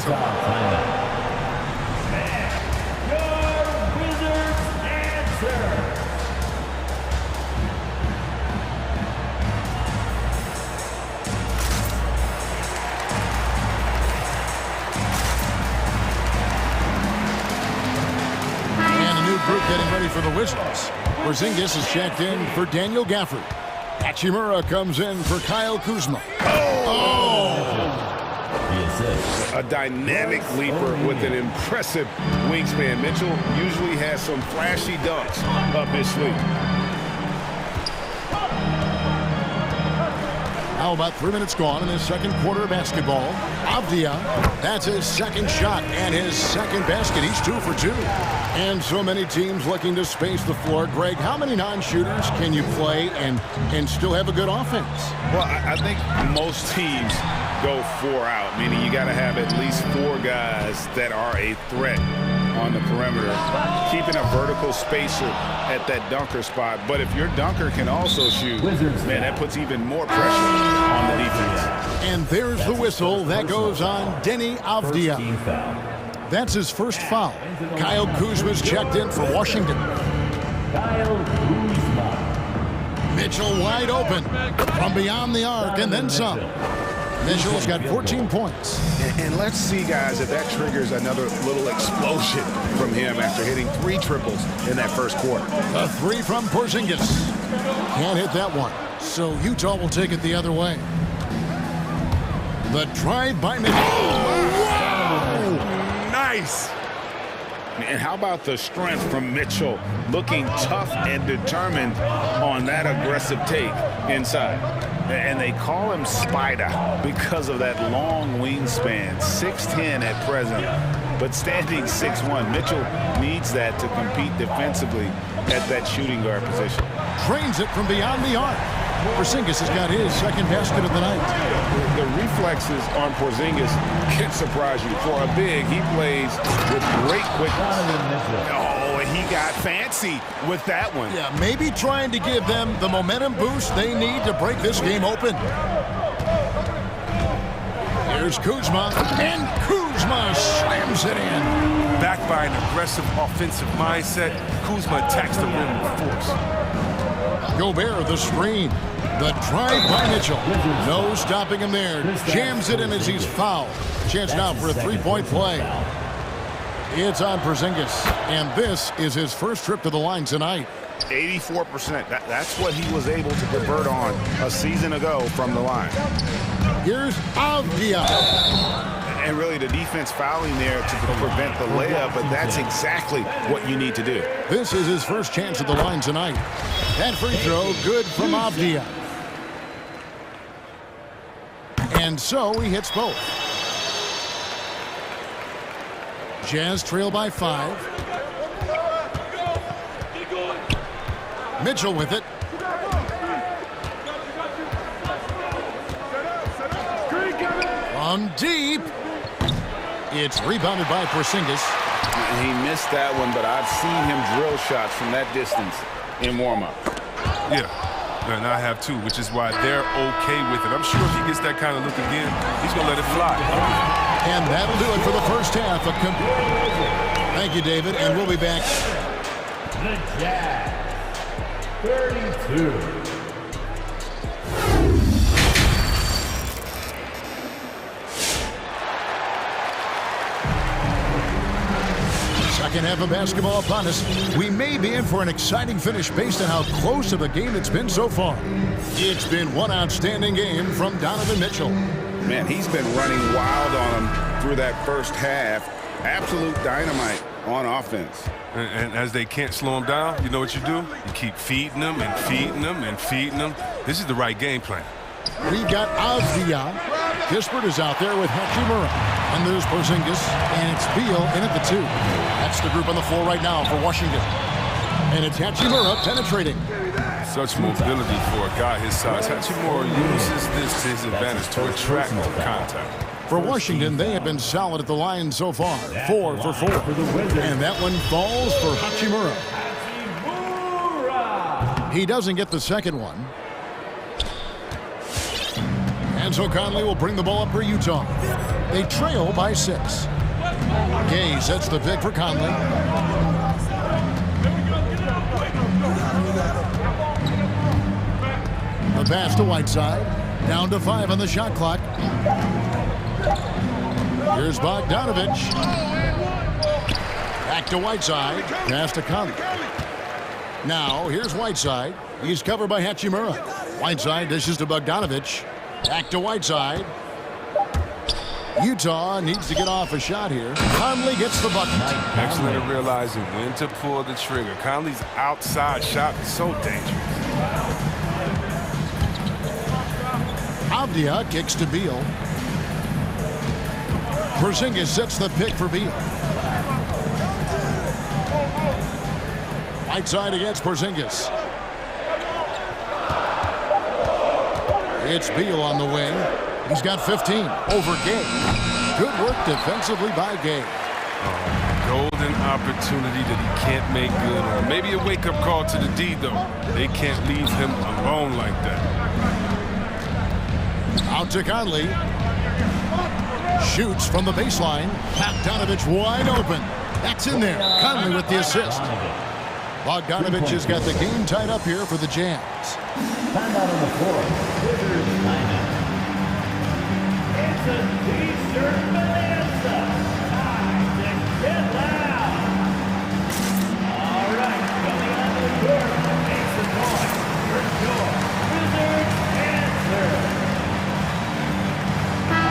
[SPEAKER 6] getting ready for the Wizards. Porzingis is checked in for Daniel Gafford. Hachimura comes in for Kyle Kuzma.
[SPEAKER 7] A dynamic leaper with an impressive wingspan. Mitchell usually has some flashy dunks up his sleeve.
[SPEAKER 6] Now about 3 minutes gone in the second quarter of basketball. Avdia, that's his second shot and his second basket. He's 2 for 2. And so many teams looking to space the floor. Greg, how many non-shooters can you play and still have a good offense?
[SPEAKER 7] Well, I think most teams go 4 out, meaning you got to have at least 4 guys that are a threat on the perimeter, keeping a vertical spacer at that dunker spot. But if your dunker can also shoot, man, that puts even more pressure on the defense.
[SPEAKER 6] And there's the whistle. That goes on Denny Avdia. That's his first foul. Kyle Kuzma's checked in for Washington.
[SPEAKER 3] Kyle Kuzma.
[SPEAKER 6] Mitchell wide open from beyond the arc and then some. Mitchell's got 14 points.
[SPEAKER 7] And let's see, guys, if that triggers another little explosion from him after hitting 3 triples in that first quarter.
[SPEAKER 6] A 3 from Porzingis. Can't hit that one. So Utah will take it the other way. The drive by Mitchell.
[SPEAKER 7] Oh, nice. And how about the strength from Mitchell, looking tough and determined on that aggressive take inside. And they call him Spider because of that long wingspan, 6'10" at present, but standing 6'1". Mitchell needs that to compete defensively at that shooting guard position.
[SPEAKER 6] Drains it from beyond the arc. Porzingis has got his second basket of the night.
[SPEAKER 7] The reflexes on Porzingis can surprise you. For a big, he plays with great quickness. Oh, and he got fancy with that one.
[SPEAKER 6] Yeah, maybe trying to give them the momentum boost they need to break this game open. Here's Kuzma, and Kuzma slams it in.
[SPEAKER 12] Backed by an aggressive offensive mindset, Kuzma attacks the rim with force.
[SPEAKER 6] Gobert, the screen. The drive by Mitchell. No stopping him there. Jams it in as he's fouled. Chance now for a three-point play. It's on Porzingis, and this is his first trip to the line tonight.
[SPEAKER 7] 84%. That's what he was able to convert on a season ago from the line.
[SPEAKER 6] Here's Avdia.
[SPEAKER 7] And really the defense fouling there to prevent the layup, but that's exactly what you need to do.
[SPEAKER 6] This is his first chance at the line tonight. That free throw, good from Avdia. And so he hits both. Jazz trail by 5. Mitchell with it. From deep. It's rebounded by Porzingis.
[SPEAKER 7] He missed that one, but I've seen him drill shots from that distance in warm-up.
[SPEAKER 12] Yeah, and I have too, which is why they're okay with it. I'm sure if he gets that kind of look again, he's going to let it fly.
[SPEAKER 6] And that'll do it for the first half. Thank you, David, and we'll be back.
[SPEAKER 3] The Jazz, 32.
[SPEAKER 6] Second half of basketball upon us. We may be in for an exciting finish based on how close of a game it's been so far. It's been one outstanding game from Donovan Mitchell.
[SPEAKER 7] Man, he's been running wild on him through that first half. Absolute dynamite on offense.
[SPEAKER 12] And as they can't slow him down, you know what you do? You keep feeding them and feeding them and feeding them. This is the right game plan.
[SPEAKER 6] We've got Avdia. Kispert is out there with Hachimura. And there's Porzingis, and it's Beal in at the 2. That's the group on the floor right now for Washington. And it's Hachimura penetrating.
[SPEAKER 12] Such mobility for a guy his size. Hachimura uses this to his advantage to attract contact.
[SPEAKER 6] For Washington, they have been solid at the line so far. 4 for 4. And that one falls for Hachimura. He doesn't get the second one. And so Conley will bring the ball up for Utah. They trail by 6. Gay sets the pick for Conley. The pass to Whiteside. Down to 5 on the shot clock. Here's Bogdanovich. Back to Whiteside. Pass to Conley. Now, here's Whiteside. He's covered by Hachimura. Whiteside dishes to Bogdanovich. Back to Whiteside. Utah needs to get off a shot here. Conley gets the bucket.
[SPEAKER 12] Excellent at realizing when to pull the trigger. Conley's outside shot is so dangerous.
[SPEAKER 6] Avdia kicks to Beal. Porzingis sets the pick for Beal. Whiteside against Porzingis. It's Beal on the wing. He's got 15 over Gay. Good work defensively by Gay.
[SPEAKER 12] Golden opportunity that he can't make good on. Maybe a wake-up call to the D, though. They can't leave him alone like that.
[SPEAKER 6] Out to Conley. Shoots from the baseline. Bogdanovich wide open. That's in there. Conley with the assist. Bogdanovich has got the game tied up here for the Jazz.
[SPEAKER 3] Timeout on the floor. Wizards timeout. It's a T-shirt bonanza. Time to get loud. All right, coming on the court, makes the point. First score, Wizards answer.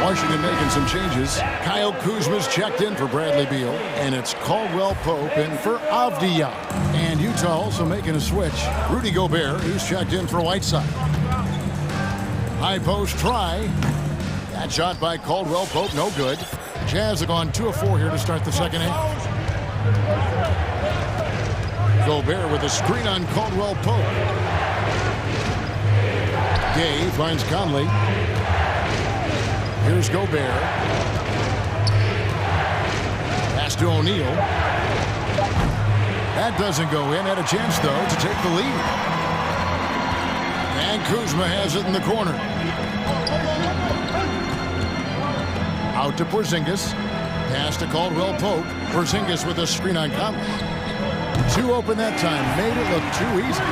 [SPEAKER 6] Washington making some changes. Kyle Kuzma's checked in for Bradley Beal, and it's Caldwell Pope in for Avdia. And Utah also making a switch. Rudy Gobert, who's checked in for Whiteside. High post try. That shot by Caldwell Pope, no good. Jazz have gone 2 of 4 here to start the second half. Gobert with a screen on Caldwell Pope. Gay finds Conley. Here's Gobert. Pass to O'Neal. That doesn't go in. Had a chance, though, to take the lead. And Kuzma has it in the corner. Out to Porzingis. Pass to Caldwell Pope. Porzingis with a screen on Conley. 2 open that time. Made it look too easy.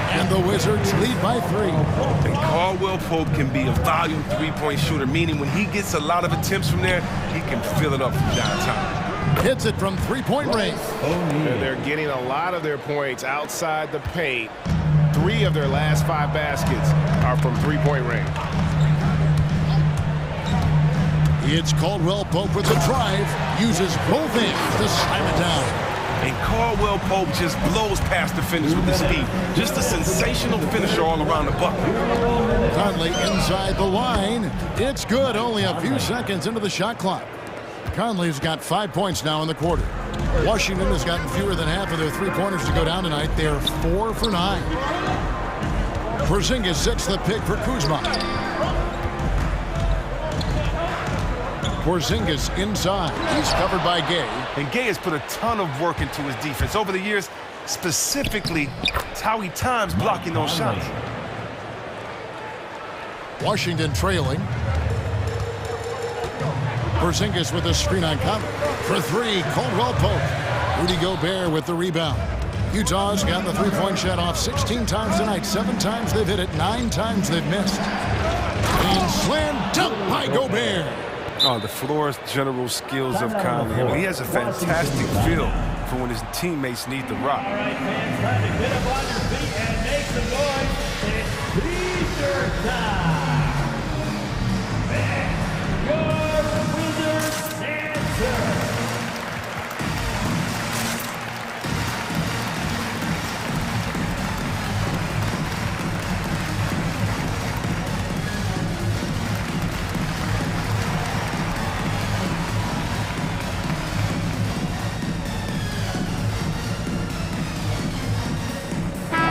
[SPEAKER 6] And the Wizards lead by 3.
[SPEAKER 12] And Caldwell Pope can be a volume three-point shooter, meaning when he gets a lot of attempts from there, he can fill it up from downtown.
[SPEAKER 6] Hits it from three-point range.
[SPEAKER 7] They're getting a lot of their points outside the paint. 3 of their last 5 baskets are from three-point range.
[SPEAKER 6] It's Caldwell Pope with the drive. Uses both ends to slam it down.
[SPEAKER 12] And Caldwell Pope just blows past defenders with his speed. Just a sensational finisher all around the bucket.
[SPEAKER 6] Conley inside the line. It's good. Only a few seconds into the shot clock. Conley's got 5 points now in the quarter. Washington has gotten fewer than half of their three-pointers to go down tonight. They're 4 for 9. Porzingis sets the pick for Kuzma. Porzingis inside. He's covered by Gay.
[SPEAKER 12] And Gay has put a ton of work into his defense over the years. Specifically, it's how he times blocking those shots.
[SPEAKER 6] Washington trailing. Porzingis with a screen on Conley. For 3, Caldwell Pope. Rudy Gobert with the rebound. Utah's gotten the three-point shot off 16 times tonight. 7 times they've hit it. 9 times they've missed. And slam dunk by Gobert.
[SPEAKER 12] Oh, the floor's general skills of Conley. I mean, he has a fantastic feel for when his teammates need the rock.
[SPEAKER 3] All right, fans, time to get up on your feet and make some noise. It's T-shirt time. And your Wizards answer.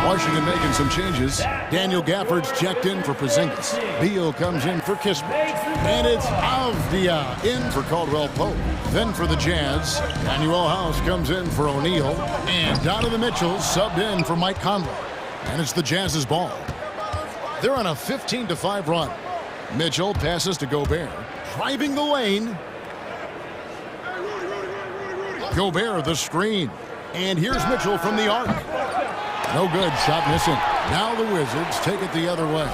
[SPEAKER 6] Washington making some changes. Daniel Gafford's checked in for Porzingis. Beal comes in for Kispert. And it's Avdia in for Caldwell Pope. Then for the Jazz, Daniel House comes in for O'Neal. And Donovan Mitchell subbed in for Mike Conley. And it's the Jazz's ball. They're on a 15-5 run. Mitchell passes to Gobert. Driving the lane. Gobert the screen. And here's Mitchell from the arc. No good. Shot missing. Now the Wizards take it the other way.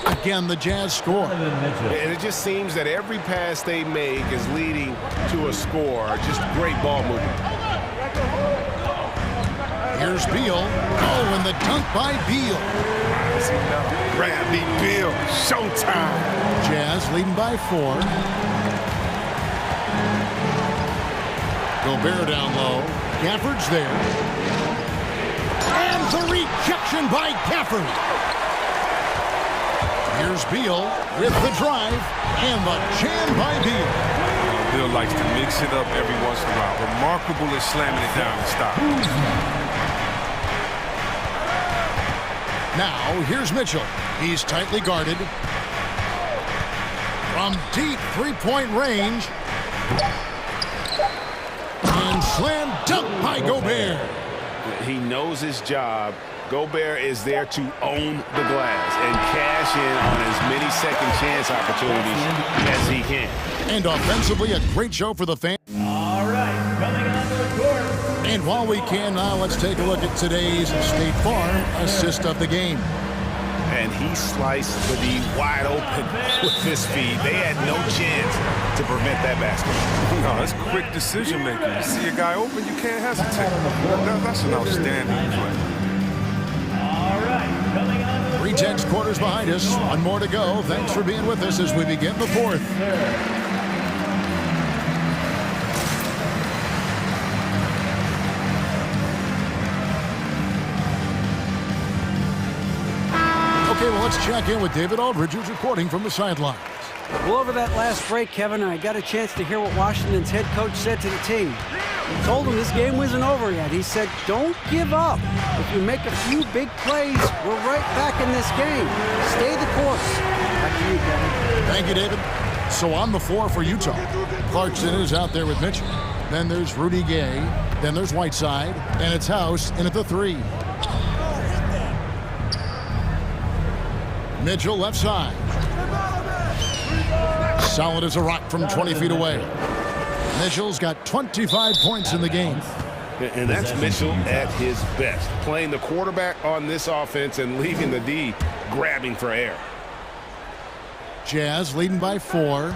[SPEAKER 6] Again, the Jazz score.
[SPEAKER 7] And it just seems that every pass they make is leading to a score. Just great ball movement.
[SPEAKER 6] Here's Beal. Oh, and the dunk by Beal.
[SPEAKER 7] Grab me, Beal. Showtime.
[SPEAKER 6] Jazz leading by 4. Gobert down low. Gafford's there. And the rejection by Gafford. Here's Beal with the drive and the jam by Beal.
[SPEAKER 12] Beal likes to mix it up every once in a while. Remarkable at slamming it down and stop.
[SPEAKER 6] Now, here's Mitchell. He's tightly guarded. From deep three-point range. And slam dunk by Gobert.
[SPEAKER 7] He knows his job. Gobert is there to own the glass and cash in on as many second chance opportunities as he can.
[SPEAKER 6] And offensively, a great show for the fans.
[SPEAKER 3] All right, coming on the court.
[SPEAKER 6] And while we can now, let's take a look at today's State Farm assist of the game.
[SPEAKER 7] And he sliced the D wide open with his feed. They had no chance to prevent that basket.
[SPEAKER 12] No, that's quick decision making. You see a guy open, you can't hesitate. That's an outstanding play.
[SPEAKER 3] All right, coming on the
[SPEAKER 6] 3 tenths quarters behind us. 1 more to go. Thanks for being with us as we begin the 4th. Okay, well, let's check in with David Aldridge, who's reporting from the sidelines.
[SPEAKER 9] Well, over that last break, Kevin, I got a chance to hear what Washington's head coach said to the team. He told them this game wasn't over yet. He said, don't give up. If you make a few big plays, we're right back in this game. Stay the course. Back to you, Kevin.
[SPEAKER 6] Thank you, David. So on the floor for Utah, Clarkson is out there with Mitchell. Then there's Rudy Gay. Then there's Whiteside. And it's House in at the 3. Mitchell left side. Solid as a rock from 20 feet away. Mitchell's got 25 points in the game.
[SPEAKER 7] And that's Mitchell at his best. Playing the quarterback on this offense and leaving the D grabbing for air.
[SPEAKER 6] Jazz leading by 4.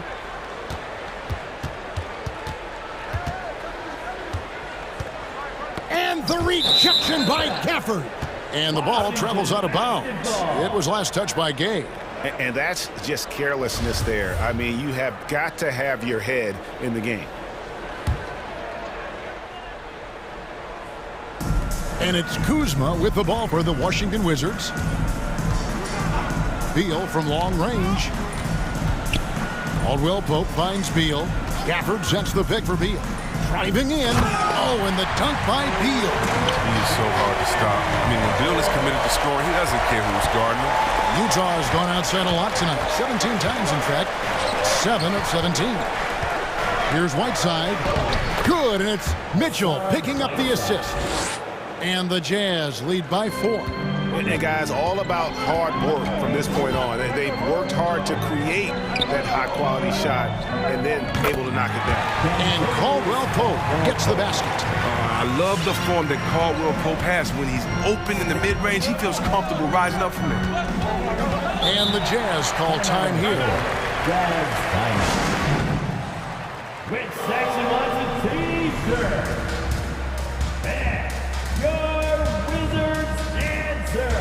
[SPEAKER 6] And the rejection by Gafford. And the ball travels out of bounds. It was last touched by Gay.
[SPEAKER 7] And that's just carelessness there. I mean, you have got to have your head in the game.
[SPEAKER 6] And it's Kuzma with the ball for the Washington Wizards. Beal from long range. Caldwell Pope finds Beal. Gafford sets the pick for Beal. Driving in. Oh, and the dunk by Beal.
[SPEAKER 12] He is so hard to stop. I mean, when Beal is committed to scoring, he doesn't care who's guarding him.
[SPEAKER 6] Utah has gone outside a lot tonight. 17 times, in fact. 7 of 17. Here's Whiteside. Good, and it's Mitchell picking up the assist. And the Jazz lead by 4.
[SPEAKER 7] And guys, all about hard work from this point on. They've worked hard to create that high-quality shot and then able to knock it down.
[SPEAKER 6] And Caldwell Pope gets the basket.
[SPEAKER 12] I love the form that Caldwell Pope has. When he's open in the mid-range, he feels comfortable rising up from there.
[SPEAKER 6] And the Jazz call time here.
[SPEAKER 3] Jazz time. With section 1 T-shirt. And your Wizards answer.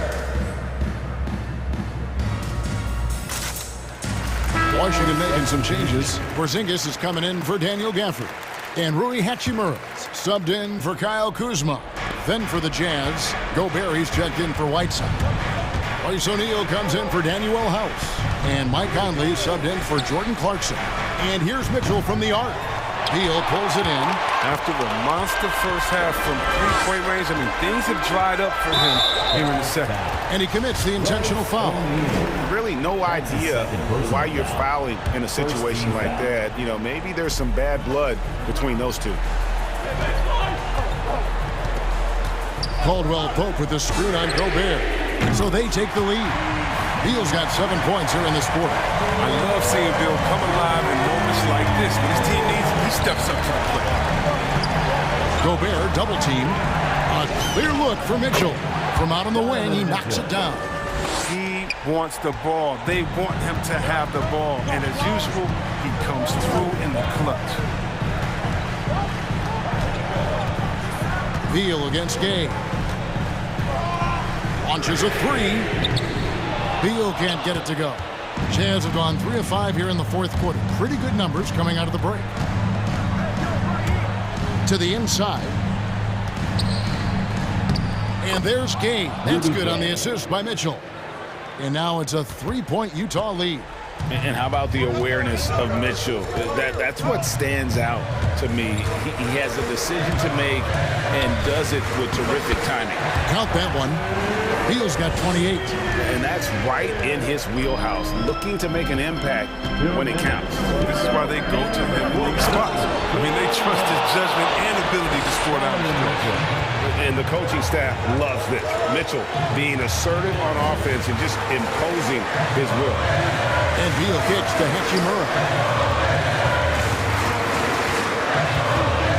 [SPEAKER 6] Washington making some changes. Porzingis is coming in for Daniel Gafford. And Rui Hachimura subbed in for Kyle Kuzma. Then for the Jazz, Gobert's checked in for Whiteside. Royce O'Neal comes in for Daniel House. And Mike Conley subbed in for Jordan Clarkson. And here's Mitchell from the arc. Beal pulls it in.
[SPEAKER 12] After the monster first half from three-point range, I mean, things have dried up for him here in the second.
[SPEAKER 6] And he commits the intentional foul.
[SPEAKER 7] Really no idea why you're fouling in a situation like that. You know, maybe there's some bad blood between those two.
[SPEAKER 6] Caldwell Pope with the screen on Gobert. So they take the lead. Beal's got 7 points here in this quarter.
[SPEAKER 12] I love seeing Beal come alive in moments like this. When his team needs him, he steps up to the plate.
[SPEAKER 6] Gobert double team. A clear look for Mitchell. From out on the wing, he knocks it down.
[SPEAKER 12] He wants the ball. They want him to have the ball. And as usual, he comes through in the clutch.
[SPEAKER 6] Beal against Gay. Launches a three. Beal can't get it to go. Jazz have gone 3 of 5 here in the fourth quarter. Pretty good numbers coming out of the break. To the inside. And there's Gay. That's good on the assist by Mitchell. And now it's a 3-point Utah lead.
[SPEAKER 7] And how about the awareness of Mitchell? That's what stands out to me. He has a decision to make and does it with terrific timing.
[SPEAKER 6] Count that one. Beal's got 28.
[SPEAKER 7] And that's right in his wheelhouse, looking to make an impact when it counts.
[SPEAKER 12] This is why they go to him in these spots. I mean, they trust his judgment and ability to score down the stretch.
[SPEAKER 7] And the coaching staff loves this. Mitchell being assertive on offense and just imposing his will.
[SPEAKER 6] And Beal kicks to Hachimura.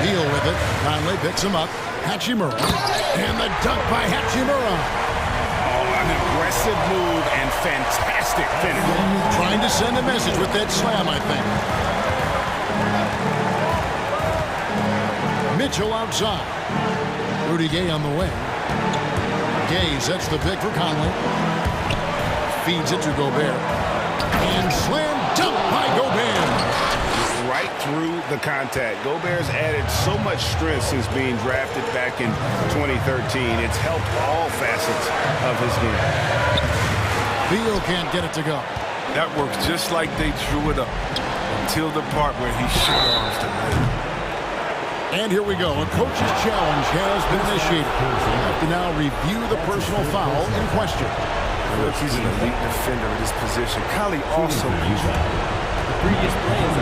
[SPEAKER 6] Beal with it. Conley picks him up. Hachimura. And the dunk by Hachimura.
[SPEAKER 7] Oh, an aggressive move and fantastic finish.
[SPEAKER 6] Trying to send a message with that slam, I think. Mitchell outside. Rudy Gay on the way. Gay sets the pick for Conley. Feeds it to Gobert. And slam dunk by Gobert.
[SPEAKER 7] Right through the contact. Gobert's added so much strength since being drafted back in 2013. It's helped all facets of his game.
[SPEAKER 6] Beal can't get it to go.
[SPEAKER 12] That works just like they drew it up until the part where he shook off the rim.
[SPEAKER 6] And here we go. A coach's challenge has been initiated. We have to now review the personal foul in question.
[SPEAKER 12] Look, he's an elite defender at his position. Kylie also used it.
[SPEAKER 10] The previous play is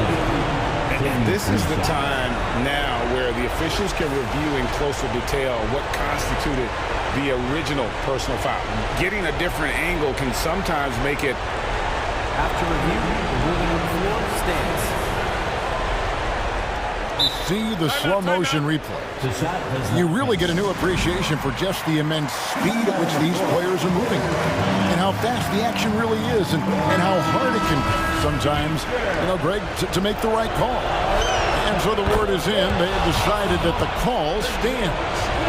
[SPEAKER 7] and this is the time now where the officials can review in closer detail what constituted the original personal foul. Getting a different angle can sometimes make it.
[SPEAKER 10] After review, the ruling on the floor stands.
[SPEAKER 6] See the slow motion replay. You really get a new appreciation for just the immense speed at which these players are moving and how fast the action really is and how hard it can be sometimes, Greg, to make the right call. And so the word is in. They have decided that the call stands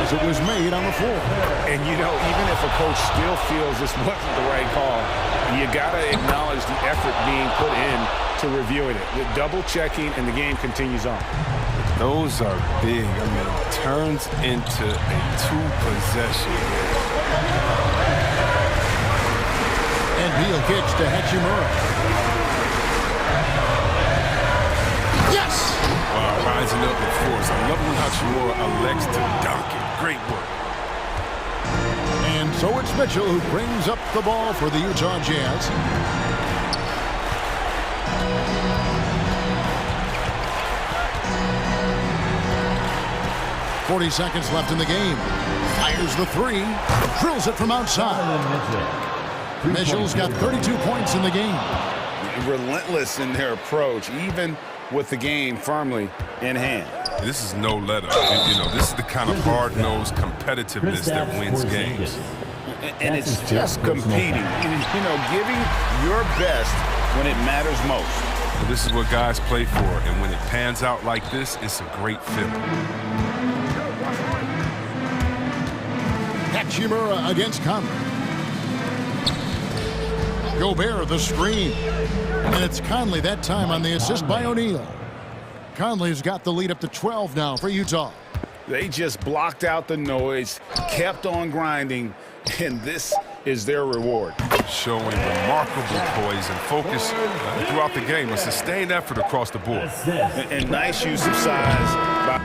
[SPEAKER 6] as it was made on the floor.
[SPEAKER 7] And, even if a coach still feels this wasn't the right call, you got to acknowledge the effort being put in to reviewing it. The double checking, and the game continues on.
[SPEAKER 12] Those are big. I mean, it turns into a two-possession game.
[SPEAKER 6] And Beal kicks to Hachimura. Yes!
[SPEAKER 12] Wow, rising up in force. I love when Hachimura elects to dunk it. Great work.
[SPEAKER 6] And so it's Mitchell who brings up the ball for the Utah Jazz. .40 seconds left in the game. Fires the three. Drills it from outside. Mitchell's got 32 points in the game.
[SPEAKER 7] Relentless in their approach, even with the game firmly in hand.
[SPEAKER 12] This is no let up. This is the kind of hard-nosed competitiveness that wins games.
[SPEAKER 7] And it's just competing, giving your best when it matters most.
[SPEAKER 12] Well, this is what guys play for, and when it pans out like this, it's a great feeling.
[SPEAKER 6] Hachimura against Conley. Gobert the screen. And it's Conley that time on the assist by O'Neal. Conley's got the lead up to 12 now for Utah.
[SPEAKER 7] They just blocked out the noise, kept on grinding, and this is their reward.
[SPEAKER 12] Showing remarkable poise and focus throughout the game. A sustained effort across the board.
[SPEAKER 7] And nice use of size by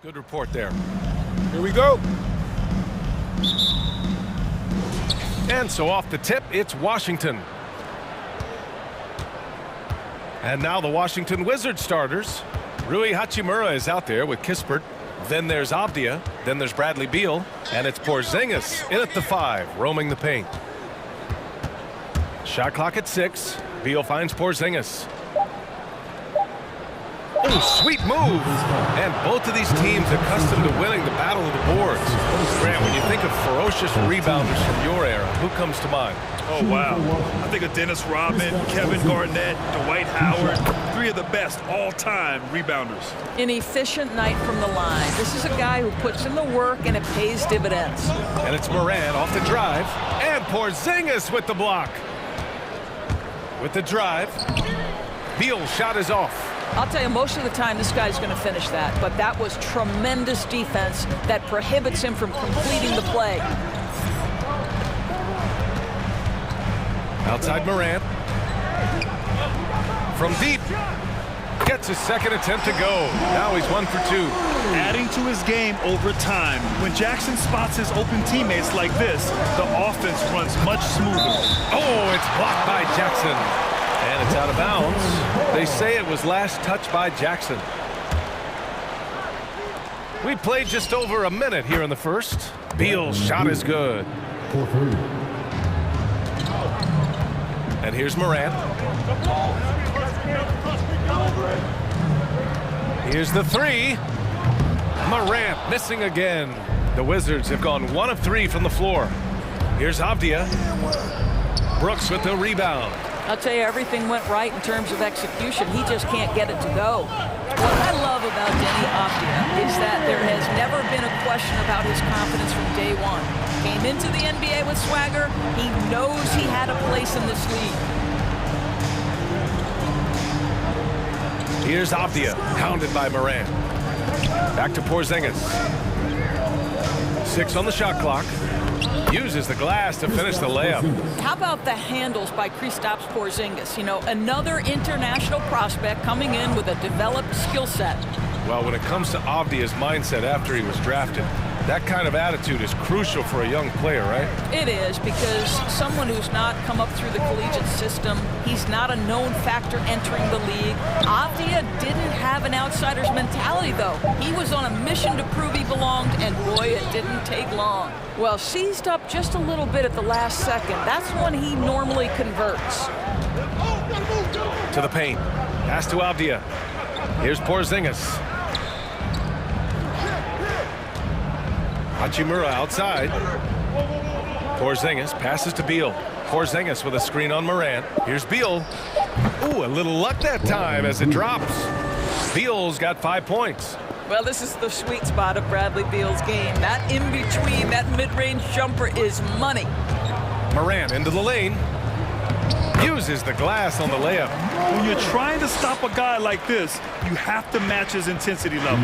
[SPEAKER 1] Good report there.
[SPEAKER 12] Here we go.
[SPEAKER 1] And so off the tip, it's Washington. And now the Washington Wizards starters. Rui Hachimura is out there with Kispert. Then there's Avdia. Then there's Bradley Beal. And it's Porzingis in at the 5, roaming the paint. Shot clock at 6. Beal finds Porzingis. Oh, sweet move. And both of these teams accustomed to winning the battle of the boards. Grant, when you think of ferocious rebounders from your era, who comes to mind?
[SPEAKER 2] Oh, wow. I think of Dennis Rodman, Kevin Garnett, Dwight Howard, 3 of the best all-time rebounders.
[SPEAKER 8] An efficient night from the line. This is a guy who puts in the work and it pays dividends.
[SPEAKER 1] And it's Moran off the drive. And Porzingis with the block. With the drive. Beal's shot is off.
[SPEAKER 8] I'll tell you, most of the time this guy's going to finish that, but that was tremendous defense that prohibits him from completing the play.
[SPEAKER 1] Outside Morant. From deep. Gets his second attempt to go. Now he's 1 for 2.
[SPEAKER 2] Adding to his game over time. When Jackson spots his open teammates like this, the offense runs much smoother.
[SPEAKER 1] Oh, it's blocked by Jackson. And it's out of bounds. They say it was last touched by Jackson. We played just over a minute here in the first. Beal's shot is good. And here's Morant. Here's the 3. Morant missing again. The Wizards have gone 1 of 3 from the floor. Here's Avdia. Brooks with the rebound.
[SPEAKER 8] I'll tell you, everything went right in terms of execution. He just can't get it to go. What I love about Denny Avdia is that there has never been a question about his confidence from day one. Came into the NBA with swagger. He knows he had a place in this league.
[SPEAKER 1] Here's Avdia, hounded by Moran. Back to Porzingis. 6 on the shot clock. Uses the glass to finish the layup.
[SPEAKER 8] How about the handles by Kristaps Porzingis? You know, another international prospect coming in with a developed skill set.
[SPEAKER 1] Well, when it comes to Avdia's mindset after he was drafted, that kind of attitude is crucial for a young player, right?
[SPEAKER 8] It is, because someone who's not come up through the collegiate system, he's not a known factor entering the league. Avdia didn't have an outsider's mentality, though. He was on a mission to prove he belonged, and boy, it didn't take long. Well, seized up just a little bit at the last second. That's when he normally converts.
[SPEAKER 1] To the paint. Pass to Avdia. Here's Porzingis. Hachimura outside. Porzingis passes to Beal. Porzingis with a screen on Morant. Here's Beal. Ooh, a little luck that time as it drops. Beal's got 5 points.
[SPEAKER 8] Well, this is the sweet spot of Bradley Beal's game. That in-between, that mid-range jumper is money.
[SPEAKER 1] Morant into the lane. Uses the glass on the layup.
[SPEAKER 2] When you're trying to stop a guy like this, you have to match his intensity level.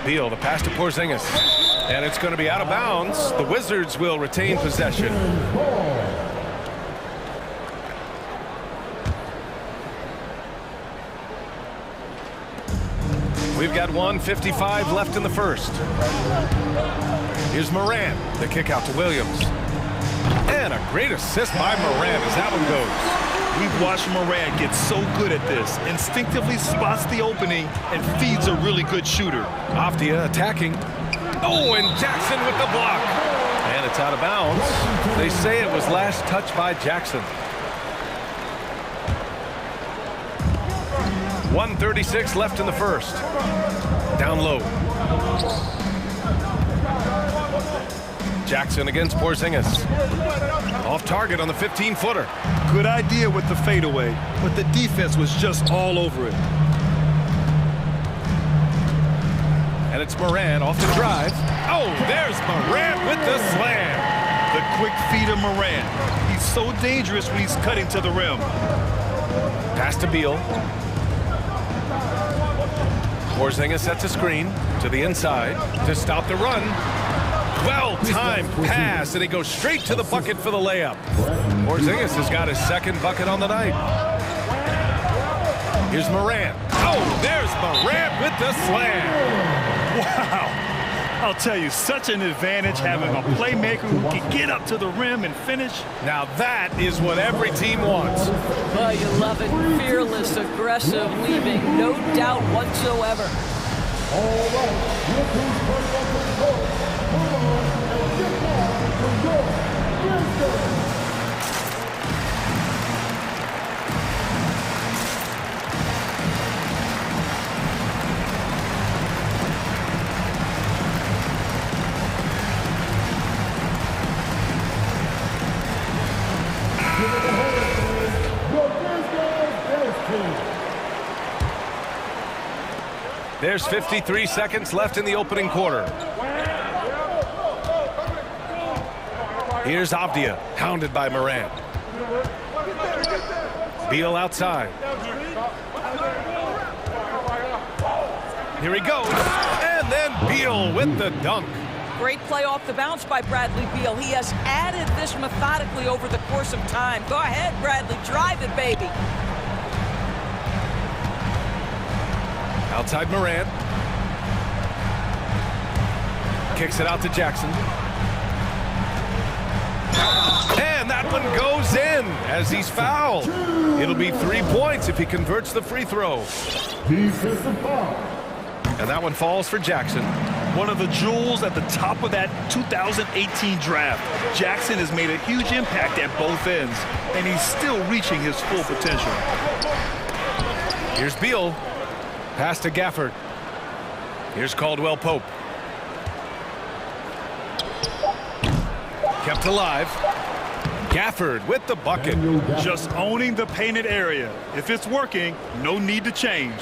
[SPEAKER 1] Beal, the pass to Porzingis. And it's going to be out of bounds. The Wizards will retain possession. We've got 1:55 left in the first. Here's Morant, the kick out to Williams. And a great assist by Morant as that one goes.
[SPEAKER 2] We've watched Morant get so good at this. Instinctively spots the opening and feeds a really good shooter.
[SPEAKER 1] Avdia attacking. Oh, and Jackson with the block. And it's out of bounds. They say it was last touched by Jackson. 1:36 left in the first. Down low. Jackson against Porzingis. Off target on the 15-footer.
[SPEAKER 2] Good idea with the fadeaway, but the defense was just all over it.
[SPEAKER 1] And it's Morant off the drive. Oh, there's Morant with the slam.
[SPEAKER 2] The quick feed of Morant. He's so dangerous when he's cutting to the rim.
[SPEAKER 1] Pass to Beal. Porzingis sets a screen to the inside to stop the run. Well-timed pass, and he goes straight to the bucket for the layup. Porzingis has got his second bucket on the night. Here's Morant. Oh, there's Morant with the slam.
[SPEAKER 2] Wow. I'll tell you, such an advantage having a playmaker who can get up to the rim and finish.
[SPEAKER 1] Now that is what every team wants.
[SPEAKER 8] Oh, you love it. Fearless, aggressive, leaving. No doubt whatsoever.
[SPEAKER 3] All right, here comes first up to the court. Come on, and get down to your wisdom.
[SPEAKER 1] There's 53 seconds left in the opening quarter. Here's Avdia, hounded by Morant. Beal outside. Here he goes, and then Beal with the dunk.
[SPEAKER 8] Great play off the bounce by Bradley Beal. He has added this methodically over the course of time. Go ahead, Bradley, drive it, baby.
[SPEAKER 1] Outside Morant. Kicks it out to Jackson. And that one goes in as he's fouled. It'll be 3 points if he converts the free throw.
[SPEAKER 3] Defensive foul.
[SPEAKER 1] And that one falls for Jackson.
[SPEAKER 2] One of the jewels at the top of that 2018 draft. Jackson has made a huge impact at both ends, and he's still reaching his full potential.
[SPEAKER 1] Here's Beal. Pass to Gafford. Here's Caldwell Pope. Kept alive. Gafford with the bucket.
[SPEAKER 2] Just owning the painted area. If it's working, no need to change.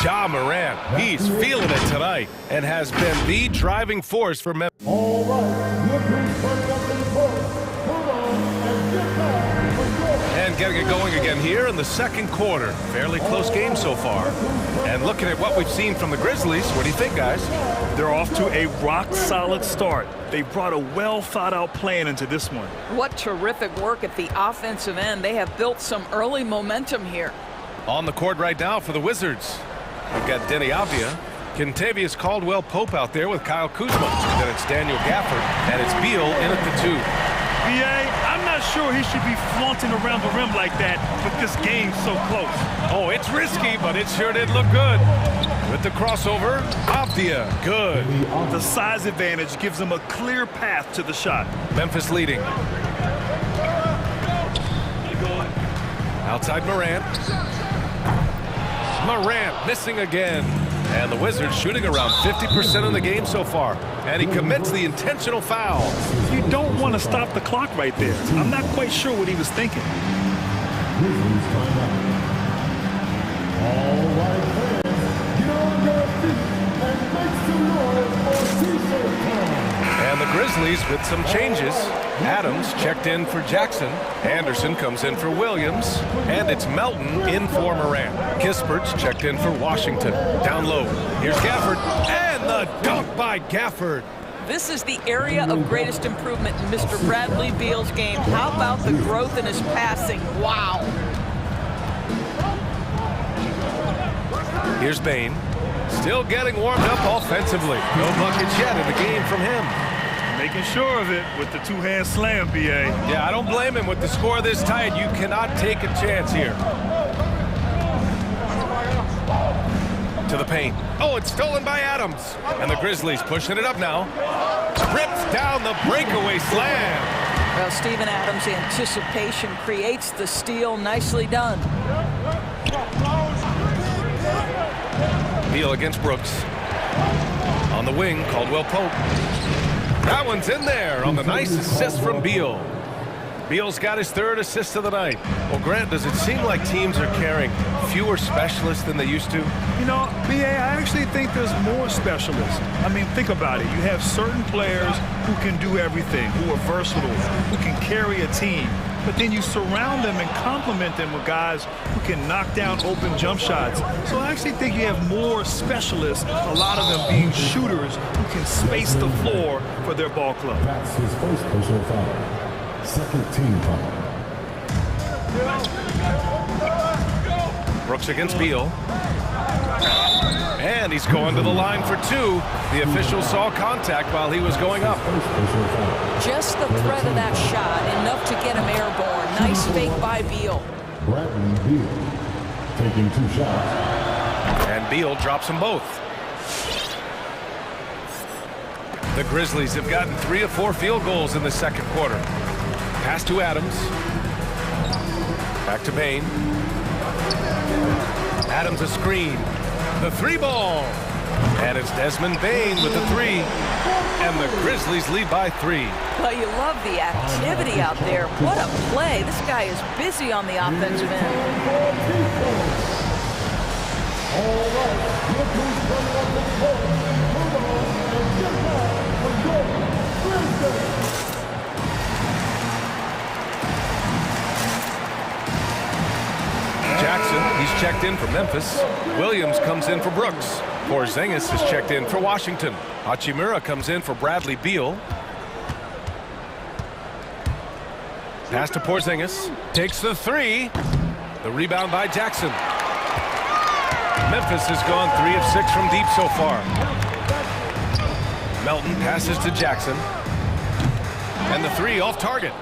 [SPEAKER 1] Ja Morant, he's feeling it tonight and has been the driving force for Memphis.
[SPEAKER 3] All right, here comes first up in the court. Come on, and get down to your.
[SPEAKER 1] And getting it going again here in the second quarter. Fairly close game so far. And looking at what we've seen from the Grizzlies, what do you think, guys?
[SPEAKER 2] They're off to a rock-solid start. They brought a well-thought-out plan into this one.
[SPEAKER 8] What terrific work at the offensive end. They have built some early momentum here.
[SPEAKER 1] On the court right now for the Wizards. We've got Denny Avdia, Kentavious Caldwell-Pope out there with Kyle Kuzma. Then it's Daniel Gafford, and it's Beal in at the 2.
[SPEAKER 2] B.A., I'm not sure he should be flaunting around the rim like that with this game so close.
[SPEAKER 1] Oh, it's risky, but it sure did look good. With the crossover, Avdia, good.
[SPEAKER 2] The size advantage gives him a clear path to the shot.
[SPEAKER 1] Memphis leading. Outside Morant. Morant missing again. And the Wizards shooting around 50% in the game so far. And he commits the intentional foul.
[SPEAKER 2] You don't want to stop the clock right there. I'm not quite sure what he was thinking.
[SPEAKER 3] All right, fans, get on your feet and make some noise for T-shirt time.
[SPEAKER 1] And the Grizzlies with some changes. Adams checked in for Jackson. Anderson comes in for Williams. And it's Melton in for Morant. Kispert's checked in for Washington. Down low. Here's Gafford. And the dunk by Gafford.
[SPEAKER 8] This is the area of greatest improvement in Mr. Bradley Beal's game. How about the growth in his passing? Wow.
[SPEAKER 1] Here's Bane. Still getting warmed up offensively. No buckets yet in the game from him.
[SPEAKER 2] Making sure of it with the two-hand slam, B.A.
[SPEAKER 1] Yeah, I don't blame him. With the score this tight, you cannot take a chance here. To the paint. Oh, it's stolen by Adams. And the Grizzlies pushing it up now. Rips down the breakaway slam.
[SPEAKER 8] Well, Steven Adams' anticipation creates the steal. Nicely done.
[SPEAKER 1] Beal against Brooks. On the wing, Caldwell Pope. That one's in there on the nice assist from Beal. Beal's got his third assist of the night. Well, Grant, does it seem like teams are carrying fewer specialists than they used to?
[SPEAKER 2] You know, B.A., I actually think there's more specialists. I mean, think about it. You have certain players who can do everything, who are versatile, who can carry a team. But then you surround them and complement them with guys who can knock down open jump shots. So I actually think you have more specialists, a lot of them being shooters who can space the floor for their ball club.
[SPEAKER 3] That's his first personal foul. Second team foul.
[SPEAKER 1] Brooks against Beal. And he's going to the line for two. The official saw contact while he was going up.
[SPEAKER 8] Just the threat of that shot, enough to get him airborne. Nice fake by Beal.
[SPEAKER 3] Bradley Beal taking 2 shots.
[SPEAKER 1] And Beal drops them both. The Grizzlies have gotten 3 of 4 field goals in the second quarter. Pass to Adams. Back to Bain. Adams a screen. The 3-ball. And it's Desmond Bain with the 3. And the Grizzlies lead by 3.
[SPEAKER 8] Well, you love the activity out there. What a play. This guy is busy on the offensive end.
[SPEAKER 1] Jackson, he's checked in for Memphis. Williams comes in for Brooks. Porzingis is checked in for Washington. Hachimura comes in for Bradley Beal. Pass to Porzingis. Takes the 3. The rebound by Jackson. Memphis has gone 3 of 6 from deep so far. Melton passes to Jackson. And the 3 off target.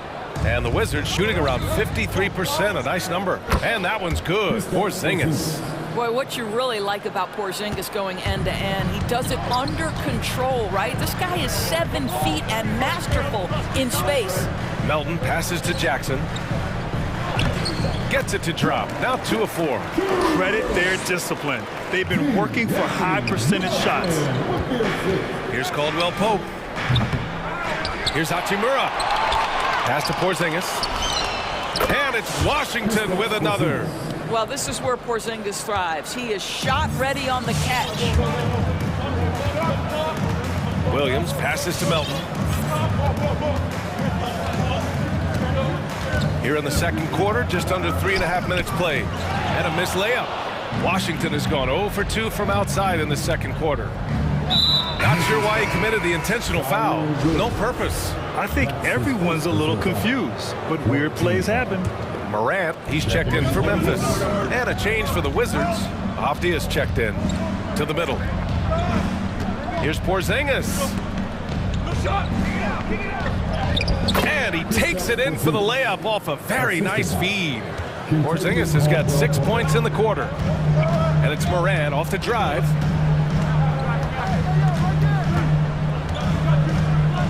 [SPEAKER 1] And the Wizards shooting around 53%, a nice number. And that one's good. Porzingis.
[SPEAKER 8] Boy, what you really like about Porzingis going end-to-end, he does it under control, right? This guy is 7 feet and masterful in space.
[SPEAKER 1] Melton passes to Jackson. Gets it to drop. Now 2 of 4.
[SPEAKER 2] Credit their discipline. They've been working for high percentage shots.
[SPEAKER 1] Here's Caldwell Pope. Here's Hachimura. Pass to Porzingis. And it's Washington with another.
[SPEAKER 8] Well, this is where Porzingis thrives. He is shot ready on the catch.
[SPEAKER 1] Williams passes to Melton. Here in the second quarter, just under 3.5 minutes played. And a missed layup. Washington has gone 0 for 2 from outside in the second quarter. Not sure why he committed the intentional foul. No purpose.
[SPEAKER 2] I think everyone's a little confused, but weird plays happen.
[SPEAKER 1] Morant, he's checked in for Memphis. And a change for the Wizards. Avdia's checked in to the middle. Here's Porzingis. And he takes it in for the layup off a very nice feed. Porzingis has got 6 points in the quarter. And it's Morant off the drive.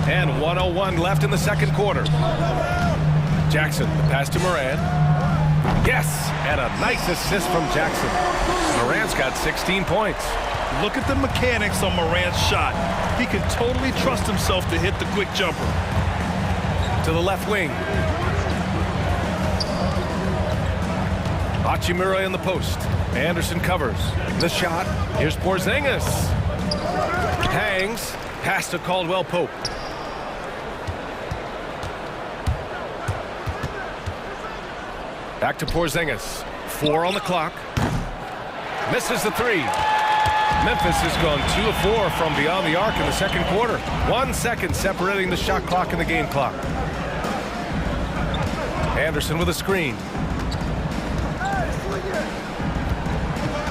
[SPEAKER 1] And 1:01 left in the second quarter. Jackson, the pass to Morant. Yes, and a nice assist from Jackson. Morant's got 16 points.
[SPEAKER 2] Look at the mechanics on Morant's shot. He can totally trust himself to hit the quick jumper.
[SPEAKER 1] To the left wing. Hachimura in the post. Anderson covers. The shot. Here's Porzingis. Hangs. Pass to Caldwell Pope. Back to Porzingis. 4 on the clock. Misses the 3. Memphis has gone 2 of 4 from beyond the arc in the second quarter. 1 second separating the shot clock and the game clock. Anderson with a screen.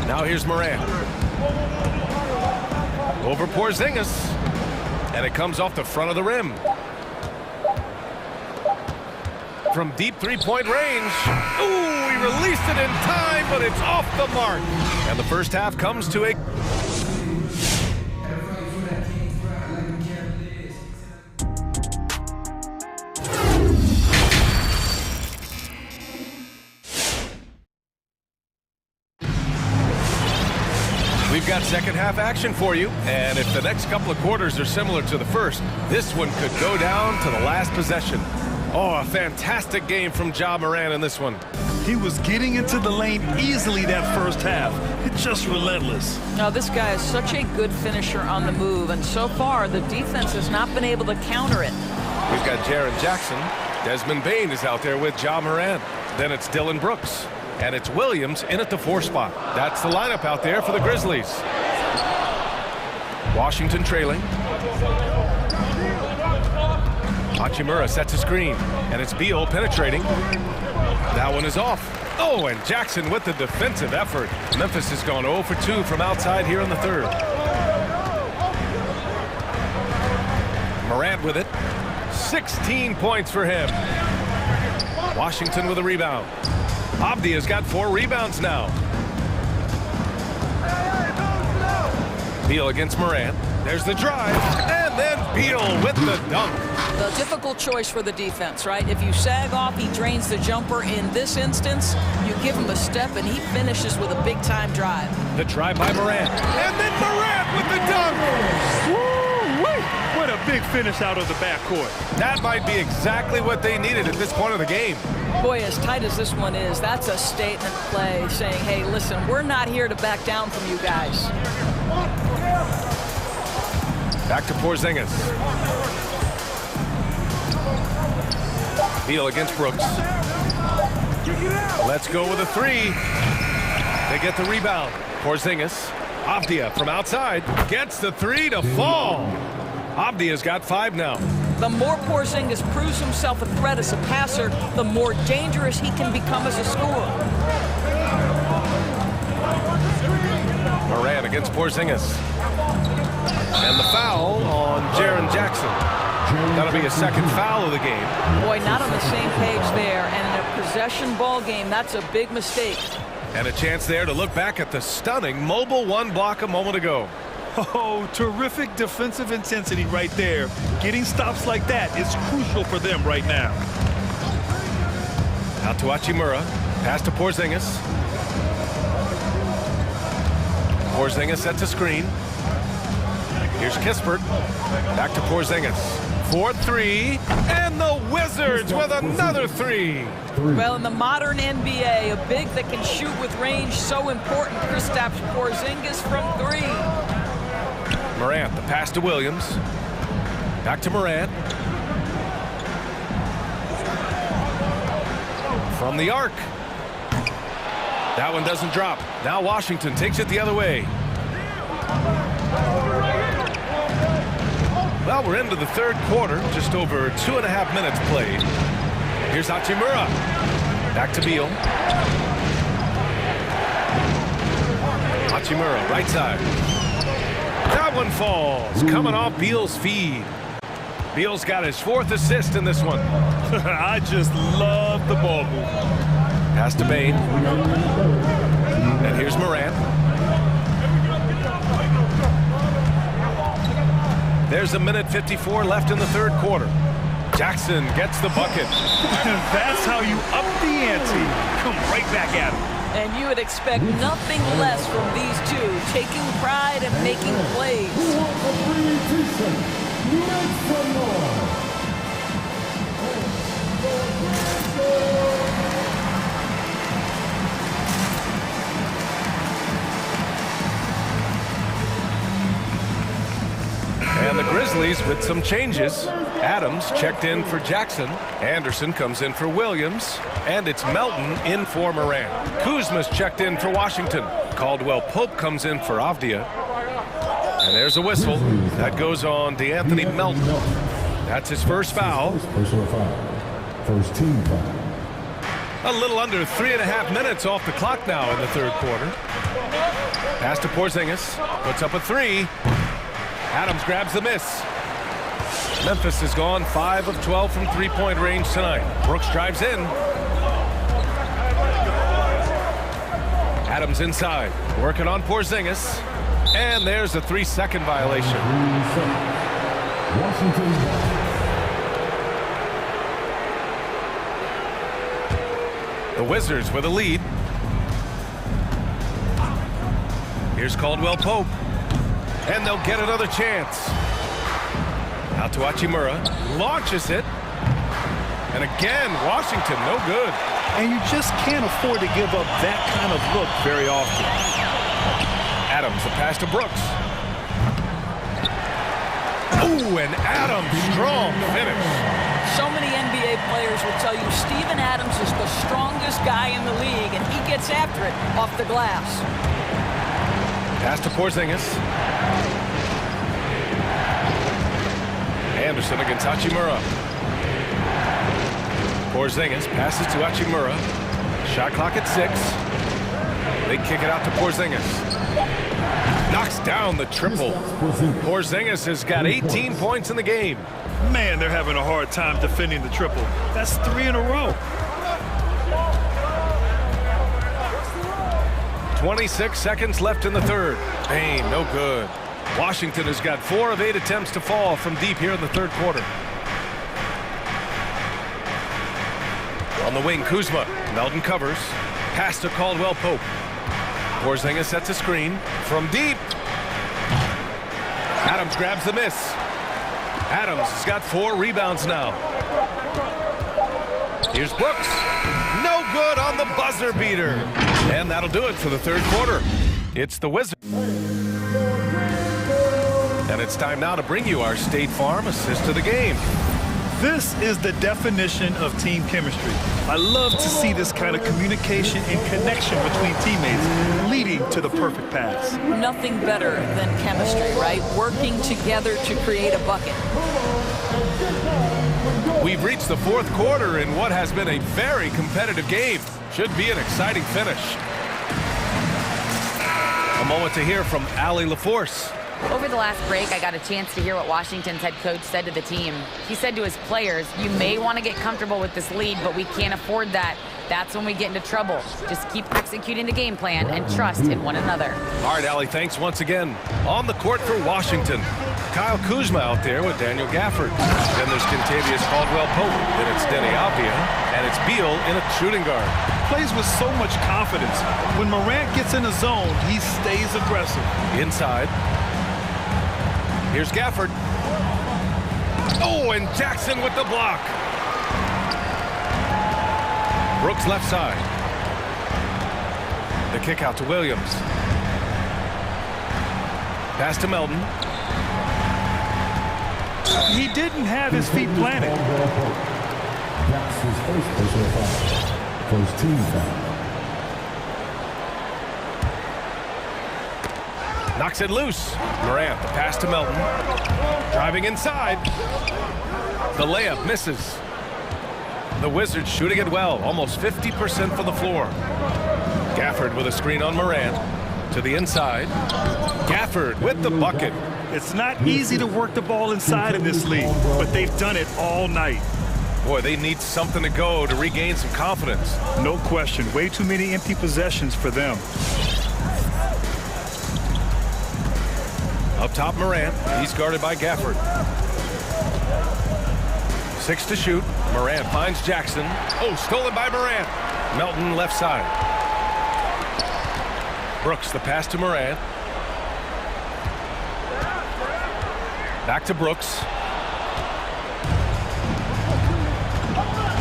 [SPEAKER 1] Now here's Morant. Over Porzingis. And it comes off the front of the rim. From deep three-point range. Ooh, he released it in time, but it's off the mark. And the first half comes to a... We've got second half action for you, and if the next couple of quarters are similar to the first, this one could go down to the last possession. Oh, a fantastic game from Ja Morant in this one.
[SPEAKER 2] He was getting into the lane easily that first half. It's just relentless.
[SPEAKER 8] Now, this guy is such a good finisher on the move, and so far, the defense has not been able to counter it.
[SPEAKER 1] We've got Jaren Jackson. Desmond Bain is out there with Ja Morant. Then it's Dylan Brooks. And it's Williams in at the 4 spot. That's the lineup out there for the Grizzlies. Washington trailing. Hachimura sets a screen, and it's Beal penetrating. That one is off. Oh, and Jackson with the defensive effort. Memphis has gone 0 for 2 from outside here in the third. Morant with it. 16 points for him. Washington with a rebound. Abdia's got 4 rebounds now. Beal against Morant. There's the drive, and then Beal with the dunk.
[SPEAKER 8] The difficult choice for the defense, right? If you sag off, he drains the jumper. In this instance, you give him a step, and he finishes with a big-time drive.
[SPEAKER 1] The drive by Morant, and then Morant with the dunk.
[SPEAKER 2] Woo-wee! What a big finish out of the backcourt.
[SPEAKER 1] That might be exactly what they needed at this point of the game.
[SPEAKER 8] Boy, as tight as this one is, that's a statement play saying, hey, listen, we're not here to back down from you guys.
[SPEAKER 1] Back to Porzingis. Beal against Brooks. Let's go with a 3. They get the rebound. Porzingis. Avdia from outside. Gets the 3 to fall. Avdia's got 5 now.
[SPEAKER 8] The more Porzingis proves himself a threat as a passer, the more dangerous he can become as a scorer.
[SPEAKER 1] Morant against Porzingis. And the foul on Jaren Jackson. That'll be a second foul of the game.
[SPEAKER 8] Boy, not on the same page there. And in a possession ball game, that's a big mistake.
[SPEAKER 1] And a chance there to look back at the stunning mobile 1 block a moment ago.
[SPEAKER 2] Oh, terrific defensive intensity right there. Getting stops like that is crucial for them right now.
[SPEAKER 1] Out to Hachimura. Pass to Porzingis. Porzingis sets a screen. Here's Kispert. Back to Porzingis. 4-3. And the Wizards with another 3.
[SPEAKER 8] Well, in the modern NBA, a big that can shoot with range, so important. Kristaps Porzingis from 3.
[SPEAKER 1] Morant, the pass to Williams. Back to Morant. From the arc. That one doesn't drop. Now Washington takes it the other way. Well, we're into the third quarter. Just over 2.5 minutes played. Here's Hachimura. Back to Beal. Hachimura, right side. That one falls. Coming off Beal's feed. Beal's got his 4th assist in this one.
[SPEAKER 2] I just love the ball movement.
[SPEAKER 1] Pass to Bain. And here's Morant. There's a minute 54 left in the third quarter. Jackson gets the bucket.
[SPEAKER 2] That's how you up the ante. Come right back at him.
[SPEAKER 8] And you would expect nothing less from these two, taking pride and making plays.
[SPEAKER 1] And the Grizzlies with some changes. Adams checked in for Jackson. Anderson comes in for Williams. And it's Melton in for Morant. Kuzma's checked in for Washington. Caldwell-Pope comes in for Avdia. And there's a whistle. That goes on DeAnthony Melton. That's his first foul.
[SPEAKER 3] Personal foul. First team foul.
[SPEAKER 1] A little under 3.5 minutes off the clock now in the third quarter. Pass to Porzingis. Puts up a 3. Adams grabs the miss. Memphis has gone 5 of 12 from three-point range tonight. Brooks drives in. Adams inside, working on Porzingis. And there's a 3-second violation. The Wizards with a lead. Here's Caldwell-Pope. And they'll get another chance. Out to Hachimura. Launches it. And again, Washington, no good.
[SPEAKER 2] And you just can't afford to give up that kind of look very often.
[SPEAKER 1] Adams, a pass to Brooks. Oh, and Adams, strong finish.
[SPEAKER 8] So many NBA players will tell you Steven Adams is the strongest guy in the league, and he gets after it off the glass.
[SPEAKER 1] Pass to Porzingis. Anderson against Hachimura. Porzingis passes to Hachimura. Shot clock at 6. They kick it out to Porzingis. Knocks down the triple. Porzingis has got 18 points in the game.
[SPEAKER 2] Man, they're having a hard time defending the triple. That's 3 in a row.
[SPEAKER 1] 26 seconds left in the third. Payne, no good. Washington has got 4 of 8 attempts to fall from deep here in the third quarter. On the wing, Kuzma. Melton covers. Pass to Caldwell Pope. Porzingis sets a screen from deep. Adams grabs the miss. Adams has got 4 rebounds now. Here's Brooks. No good on the buzzer beater. And that'll do it for the third quarter. It's the Wizards. And it's time now to bring you our State Farm assist of the game.
[SPEAKER 2] This is the definition of team chemistry. I love to see this kind of communication and connection between teammates leading to the perfect pass.
[SPEAKER 8] Nothing better than chemistry, right? Working together to create a bucket.
[SPEAKER 1] We've reached the fourth quarter in what has been a very competitive game. Should be an exciting finish. A moment to hear from Allie LaForce.
[SPEAKER 13] Over the last break, I got a chance to hear what Washington's head coach said to the team. He said to his players, you may want to get comfortable with this lead, but we can't afford that. That's when we get into trouble. Just keep executing the game plan and trust in one another.
[SPEAKER 1] All right, Allie, thanks once again. On the court for Washington, Kyle Kuzma out there with Daniel Gafford. Then there's Kentavious Caldwell-Pope. Then it's Denny Avdia, and it's Beal in a shooting guard.
[SPEAKER 2] Plays with so much confidence. When Morant gets in the zone, he stays aggressive.
[SPEAKER 1] Inside. Here's Gafford. Oh, and Jackson with the block. Brooks left side. The kick out to Williams. Pass to Melton.
[SPEAKER 2] He didn't have his feet planted.
[SPEAKER 3] That's his first personal foul. First team foul.
[SPEAKER 1] Knocks it loose. Morant, the pass to Melton. Driving inside. The layup misses. The Wizards shooting it well, almost 50% from the floor. Gafford with a screen on Morant. To the inside. Gafford with the bucket.
[SPEAKER 2] It's not easy to work the ball inside in this league, but they've done it all night.
[SPEAKER 1] Boy, they need something to go to regain some confidence.
[SPEAKER 2] No question. Way too many empty possessions for them.
[SPEAKER 1] Up top, Morant. He's guarded by Gafford. 6 to shoot. Morant finds Jackson. Oh, stolen by Morant. Melton left side. Brooks, the pass to Morant. Back to Brooks.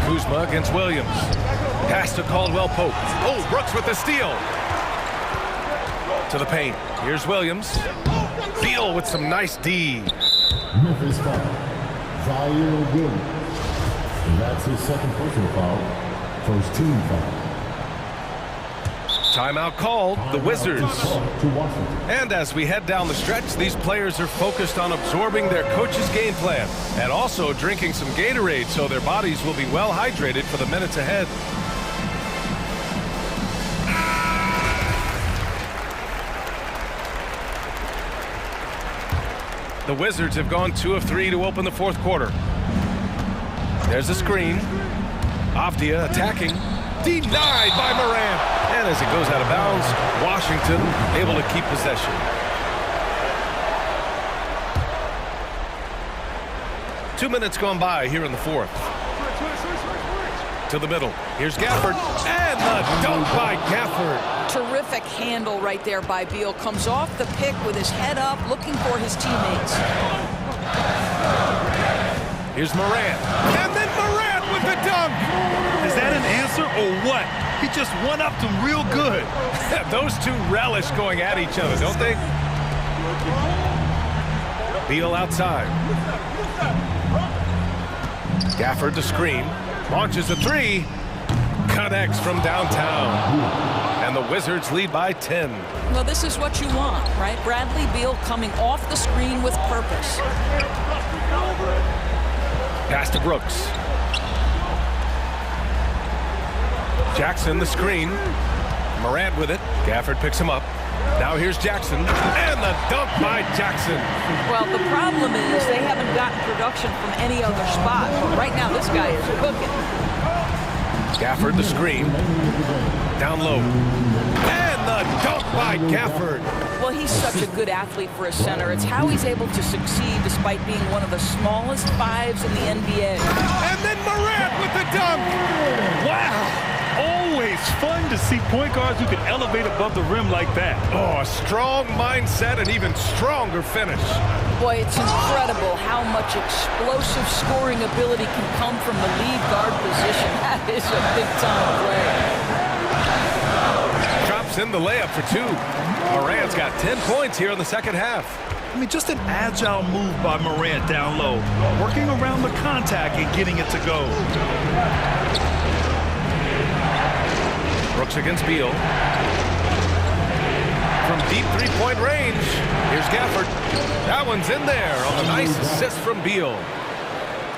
[SPEAKER 1] Kuzma against Williams. Pass to Caldwell-Pope. Oh, Brooks with the steal. To the paint. Here's Williams. Beal with some nice D.
[SPEAKER 3] Memphis foul. Zaire Williams. And that's his second personal foul. First team foul.
[SPEAKER 1] Timeout called, the Wizards. And as we head down the stretch, these players are focused on absorbing their coach's game plan and also drinking some Gatorade so their bodies will be well hydrated for the minutes ahead. The Wizards have gone 2 of 3 to open the fourth quarter. There's a screen. Avdia attacking. Denied by Morant. And as it goes out of bounds, Washington able to keep possession. Two minutes gone by here in the fourth. To the middle. Here's Gafford. And the dunk by Gafford.
[SPEAKER 8] Terrific handle right there by Beal. Comes off the pick with his head up, looking for his teammates.
[SPEAKER 1] Here's Morant. And then Morant with the dunk.
[SPEAKER 2] Is that an answer or what? He just one-upped him real good.
[SPEAKER 1] Those two relish going at each other, don't they? Beal outside. Gafford the screen. Launches a three. Connects from downtown. And the Wizards lead by 10.
[SPEAKER 8] Well, this is what you want, right? Bradley Beal coming off the screen with purpose.
[SPEAKER 1] Pass to Brooks. Jackson the screen. Morant with it. Gafford picks him up. Now here's Jackson, and the dunk by Jackson.
[SPEAKER 8] Well, the problem is they haven't gotten production from any other spot, but right now this guy is cooking.
[SPEAKER 1] Gafford the screen. Down low. And the dunk by Gafford.
[SPEAKER 8] Well, he's such a good athlete for a center. It's how he's able to succeed despite being one of the smallest fives in the NBA.
[SPEAKER 1] And then Morant with the dunk.
[SPEAKER 2] Wow. Always fun to see point guards who can elevate above the rim like that.
[SPEAKER 1] Oh, a strong mindset and even stronger finish.
[SPEAKER 8] Boy, it's incredible how much explosive scoring ability can come from the lead guard position. That is a big-time play.
[SPEAKER 1] Drops in the layup for two. Morant's got 10 points here in the second half.
[SPEAKER 2] I mean, just an agile move by Morant down low, working around the contact and getting it to go.
[SPEAKER 1] Brooks against Beal. From deep three-point range, here's Gafford. That one's in there on the nice assist from Beal.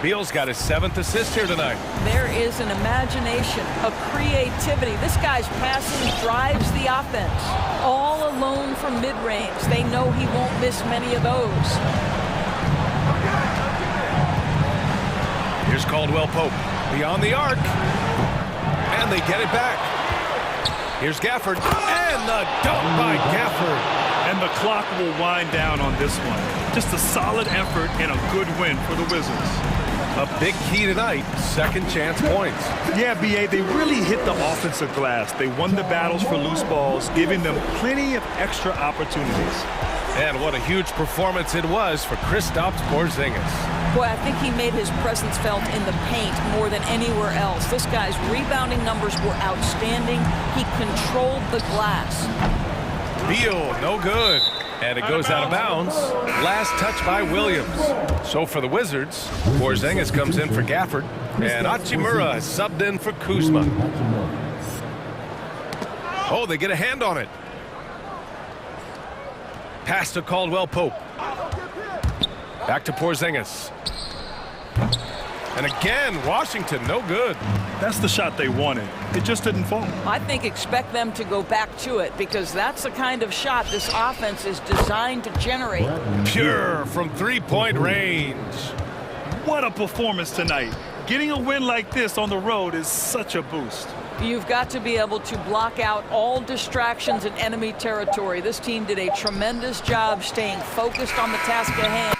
[SPEAKER 1] Beal's got his 7th assist here tonight.
[SPEAKER 8] There is an imagination, a creativity. This guy's passing drives the offense. All alone from mid-range. They know he won't miss many of those.
[SPEAKER 1] Here's Caldwell Pope. Beyond the arc. And they get it back. Here's Gafford, and the dunk by Gafford.
[SPEAKER 2] And the clock will wind down on this one. Just a solid effort and a good win for the Wizards.
[SPEAKER 1] A big key tonight, second chance points.
[SPEAKER 2] Yeah, B.A., they really hit the offensive glass. They won the battles for loose balls, giving them plenty of extra opportunities.
[SPEAKER 1] And what a huge performance it was for Kristaps Porzingis.
[SPEAKER 8] Boy, I think he made his presence felt in the paint more than anywhere else. This guy's rebounding numbers were outstanding. He controlled the glass.
[SPEAKER 1] Beal, no good. And it goes out of bounds. Last touch by Williams. So for the Wizards, Porzingis comes in for Gafford. And Hachimura has subbed in for Kuzma. Oh, they get a hand on it. Pass to Caldwell Pope. Back to Porzingis. And again, Washington, no good.
[SPEAKER 2] That's the shot they wanted. It just didn't fall.
[SPEAKER 8] I think expect them to go back to it because that's the kind of shot this offense is designed to generate.
[SPEAKER 1] Pure from three-point range.
[SPEAKER 2] What a performance tonight. Getting a win like this on the road is such a boost.
[SPEAKER 8] You've got to be able to block out all distractions in enemy territory. This team did a tremendous job staying focused on the task at hand.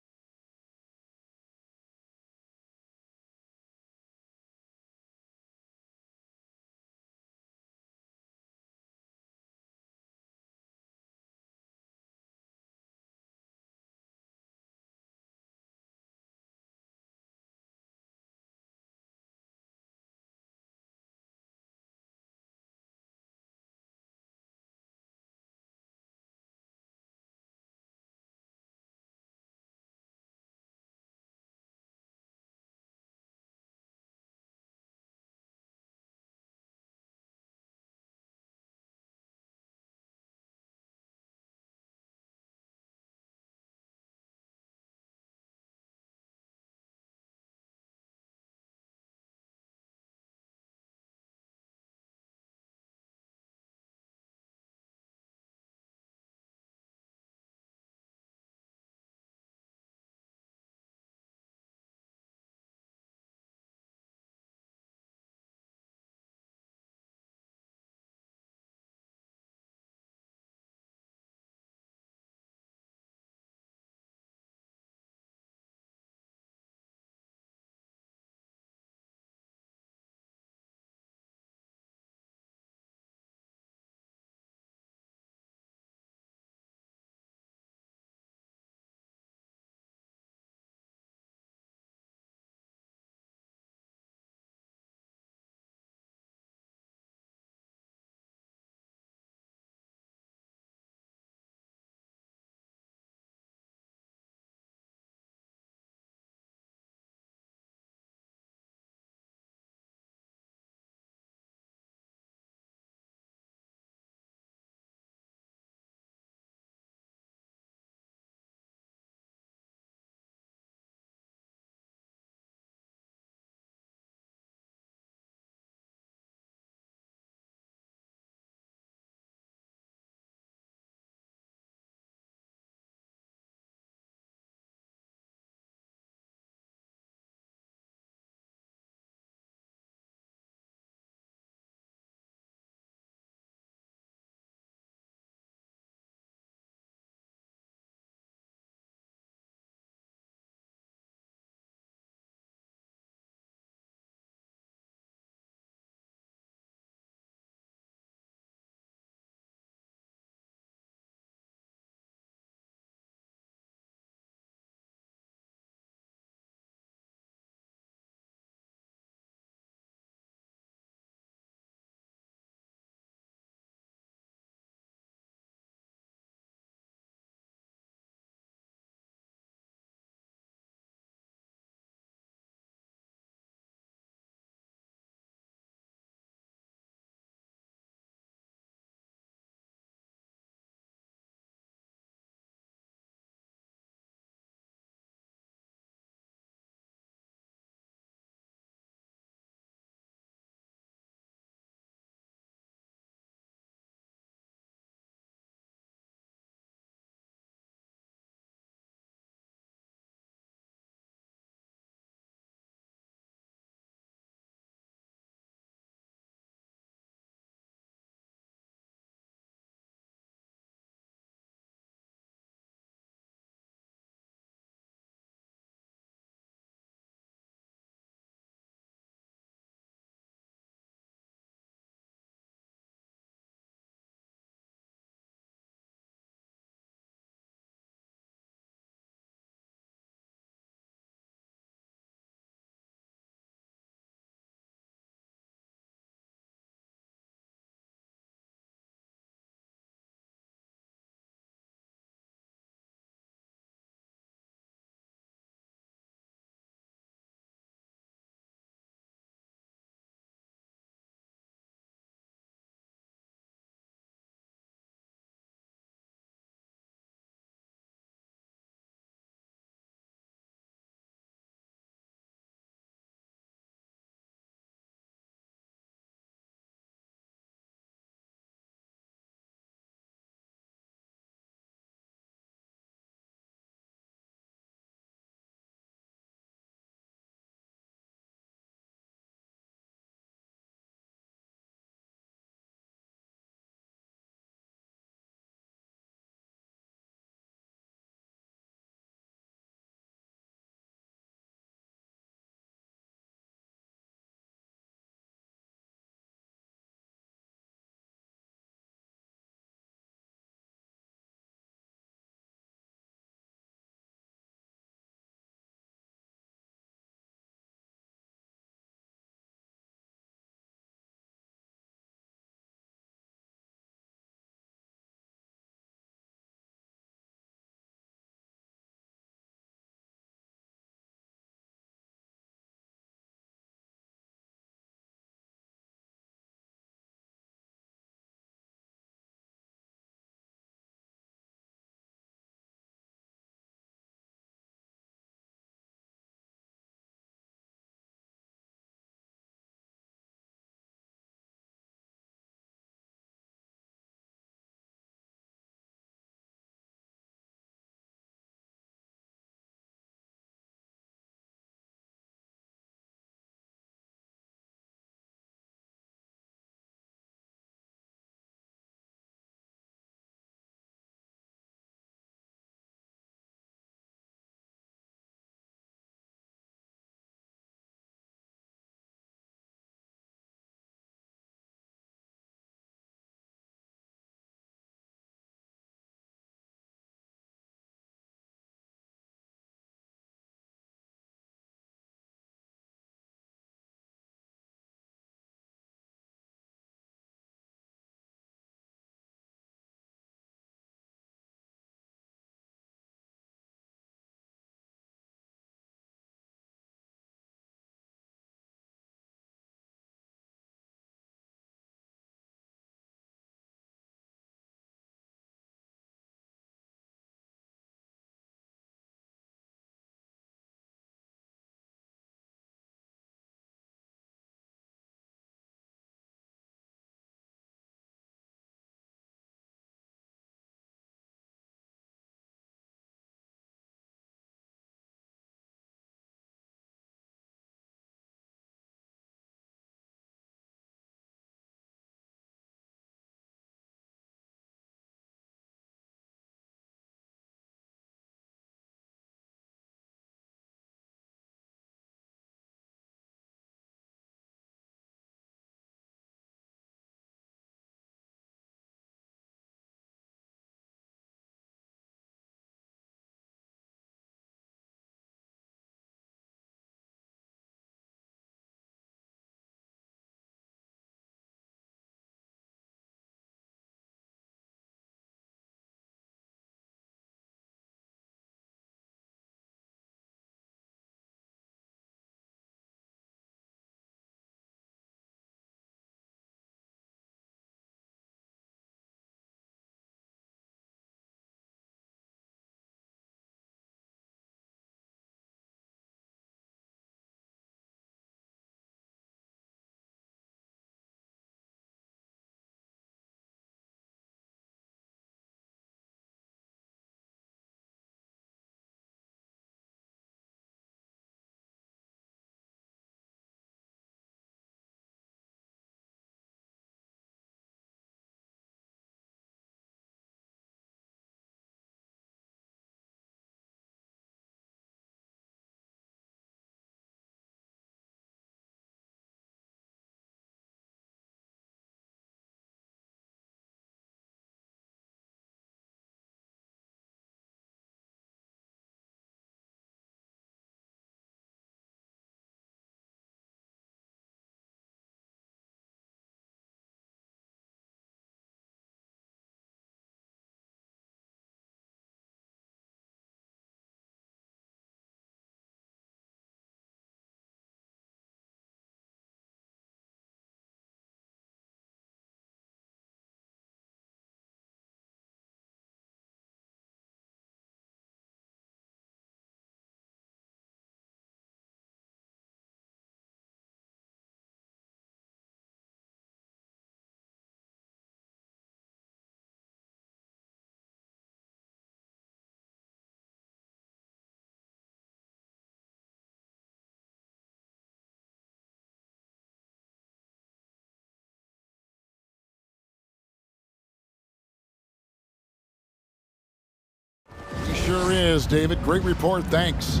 [SPEAKER 6] says David. Great report. Thanks.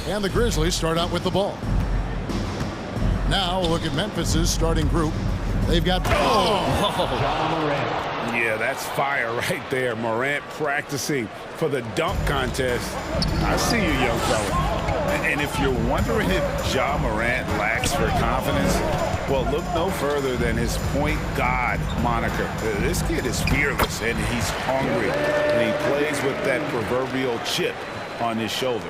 [SPEAKER 6] And the Grizzlies start out with the ball. Now we'll look at Memphis's starting group. They've got...
[SPEAKER 7] Yeah, that's fire right there. Morant practicing for the dunk contest. I see you, young fella. And if you're wondering if Ja Morant lacks for confidence, well, look no further than his point guard moniker. This kid is fearless, and he's hungry. And he plays with that proverbial chip on his shoulder.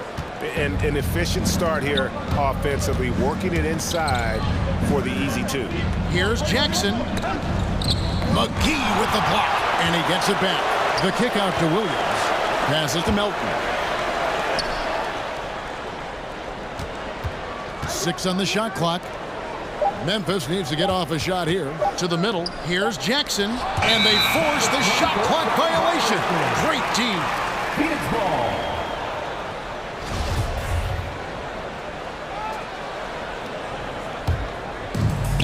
[SPEAKER 7] An efficient start here offensively, working it inside for the easy two.
[SPEAKER 6] Here's Jackson. McGee with the block, and he gets it back. The kick out to Williams. Passes to Melton. 6 on the shot clock. Memphis needs to get off a shot here. To the middle. Here's Jackson, and they force the shot clock violation. Great team.
[SPEAKER 3] Phoenix ball.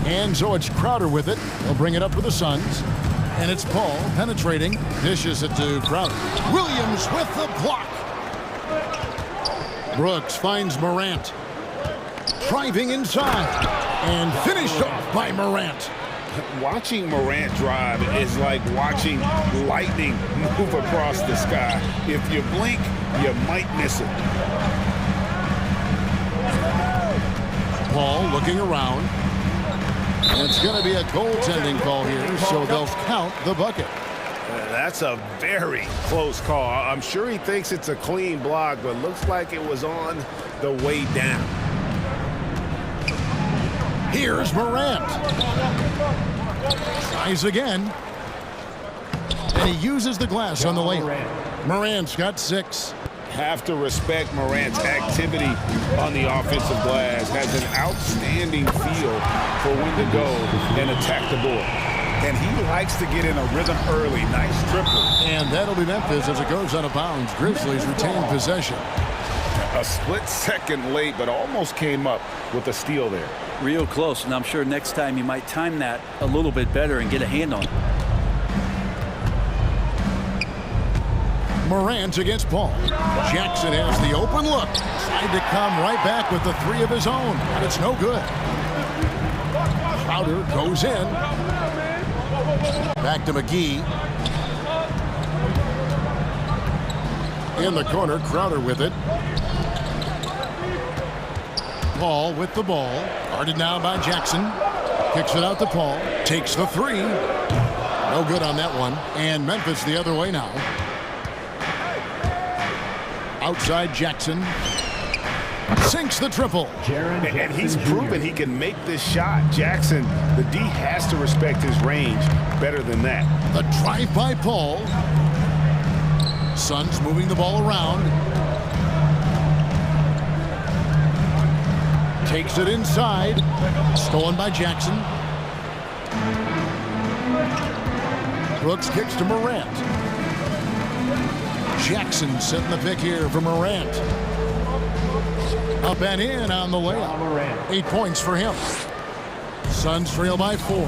[SPEAKER 6] And so it's Crowder with it. They'll bring it up for the Suns. And it's Paul penetrating. Dishes it to Crowder. Williams with the block. Brooks finds Morant. Driving inside. And finished off by Morant.
[SPEAKER 7] Watching Morant drive is like watching lightning move across the sky. If you blink, you might miss it.
[SPEAKER 6] Paul looking around. It's going to be a goaltending call here, so they'll count the bucket.
[SPEAKER 7] That's a very close call. I'm sure he thinks it's a clean block, but looks like it was on the way down.
[SPEAKER 6] Here's Morant. Tries again. And he uses the glass on the layup. Morant's got 6.
[SPEAKER 7] Have to respect Morant's activity on the offensive glass. Has an outstanding feel for when to go and attack the board. And he likes to get in a rhythm early. Nice triple.
[SPEAKER 6] And that'll be Memphis as it goes out of bounds. Grizzlies retain possession.
[SPEAKER 7] A split second late, but almost came up with a steal there.
[SPEAKER 4] Real close, and I'm sure next time you might time that a little bit better and get a hand on it.
[SPEAKER 6] Morant against Paul. Jackson has the open look. Tried to come right back with the 3 of his own, but it's no good. Crowder goes in. Back to McGee. In the corner, Crowder with it. Paul with the ball. Guarded now by Jackson. Kicks it out to Paul. Takes the 3. No good on that one. And Memphis the other way now. Outside Jackson. Sinks the triple.
[SPEAKER 7] And he's proven he can make this shot. Jackson, the D has to respect his range better than that.
[SPEAKER 6] The drive by Paul. Suns moving the ball around. Takes it inside. Stolen by Jackson. Brooks kicks to Morant. Jackson setting the pick here for Morant. Up and in on the layup. 8 points for him. Suns trail by 4.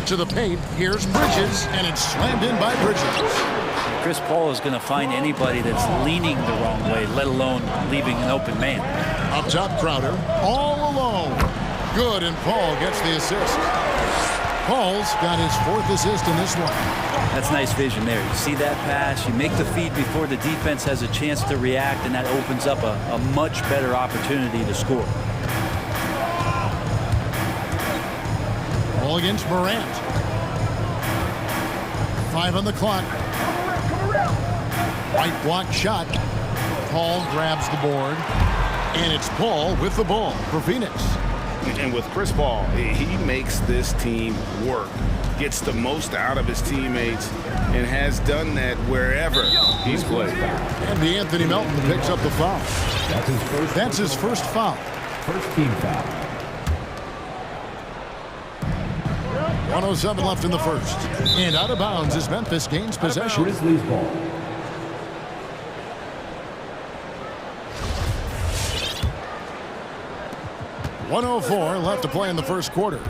[SPEAKER 6] To the paint. Here's Bridges, and it's slammed in by Bridges.
[SPEAKER 4] Chris Paul is going to find anybody that's leaning the wrong way, let alone leaving an open man.
[SPEAKER 6] Up top, Crowder. All alone. Good, and Paul gets the assist. Paul's got his 4th assist in this one.
[SPEAKER 4] That's nice vision there. You see that pass, you make the feed before the defense has a chance to react, and that opens up a much better opportunity to score.
[SPEAKER 6] Ball against Morant. 5 on the clock. White block shot. Paul grabs the board. And it's Paul with the ball for Phoenix.
[SPEAKER 7] And with Chris Paul, he makes this team work. Gets the most out of his teammates and has done that wherever he's played.
[SPEAKER 6] And DeAnthony Melton picks up the foul. That's his first foul.
[SPEAKER 3] First team foul.
[SPEAKER 6] 1:07 left in the first. And out of bounds as Memphis gains possession.
[SPEAKER 3] Grizzlies ball.
[SPEAKER 6] 1:04 left to play in the first quarter.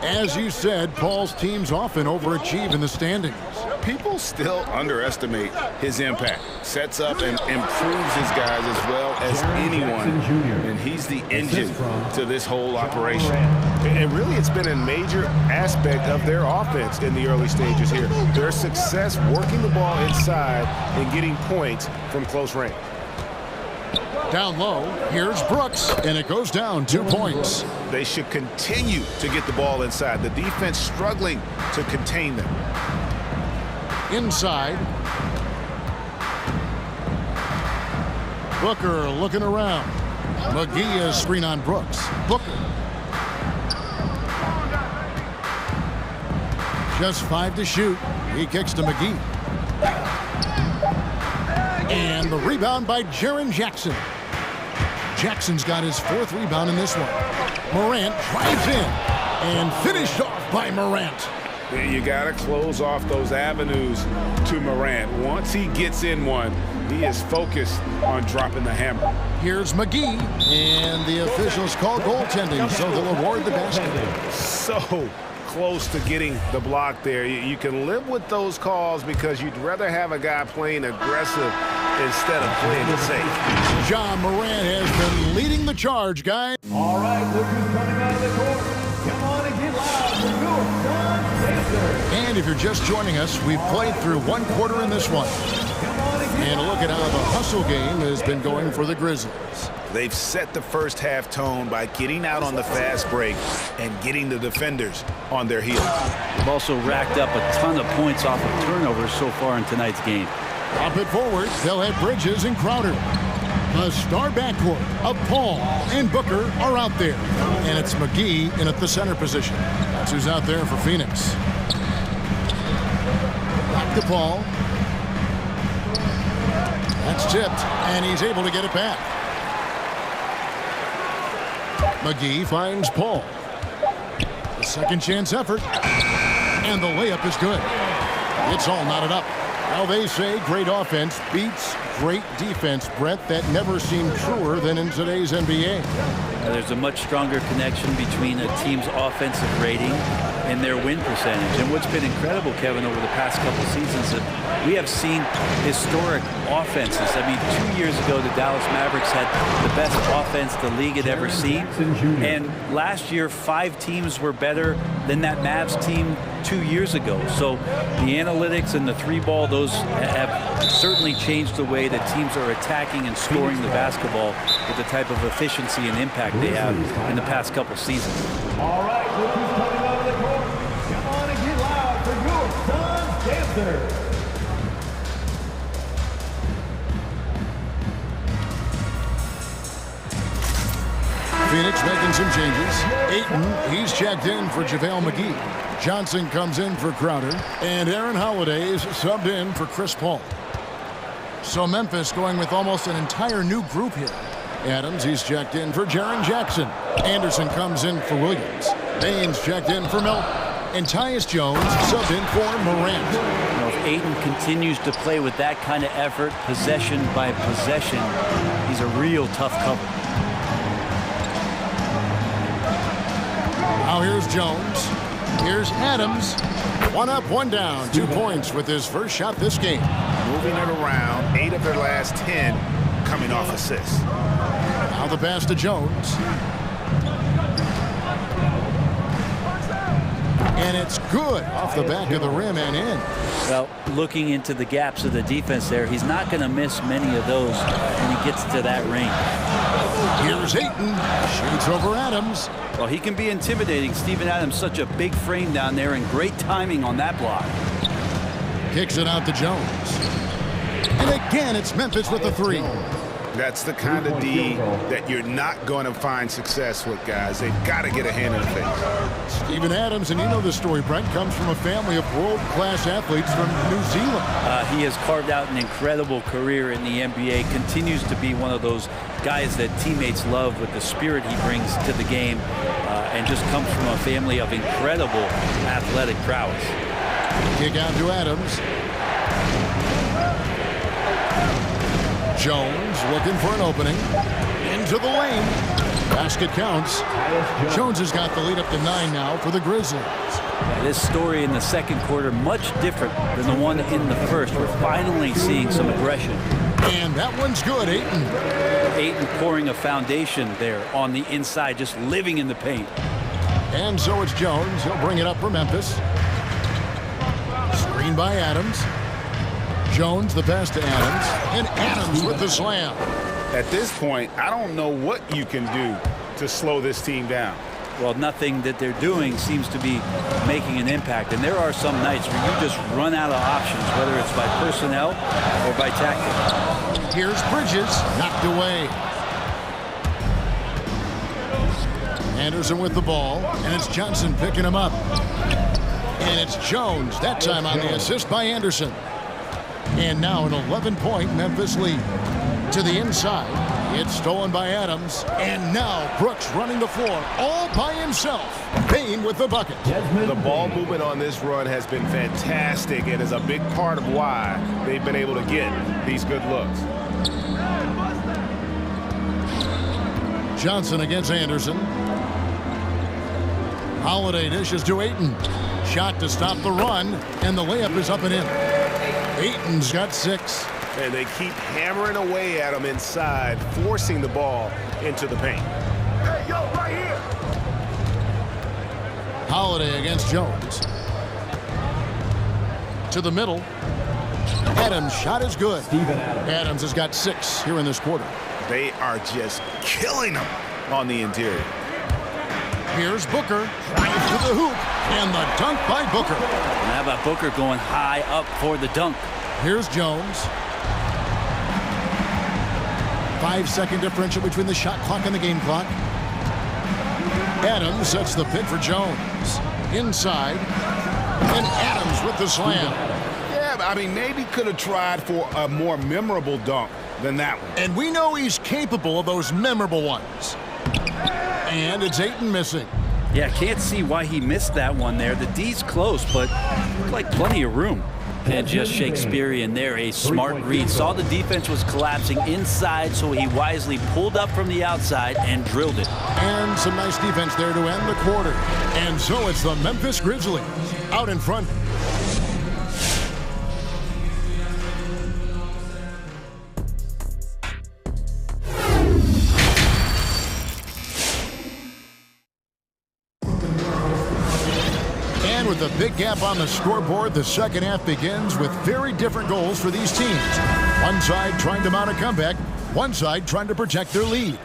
[SPEAKER 6] As you said, Paul's teams often overachieve in the standings.
[SPEAKER 7] People still underestimate his impact. Sets up and improves his guys as well as anyone. And he's the engine to this whole operation. And really, it's been a major aspect of their offense in the early stages here. Their success working the ball inside and getting points from close range.
[SPEAKER 6] Down low, here's Brooks, and it goes down 2 points.
[SPEAKER 7] They should continue to get the ball inside. The defense struggling to contain them.
[SPEAKER 6] Inside. Booker looking around. McGee is screen on Brooks. Booker. Just 5 to shoot. He kicks to McGee. And the rebound by Jaren Jackson. Jackson's got his 4th rebound in this one. Morant drives in and finished off by Morant.
[SPEAKER 7] You got to close off those avenues to Morant. Once he gets in one, he is focused on dropping the hammer.
[SPEAKER 6] Here's McGee, and the officials call goaltending, so they'll award the basket.
[SPEAKER 7] So close to getting the block there. You can live with those calls because you'd rather have a guy playing aggressive instead of playing it safe.
[SPEAKER 6] John Morant has been leading the charge, guys.
[SPEAKER 3] All right, look who's coming out of the court. Come on and get loud for your son, Dancer.
[SPEAKER 6] And if you're just joining us, we've played through 1 quarter in this one. And look at how the hustle game has been going for the Grizzlies.
[SPEAKER 7] They've set the first half tone by getting out on the fast break and getting the defenders on their heels.
[SPEAKER 4] They've also racked up a ton of points off of turnovers so far in tonight's game.
[SPEAKER 6] Up it forward, they'll have Bridges and Crowder. The star backcourt of Paul and Booker are out there. And it's McGee in at the center position. That's who's out there for Phoenix. Back to Paul. That's tipped, and he's able to get it back. McGee finds Paul. The second chance effort. And the layup is good. It's all knotted up. Well, they say great offense beats great defense, Brett. That never seemed truer than in today's NBA.
[SPEAKER 4] There's a much stronger connection between a team's offensive rating and their win percentage. And what's been incredible, Kevin, over the past couple seasons, that we have seen historic offenses. I mean, 2 years ago, the Dallas Mavericks had the best offense the league had ever seen. And last year, 5 teams were better than that Mavs team 2 years ago. So the analytics and the 3-ball, those have certainly changed the way that teams are attacking and scoring the basketball with the type of efficiency and impact they have in the past couple seasons.
[SPEAKER 3] All right, look who's coming out of the court. Come on and get loud for your son, Dancer.
[SPEAKER 6] Phoenix making some changes. Ayton, he's checked in for JaVale McGee. Johnson comes in for Crowder. And Aaron Holiday's subbed in for Chris Paul. So Memphis going with almost an entire new group here. Adams, he's checked in for Jaren Jackson. Anderson comes in for Williams. Baines checked in for Milton. And Tyus Jones subbed in for Morant.
[SPEAKER 4] Now, if Ayton continues to play with that kind of effort, possession by possession, he's a real tough cover.
[SPEAKER 6] Now here's Jones. Here's Adams. 1 up, 1 down. 2 points with his first shot this game.
[SPEAKER 7] Moving it around, 8 of their last 10 coming off assists.
[SPEAKER 6] Now the pass to Jones. And it's good off the back of the rim and in.
[SPEAKER 4] Well, looking into the gaps of the defense there, he's not going to miss many of those when he gets to that range.
[SPEAKER 6] Here's Ayton. Shoots over Adams.
[SPEAKER 4] Well, he can be intimidating. Steven Adams, such a big frame down there, and great timing on that block.
[SPEAKER 6] Kicks it out to Jones. And again, it's Memphis with the 3.
[SPEAKER 7] That's the kind of D that you're not going to find success with, guys. They've got to get a hand in the face.
[SPEAKER 6] Steven Adams, and you know the story, Brent, comes from a family of world-class athletes from New Zealand.
[SPEAKER 4] He has carved out an incredible career in the NBA, continues to be one of those guys that teammates love with the spirit he brings to the game, and just comes from a family of incredible athletic prowess.
[SPEAKER 6] Kick out to Adams. Jones looking for an opening. Into the lane. Basket counts. Jones has got the lead up to 9 now for the Grizzlies.
[SPEAKER 4] This story in the second quarter much different than the one in the first. We're finally seeing some aggression.
[SPEAKER 6] And that one's good, Ayton.
[SPEAKER 4] Ayton pouring a foundation there on the inside, just living in the paint.
[SPEAKER 6] And so it's Jones. He'll bring it up for Memphis. Screen by Adams. Jones the pass to Adams. And Adams with the slam.
[SPEAKER 7] At this point, I don't know what you can do to slow this team down.
[SPEAKER 4] Well, nothing that they're doing seems to be making an impact. And there are some nights where you just run out of options, whether it's by personnel or by tactics.
[SPEAKER 6] Here's Bridges, knocked away. Anderson with the ball, and it's Johnson picking him up. And it's Jones, that time on the assist by Anderson. And now an 11-point Memphis lead. To the inside, it's stolen by Adams. And now Brooks running the floor all by himself. Payne with the bucket.
[SPEAKER 7] The ball movement on this run has been fantastic and is a big part of why they've been able to get these good looks.
[SPEAKER 6] Johnson against Anderson. Holiday dishes to Ayton. Shot to stop the run, and the layup is up and in. Ayton's got 6.
[SPEAKER 7] And they keep hammering away at him inside, forcing the ball into the paint. Hey, yo, right here.
[SPEAKER 6] Holiday against Jones. To the middle. Adams' shot is good. Adams has got 6 here in this quarter.
[SPEAKER 7] They are just killing him on the interior.
[SPEAKER 6] Here's Booker, drives to the hoop, and the dunk by Booker.
[SPEAKER 4] And how about Booker going high up for the dunk?
[SPEAKER 6] Here's Jones. 5-second differential between the shot clock and the game clock. Adams sets the pick for Jones. Inside, and Adams with the slam.
[SPEAKER 7] Yeah, I mean, maybe could have tried for a more memorable dunk than that one.
[SPEAKER 6] And we know he's capable of those memorable ones. And it's Ayton missing.
[SPEAKER 4] Yeah, can't see why he missed that one there. The D's close, but looked like plenty of room. And just Shakespearean there, a smart read. Saw the defense was collapsing inside, so he wisely pulled up from the outside and drilled it.
[SPEAKER 6] And some nice defense there to end the quarter. And so it's the Memphis Grizzlies out in front. With a big gap on the scoreboard, the second half begins with very different goals for these teams. One side trying to mount a comeback, one side trying to protect their lead.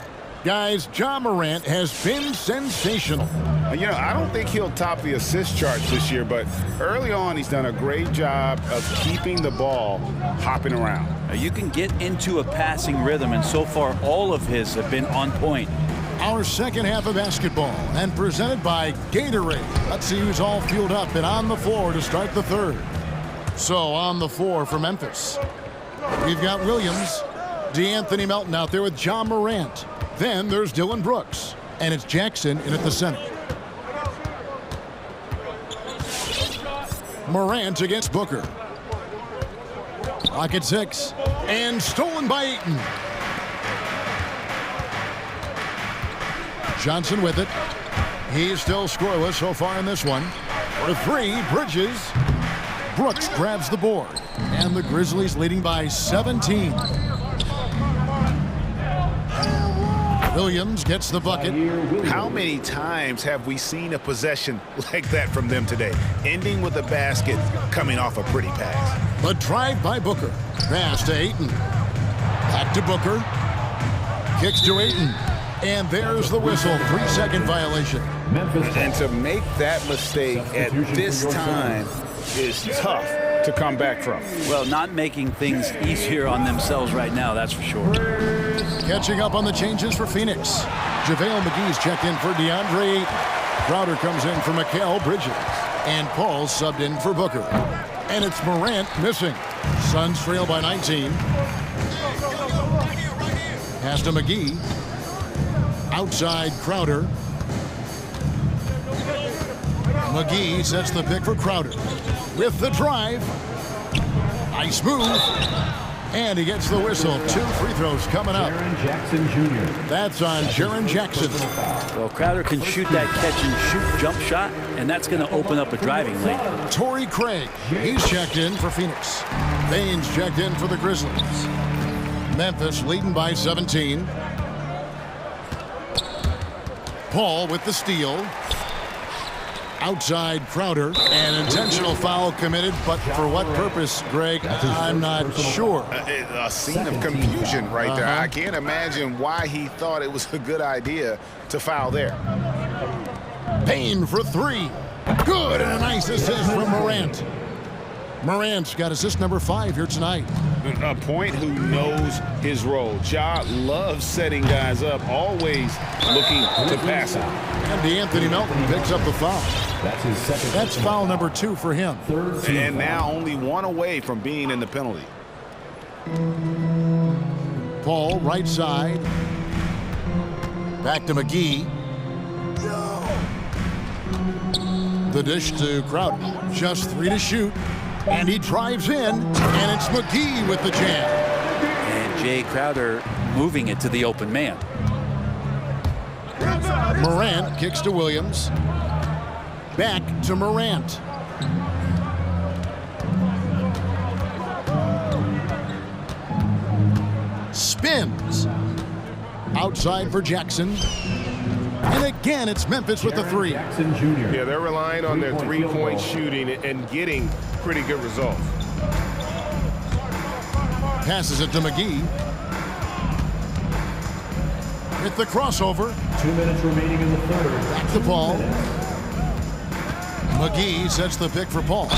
[SPEAKER 6] Guys, Ja Morant has been sensational.
[SPEAKER 7] You know, I don't think he'll top the assist charts this year, but early on he's done a great job of keeping the ball hopping around.
[SPEAKER 4] Now, you can get into a passing rhythm, and so far all of his have been on point.
[SPEAKER 6] Our second half of basketball, and presented by Gatorade. Let's see who's all fueled up and on the floor to start the third. So on the floor for Memphis, we've got Williams, DeAnthony Melton out there with Ja Morant. Then there's Dylan Brooks, and it's Jackson in at the center. Morant against Booker. Clock at 6, and stolen by Ayton. Johnson with it. He's still scoreless so far in this one. For 3, Bridges. Brooks grabs the board. And the Grizzlies leading by 17. Williams gets the bucket.
[SPEAKER 7] How many times have we seen a possession like that from them today? Ending with a basket, coming off a pretty pass.
[SPEAKER 6] The drive by Booker. Pass to Ayton. Back to Booker. Kicks to Ayton. And there's the whistle, 3-second violation.
[SPEAKER 7] And to make that mistake at this time is tough to come back from.
[SPEAKER 4] Well, not making things easier on themselves right now, that's for sure.
[SPEAKER 6] Catching up on the changes for Phoenix. JaVale McGee's checked in for DeAndre Ayton. Crowder comes in for Mikal Bridges. And Paul subbed in for Booker. And it's Morant missing. Suns trail by 19. Pass to McGee. Outside Crowder. McGee sets the pick for Crowder. With the drive. Nice move. And he gets the whistle. 2 free throws coming up.
[SPEAKER 3] Jaren Jackson Jr.
[SPEAKER 6] That's on Jaren Jackson.
[SPEAKER 4] Well, Crowder can shoot that catch-and-shoot jump shot, and that's going to open up a driving lane.
[SPEAKER 6] Torrey Craig, he's checked in for Phoenix. Baines checked in for the Grizzlies. Memphis leading by 17. Paul with the steal. Outside Crowder. An intentional foul committed, but for what purpose, Greg? I'm not sure.
[SPEAKER 7] A scene of confusion right there. I can't imagine why he thought it was a good idea to foul there.
[SPEAKER 6] Payne for 3. Good, and a nice assist from Morant. Morant's got assist number 5 here tonight.
[SPEAKER 7] A point who knows his role. Ja loves setting guys up, always looking to pass it.
[SPEAKER 6] And DeAnthony Melton picks up the foul.
[SPEAKER 3] That's his second.
[SPEAKER 6] That's foul number 2 for him.
[SPEAKER 7] And now only 1 away from being in the penalty.
[SPEAKER 6] Paul, right side. Back to McGee. The dish to Crowder. Just 3 to shoot. And he drives in, and it's McGee with the jam.
[SPEAKER 4] And Jay Crowder moving it to the open man.
[SPEAKER 6] Morant kicks to Williams. Back to Morant. Spins. Outside for Jackson. And again, it's Memphis with the 3.
[SPEAKER 3] Jackson Jr.
[SPEAKER 12] Yeah, they're relying on their three-point shooting and getting pretty good results.
[SPEAKER 6] Passes it to McGee. With the crossover.
[SPEAKER 3] 2 minutes remaining in the third.
[SPEAKER 6] Back to Paul. McGee sets the pick for Paul.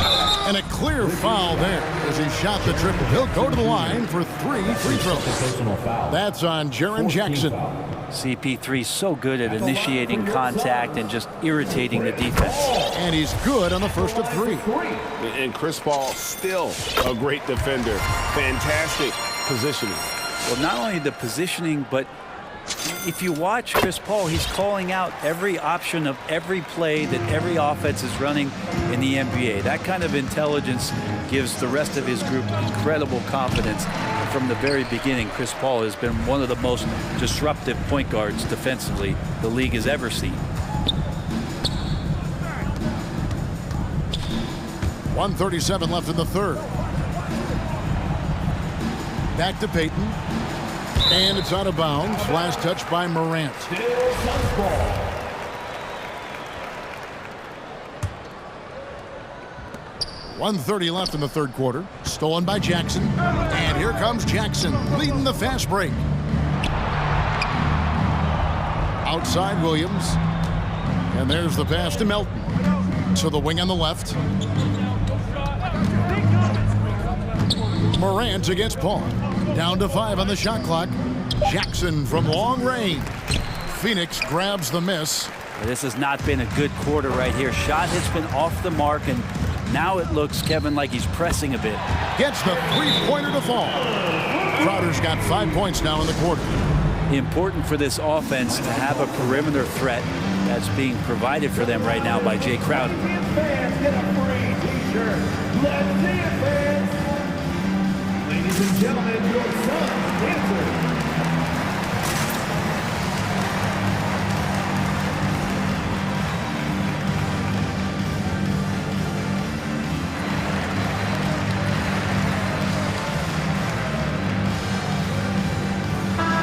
[SPEAKER 6] And a clear foul there as he shot the triple. He'll go to the line for 3 free throws. That's on Jaren Jackson.
[SPEAKER 4] CP3 so good at initiating contact and just irritating the defense.
[SPEAKER 6] And he's good on the first of 3.
[SPEAKER 12] And Chris Paul still a great defender. Fantastic positioning.
[SPEAKER 4] Well, not only the positioning, but if you watch Chris Paul, he's calling out every option of every play that every offense is running in the NBA. That kind of intelligence gives the rest of his group incredible confidence. And from the very beginning, Chris Paul has been one of the most disruptive point guards defensively the league has ever seen.
[SPEAKER 6] 1:37 left in the third. Back to Payton. And it's out of bounds. Last touch by Morant. 1:30 left in the third quarter. Stolen by Jackson. And here comes Jackson leading the fast break. Outside Williams. And there's the pass to Melton. To the wing on the left. Morant against Paul. Down to 5 on the shot clock. Jackson from long range. Phoenix grabs the miss.
[SPEAKER 4] This has not been a good quarter right here. Shot has been off the mark, and now it looks, Kevin, like he's pressing a bit.
[SPEAKER 6] Gets the three-pointer to fall. Crowder's got 5 points now in the quarter.
[SPEAKER 4] Important for this offense to have a perimeter threat that's being provided for them right now by Jay Crowder.
[SPEAKER 3] Fans get a free t-shirt. Let's see it, fans. Ladies and gentlemen, your son's answer.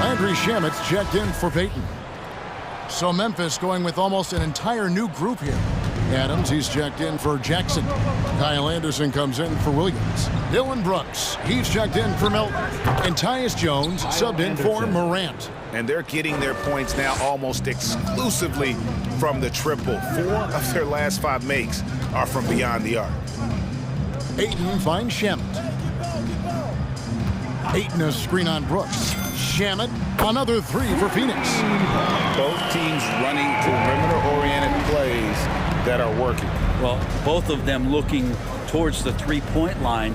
[SPEAKER 6] Landry Shamit's checked in for Payton. So Memphis going with almost an entire new group here. Adams, he's checked in for Jackson. Kyle Anderson comes in for Williams. Dylan Brooks, he's checked in for Melton. And Tyus Jones subbed in for Morant.
[SPEAKER 7] And they're getting their points now almost exclusively from the triple. 4 of their last 5 makes are from beyond the arc.
[SPEAKER 6] Ayton finds Shamet. Ayton a screen on Brooks. Shamet, another 3 for Phoenix.
[SPEAKER 7] Both teams running perimeter-oriented plays that are working.
[SPEAKER 4] Well, both of them looking towards the three-point line,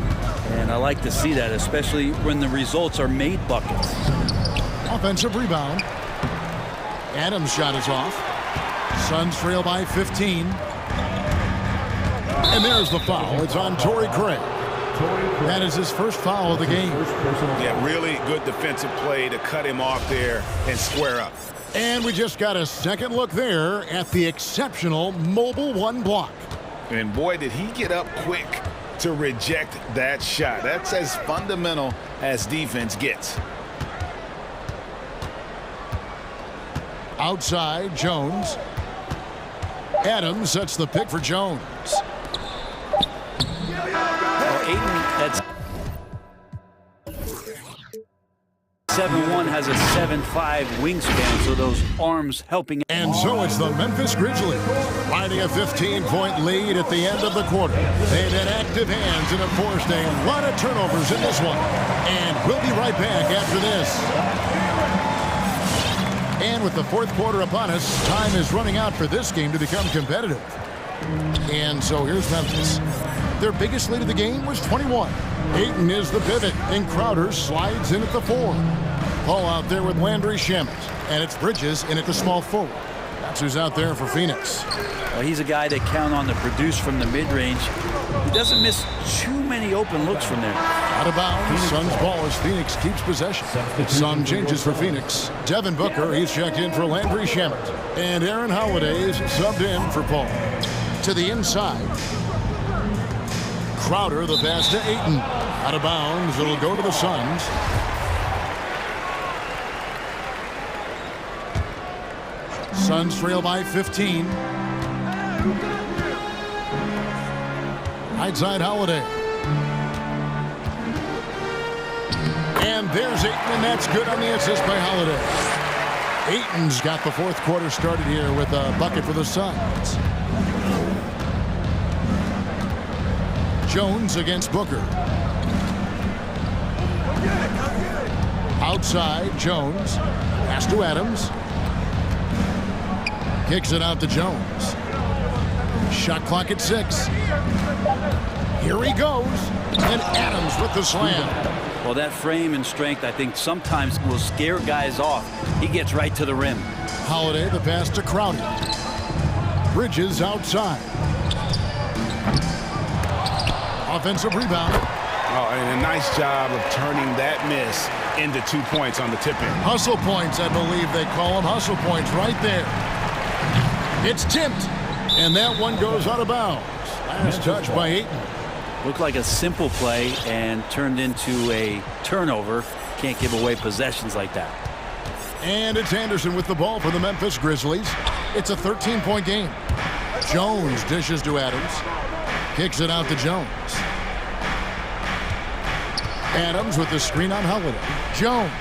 [SPEAKER 4] and I like to see that, especially when the results are made buckets.
[SPEAKER 6] Offensive rebound. Adams' shot is off. Suns trail by 15. And there's the foul. It's on Torrey Craig. That is his first foul of the game.
[SPEAKER 7] Yeah, really good defensive play to cut him off there and square up.
[SPEAKER 6] And we just got a second look there at the exceptional mobile one block.
[SPEAKER 7] And boy, did he get up quick to reject that shot. That's as fundamental as defense gets.
[SPEAKER 6] Outside, Jones. Adams sets the pick for Jones.
[SPEAKER 4] Well, Ayton, that's 7'1", has a 7'5" wingspan, so those arms helping.
[SPEAKER 6] And so it's the Memphis Grizzlies riding a 15-point lead at the end of the quarter. They've had active hands and have forced a lot of turnovers in this one. And we'll be right back after this. And with the fourth quarter upon us, time is running out for this game to become competitive. And so here's Memphis. Their biggest lead of the game was 21. Ayton is the pivot, and Crowder slides in at the 4. Paul out there with Landry Shamet, and it's Bridges in at the small forward. That's who's out there for Phoenix.
[SPEAKER 4] Well, he's a guy that count on to produce from the mid-range. He doesn't miss too many open looks from there.
[SPEAKER 6] Out of bounds, Suns ball as Phoenix keeps possession. Some changes for Phoenix. Devin Booker, he's checked in for Landry Shamet. And Aaron Holiday is subbed in for Paul. To the inside. Crowder, the pass to Ayton. Out of bounds, it'll go to the Suns. Suns trail by 15. Right side Holiday. And there's Ayton, and that's good on the assist by Holiday. Ayton's got the fourth quarter started here with a bucket for the Suns. Jones against Booker. Outside, Jones. Pass to Adams. Kicks it out to Jones. Shot clock at 6. Here he goes. And Adams with the slam.
[SPEAKER 4] Well, that frame and strength, I think, sometimes will scare guys off. He gets right to the rim.
[SPEAKER 6] Holiday, the pass to Crowder. Bridges outside. Offensive rebound.
[SPEAKER 7] Oh, and a nice job of turning that miss into 2 points on the tip-in.
[SPEAKER 6] Hustle points, I believe they call them. Hustle points right there. It's tipped, and that one goes out of bounds. Last touch by Ayton.
[SPEAKER 4] Looked like a simple play and turned into a turnover. Can't give away possessions like that.
[SPEAKER 6] And it's Anderson with the ball for the Memphis Grizzlies. It's a 13-point game. Jones dishes to Adams. Kicks it out to Jones. Adams with the screen on Holiday. Jones.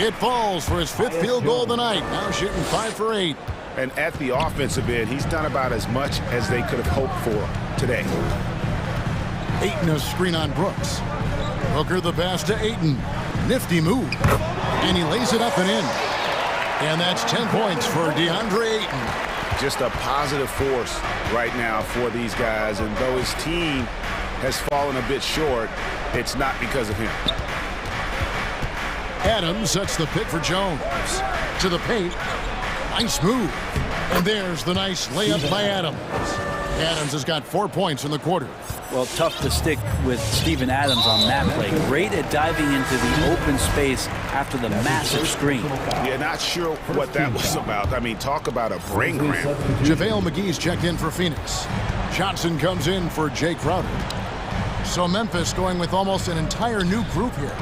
[SPEAKER 6] It falls for his 5th field goal of the night. Now shooting 5 for 8.
[SPEAKER 7] And at the offensive end, he's done about as much as they could have hoped for today.
[SPEAKER 6] Ayton a screen on Brooks. Booker the pass to Ayton. Nifty move. And he lays it up and in. And that's 10 points for DeAndre Ayton.
[SPEAKER 7] Just a positive force right now for these guys. And though his team has fallen a bit short, it's not because of him.
[SPEAKER 6] Adams sets the pick for Jones. To the paint. Nice move. And there's the nice layup by Adams. Adams has got 4 points in the quarter.
[SPEAKER 4] Well, tough to stick with Steven Adams on that play. Great at diving into the open space after the massive screen.
[SPEAKER 7] Yeah, not sure what that was about. I mean, talk about a brain cramp.
[SPEAKER 6] JaVale McGee's checked in for Phoenix. Johnson comes in for Jay Crowder. So Memphis going with almost an entire new group here.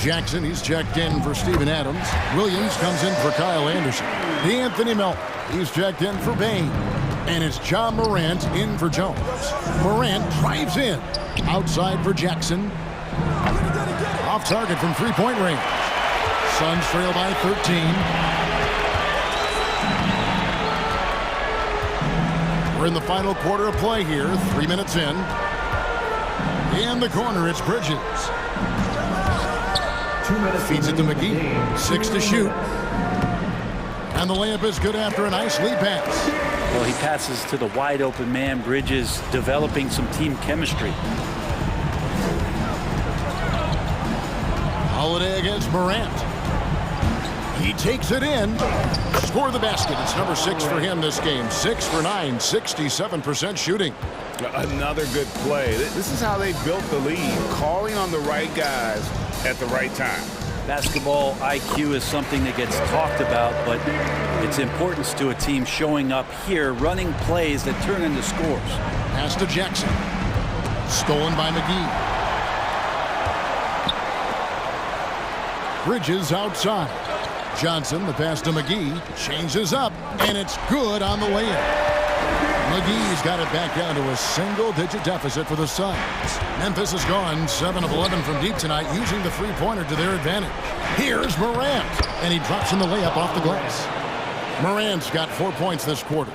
[SPEAKER 6] Jackson, he's checked in for Steven Adams. Williams comes in for Kyle Anderson. D'Anthony Melton, he's checked in for Bain. And it's John Morant in for Jones. Morant drives in. Outside for Jackson. Off target from three-point range. Suns trail by 13. We're in the final quarter of play here. 3 minutes in. In the corner, it's Bridges.
[SPEAKER 3] 2 minutes.
[SPEAKER 6] Feeds it to McGee. 6 to shoot. And the layup is good after a nice lead pass.
[SPEAKER 4] Well, he passes to the wide open man. Bridges developing some team chemistry.
[SPEAKER 6] Holiday against Morant. He takes it in. Score the basket. It's number 6 for him this game. 6 for 9, 67% shooting.
[SPEAKER 7] Another good play. This is how they built the lead, calling on the right guys at the right time.
[SPEAKER 4] Basketball IQ is something that gets talked about, but its importance to a team showing up here, running plays that turn into scores.
[SPEAKER 6] Pass to Jackson. Stolen by McGee. Bridges outside. Johnson, the pass to McGee, changes up, and it's good on the way in. McGee's got it back down to a single-digit deficit for the Suns. Memphis has gone 7 of 11 from deep tonight, using the three-pointer to their advantage. Here's Morant, and he drops in the layup off the glass. Morant's got 4 points this quarter.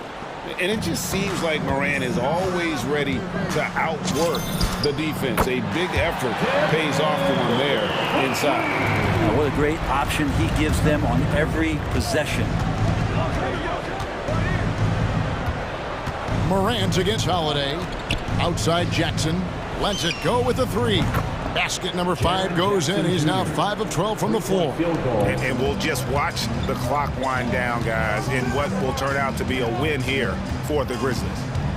[SPEAKER 7] And it just seems like Morant is always ready to outwork the defense. A big effort pays off for him there inside.
[SPEAKER 4] Now, what a great option he gives them on every possession.
[SPEAKER 6] Morant against Holiday. Outside Jackson. Lets it go with a three. Basket number 5 goes in. He's now 5 of 12 from the floor.
[SPEAKER 7] And we'll just watch the clock wind down, guys, in what will turn out to be a win here for the Grizzlies.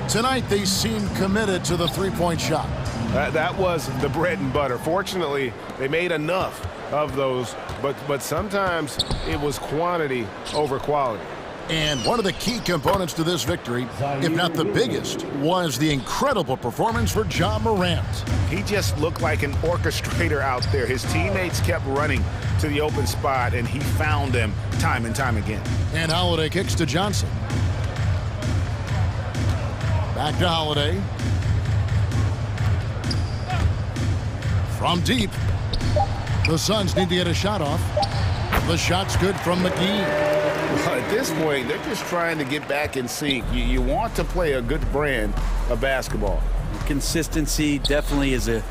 [SPEAKER 6] Tonight, they seem committed to the three-point shot.
[SPEAKER 7] That was the bread and butter. Fortunately, they made enough of those, but sometimes it was quantity over quality.
[SPEAKER 6] And one of the key components to this victory, if not the biggest, was the incredible performance for Ja Morant.
[SPEAKER 7] He just looked like an orchestrator out there. His teammates kept running to the open spot, and he found them time and time again.
[SPEAKER 6] And Holiday kicks to Johnson. Back to Holiday. From deep. The Suns need to get a shot off. The shot's good from McGee.
[SPEAKER 7] Well, at this point, they're just trying to get back in sync. You want to play a good brand of basketball.
[SPEAKER 4] Consistency definitely is a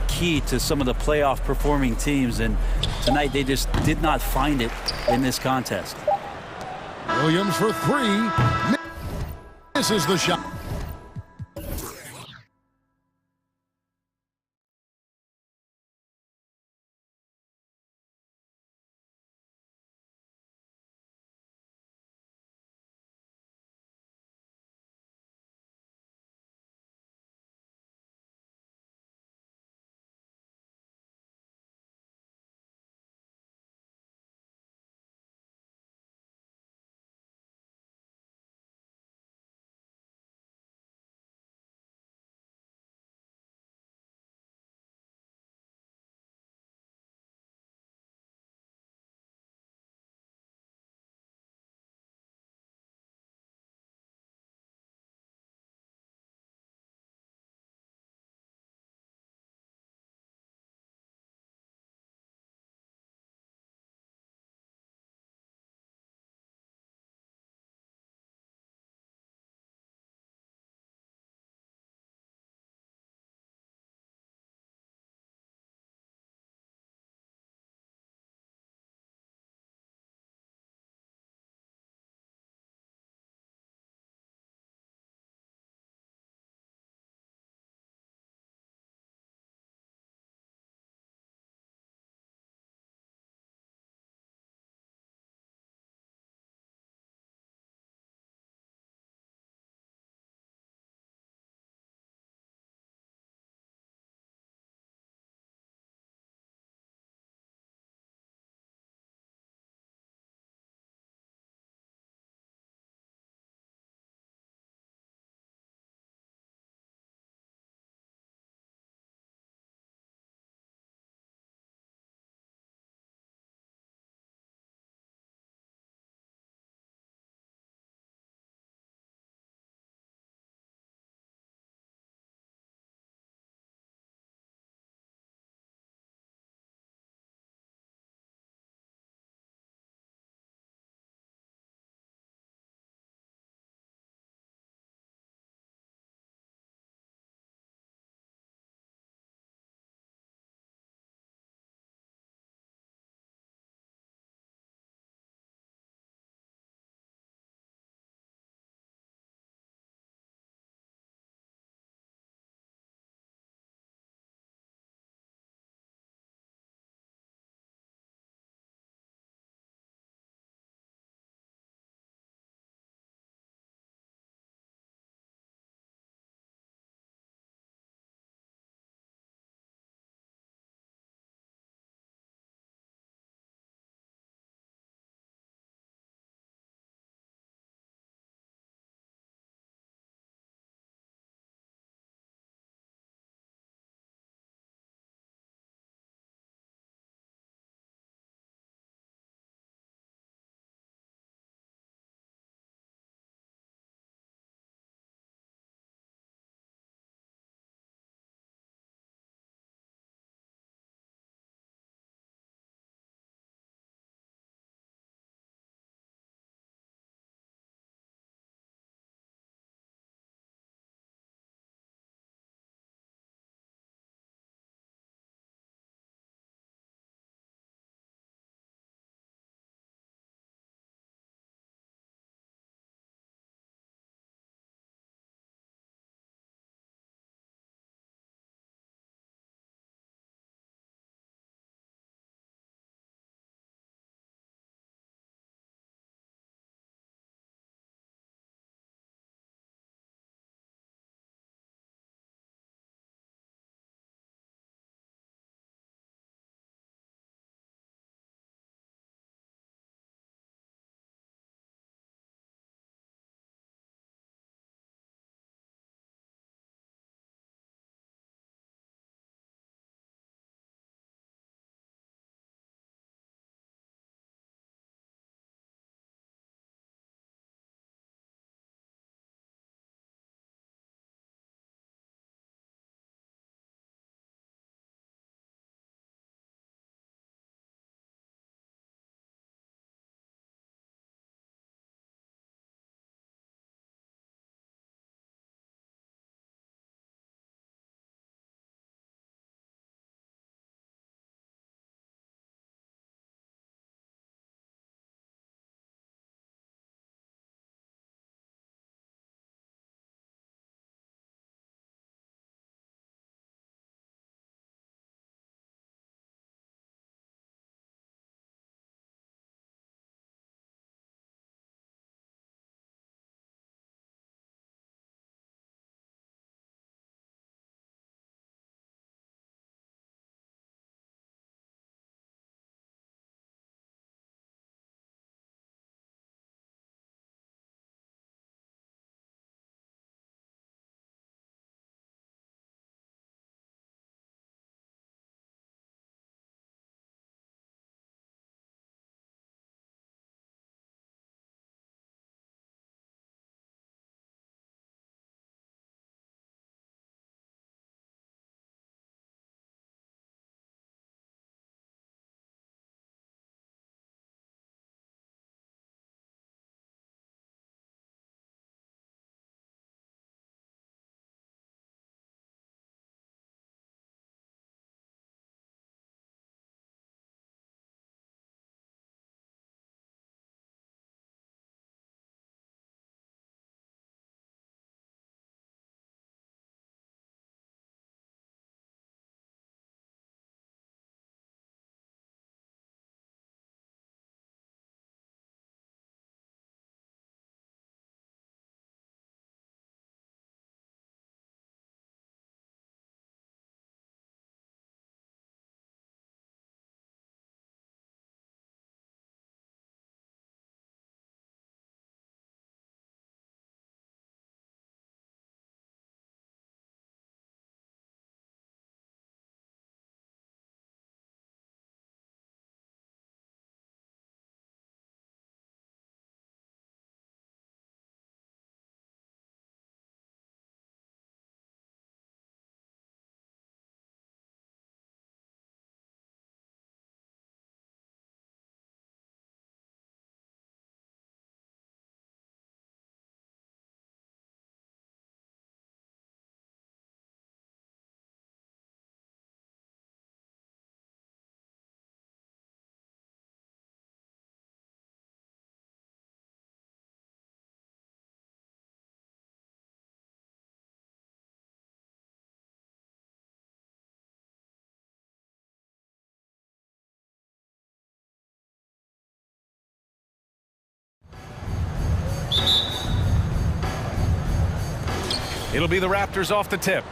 [SPEAKER 4] key to some of the playoff performing teams, and tonight they just did not find it in this contest.
[SPEAKER 6] Williams for 3. Misses the shot.
[SPEAKER 1] It'll be the Raptors off the tip.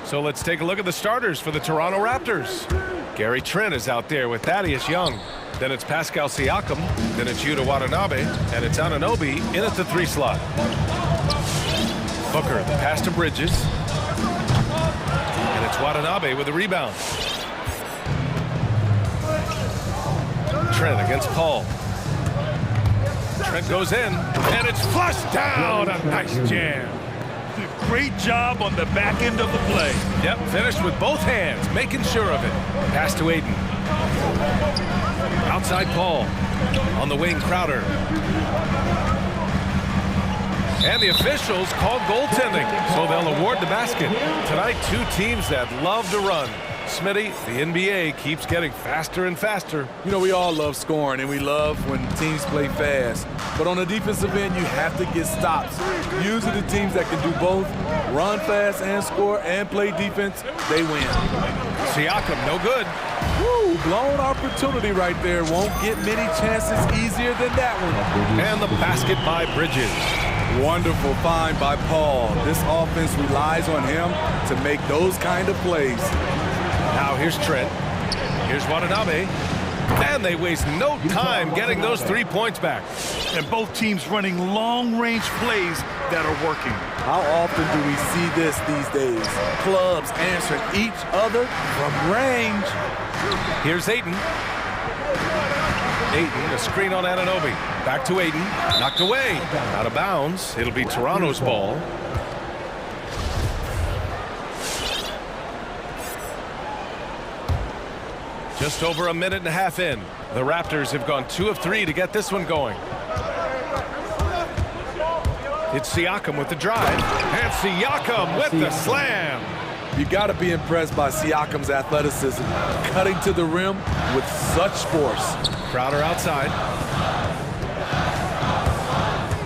[SPEAKER 1] So let's take a look at the starters for the Toronto Raptors. Gary Trent is out there with Thaddeus Young. Then it's Pascal Siakam. Then it's Yuta Watanabe. And it's Anunoby in at the 3 slot. Booker, the pass to Bridges. And it's Watanabe with the rebound. Trent against Paul. Trent goes in, and it's flushed down. A nice jam.
[SPEAKER 2] Great job on the back end of the play.
[SPEAKER 1] Yep, finished with both hands, making sure of it. Pass to Aiden. Outside Paul. On the wing, Crowder. And the officials called goaltending, so they'll award the basket. Tonight, 2 teams that love to run. Smitty, the NBA keeps getting faster and faster.
[SPEAKER 14] You know, we all love scoring, and we love when teams play fast. But on the defensive end, you have to get stops. Usually the teams that can do both, run fast and score and play defense, they win.
[SPEAKER 1] Siakam, no good.
[SPEAKER 14] Woo, blown opportunity right there. Won't get many chances easier than that one.
[SPEAKER 1] And the basket by Bridges.
[SPEAKER 14] Wonderful find by Paul. This offense relies on him to make those kind of plays.
[SPEAKER 1] Now here's Trent. Here's Watanabe. And they waste no time getting those 3 points back.
[SPEAKER 2] And both teams running long-range plays that are working.
[SPEAKER 14] How often do we see this these days? Clubs answering each other from range.
[SPEAKER 1] Here's Aiden. Aiden, a screen on Anunoby. Back to Aiden. Knocked away. Out of bounds. It'll be Toronto's ball. Just over a minute and a half in. The Raptors have gone 2 of 3 to get this one going. It's Siakam with the drive. And Siakam with the slam.
[SPEAKER 14] You got to be impressed by Siakam's athleticism, cutting to the rim with such force.
[SPEAKER 1] Crowder outside.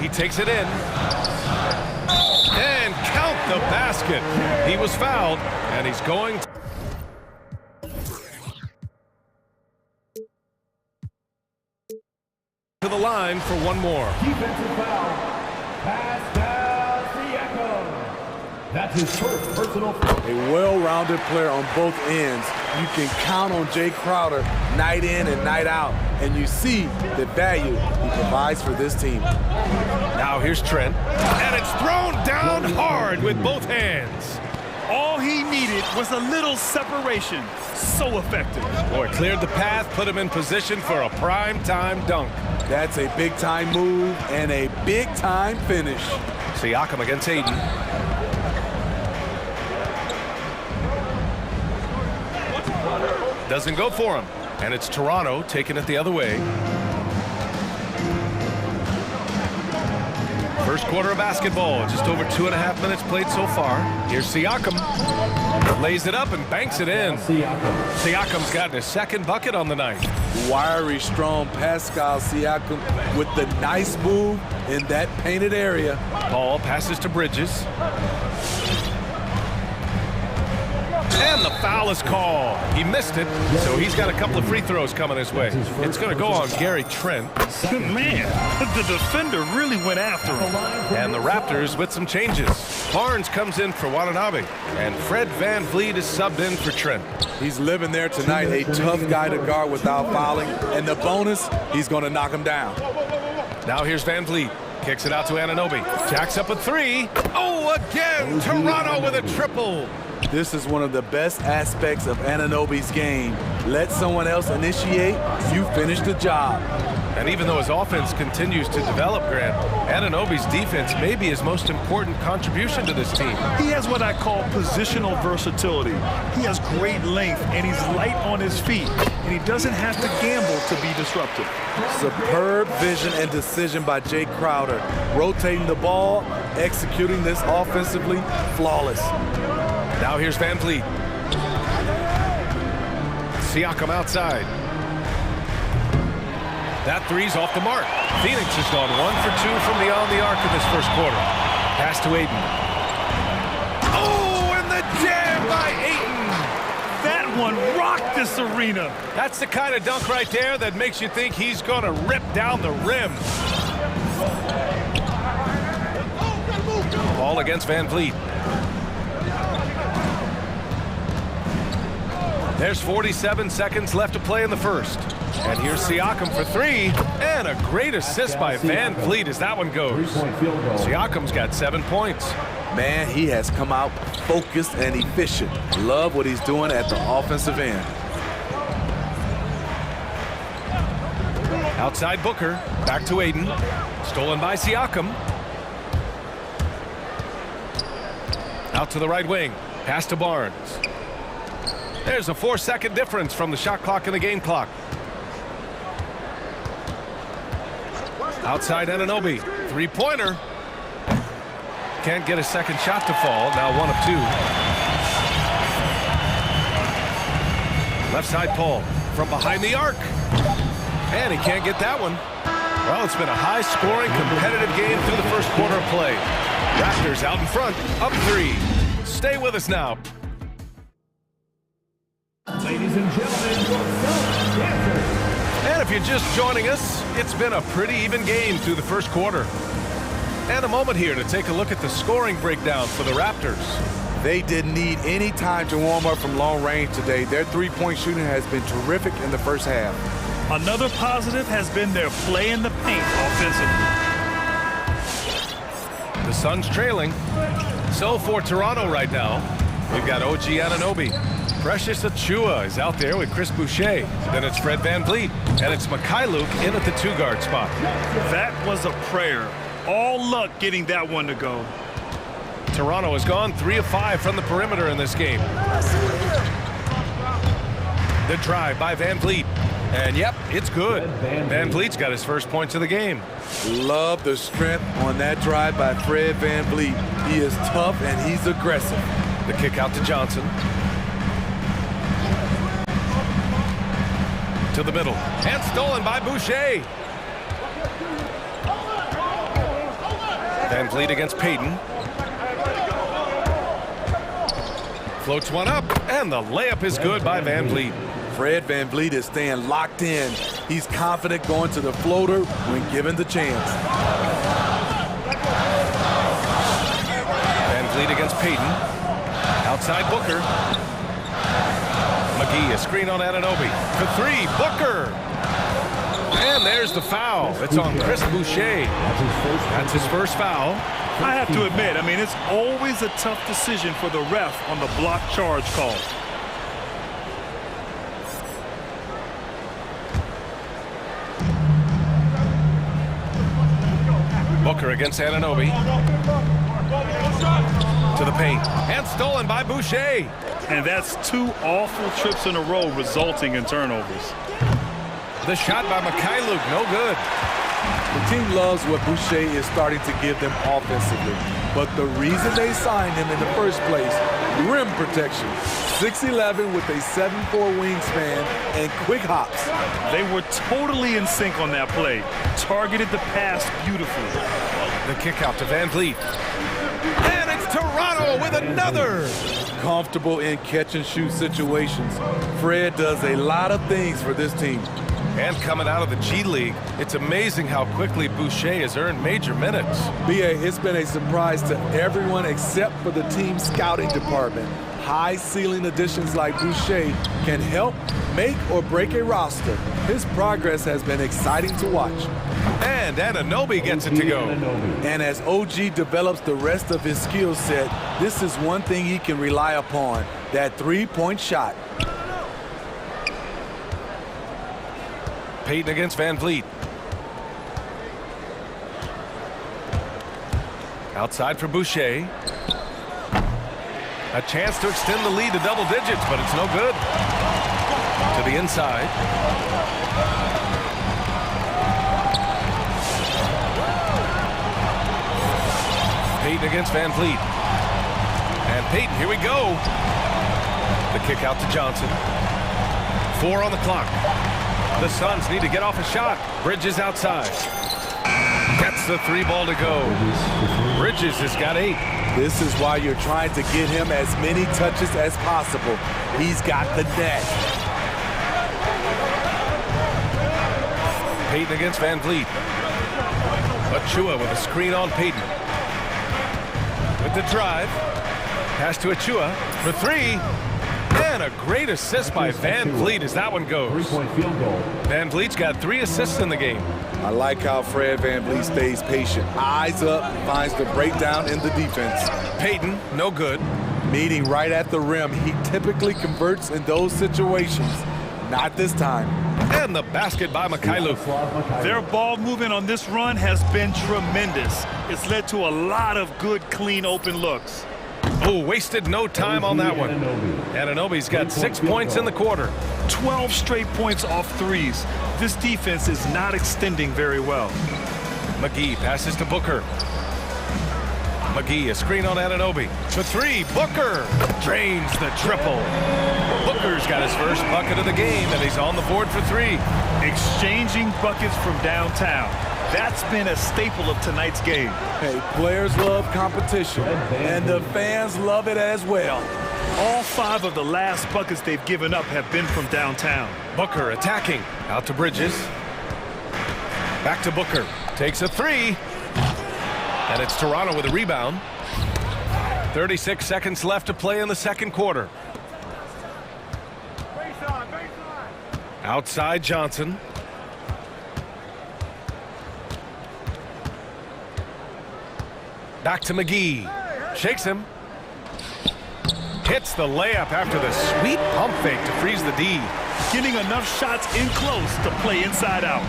[SPEAKER 1] He takes it in. And count the basket. He was fouled, and he's going to the line for one more.
[SPEAKER 3] Defensive foul. Pascal Siakam. That's his first personal foul.
[SPEAKER 14] A well-rounded player on both ends. You can count on Jay Crowder night in and night out, and you see the value he provides for this team.
[SPEAKER 1] Now here's Trent, and it's thrown down hard with both hands.
[SPEAKER 2] All he needed was a little separation. So effective.
[SPEAKER 1] Boy, cleared the path, put him in position for a prime-time dunk.
[SPEAKER 14] That's a big-time move and a big-time finish.
[SPEAKER 1] Siakam against Aiden. Doesn't go for him. And it's Toronto taking it the other way. First quarter of basketball, just over 2.5 minutes played so far. Here's Siakam. Lays it up and banks it in. Siakam's gotten his second bucket on the night.
[SPEAKER 14] Wiry, strong Pascal Siakam with the nice move in that painted area.
[SPEAKER 1] Ball passes to Bridges. And the foul is called. He missed it, so he's got a couple of free throws coming his way. It's going to go on Gary Trent.
[SPEAKER 2] Man, the defender really went after him.
[SPEAKER 1] And the Raptors with some changes. Barnes comes in for Watanabe, and Fred VanVleet is subbed in for Trent.
[SPEAKER 14] He's living there tonight, a tough guy to guard without fouling. And the bonus, he's going to knock him down.
[SPEAKER 1] Now here's VanVleet. Kicks it out to Anunoby. Jacks up a 3. Oh, again! Toronto with a triple.
[SPEAKER 14] This is one of the best aspects of Anunoby's game. Let someone else initiate, you finish the job.
[SPEAKER 1] And even though his offense continues to develop, Grant, Anunoby's defense may be his most important contribution to this team.
[SPEAKER 2] He has what I call positional versatility. He has great length, and he's light on his feet, and he doesn't have to gamble to be disruptive.
[SPEAKER 14] Superb vision and decision by Jay Crowder. Rotating the ball, executing this offensively, flawless.
[SPEAKER 1] Now here's VanVleet. Siakam outside. That 3's off the mark. Phoenix has gone 1 for 2 from beyond the arc in this first quarter. Pass to Aiden. Oh, and the jam by Aiden.
[SPEAKER 2] That one rocked this arena.
[SPEAKER 1] That's the kind of dunk right there that makes you think he's going to rip down the rim. ball against Van Vliet. There's 47 seconds left to play in the first. And here's Siakam for three. And a great assist by Van Vliet as that one goes. Siakam's got 7 points.
[SPEAKER 14] Man, he has come out focused and efficient. Love what he's doing at the offensive end.
[SPEAKER 1] Outside Booker, back to Aiden. Stolen by Siakam. Out to the right wing, pass to Barnes. There's a 4-second difference from the shot clock and the game clock. Outside Anunoby, three-pointer. Can't get a second shot to fall, now 1 of 2. Left side Paul, from behind the arc. And he can't get that one. Well, it's been a high-scoring, competitive game through the first quarter of play. Raptors out in front, up 3. Stay with us now.
[SPEAKER 3] Ladies and gentlemen, your self-answer.
[SPEAKER 1] And if you're just joining us, it's been a pretty even game through the first quarter. And a moment here to take a look at the scoring breakdown for the Raptors.
[SPEAKER 14] They didn't need any time to warm up from long range today. Their three-point shooting has been terrific in the first half.
[SPEAKER 2] Another positive has been their play in the paint offensively.
[SPEAKER 1] The Suns trailing. So for Toronto right now, we've got OG Anunoby. Precious Achiuwa is out there with Chris Boucher. Then it's Fred Van Vliet. And it's Mikhailuk in at the 2-guard spot.
[SPEAKER 2] That was a prayer. All luck getting that one to go.
[SPEAKER 1] Toronto has gone 3 of 5 from the perimeter in this game. The drive by Van Vliet. And yep, it's good. Van Vliet's got his first points of the game.
[SPEAKER 14] Love the strength on that drive by Fred Van Vliet. He is tough and he's aggressive.
[SPEAKER 1] The kick out to Johnson. To the middle. And stolen by Boucher. Van Vliet against Payton. Floats one up, and the layup is good by Van Vliet.
[SPEAKER 14] Fred Van Vliet is staying locked in. He's confident going to the floater when given the chance.
[SPEAKER 1] Van Vliet against Payton. Outside Booker. McGee, a screen on Anunoby. For three, Booker. And there's the foul. It's on Chris Boucher. That's his first foul.
[SPEAKER 2] I have to admit, it's always a tough decision for the ref on the block charge call.
[SPEAKER 1] Booker against Anunoby. To the paint. And stolen by Boucher.
[SPEAKER 2] And that's 2 awful trips in a row resulting in turnovers.
[SPEAKER 1] The shot by Mikhailuk, no good.
[SPEAKER 14] The team loves what Boucher is starting to give them offensively. But the reason they signed him in the first place, rim protection. 6'11" with a 7'4" wingspan and quick hops.
[SPEAKER 2] They were totally in sync on that play. Targeted the pass beautifully.
[SPEAKER 1] The kick out to Van Vliet. And it's Toronto with another.
[SPEAKER 14] Comfortable in catch-and-shoot situations. Fred does a lot of things for this team.
[SPEAKER 1] And coming out of the G League, it's amazing how quickly Boucher has earned major minutes.
[SPEAKER 14] B.A., it's been a surprise to everyone except for the team scouting department. High-ceiling additions like Boucher can help make or break a roster. His progress has been exciting to watch.
[SPEAKER 1] And Anunoby gets it to go.
[SPEAKER 14] And as OG develops the rest of his skill set, this is one thing he can rely upon, that three-point shot.
[SPEAKER 1] Payton against Van Vliet. Outside for Boucher. A chance to extend the lead to double digits, but it's no good. To the inside. Payton against Van Vliet. And Payton, here we go. The kick out to Johnson. 4 on the clock. The Suns need to get off a shot. Bridges outside. Gets the 3 ball to go. Bridges has got 8.
[SPEAKER 14] This is why you're trying to get him as many touches as possible. He's got the net.
[SPEAKER 1] Payton against Van Vliet. Achiuwa with a screen on Payton. With With the drive. Pass to Achua for three. And a great assist by Van Vliet as that one goes.
[SPEAKER 3] Three-point field goal.
[SPEAKER 1] Van Vliet's got 3 assists in the game.
[SPEAKER 14] I like how Fred Van Vliet stays patient. Eyes up, finds the breakdown in the defense.
[SPEAKER 1] Payton, no good.
[SPEAKER 14] Meeting right at the rim. He typically converts in those situations. Not this time.
[SPEAKER 1] And the basket by Mikhailu.
[SPEAKER 2] Their ball movement on this run has been tremendous. It's led to a lot of good, clean, open looks.
[SPEAKER 1] Oh, wasted no time on that one. Anunoby's got 6 points in the quarter.
[SPEAKER 2] 12 straight points off threes. This defense is not extending very well.
[SPEAKER 1] McGee passes to Booker. McGee, a screen on Anunoby. For three, Booker drains the triple. Booker's got his first bucket of the game, and he's on the board for 3.
[SPEAKER 2] Exchanging buckets from downtown. That's been a staple of tonight's game.
[SPEAKER 14] Hey, players love competition, and the fans love it as well.
[SPEAKER 2] All 5 of the last buckets they've given up have been from downtown.
[SPEAKER 1] Booker attacking. Out to Bridges. Back to Booker. Takes a 3. And it's Toronto with a rebound. 36 seconds left to play in the second quarter. Outside Johnson. Back to McGee. Shakes him. Hits the layup after the sweet pump fake to freeze the D.
[SPEAKER 2] Getting enough shots in close to play inside out.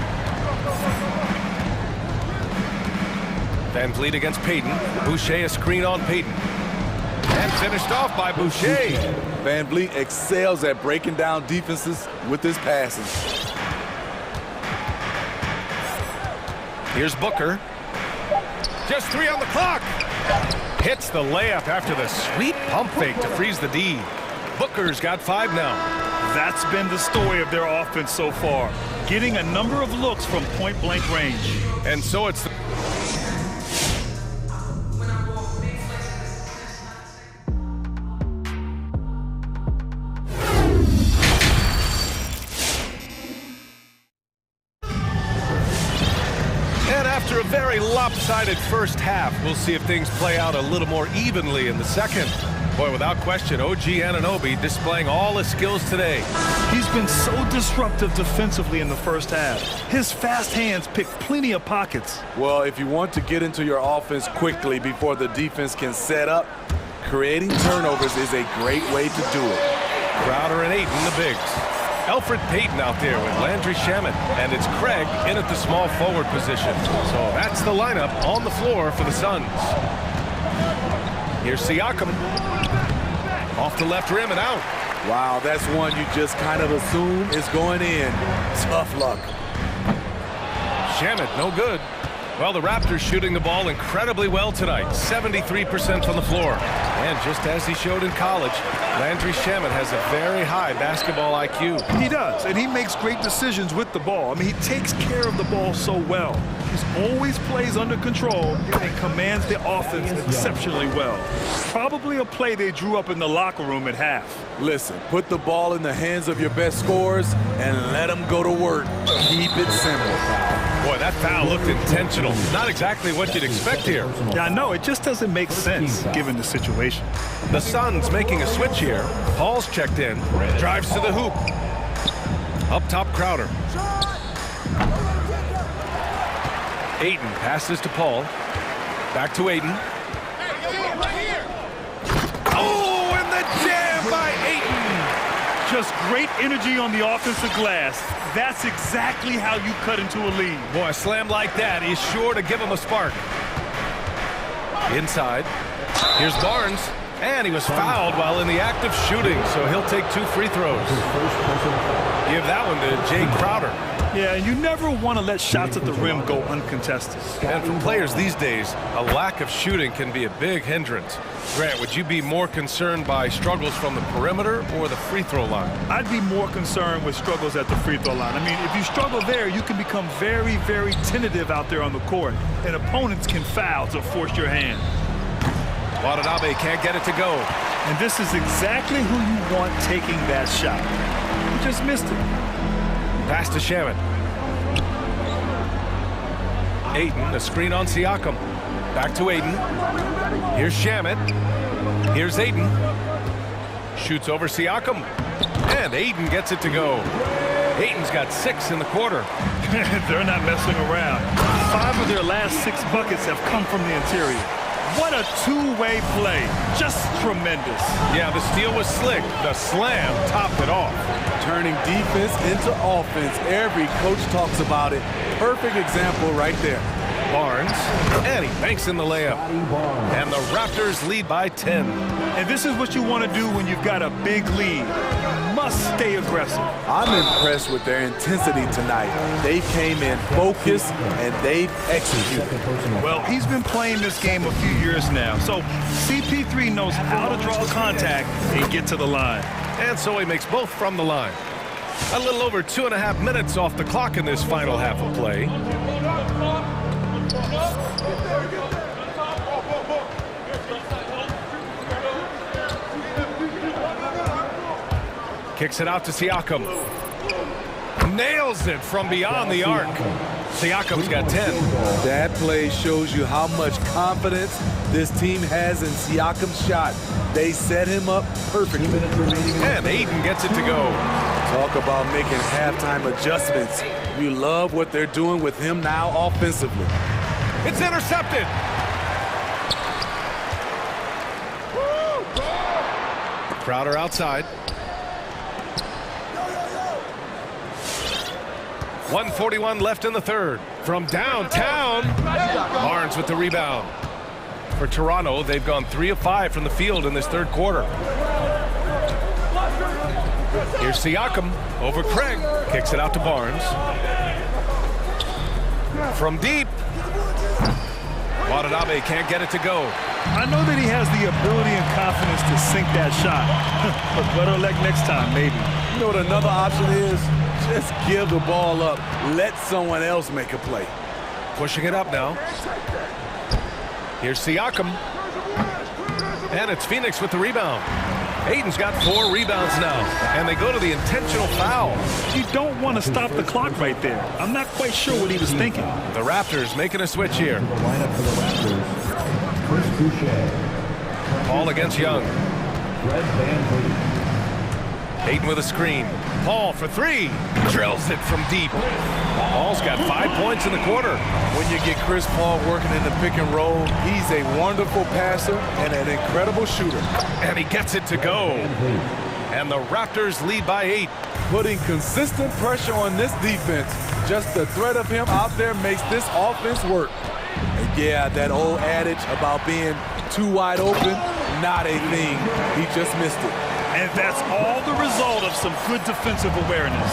[SPEAKER 1] Van Vliet against Payton. Boucher a screen on Payton. And finished off by Boucher.
[SPEAKER 14] Van Vliet excels at breaking down defenses with his passes.
[SPEAKER 1] Here's Booker. Just 3 on the clock. Hits the layup after the sweet pump fake to freeze the D. Booker's got 5 now.
[SPEAKER 2] That's been the story of their offense so far. Getting a number of looks from point-blank range.
[SPEAKER 1] And so it's... After a very lopsided first half, we'll see if things play out a little more evenly in the second. Boy, without question, OG Anunoby displaying all his skills today.
[SPEAKER 2] He's been so disruptive defensively in the first half. His fast hands pick plenty of pockets.
[SPEAKER 14] Well, if you want to get into your offense quickly before the defense can set up, creating turnovers is a great way to do it.
[SPEAKER 1] Crowder and Ayton, the bigs. Elfrid Payton out there with Landry Shamet, and it's Craig in at the small forward position. So that's the lineup on the floor for the Suns. Here's Siakam. Off the left rim and out.
[SPEAKER 14] Wow, that's one you just kind of assume is going in. Tough luck.
[SPEAKER 1] Shamet, no good. Well, the Raptors shooting the ball incredibly well tonight. 73% from the floor. And just as he showed in college, Landry Shamet has a very high basketball IQ.
[SPEAKER 2] He does, and he makes great decisions with the ball. I mean, he takes care of the ball so well. He's always plays under control and commands the offense exceptionally well. Probably a play they drew up in the locker room at half.
[SPEAKER 14] Listen, put the ball in the hands of your best scorers and let them go to work. Keep it simple.
[SPEAKER 1] Boy, that foul looked intentional. Not exactly what you'd expect here.
[SPEAKER 2] Yeah, I know. It just doesn't make sense given the situation.
[SPEAKER 1] The Suns making a switch here. Paul's checked in. Drives to the hoop. Up top, Crowder. Ayton passes to Paul. Back to Ayton. Oh, and the jam by Ayton.
[SPEAKER 2] Just great energy on the offensive glass. That's exactly how you cut into a lead.
[SPEAKER 1] Boy, a slam like that is sure to give him a spark. Inside. Here's Barnes. And he was fouled while in the act of shooting, so he'll take 2 free throws. Give that one to Jay Crowder.
[SPEAKER 2] Yeah, you never want to let shots at the rim go uncontested.
[SPEAKER 1] And for players these days, a lack of shooting can be a big hindrance. Grant, would you be more concerned by struggles from the perimeter or the free throw line?
[SPEAKER 2] I'd be more concerned with struggles at the free throw line. I mean, if you struggle there, you can become very, very tentative out there on the court, and opponents can foul to force your hand.
[SPEAKER 1] Watanabe can't get it to go.
[SPEAKER 2] And this is exactly who you want taking that shot. You just missed it.
[SPEAKER 1] Pass to Shamet. Ayton, a screen on Siakam. Back to Ayton. Here's Shamit. Here's Aiden. Shoots over Siakam. And Aiden gets it to go. Aiden's got 6 in the quarter.
[SPEAKER 2] They're not messing around. 5 of their last 6 buckets have come from the interior. What a two-way play. Just tremendous.
[SPEAKER 1] Yeah, the steal was slick. The slam topped it off.
[SPEAKER 14] Turning defense into offense. Every coach talks about it. Perfect example right there.
[SPEAKER 1] Barnes, and he banks in the layup. And the Raptors lead by 10.
[SPEAKER 2] And this is what you want to do when you've got a big lead. You must stay aggressive.
[SPEAKER 14] I'm impressed with their intensity tonight. They came in focused and they've executed.
[SPEAKER 2] Well, he's been playing this game a few years now, so CP3 knows how to draw contact and get to the line.
[SPEAKER 1] And so he makes both from the line. A little over 2.5 minutes off the clock in this final half of play. Kicks it out to Siakam. Nails it from beyond the arc. Siakam's got 10.
[SPEAKER 14] That play shows you how much confidence this team has in Siakam's shot. They set him up perfectly.
[SPEAKER 1] And Aiden gets it to go.
[SPEAKER 14] Talk about making halftime adjustments. You love what they're doing with him now offensively.
[SPEAKER 1] It's intercepted. Crowder outside. 1:41 left in the third. From downtown, Barnes with the rebound. For Toronto, they've gone 3 of 5 from the field in this third quarter. Here's Siakam over Craig. Kicks it out to Barnes. From deep. Watanabe can't get it to go.
[SPEAKER 2] I know that he has the ability and confidence to sink that shot. But better luck next time, maybe.
[SPEAKER 14] You know what another option is? Just give the ball up. Let someone else make a play.
[SPEAKER 1] Pushing it up now. Here's Siakam. And it's Phoenix with the rebound. Aiden's got 4 rebounds now. And they go to the intentional foul.
[SPEAKER 2] You don't want to stop the clock right there. I'm not quite sure what he was thinking.
[SPEAKER 1] The Raptors making a switch here. Paul against Young. Aiden with a screen. Paul for 3. Drills it from deep. Paul's got 5 points in the quarter.
[SPEAKER 14] When you get Chris Paul working in the pick and roll, he's a wonderful passer and an incredible shooter.
[SPEAKER 1] And he gets it to go. And the Raptors lead by 8.
[SPEAKER 14] Putting consistent pressure on this defense. Just the threat of him out there makes this offense work. And yeah, that old adage about being too wide open, not a thing. He just missed it.
[SPEAKER 2] And that's all the result of some good defensive awareness.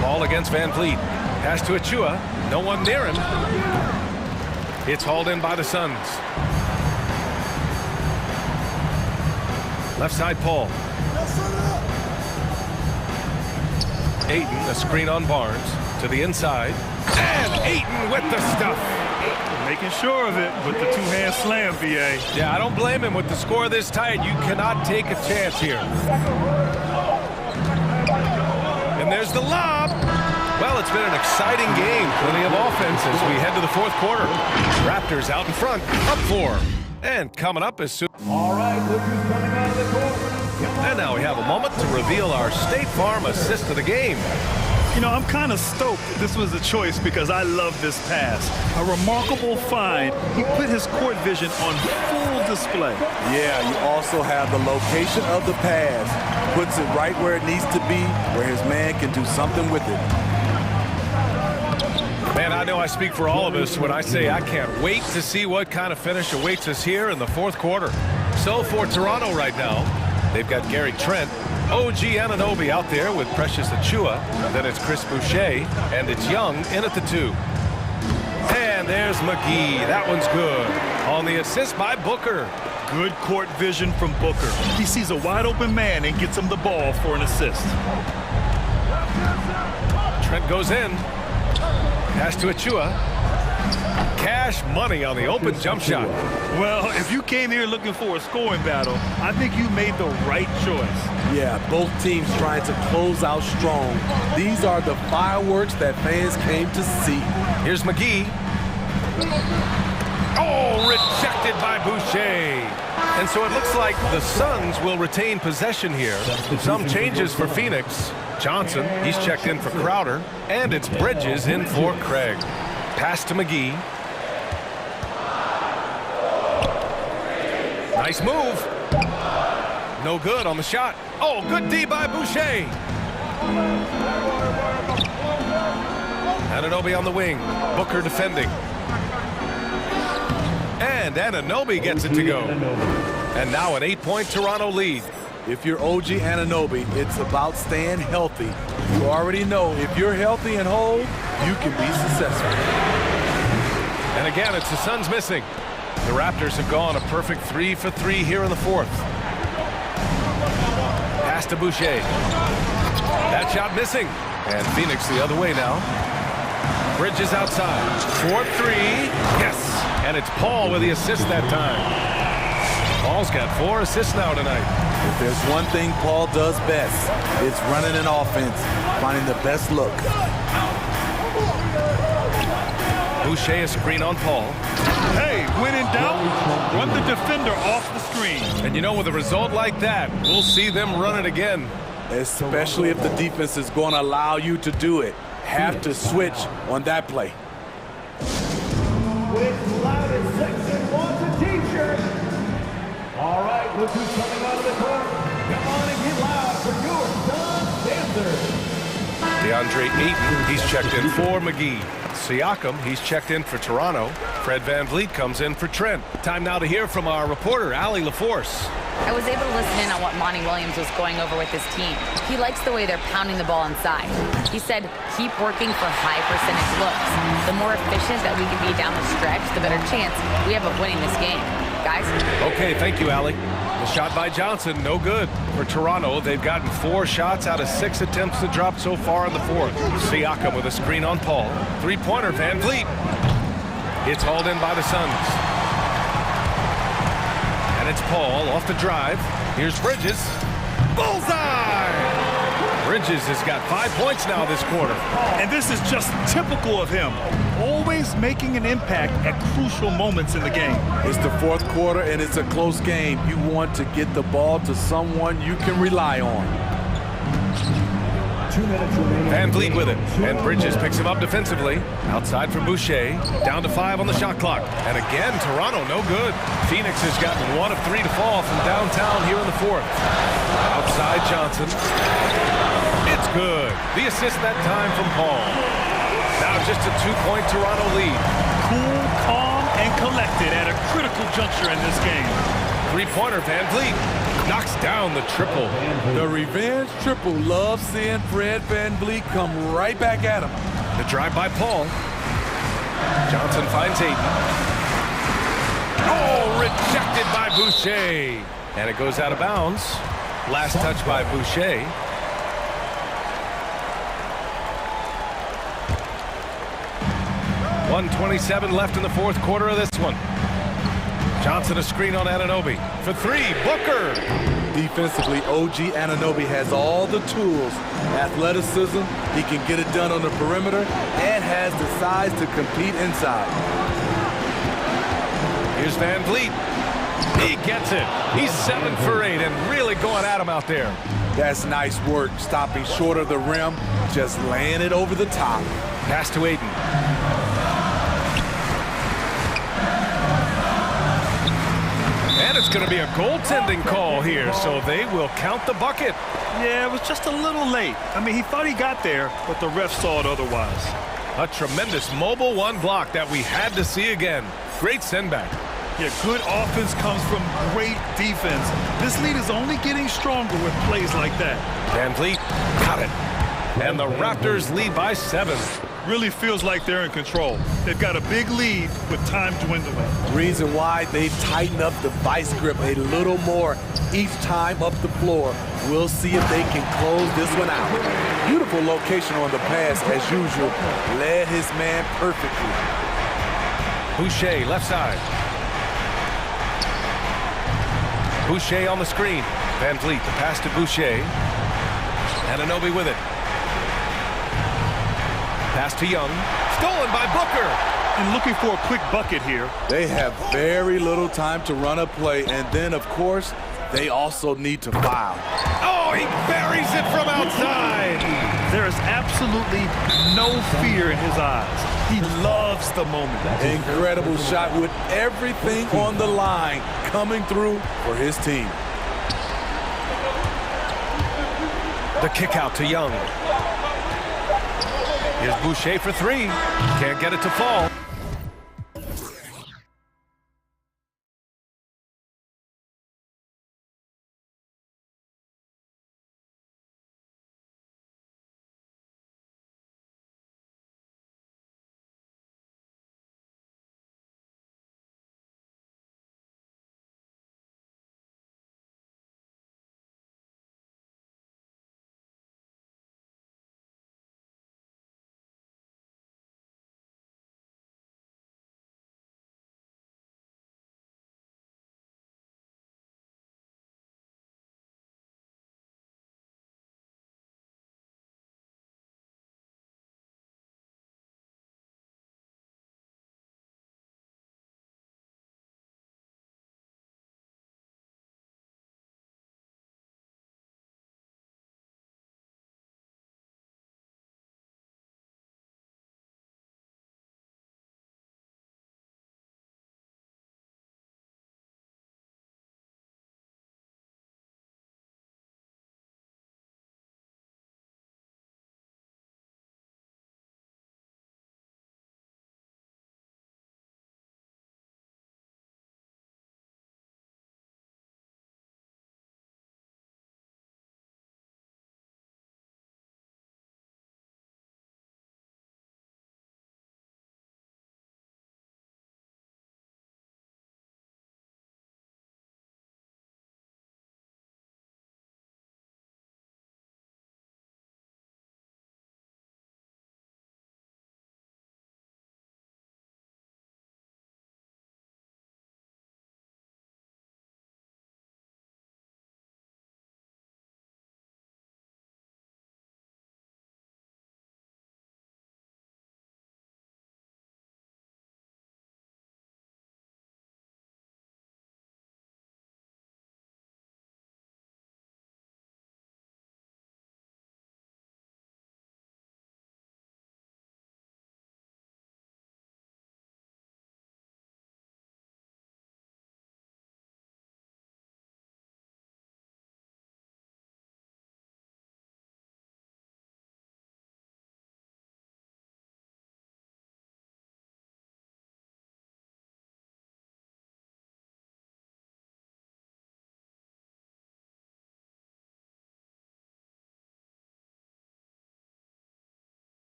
[SPEAKER 1] Paul against Van Vliet. Pass to Achua. No one near him. It's hauled in by the Suns. Left side, Paul. Aiden, a screen on Barnes. To the inside. And Aiden with the stuff.
[SPEAKER 2] Making sure of it with the two-hand slam, VA.
[SPEAKER 1] Yeah, I don't blame him. With the score this tight, you cannot take a chance here. And there's the lob. Well, it's been an exciting game. Plenty of offense as we head to the fourth quarter. Raptors out in front, up 4. And coming up as soon.
[SPEAKER 3] All right, look who's coming out of the court.
[SPEAKER 1] And now we have a moment to reveal our State Farm assist of the game.
[SPEAKER 2] You know, I'm kind of stoked this was a choice because I love this pass. A remarkable find. He put his court vision on full display.
[SPEAKER 14] Yeah, you also have the location of the pass. Puts it right where it needs to be, where his man can do something with it.
[SPEAKER 1] Man, I know I speak for all of us when I say I can't wait to see what kind of finish awaits us here in the fourth quarter. So for Toronto right now, they've got Gary Trent, OG Anunoby out there with Precious Achua. Then it's Chris Boucher, and it's Young in at the 2. And there's McGee. That one's good. On the assist by Booker.
[SPEAKER 2] Good court vision from Booker. He sees a wide open man and gets him the ball for an assist.
[SPEAKER 1] Trent goes in. Pass to Achua. Cash money on the open jump shot.
[SPEAKER 2] Well, if you came here looking for a scoring battle, I think you made the right choice.
[SPEAKER 14] Yeah, both teams trying to close out strong. These are the fireworks that fans came to see.
[SPEAKER 1] Here's McGee. Oh, rejected by Boucher. And so it looks like the Suns will retain possession here. Some changes for Phoenix. Johnson, he's checked in for Crowder. And it's Bridges in for Craig. Pass to McGee. Nice move. No good on the shot. Oh, good D by Boucher. Anunoby on the wing. Booker defending. And Anunoby gets it to go. And now an 8-point Toronto lead.
[SPEAKER 14] If you're OG Anunoby, it's about staying healthy. You already know if you're healthy and whole, you can be successful.
[SPEAKER 1] And again, it's the Suns missing. The Raptors have gone a perfect 3 for 3 here in the fourth. Pass to Boucher. That shot missing. And Phoenix the other way now. Bridges outside. 4-3. Yes. And it's Paul with the assist that time. Paul's got 4 assists now tonight.
[SPEAKER 14] If there's one thing Paul does best, it's running an offense, finding the best look.
[SPEAKER 1] Boucher a screen on Paul.
[SPEAKER 2] Hey, when in doubt, run the defender off the screen.
[SPEAKER 1] And you know, with a result like that, we'll see them run it again.
[SPEAKER 14] Especially if the defense is going to allow you to do it. Have to switch on that play.
[SPEAKER 3] With loudest section wants a t-shirt. All right, look who's coming out of the court. Come on and get loud for your Sun Panthers.
[SPEAKER 1] DeAndre Ayton, he's checked in for McGee. Siakam, he's checked in for Toronto. Fred VanVleet comes in for Trent. Time now to hear from our reporter, Allie LaForce.
[SPEAKER 13] I was able to listen in on what Monty Williams was going over with his team. He likes the way they're pounding the ball inside. He said, keep working for high percentage looks. The more efficient that we can be down the stretch, the better chance we have of winning this game. Guys?
[SPEAKER 1] Okay, thank you, Allie. The shot by Johnson, no good. For Toronto, they've gotten 4 shots out of 6 attempts to drop so far in the fourth. Siakam with a screen on Paul. 3-pointer, VanVleet. It's hauled in by the Suns. And it's Paul off the drive. Here's Bridges. Bullseye! Bridges has got 5 points now this quarter.
[SPEAKER 2] And this is just typical of him. Always making an impact at crucial moments in the game.
[SPEAKER 14] It's the fourth quarter and it's a close game. You want to get the ball to someone you can rely on.
[SPEAKER 1] VanVleet with it, and Bridges picks him up defensively. Outside for Boucher, down to 5 on the shot clock. And again, Toronto no good. Phoenix has gotten 1 of 3 to fall from downtown here in the fourth. Outside Johnson. It's good. The assist that time from Paul. Now just a 2-point Toronto lead.
[SPEAKER 2] Cool, calm, and collected at a critical juncture in this game.
[SPEAKER 1] 3-pointer, VanVleet knocks down the triple.
[SPEAKER 14] The revenge triple. Love seeing Fred VanVleet come right back at him.
[SPEAKER 1] The drive by Paul. Johnson finds Ayton. Oh, rejected by Boucher. And it goes out of bounds. Last touch by Boucher. .127 left in the fourth quarter of this one. Johnson a screen on Anunoby. For 3, Booker.
[SPEAKER 14] Defensively, OG Anunoby has all the tools. Athleticism, he can get it done on the perimeter, and has the size to compete inside.
[SPEAKER 1] Here's VanVleet. He gets it. He's 7 for 8 and really going at him out there.
[SPEAKER 14] That's nice work, stopping short of the rim, just laying it over the top.
[SPEAKER 1] Pass to Ayton. And it's going to be a goaltending call here, so they will count the bucket.
[SPEAKER 2] Yeah, it was just a little late. I mean, he thought he got there, but the ref saw it otherwise.
[SPEAKER 1] A tremendous mobile 1 block that we had to see again. Great send back.
[SPEAKER 2] Yeah, good offense comes from great defense. This lead is only getting stronger with plays like that.
[SPEAKER 1] VanVleet got it. And the Raptors lead by 7.
[SPEAKER 2] Really feels like they're in control. They've got a big lead with time dwindling.
[SPEAKER 14] Reason why they've tightened up the vice grip a little more each time up the floor. We'll see if they can close this one out. Beautiful location on the pass as usual. Led his man perfectly.
[SPEAKER 1] Boucher left side. Boucher on the screen. VanVleet the pass to Boucher. Anunoby with it. Pass to Young. Stolen by Booker.
[SPEAKER 2] and looking for a quick bucket here.
[SPEAKER 14] They have very little time to run a play, and then, of course, they also need to foul.
[SPEAKER 1] Oh, he buries it from outside.
[SPEAKER 2] There is absolutely no fear in his eyes. He loves the moment.
[SPEAKER 14] Incredible shot with everything on the line coming through for his team.
[SPEAKER 1] The kick out to Young. Here's Boucher for three. Can't get it to fall.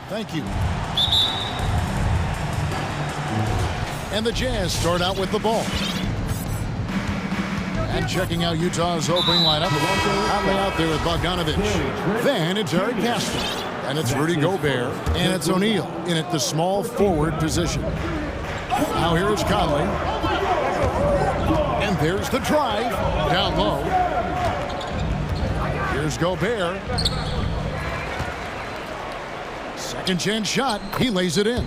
[SPEAKER 6] Thank you. And the Jazz start out with the ball. And checking out Utah's opening lineup. Conley out there with Bogdanovich. Then it's Eric Pascal. And it's Rudy Gobert. And it's O'Neal in at the small forward position. Now here's Conley. And there's the drive. Down low. Here's Gobert. Second chance shot. He lays it in.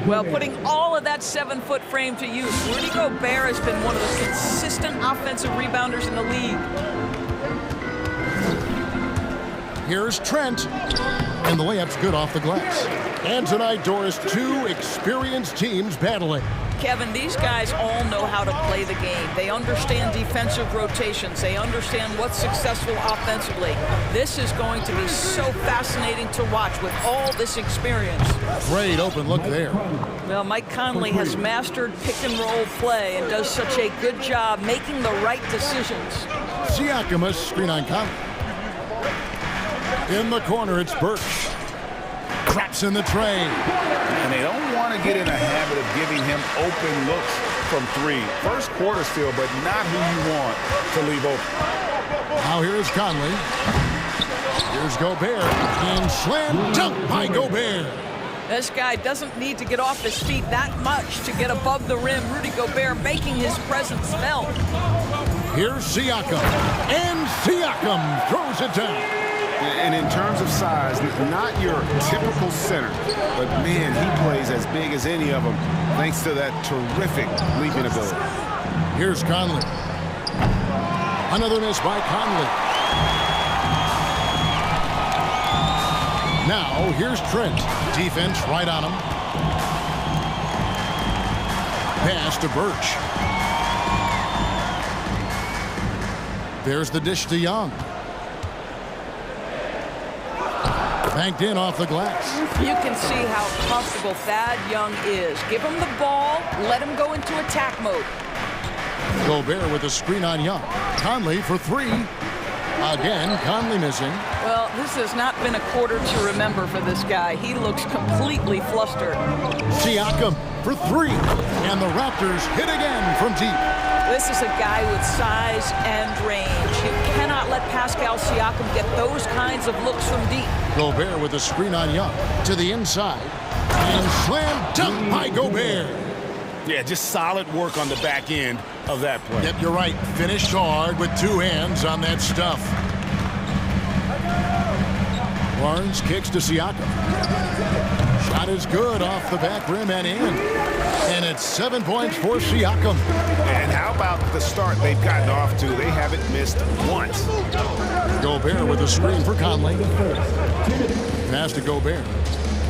[SPEAKER 8] Well, putting all of that 7-foot frame to use, Rudy Gobert has been one of the consistent offensive rebounders in the league.
[SPEAKER 6] Here's Trent. And the layup's good off the glass. And tonight, Doris, two experienced teams battling.
[SPEAKER 8] Kevin, these guys all know how to play the game. They understand defensive rotations. They understand what's successful offensively. This is going to be so fascinating to watch with all this experience.
[SPEAKER 6] Great open look there.
[SPEAKER 8] Well, Mike Conley has mastered pick-and-roll play and does such a good job making the right decisions.
[SPEAKER 6] Siakam, a screen on Conley. In the corner, it's Birch. Traps in the tray.
[SPEAKER 7] And they don't want to get in a habit of giving him open looks from three. First quarter still, but not who you want to leave open.
[SPEAKER 6] Now here's Conley. Here's Gobert. And slam dunk by Gobert.
[SPEAKER 8] This guy doesn't need to get off his feet that much to get above the rim. Rudy Gobert making his presence felt.
[SPEAKER 6] Here's Siakam. And Siakam throws it down.
[SPEAKER 7] And in terms of size, not your typical center, but man, he plays as big as any of them thanks to that terrific leaping ability.
[SPEAKER 6] Here's Conley. Another miss by Conley. Now, here's Trent. Defense right on him. Pass to Birch. There's the dish to Young. Banked in off the glass.
[SPEAKER 8] You can see how comfortable Thad Young is. Give him the ball, let him go into attack mode.
[SPEAKER 6] Gobert with a screen on Young. Conley for three. Again, Conley missing.
[SPEAKER 8] Well, this has not been a quarter to remember for this guy. He looks completely flustered.
[SPEAKER 6] Siakam for three. And the Raptors hit again from deep.
[SPEAKER 8] This is a guy with size and range. You cannot let Pascal Siakam get those kinds of looks from deep.
[SPEAKER 6] Gobert with a screen on Young. To the inside. And slam dunk by Gobert.
[SPEAKER 7] Yeah, just solid work on the back end of that play.
[SPEAKER 6] Yep, you're right. Finished hard with two hands on that stuff. Barnes kicks to Siakam. Shot is good off the back rim and in. And it's 7 points for Siakam.
[SPEAKER 7] And how about the start they've gotten off to? They haven't missed once.
[SPEAKER 6] Gobert with a screen for Conley. Pass to Gobert.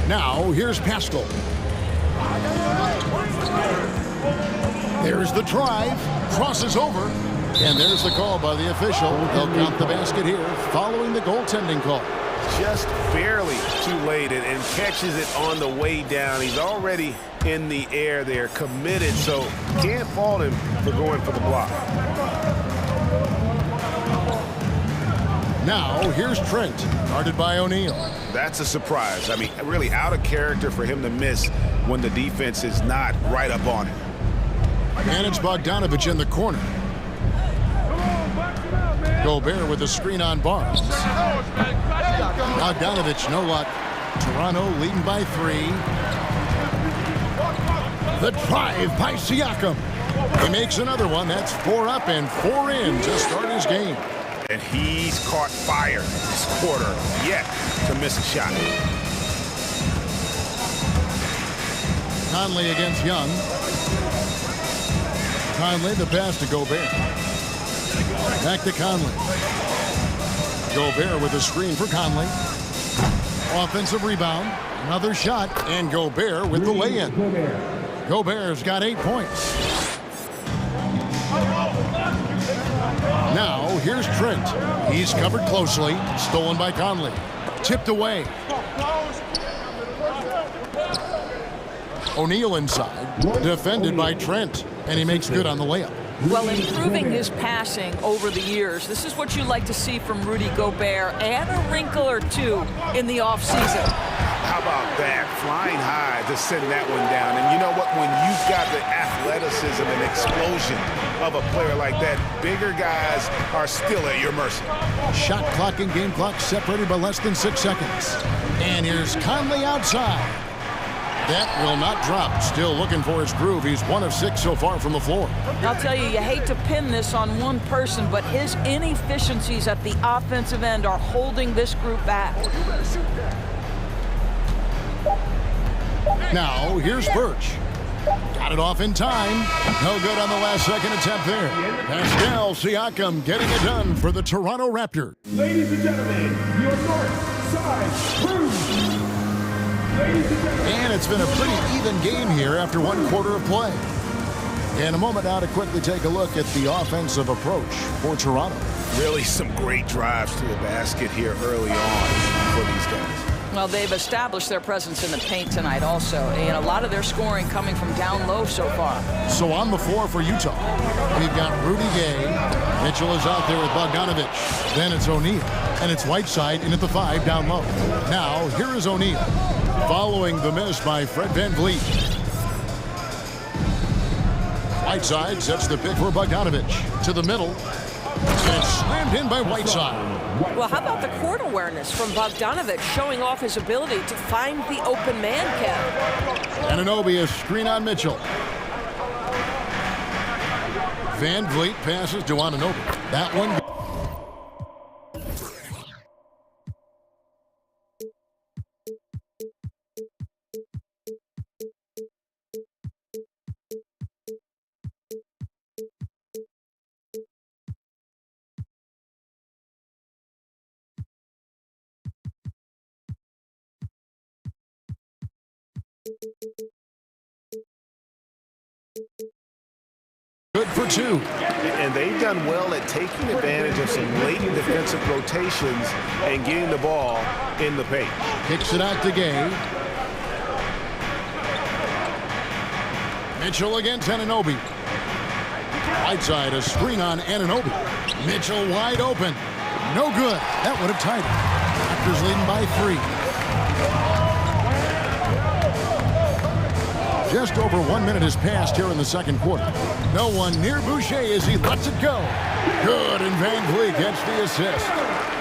[SPEAKER 6] Now, here's Pascal. There's the drive. Crosses over. And there's the call by the official. They'll count the basket here following the goaltending call.
[SPEAKER 7] Just barely too late and catches it on the way down. He's already in the air there, committed, so can't fault him for going for the block.
[SPEAKER 6] Now, here's Trent, guarded by O'Neal.
[SPEAKER 7] That's a surprise. I mean, really out of character for him to miss when the defense is not right up on it.
[SPEAKER 6] And it's Bogdanovich in the corner. Gobert with a screen on Barnes. Bogdanovich, no luck. Toronto leading by 3. The drive by Siakam. He makes another one. That's 4 up and 4 in to start his game.
[SPEAKER 7] And he's caught fire this quarter, yet to miss a shot.
[SPEAKER 6] Conley against Young. Conley, the pass to Gobert. Back to Conley. Gobert with a screen for Conley. Offensive rebound. Another shot. And Gobert with the lay-in. Gobert's got 8 points. Now, here's Trent. He's covered closely. Stolen by Conley. Tipped away. O'Neal inside. Defended by Trent. And he makes good on the layup.
[SPEAKER 8] Well, improving his passing over the years, this is what you like to see from Rudy Gobert, and a wrinkle or two in the offseason.
[SPEAKER 7] How about that? Flying high to send that one down. And you know what? When you've got the athleticism and explosion of a player like that, bigger guys are still at your mercy.
[SPEAKER 6] Shot clock and game clock separated by less than 6 seconds. And here's Conley outside. That will not drop. Still looking for his groove. He's 1 of 6 so far from the floor.
[SPEAKER 8] I'll tell you, you hate to pin this on one person, but his inefficiencies at the offensive end are holding this group back.
[SPEAKER 6] Now, here's Birch. Got it off in time. No good on the last second attempt there. Pascal Siakam getting it done for the Toronto Raptors.
[SPEAKER 3] Ladies and gentlemen, your north side crew.
[SPEAKER 6] And it's been a pretty even game here after 1 quarter of play. And a moment now to quickly take a look at the offensive approach for Toronto.
[SPEAKER 7] Really some great drives to the basket here early on for these guys.
[SPEAKER 8] Well, they've established their presence in the paint tonight also, and a lot of their scoring coming from down low so far.
[SPEAKER 6] So on the floor for Utah, we've got Rudy Gay. Mitchell is out there with Bogdanovich. Then it's O'Neal, and it's Whiteside in at the 5 down low. Now, here is O'Neal, following the miss by Fred VanVleet. Whiteside sets the pick for Bogdanovich to the middle, and it's slammed in by Whiteside.
[SPEAKER 16] Well, how about the court awareness from Bogdanovich showing off his ability to find the open man, Kev?
[SPEAKER 6] Anunoby, a screen on Mitchell. VanVleet passes to Anunoby. That one. Good for 2.
[SPEAKER 7] And they've done well at taking advantage of some late defensive rotations and getting the ball in the paint.
[SPEAKER 6] Kicks it out to Gay. Mitchell against Anunoby. Whiteside, a screen on Anunoby. Mitchell wide open. No good. That would have tied it. Raptors leading by 3. Just over 1 minute has passed here in the second quarter. No one near Boucher as he lets it go. Good, and VanVleet gets the assist.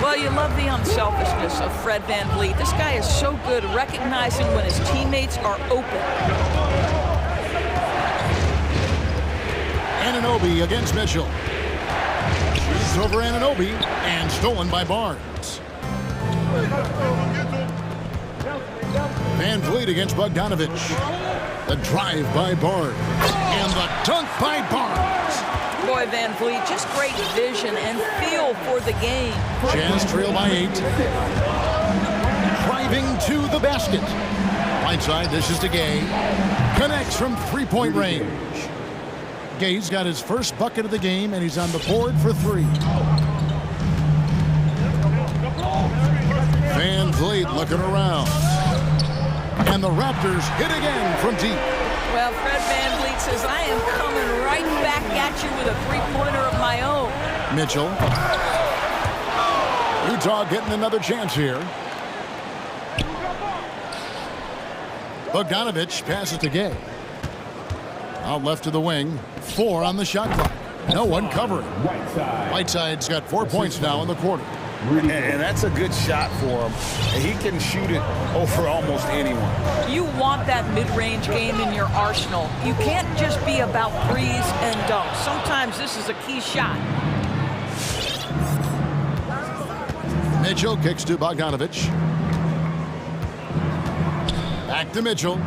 [SPEAKER 8] Well, you love the unselfishness of Fred VanVleet. This guy is so good at recognizing when his teammates are open.
[SPEAKER 6] Anunoby against Mitchell. Shoots over Anunoby and stolen by Barnes. VanVleet against Bogdanovich. The drive by Barnes. And the dunk by Barnes.
[SPEAKER 8] Boy, VanVleet, just great vision and feel for the game.
[SPEAKER 6] Jazz trail by 8. Driving to the basket. Right side, this is to Gay. Connects from 3-point range. Gay's got his first bucket of the game, and he's on the board for 3. VanVleet looking around. And the Raptors hit again from deep.
[SPEAKER 8] Well, Fred VanVleet says, I am coming right back at you with a 3-pointer of my own.
[SPEAKER 6] Mitchell. Utah getting another chance here. Bogdanovich passes to Gay. Out left to the wing. 4 on the shot clock. No one covering. Whiteside's got 4 points now in the quarter.
[SPEAKER 7] And that's a good shot for him. He can shoot it over almost anyone.
[SPEAKER 8] You want that mid-range game in your arsenal. You can't just be about threes and dunks. Sometimes this is a key shot.
[SPEAKER 6] Mitchell kicks to Bogdanovich. Back to Mitchell.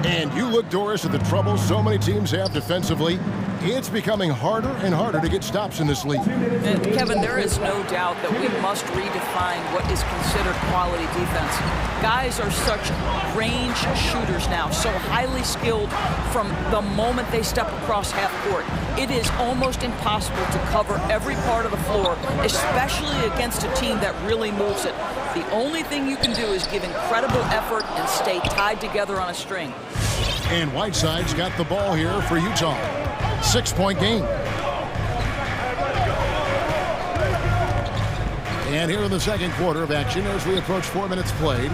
[SPEAKER 6] And you look, Doris, at the trouble so many teams have defensively. It's becoming harder and harder to get stops in this league.
[SPEAKER 8] And Kevin, there is no doubt that we must redefine what is considered quality defense. Guys are such range shooters now, so highly skilled from the moment they step across half court. It is almost impossible to cover every part of the floor, especially against a team that really moves it. The only thing you can do is give incredible effort and stay tied together on a string.
[SPEAKER 6] And Whiteside's got the ball here for Utah. 6-point game. And here in the second quarter of action as we approach 4 minutes played.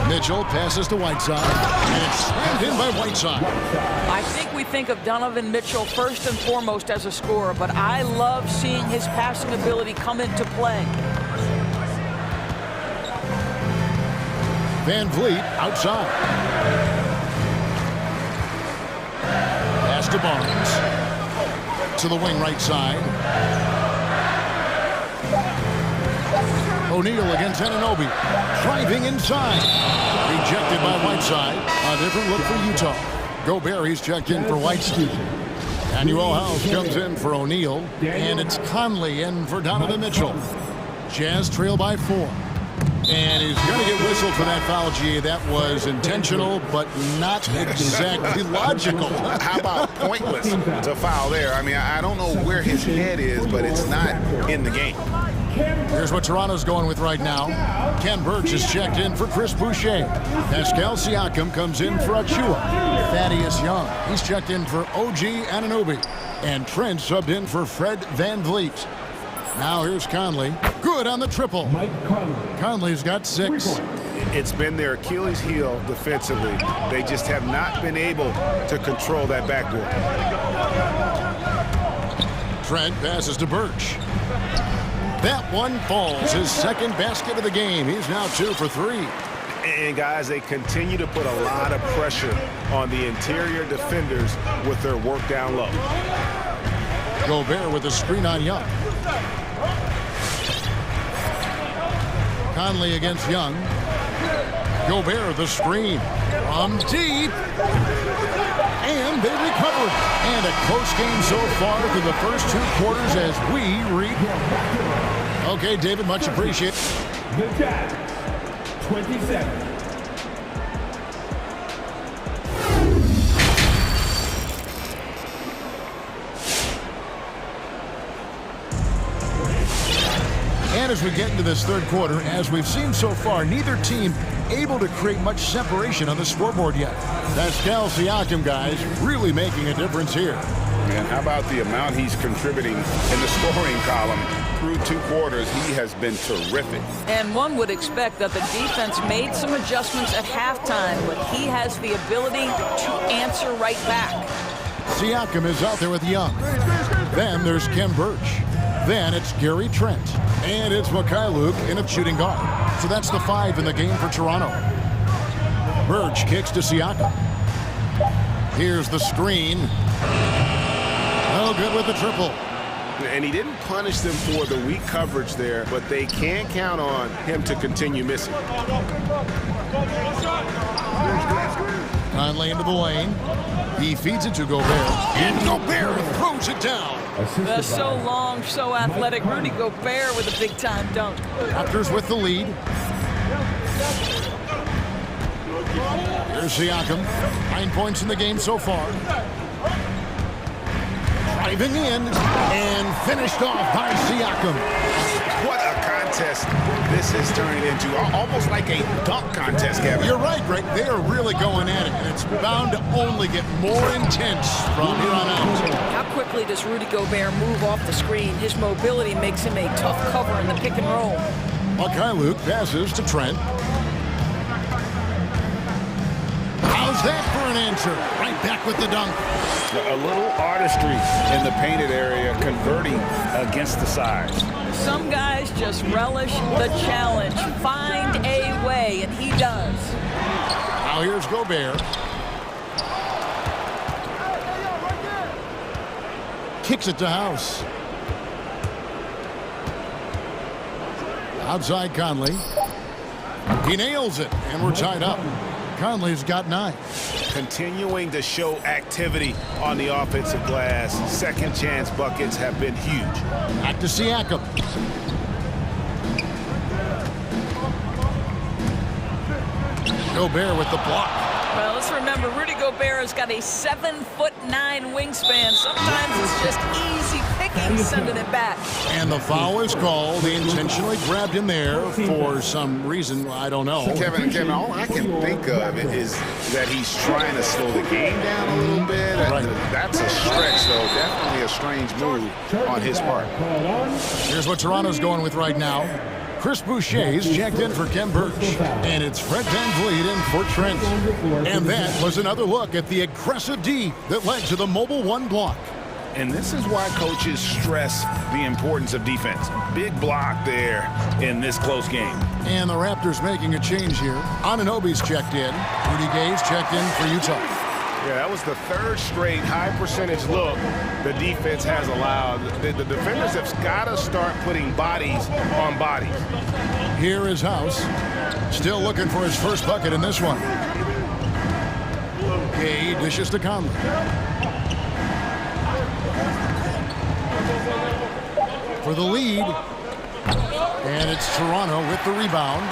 [SPEAKER 6] Mitchell passes to Whiteside, and it's slammed in by Whiteside.
[SPEAKER 8] I think we think of Donovan Mitchell first and foremost as a scorer, but I love seeing his passing ability come into play.
[SPEAKER 6] Van Vliet outside. Pass to Barnes. To the wing right side. O'Neal against Anunoby. Driving inside. Rejected by Whiteside. A different look for Utah. Gobert, he's checked in for Whiteside. Annual House comes in for O'Neal. And it's Conley in for Donovan Mitchell. Jazz trail by 4. And he's going to get whistled for that foul, G. That was intentional, but not exactly logical.
[SPEAKER 7] How about pointless to foul there? I mean, I don't know where his head is, but it's not in the game.
[SPEAKER 6] Here's what Toronto's going with right now. Ken Birch is checked in for Chris Boucher. Pascal Siakam comes in for Achua. Thaddeus Young, he's checked in for OG Anunoby. And Trent subbed in for Fred Van Vliet. Now here's Conley. Good on the triple. Conley's got 6.
[SPEAKER 7] It's been their Achilles heel defensively. They just have not been able to control that backboard.
[SPEAKER 6] Trent passes to Birch. That one falls. His second basket of the game. He's now 2 for 3.
[SPEAKER 7] And guys, they continue to put a lot of pressure on the interior defenders with their work down low.
[SPEAKER 6] Gobert with a screen on Young. Conley against Young. Gobert the screen from deep. And they recovered. And a close game so far through the first 2 quarters as we read. Okay, David, much appreciated.
[SPEAKER 3] The Jazz, 27.
[SPEAKER 6] And as we get into this third quarter, as we've seen so far, neither team able to create much separation on the scoreboard yet. Pascal Siakam, guys, really making a difference here.
[SPEAKER 7] And how about the amount he's contributing in the scoring column? Through 2 quarters, he has been terrific.
[SPEAKER 8] And one would expect that the defense made some adjustments at halftime, but he has the ability to answer right back.
[SPEAKER 6] Siakam is out there with Young. Then there's Ken Birch. Then it's Gary Trent. And it's Mikhailuk in a shooting guard. So that's the 5 in the game for Toronto. Birch kicks to Siakam. Here's the screen. No good with the triple.
[SPEAKER 7] And he didn't punish them for the weak coverage there, but they can count on him to continue missing.
[SPEAKER 6] Conley into the lane. He feeds it to Gobert. And Gobert throws it down.
[SPEAKER 8] That's so long, so athletic. Rudy Gobert with a big-time dunk.
[SPEAKER 6] Raptors with the lead. Here's Siakam. 9 points in the game so far. Driving in and finished off by Siakam.
[SPEAKER 7] What a contest this is turning into. Almost like a dunk contest, Kevin.
[SPEAKER 6] You're right, Greg. They are really going at it, and it's bound to only get more intense from here on out.
[SPEAKER 16] How quickly does Rudy Gobert move off the screen? His mobility makes him a tough cover in the pick and roll.
[SPEAKER 6] Mikhailuk passes to Trent. How's that for an answer? Right back with the dunk.
[SPEAKER 7] A little artistry in the painted area, converting against the size.
[SPEAKER 8] Some guys just relish the challenge. Find a way, and he does.
[SPEAKER 6] Now here's Gobert. Kicks it to House. Outside Conley. He nails it, and we're tied up. Conley's got 9.
[SPEAKER 7] Continuing to show activity on the offensive glass. Second chance buckets have been huge.
[SPEAKER 6] Back to Siakam. Gobert with the block.
[SPEAKER 8] Well, let's remember, Rudy Gobert has got a 7'9" wingspan. Sometimes it's just easy picking He's sending it back.
[SPEAKER 6] And the foul is called. They intentionally grabbed him there for some reason. I don't know.
[SPEAKER 7] Kevin, all I can think of is that he's trying to slow the game down a little bit.
[SPEAKER 6] Right.
[SPEAKER 7] That's a stretch, though. Definitely a strange move on his part.
[SPEAKER 6] Here's what Toronto's going with right now. Chris Boucher's checked in for Kem Birch. And it's Fred VanVleet in for Trent. And that was another look at the aggressive D that led to the mobile one block.
[SPEAKER 7] And this is why coaches stress the importance of defense. Big block there in this close game.
[SPEAKER 6] And the Raptors making a change here. Anunoby's checked in. Rudy Gay's checked in for Utah.
[SPEAKER 7] Yeah, that was the third straight high percentage look the defense has allowed. The defenders have got to start putting bodies on bodies.
[SPEAKER 6] Here is House. Still looking for his first bucket in this one. Gay dishes to Conley. For the lead. And it's Toronto with the rebound.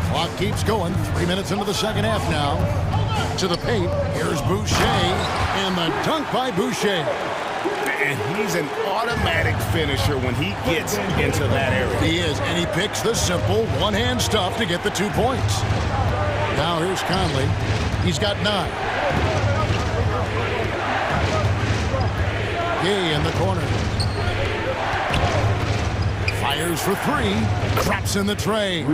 [SPEAKER 6] Clock keeps going. 3 minutes into the second half now. To the paint. Here's Boucher. And the dunk by Boucher.
[SPEAKER 7] And he's an automatic finisher when he gets into that area.
[SPEAKER 6] He is. And he picks the simple one-hand stuff to get the 2 points. Now here's Conley. He's got 9. Gay in the corner. Fires for 3. Drops in the tray.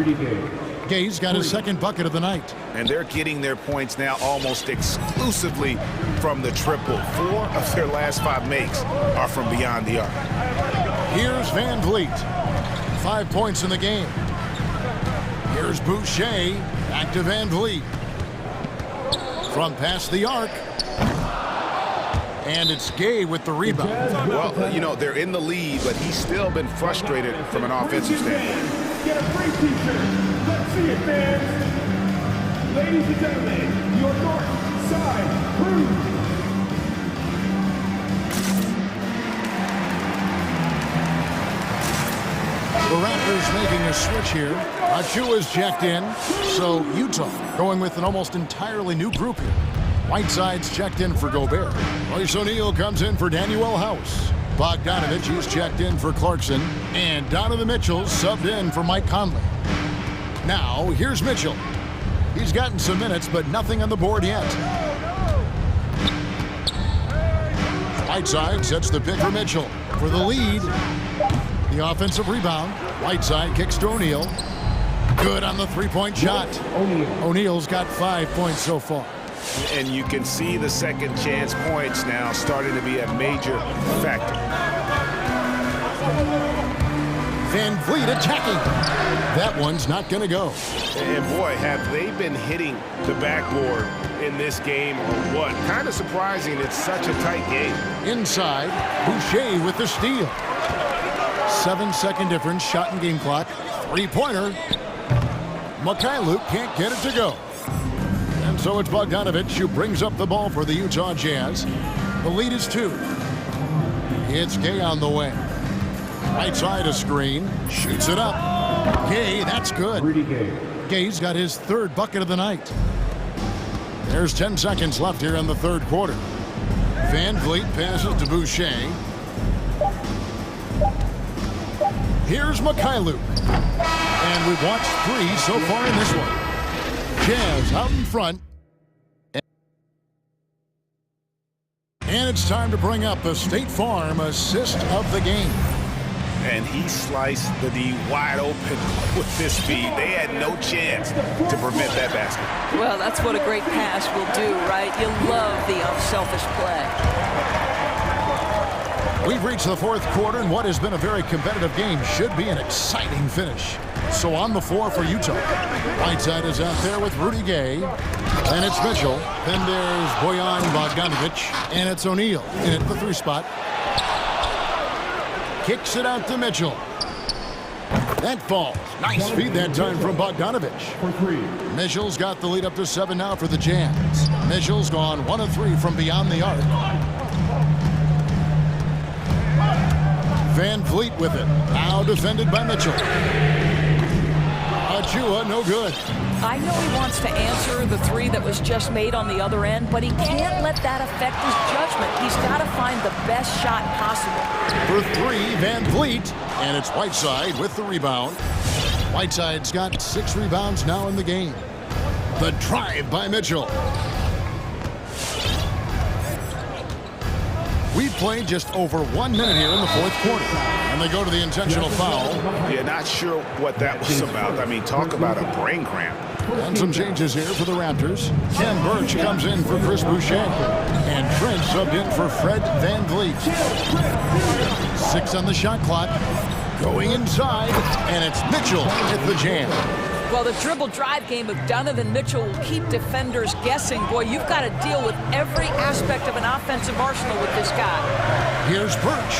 [SPEAKER 6] Gay's got his second bucket of the night.
[SPEAKER 7] And they're getting their points now almost exclusively from the triple. 4 of their last 5 makes are from beyond the arc.
[SPEAKER 6] Here's VanVleet. 5 points in the game. Here's Boucher. Back to VanVleet. From past the arc. And it's Gay with the rebound.
[SPEAKER 7] Well, you know, they're in the lead, but he's still been frustrated from an offensive standpoint.
[SPEAKER 3] Get a free t-shirt. Let's see it, fans. Ladies and gentlemen, your North Side Crew.
[SPEAKER 6] The Raptors making a switch here. Achua's checked in. So Utah going with an almost entirely new group here. Whiteside's checked in for Gobert. Royce O'Neal comes in for Danuel House. Bogdanovich is checked in for Clarkson. And Donovan Mitchell subbed in for Mike Conley. Now, here's Mitchell. He's gotten some minutes, but nothing on the board yet. Whiteside sets the pick for Mitchell. For the lead, the offensive rebound. Whiteside kicks to O'Neal. Good on the three-point shot. O'Neal's got 5 points so far.
[SPEAKER 7] And you can see the second chance points now starting to be a major factor.
[SPEAKER 6] VanVleet attacking. That one's not going to go.
[SPEAKER 7] And boy, have they been hitting the backboard in this game or what? Kind of surprising. It's such a tight game.
[SPEAKER 6] Inside, Boucher with the steal. 7-second difference, shot and game clock. Three-pointer. Mikhailuk can't get it to go. And so it's Bogdanovich who brings up the ball for the Utah Jazz. The lead is 2. It's Gay on the way. Right side a screen. Shoots it up. Gay, that's good. Gay's got his third bucket of the night. There's 10 seconds left here in the third quarter. VanVleet passes to Boucher. Here's Mikhailuk. And we've watched 3 so far in this one. Jazz out in front. And it's time to bring up the State Farm assist of the game.
[SPEAKER 7] And he sliced the D wide open with this feed. They had no chance to prevent that basket.
[SPEAKER 8] Well, that's what a great pass will do, right? You love the unselfish play.
[SPEAKER 6] We've reached the fourth quarter, and what has been a very competitive game should be an exciting finish. So on the floor for Utah. Whiteside is out there with Rudy Gay. And it's Mitchell. Then there's Bojan Bogdanovich. And it's O'Neal in at the 3 spot. Kicks it out to Mitchell. That falls. Nice feed that time from Bogdanovich. Mitchell's got the lead up to 7 now for the Jazz. Mitchell's gone 1 of 3 from beyond the arc. VanVleet with it. Now defended by Mitchell. Achua, no good.
[SPEAKER 8] I know he wants to answer the three that was just made on the other end, but he can't let that affect his judgment. He's got to find the best shot possible.
[SPEAKER 6] For three, Van Vliet, and it's Whiteside with the rebound. Whiteside's got 6 rebounds now in the game. The drive by Mitchell. We've played just over 1 minute here in the fourth quarter, and they go to the intentional foul.
[SPEAKER 7] Yeah, not sure what that was about. I mean, talk about a brain cramp.
[SPEAKER 6] And some changes here for the Raptors. Ken Birch comes in for Chris Boucher, and Trent subbed in for Fred Van Vliet. 6 on the shot clock. Going inside, and it's Mitchell at the jam.
[SPEAKER 8] Well, the dribble drive game of Donovan Mitchell will keep defenders guessing. Boy, you've got to deal with every aspect of an offensive arsenal with this guy.
[SPEAKER 6] Here's Birch.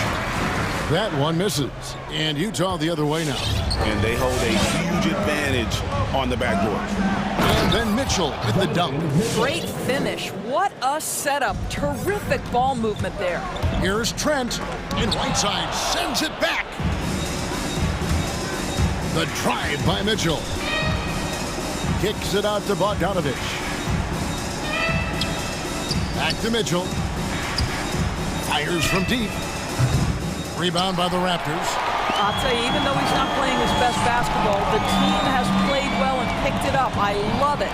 [SPEAKER 6] That one misses. And Utah the other way now.
[SPEAKER 7] And they hold a huge advantage on the backboard.
[SPEAKER 6] And then Mitchell with the dunk.
[SPEAKER 8] Great finish. What a setup. Terrific ball movement there.
[SPEAKER 6] Here's Trent, and Whiteside sends it back. The drive by Mitchell. Kicks it out to Bogdanovich. Back to Mitchell. Fires from deep. Rebound by the Raptors.
[SPEAKER 8] I'll tell you, even though he's not playing his best basketball, the team has played well and picked it up. I love it.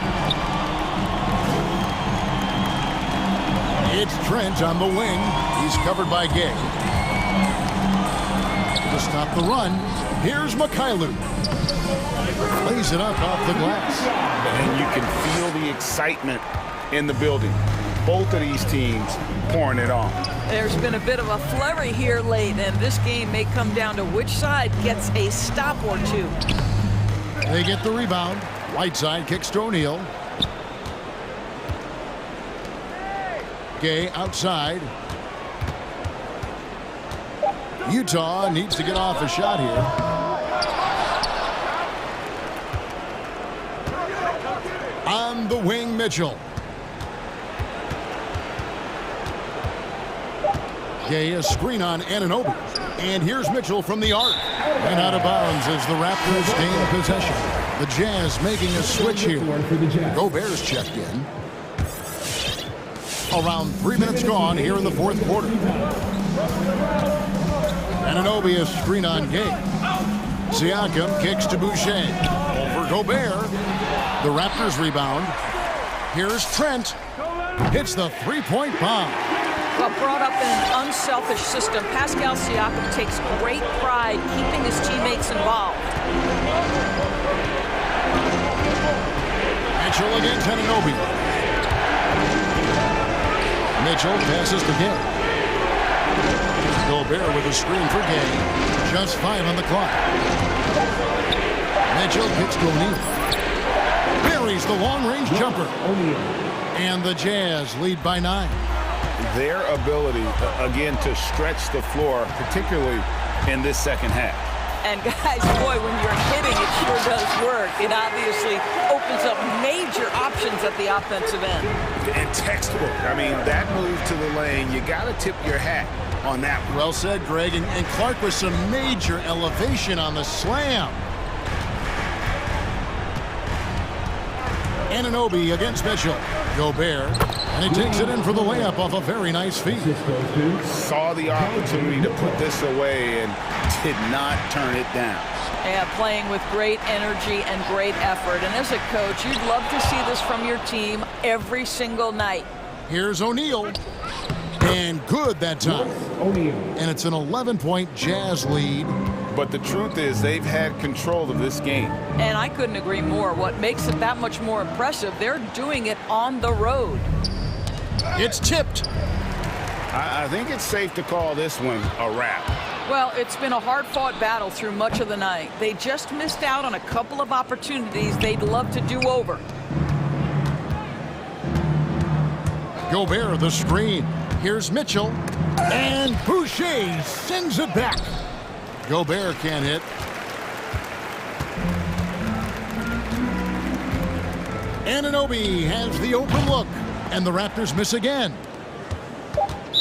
[SPEAKER 6] It's Trent on the wing. He's covered by Gay. To stop the run, here's Mikhailu. Plays it up off the glass.
[SPEAKER 7] And you can feel the excitement in the building. Both of these teams pouring it on.
[SPEAKER 8] There's been a bit of a flurry here late, and this game may come down to which side gets a stop or two.
[SPEAKER 6] They get the rebound. Whiteside kicks to O'Neal. Gay outside. Utah needs to get off a shot here. On the wing, Mitchell. Gay, a screen on Anunoby. And here's Mitchell from the arc. And out of bounds as the Raptors gain possession. The Jazz making a switch here. Gobert's checked in. Around 3 minutes gone here in the fourth quarter. Anunoby, a screen on Gay. Siakam kicks to Boucher. Over Gobert. The Raptors rebound. Here's Trent. Hits the three-point bomb.
[SPEAKER 8] Well, brought up in an unselfish system, Pascal Siakam takes great pride keeping his teammates involved.
[SPEAKER 6] Mitchell against Anunoby. Mitchell passes to Gay. Gobert with a screen for Gay. Just 5 on the clock. Mitchell kicks to O'Neal. Buries the long-range jumper. And the Jazz lead by 9.
[SPEAKER 7] Their ability, again, to stretch the floor, particularly in this second half.
[SPEAKER 8] And guys, boy, when you're hitting, it sure does work. It obviously opens up major options at the offensive end.
[SPEAKER 7] And textbook. I mean, that move to the lane, you got to tip your hat on that one.
[SPEAKER 6] Well said, Greg. And Clark with some major elevation on the slam. Anunoby against Mitchell. Gobert. And he takes it in for the layup off a very nice feed.
[SPEAKER 7] Saw the opportunity to put this away and did not turn it down.
[SPEAKER 8] Yeah, playing with great energy and great effort. And as a coach, you'd love to see this from your team every single night.
[SPEAKER 6] Here's O'Neal. And good that time. And it's an 11-point Jazz lead.
[SPEAKER 7] But the truth is they've had control of this game.
[SPEAKER 8] And I couldn't agree more. What makes it that much more impressive, they're doing it on the road.
[SPEAKER 6] It's tipped.
[SPEAKER 7] I think it's safe to call this one a wrap.
[SPEAKER 8] Well, it's been a hard-fought battle through much of the night. They just missed out on a couple of opportunities they'd love to do over.
[SPEAKER 6] Gobert, the screen. Here's Mitchell. And Boucher sends it back. Gobert can't hit. Anunoby has the open look. And the Raptors miss again.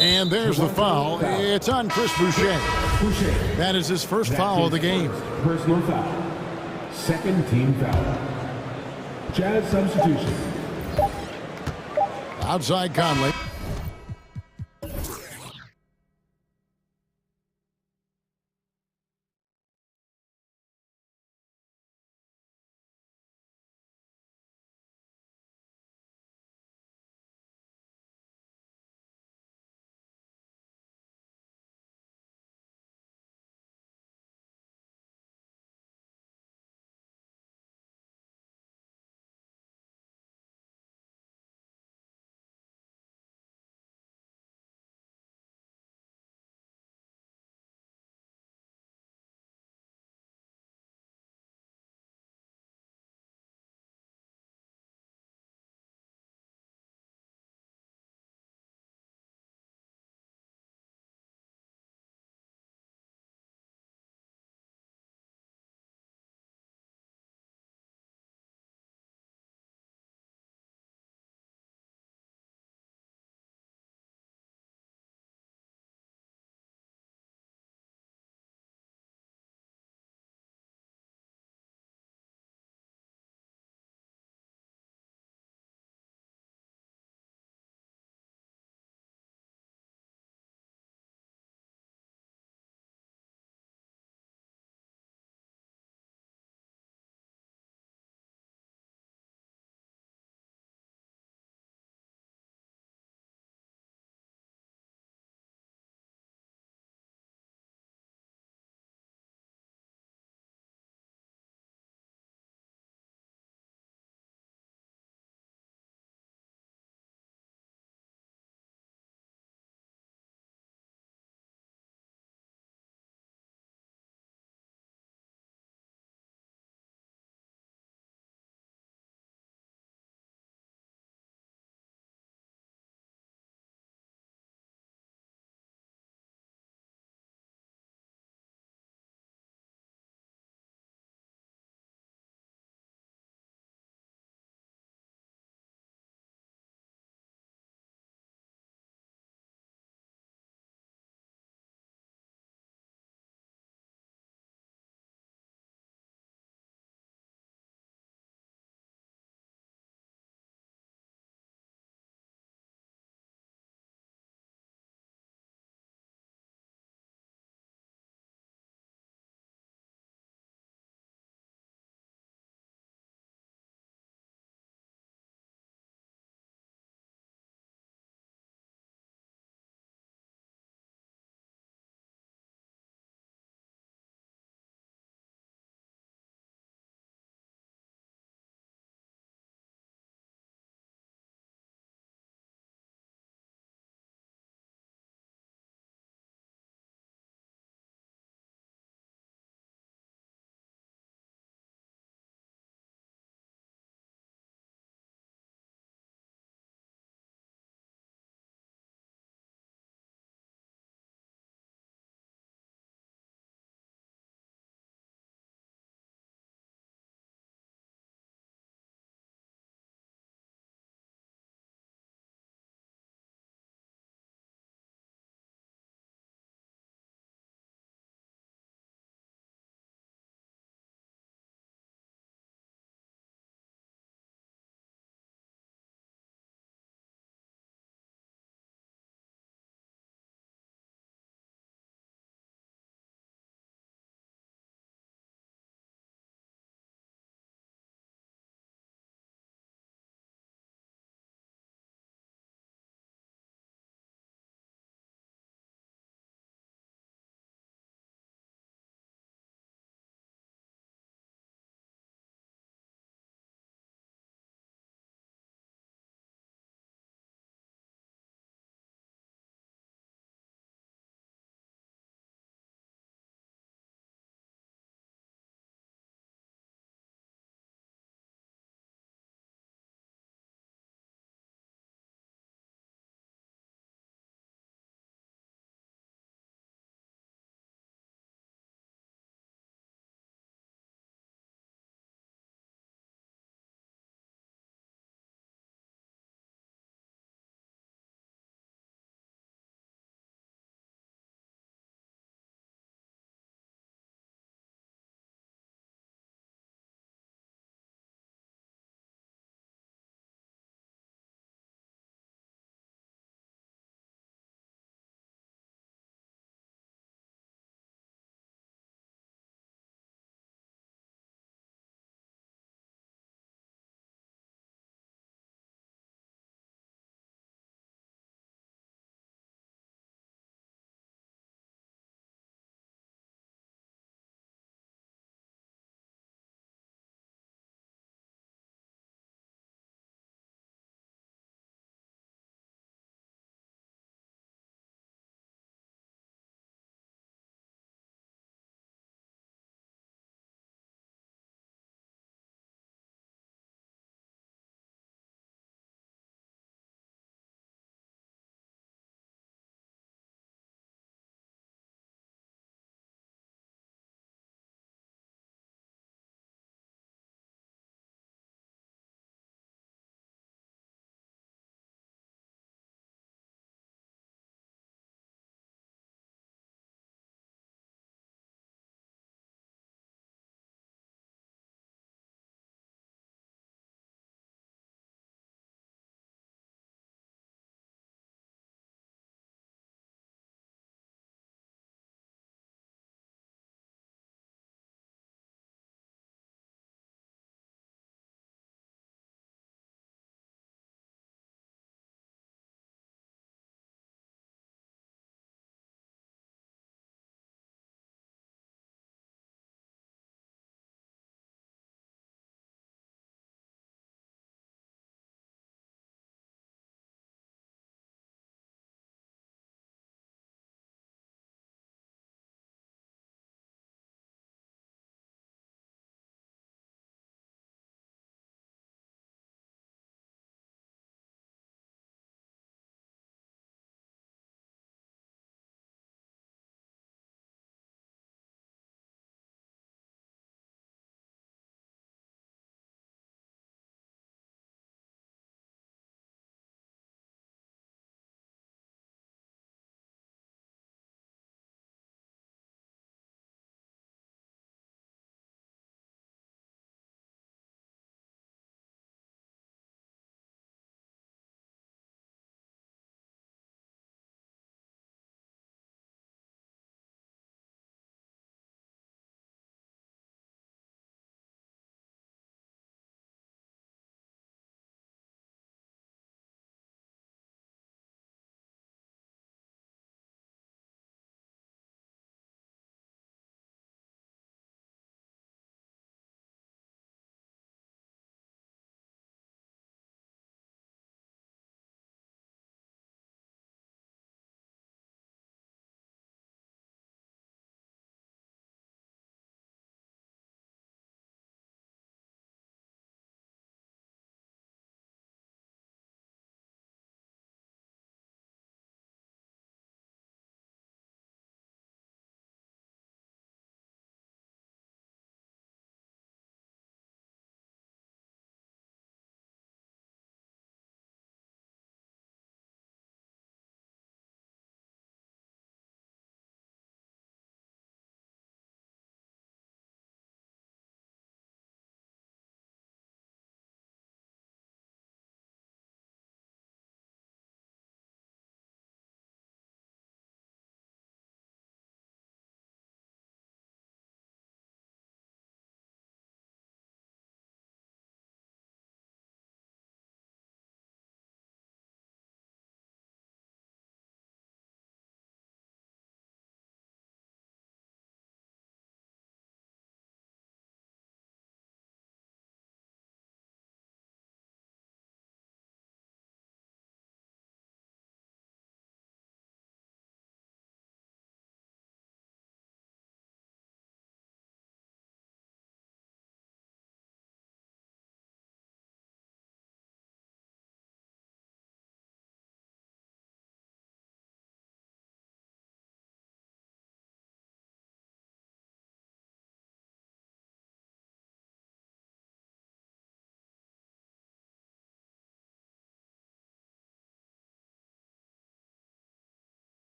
[SPEAKER 6] And there's the foul. It's on Chris Boucher. That is his first foul of the game.
[SPEAKER 3] Personal foul. Second team foul. Jazz substitution.
[SPEAKER 6] Outside Conley.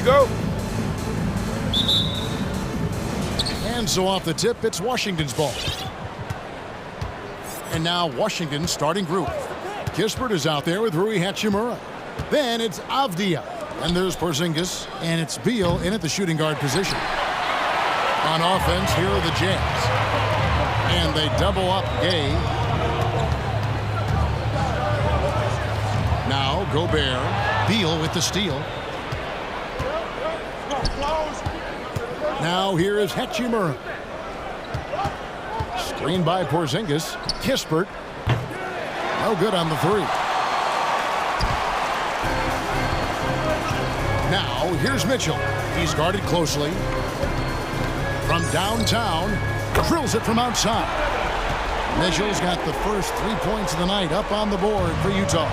[SPEAKER 12] go.
[SPEAKER 6] And so off the tip, it's Washington's ball. And now Washington's starting group. Kispert is out there with Rui Hachimura. Then it's Avdia. And there's Porzingis. And it's Beal in at the shooting guard position. On offense, here are the Jazz. And they double up Gay. Now Gobert. Beal with the steal. Now here is Hachimura. Screen by Porzingis. Kispert. No good on the three. Now here's Mitchell. He's guarded closely. From downtown, drills it from outside. Mitchell's got the first 3 points of the night up on the board for Utah.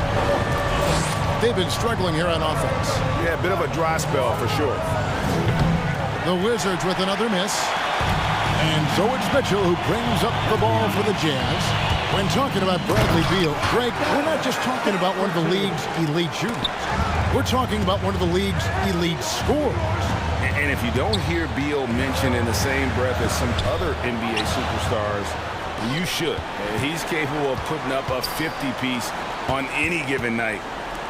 [SPEAKER 6] They've been struggling here on offense.
[SPEAKER 7] Yeah, a bit of a dry spell for sure.
[SPEAKER 6] The Wizards with another miss. And so it's Mitchell who brings up the ball for the Jazz. When talking about Bradley Beal, Greg, we're not just talking about one of the league's elite shooters. We're talking about one of the league's elite scorers.
[SPEAKER 7] And if you don't hear Beal mentioned in the same breath as some other NBA superstars, you should. He's capable of putting up a 50-piece on any given night.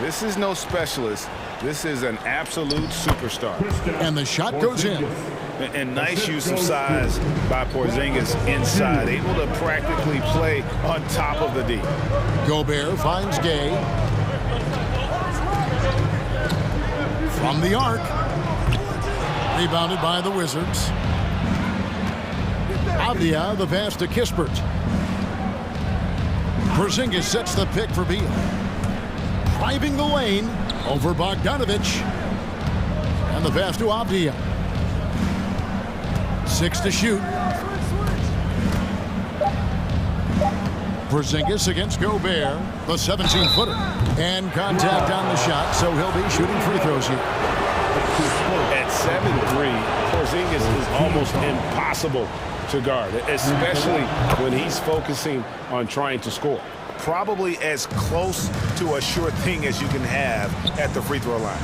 [SPEAKER 7] This is no specialist. This is an absolute superstar.
[SPEAKER 6] And the shot goes in.
[SPEAKER 7] And nice use of size by Porzingis inside, able to practically play on top of the D.
[SPEAKER 6] Gobert finds Gay. From the arc. Rebounded by the Wizards. Avdia, the pass to Kispert. Porzingis sets the pick for Beal. Driving the lane over Bogdanovich. And the pass to Avdia. 6 to shoot. Porzingis against Gobert, the 17-footer. And contact on the shot, so he'll be shooting free throws here.
[SPEAKER 7] At 7'3", Porzingis is almost impossible to guard, especially when he's focusing on trying to score. Probably as close to a sure thing as you can have at the free throw line.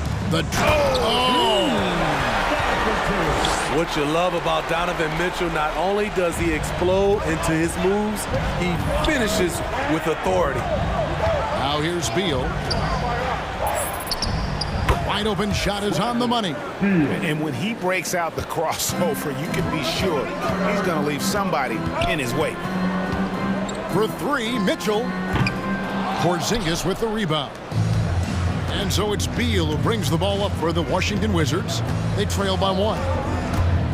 [SPEAKER 14] What you love about Donovan Mitchell, not only does he explode into his moves, he finishes with authority.
[SPEAKER 6] Now here's Beal. Wide open shot is on the money.
[SPEAKER 7] And when he breaks out the crossover, you can be sure he's going to leave somebody in his way.
[SPEAKER 6] For three, Mitchell. Porzingis with the rebound. And so it's Beal who brings the ball up for the Washington Wizards. They trail by 1.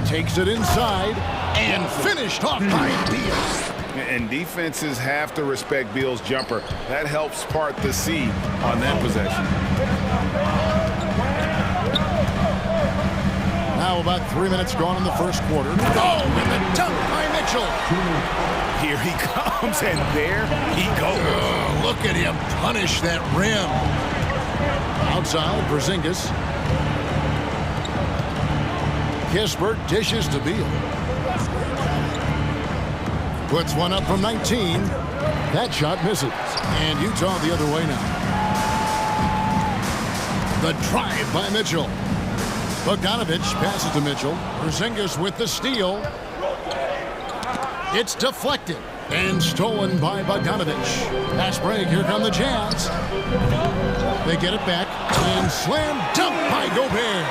[SPEAKER 6] Takes it inside and finished off by Beal.
[SPEAKER 7] And defenses have to respect Beal's jumper. That helps part the sea on that possession.
[SPEAKER 6] Now about 3 minutes gone in the first quarter. Oh, and the dunk by Mitchell.
[SPEAKER 7] Here he comes, and there he goes.
[SPEAKER 6] Oh, look at him punish that rim. Outside, Porzingis. Kispert dishes to Beal. Puts one up from 19. That shot misses. And Utah the other way now. The drive by Mitchell. Bogdanovich passes to Mitchell. Porzingis with the steal. It's deflected and stolen by Bogdanovich. Pass break. Here come the Jazz. They get it back and slam dunk by Gobert.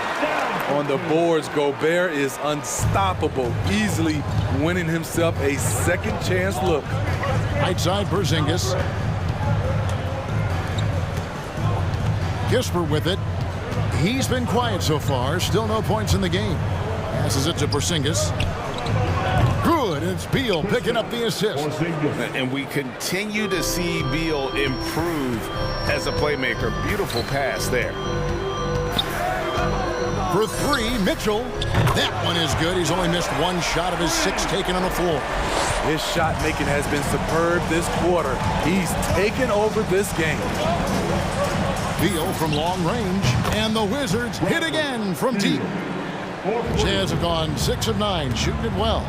[SPEAKER 14] On the boards, Gobert is unstoppable, easily winning himself a second chance look.
[SPEAKER 6] Right side, Porzingis. Kispert with it. He's been quiet so far. Still no points in the game. Passes it to Porzingis. Good. It's Beal picking up the assist.
[SPEAKER 7] And we continue to see Beal improve as a playmaker. Beautiful pass there.
[SPEAKER 6] For three, Mitchell. That one is good. He's only missed one shot of his 6 taken on the floor.
[SPEAKER 14] His shot making has been superb this quarter. He's taken over this game.
[SPEAKER 6] Beal from long range, and the Wizards hit again from deep. Jazz have gone 6 of 9, shooting it well.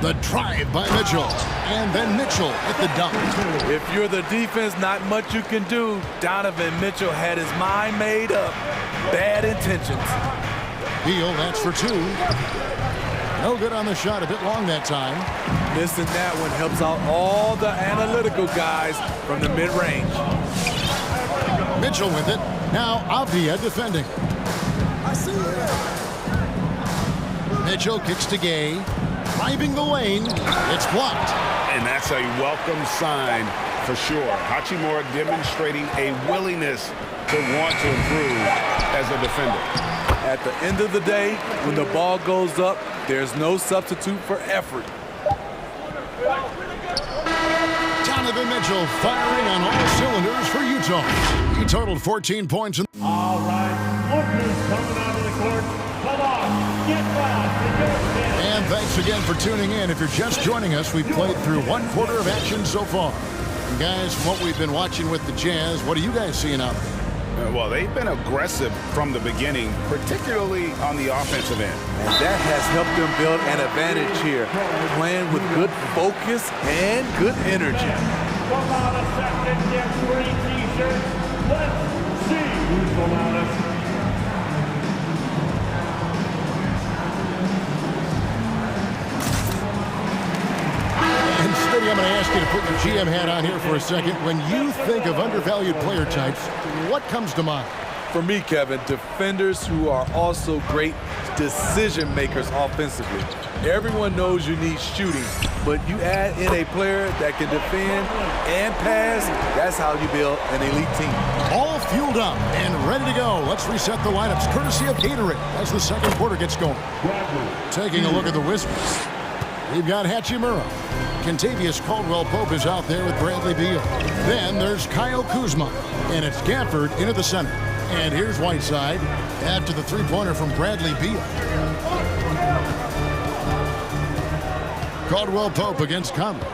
[SPEAKER 6] The drive by Mitchell. And then Mitchell at the dunk.
[SPEAKER 14] If you're the defense, not much you can do. Donovan Mitchell had his mind made up. Bad intentions.
[SPEAKER 6] Beal, that's for two. No good on the shot, a bit long that time.
[SPEAKER 14] Missing that one helps out all the analytical guys from the mid-range.
[SPEAKER 6] Mitchell with it. Now Avdia defending.
[SPEAKER 15] I see it.
[SPEAKER 6] Mitchell kicks to Gay. Driving the lane. It's blocked.
[SPEAKER 7] And that's a welcome sign for sure. Hachimura demonstrating a willingness to want to improve as a defender.
[SPEAKER 14] At the end of the day, when the ball goes up, there's no substitute for effort.
[SPEAKER 6] Donovan Mitchell firing on all cylinders for Utah. He totaled 14 points.
[SPEAKER 3] All right, look who's coming onto the court. Come on, get back.
[SPEAKER 6] And thanks again for tuning in. If you're just joining us, we've played through 1/4 of action so far. And guys, from what we've been watching with the Jazz, what are you guys seeing out there?
[SPEAKER 7] Well, they've been aggressive from the beginning, particularly on the offensive end.
[SPEAKER 14] And that has helped them build an advantage here, playing with good focus and good energy.
[SPEAKER 3] Come on a second, get free t-shirts. Let's see who's the loudest.
[SPEAKER 6] And Smitty, I'm going to ask you to put your GM hat on here for a second. When you think of undervalued player types, what comes to mind?
[SPEAKER 14] For me, Kevin, defenders who are also great decision makers offensively. Everyone knows you need shooting, but you add in a player that can defend and pass, that's how you build an elite team.
[SPEAKER 6] All fueled up and ready to go. Let's reset the lineups courtesy of Gatorade as the second quarter gets going. Taking a look at the Wizards. We've got Hachimura. Contavious Caldwell-Pope is out there with Bradley Beal. Then there's Kyle Kuzma. And it's Gafford into the center. And here's Whiteside after the three-pointer from Bradley Beal. Caldwell-Pope against Conley.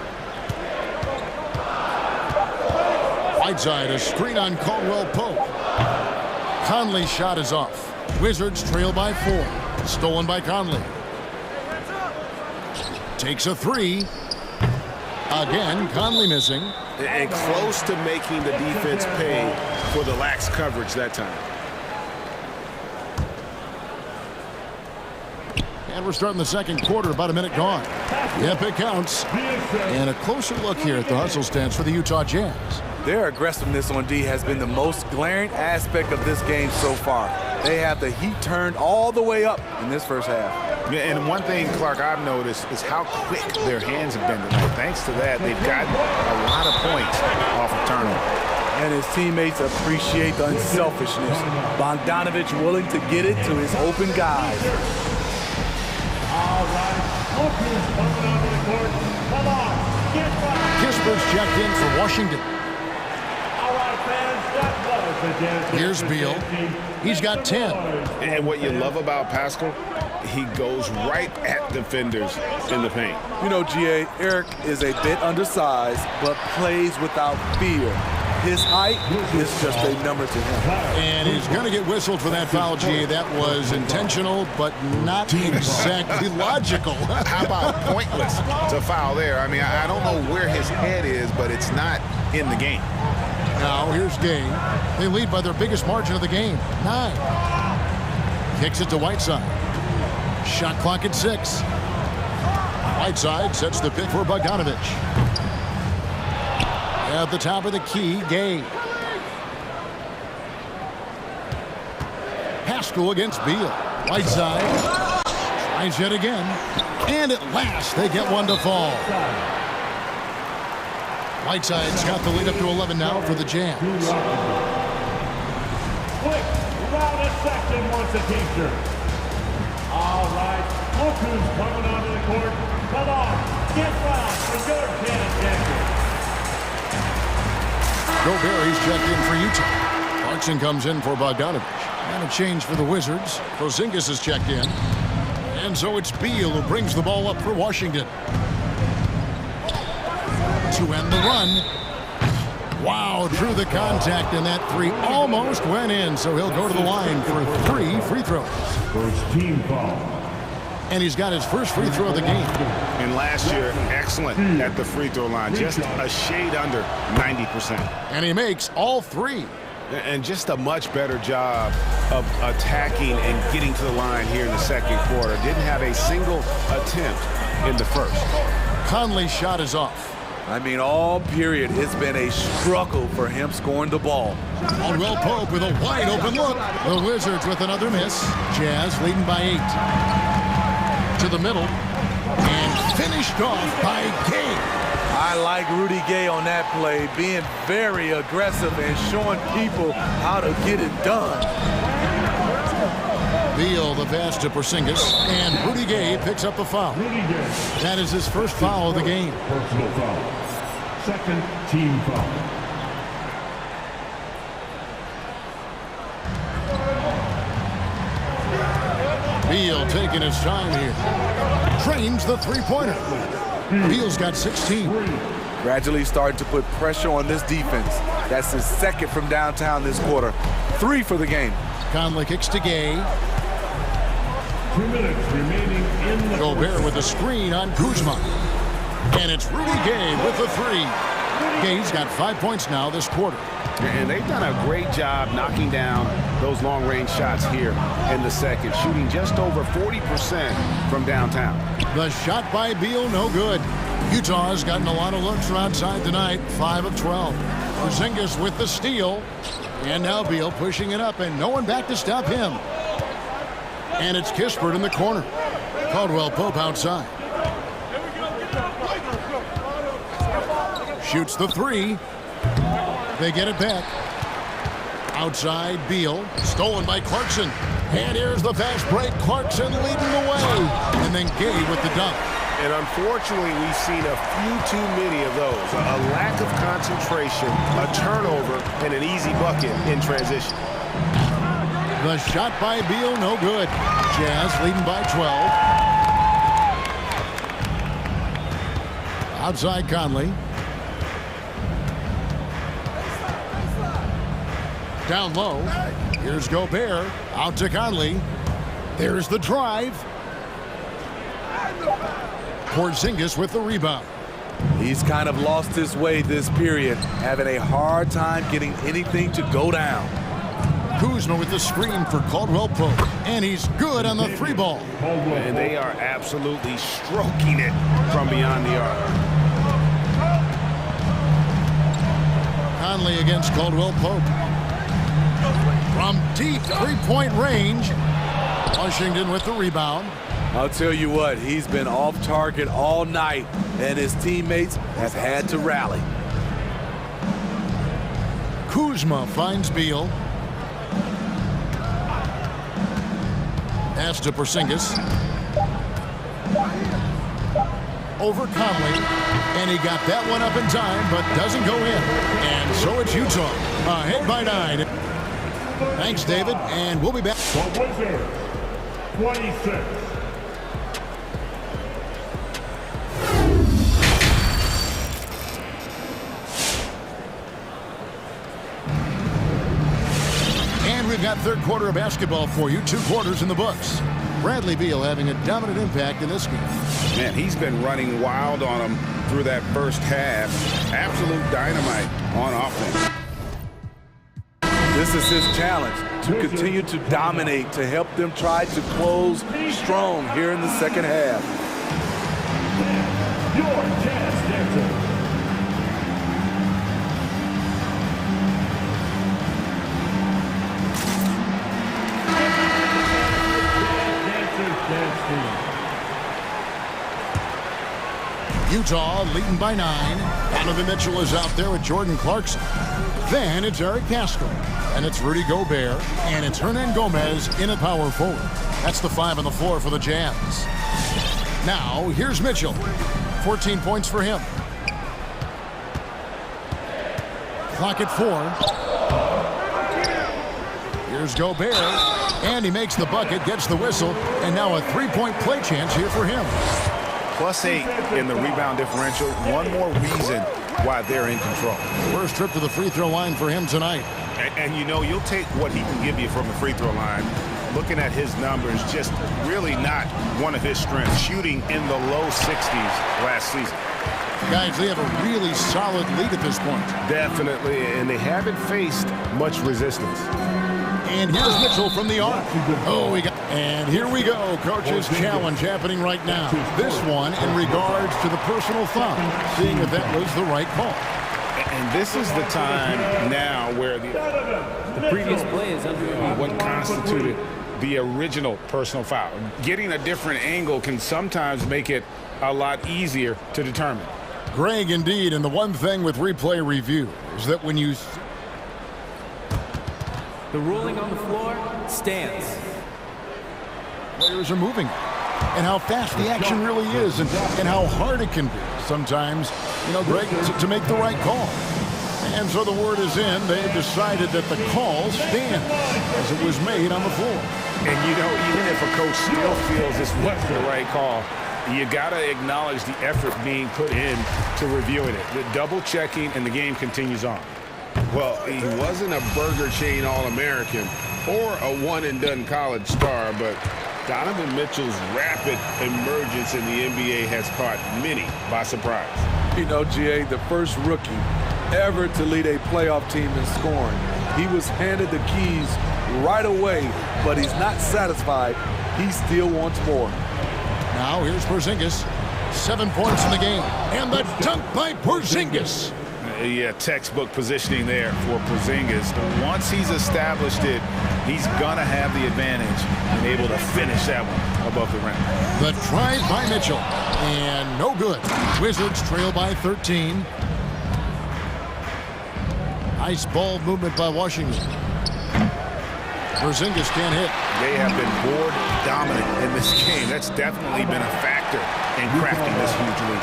[SPEAKER 6] Whiteside, a screen on Caldwell-Pope. Conley's shot is off. Wizards trail by 4. Stolen by Conley. Takes a three. Again, Conley missing.
[SPEAKER 7] And close to making the defense pay for the lax coverage that time.
[SPEAKER 6] And we're starting the second quarter, about a minute gone. Yep, it counts. And a closer look here at the hustle stance for the Utah Jazz.
[SPEAKER 14] Their aggressiveness on D has been the most glaring aspect of this game so far. They have the heat turned all the way up in this first half.
[SPEAKER 7] Yeah, and one thing, Clark, I've noticed is how quick their hands have been tonight. Thanks to that, they've gotten a lot of points off of turnover.
[SPEAKER 14] And his teammates appreciate the unselfishness. Bogdanovich willing to get it to his open guys.
[SPEAKER 3] All right, look who's coming onto the court. Come on, get back.
[SPEAKER 6] Kisper's checked in for Washington.
[SPEAKER 3] All right, fans, that was the Jazz.
[SPEAKER 6] Here's Beal. He's got 10.
[SPEAKER 7] And what you love about Pascal, he goes right at defenders in the paint.
[SPEAKER 14] You know, GA, Eric is a bit undersized, but plays without fear. His height is just a number to him.
[SPEAKER 6] And he's going to get whistled for that foul, GA. That was intentional, but not exactly logical.
[SPEAKER 7] How about pointless to foul there? I mean, I don't know where his head is, but it's not in the game.
[SPEAKER 6] Now, here's Gay. They lead by their biggest margin of the game, 9. Kicks it to Whiteside. Shot clock at 6. Whiteside sets the pick for Bogdanovich. At the top of the key, Gay. Pascal against Beal. Whiteside tries yet again. And at last, they get one to fall. Whiteside's got the lead up to 11 now for the Jazz.
[SPEAKER 3] Quick, loudest section wants a t-shirt. All right, look who's coming onto the court. Come on, get loud for your Janet Jackson.
[SPEAKER 6] Gobert checked in for Utah. Clarkson comes in for Bogdanovich. And a change for the Wizards. Porzingis is checked in. And so it's Beal who brings the ball up for Washington. To end the run. Wow, drew the contact, and that three almost went in, so he'll go to the line for 3 free throws.
[SPEAKER 3] First team foul.
[SPEAKER 6] And he's got his first free throw of the game.
[SPEAKER 7] And last year, excellent at the free throw line, just a shade under 90%.
[SPEAKER 6] And he makes all three.
[SPEAKER 7] And just a much better job of attacking and getting to the line here in the second quarter. Didn't have a single attempt in the first.
[SPEAKER 6] Conley's shot is off.
[SPEAKER 14] I mean, all period, it's been a struggle for him scoring the ball.
[SPEAKER 6] Caldwell Pope with a wide open look. The Wizards with another miss. Jazz leading by 8. To the middle. And finished off by Gay.
[SPEAKER 14] I like Rudy Gay on that play, being very aggressive and showing people how to get it done.
[SPEAKER 6] Beal the pass to Porzingis, and Rudy Gay picks up the foul. That is his first foul of the game.
[SPEAKER 3] Personal foul. Second team foul.
[SPEAKER 6] Beal taking his time here. Trains the three-pointer. Beal's got 16.
[SPEAKER 14] Gradually starting to put pressure on this defense. That's his second from downtown this quarter. 3 for the game.
[SPEAKER 6] Conley kicks to Gay.
[SPEAKER 3] 2 minutes remaining in the
[SPEAKER 6] Gobert with a screen on Kuzma. And it's Rudy Gay with the 3. Gay's got 5 points now this quarter.
[SPEAKER 7] And they've done a great job knocking down those long-range shots here in the second, shooting just over 40% from downtown.
[SPEAKER 6] The shot by Beal, no good. Utah's gotten a lot of looks from outside tonight, 5 of 12. Porzingis with the steal. And now Beal pushing it up, and no one back to stop him. And it's Kispert in the corner. Caldwell Pope outside. Shoots the 3. They get it back. Outside, Beal. Stolen by Clarkson. And here's the fast break. Clarkson leading the way. And then Gay with the dunk.
[SPEAKER 7] And unfortunately, we've seen a few too many of those. A lack of concentration, a turnover, and an easy bucket in transition.
[SPEAKER 6] The shot by Beal, no good. Jazz leading by 12. Outside Conley. Down low. Here's Gobert. Out to Conley. There's the drive. Porzingis with the rebound.
[SPEAKER 14] He's kind of lost his way this period, having a hard time getting anything to go down.
[SPEAKER 6] Kuzma with the screen for Caldwell Pope. And he's good on the 3 ball.
[SPEAKER 7] And they are absolutely stroking it from beyond the arc.
[SPEAKER 6] Conley against Caldwell Pope. From deep three-point range. Washington with the rebound.
[SPEAKER 14] I'll tell you what, he's been off target all night, and his teammates have had to rally.
[SPEAKER 6] Kuzma finds Beal. Pass to Porzingis. Over Conley. And he got that one up in time, but doesn't go in. And so it's Utah. Ahead by 9. Thanks, David, and we'll be back.
[SPEAKER 3] The Wizards, 26.
[SPEAKER 6] And we've got third quarter of basketball for you. 2 quarters in the books. Bradley Beal having a dominant impact in this game.
[SPEAKER 7] Man, he's been running wild on them through that first half. Absolute dynamite on offense.
[SPEAKER 14] This is his challenge, to continue to dominate, to help them try to close strong here in the second half.
[SPEAKER 3] Your Jazz Dancer.
[SPEAKER 6] Utah leading by 9. Donovan Mitchell is out there with Jordan Clarkson. Then it's Eric Castle. And it's Rudy Gobert. And it's Hernan Gomez in at power forward. That's the 5 on the floor for the Jazz. Now, here's Mitchell. 14 points for him. Clock at 4. Here's Gobert. And he makes the bucket, gets the whistle. And now a 3-point play chance here for him.
[SPEAKER 7] +8 in the rebound differential. One more reason why they're in control.
[SPEAKER 6] First trip to the free throw line for him tonight.
[SPEAKER 7] And you know, you'll take what he can give you from the free throw line. looking at his numbers, just really not one of his strengths, shooting in the low 60s last season.
[SPEAKER 6] Guys, they have a really solid lead at this point.
[SPEAKER 7] Definitely, and they haven't faced much resistance.
[SPEAKER 6] And here's Mitchell from the arc. And here we go, coach's challenge happening right now. This one in regards to the personal foul, seeing if that was the right call.
[SPEAKER 7] And this is the time now where
[SPEAKER 10] The previous play is under
[SPEAKER 7] what constituted the original personal foul. Getting a different angle can sometimes make it a lot easier to determine.
[SPEAKER 6] Greg, indeed, and the one thing with replay review is that when you...
[SPEAKER 10] The ruling on the floor stands.
[SPEAKER 6] Players are moving, and how fast the action really is, and how hard it can be sometimes, you know, Greg, to make the right call. And so the word is in. They've decided that the call stands as it was made on the floor.
[SPEAKER 7] And, you know, even if a coach still feels this wasn't the right call, you got to acknowledge the effort being put in to reviewing it. The double checking, and the game continues on. Well, he wasn't a Burger Chain All-American or a one-and-done college star, but Donovan Mitchell's rapid emergence in the NBA has caught many by surprise.
[SPEAKER 14] You know, GA, the first rookie ever to lead a playoff team in scoring. He was handed the keys right away, but he's not satisfied. He still wants more.
[SPEAKER 6] Now here's Porzingis. 7 points in the game. And the dunk by Porzingis.
[SPEAKER 7] Yeah, textbook positioning there for Porzingis. Once he's established it, he's going to have the advantage and able to finish that one above the rim.
[SPEAKER 6] The try by Mitchell. And no good. Wizards trail by 13. Nice ball movement by Washington. Porzingis can't hit.
[SPEAKER 7] They have been board dominant in this game. That's definitely been a factor in crafting this huge lead.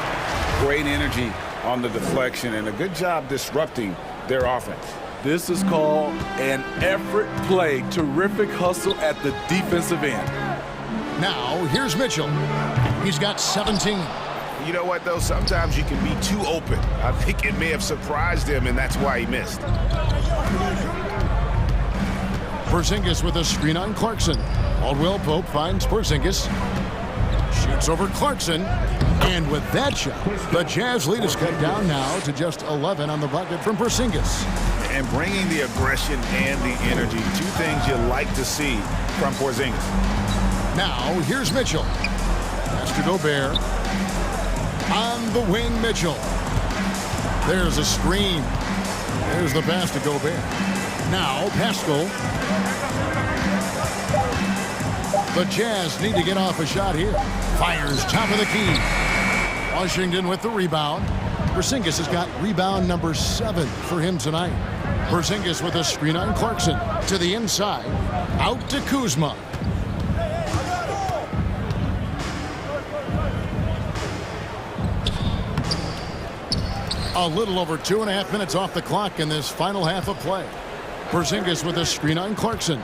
[SPEAKER 7] Great energy on the deflection and a good job disrupting their offense.
[SPEAKER 14] This is called an effort play. Terrific hustle at the defensive end.
[SPEAKER 6] Now, here's Mitchell. He's got 17.
[SPEAKER 7] You know what, though? Sometimes you can be too open. I think it may have surprised him, and that's why he missed.
[SPEAKER 6] Porzingis with a screen on Clarkson. Caldwell Pope finds Porzingis. Shoots over Clarkson. And with that shot, the Jazz lead is cut down now to just 11 on the bucket from Porzingis.
[SPEAKER 7] And bringing the aggression and the energy, two things you like to see from Porzingis.
[SPEAKER 6] Now, here's Mitchell. Pass to Gobert. On the wing, Mitchell. There's a screen. There's the pass to Gobert. Now, Pascal. The Jazz need to get off a shot here. Fires top of the key. Washington with the rebound. Porzingis has got rebound number 7 for him tonight. Porzingis with a screen on Clarkson. To the inside. Out to Kuzma. A little over 2.5 minutes off the clock in this final half of play. Porzingis with a screen on Clarkson.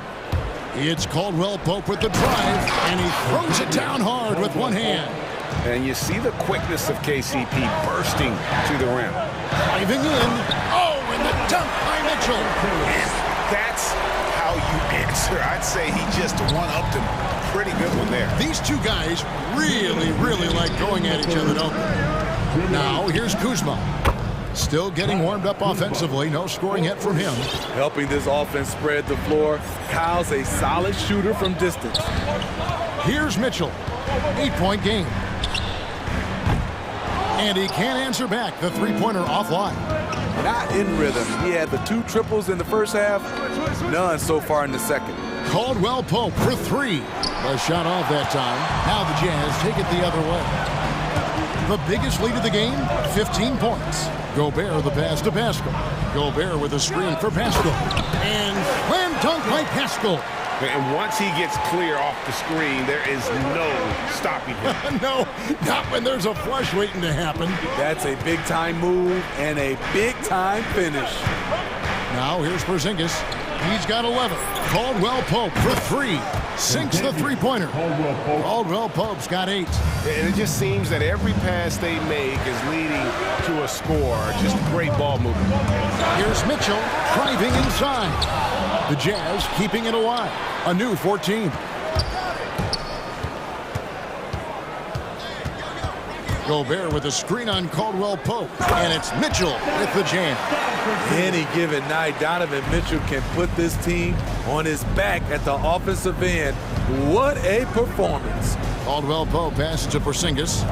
[SPEAKER 6] It's Caldwell Pope with the drive, and he throws it down hard with one hand.
[SPEAKER 7] And you see the quickness of KCP bursting to the rim.
[SPEAKER 6] Diving in. Oh, and the dunk by Mitchell.
[SPEAKER 7] And that's how you answer. I'd say he just one-upped him. Pretty good one there.
[SPEAKER 6] These two guys really, really like going at each other, don't they? Now, here's Kuzma. Still getting warmed up offensively. No scoring yet from him.
[SPEAKER 14] Helping this offense spread the floor. Kyle's a solid shooter from distance.
[SPEAKER 6] Here's Mitchell. 8-point game. And he can't answer back. The three-pointer offline.
[SPEAKER 14] Not in rhythm. He had the 2 triples in the first half. None so far in the second.
[SPEAKER 6] Caldwell Pope for 3. A shot off that time. Now the Jazz take it the other way. The biggest lead of the game, 15 points. Gobert the pass to Pascal. Gobert with a screen for Pascal. And slam dunk by Pascal.
[SPEAKER 7] And once he gets clear off the screen, there is no stopping him.
[SPEAKER 6] No, not when there's a flush waiting to happen.
[SPEAKER 14] That's a big-time move and a big-time finish.
[SPEAKER 6] Now here's Porzingis. He's got 11. Caldwell Pope for 3. sinks the three-pointer. Caldwell Pope's got 8.
[SPEAKER 7] And it just seems that every pass they make is leading to a score. Just great ball movement.
[SPEAKER 6] Here's Mitchell driving inside. The Jazz keeping it alive. A new 14. Gobert with a screen on Caldwell Pope. And it's Mitchell with the jam.
[SPEAKER 14] Any given night, Donovan Mitchell can put this team on his back at the offensive end. What a performance.
[SPEAKER 6] Caldwell Pope passes to Porzingis.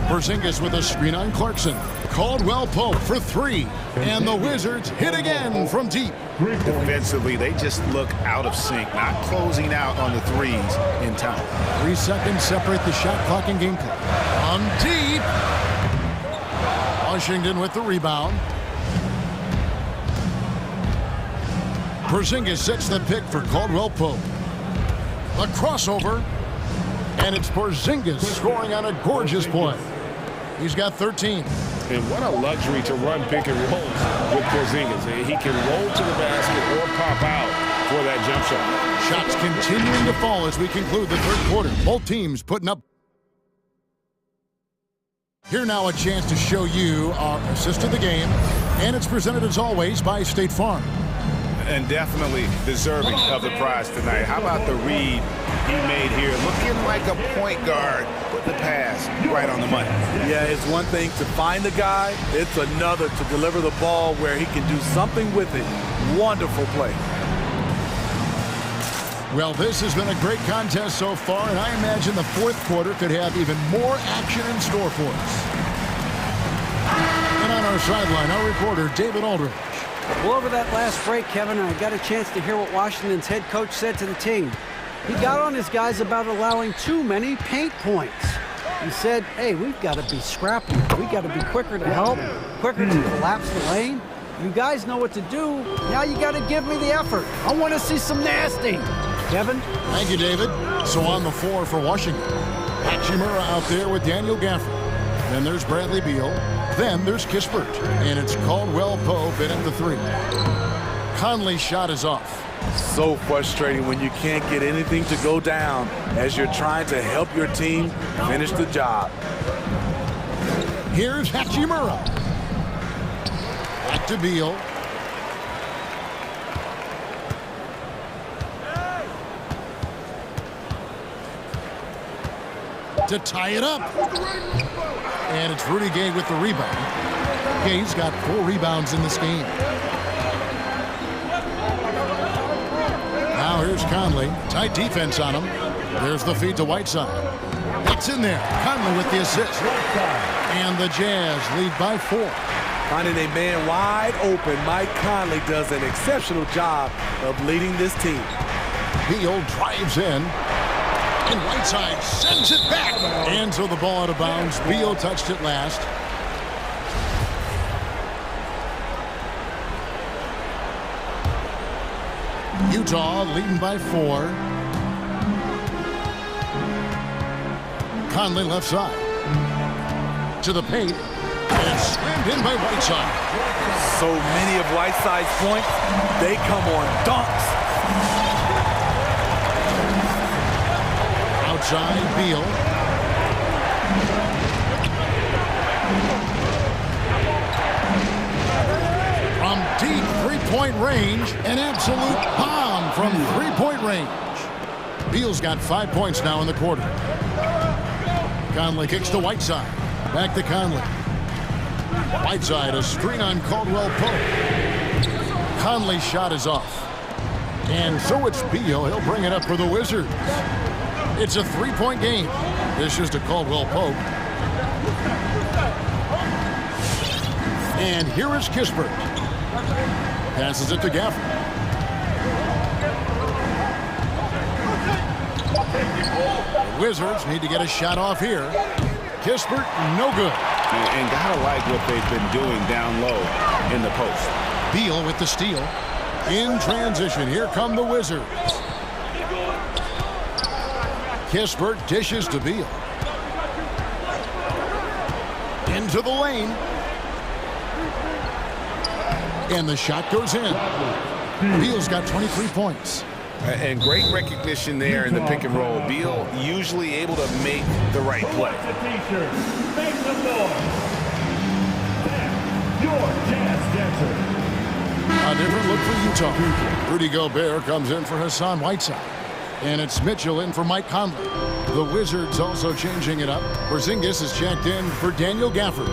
[SPEAKER 6] Porzingis with a screen on Clarkson. Caldwell Pope for 3. And the Wizards hit again from deep.
[SPEAKER 7] Defensively, they just look out of sync, not closing out on the threes in time.
[SPEAKER 6] 3 seconds separate the shot clock and game clock. On deep. Washington with the rebound. Porzingis sets the pick for Caldwell Pope. The crossover. And it's Porzingis scoring on a gorgeous play. He's got 13.
[SPEAKER 12] And what a luxury to run pick and roll with Porzingis. He can roll to the basket or pop out for that jump shot.
[SPEAKER 6] Shots continuing to fall as we conclude the third quarter. Both teams putting up. Here now a chance to show you our assist of the game. And it's presented as always by State Farm.
[SPEAKER 7] And definitely deserving of the prize tonight. How about the read he made here? Looking like a point guard. Put the pass right on the money.
[SPEAKER 14] Yeah, it's one thing to find the guy. It's another to deliver the ball where he can do something with it. Wonderful play.
[SPEAKER 6] Well, this has been a great contest so far, and I imagine the fourth quarter could have even more action in store for us. And on our sideline, our reporter, David Aldridge.
[SPEAKER 9] Well, over that last break, Kevin, I got a chance to hear what Washington's head coach said to the team. He got on his guys about allowing too many paint points. He said, hey, we've got to be scrappy. We've got to be quicker to help, quicker to collapse the lane. You guys know what to do. Now you got to give me the effort. I want to see some nasty. Kevin?
[SPEAKER 6] Thank you, David. So on the floor for Washington, Hachimura out there with Daniel Gafford. Then there's Bradley Beal. Then there's Kispert. And it's Caldwell Pope in at the 3. Conley's shot is off.
[SPEAKER 14] So frustrating when you can't get anything to go down as you're trying to help your team finish the job.
[SPEAKER 6] Here's Hachimura. Back to Beal. To tie it up. And it's Rudy Gay with the rebound. Gay's got 4 rebounds in this game. Now here's Conley. Tight defense on him. There's the feed to Whiteside. It's in there. Conley with the assist. And the Jazz lead by 4.
[SPEAKER 14] Finding a man wide open, Mike Conley does an exceptional job of leading this team.
[SPEAKER 6] Beal drives in. And Whiteside sends it back. And so the ball out of bounds. Beal touched it last. Utah leading by 4. Conley left side. To the paint. And slammed in by Whiteside.
[SPEAKER 14] So many of Whiteside's points, they come on dunks.
[SPEAKER 6] Outside, Beal. From deep three-point range, an absolute bomb from three-point range. Beal's got 5 points now in the quarter. Conley kicks to Whiteside. Back to Conley. Whiteside, a screen on Caldwell Pope. Conley's shot is off. And so it's Beal. He'll bring it up for the Wizards. It's a 3-point game. This is to Caldwell Pope. And here is Kispert. Passes it to Gafford. The Wizards need to get a shot off here. Kispert, no good.
[SPEAKER 7] And gotta like what they've been doing down low in the post.
[SPEAKER 6] Beal with the steal. In transition, here come the Wizards. Kispert dishes to Beal. Into the lane. And the shot goes in. Beal's got 23 points.
[SPEAKER 7] And great recognition there in the pick and roll. Beal usually able to make the right play.
[SPEAKER 3] Make some noise. Your Jazz Dancer.
[SPEAKER 6] A different look for Utah. Rudy Gobert comes in for Hassan Whiteside. And it's Mitchell in for Mike Conley. The Wizards also changing it up. Porzingis is checked in for Daniel Gafford.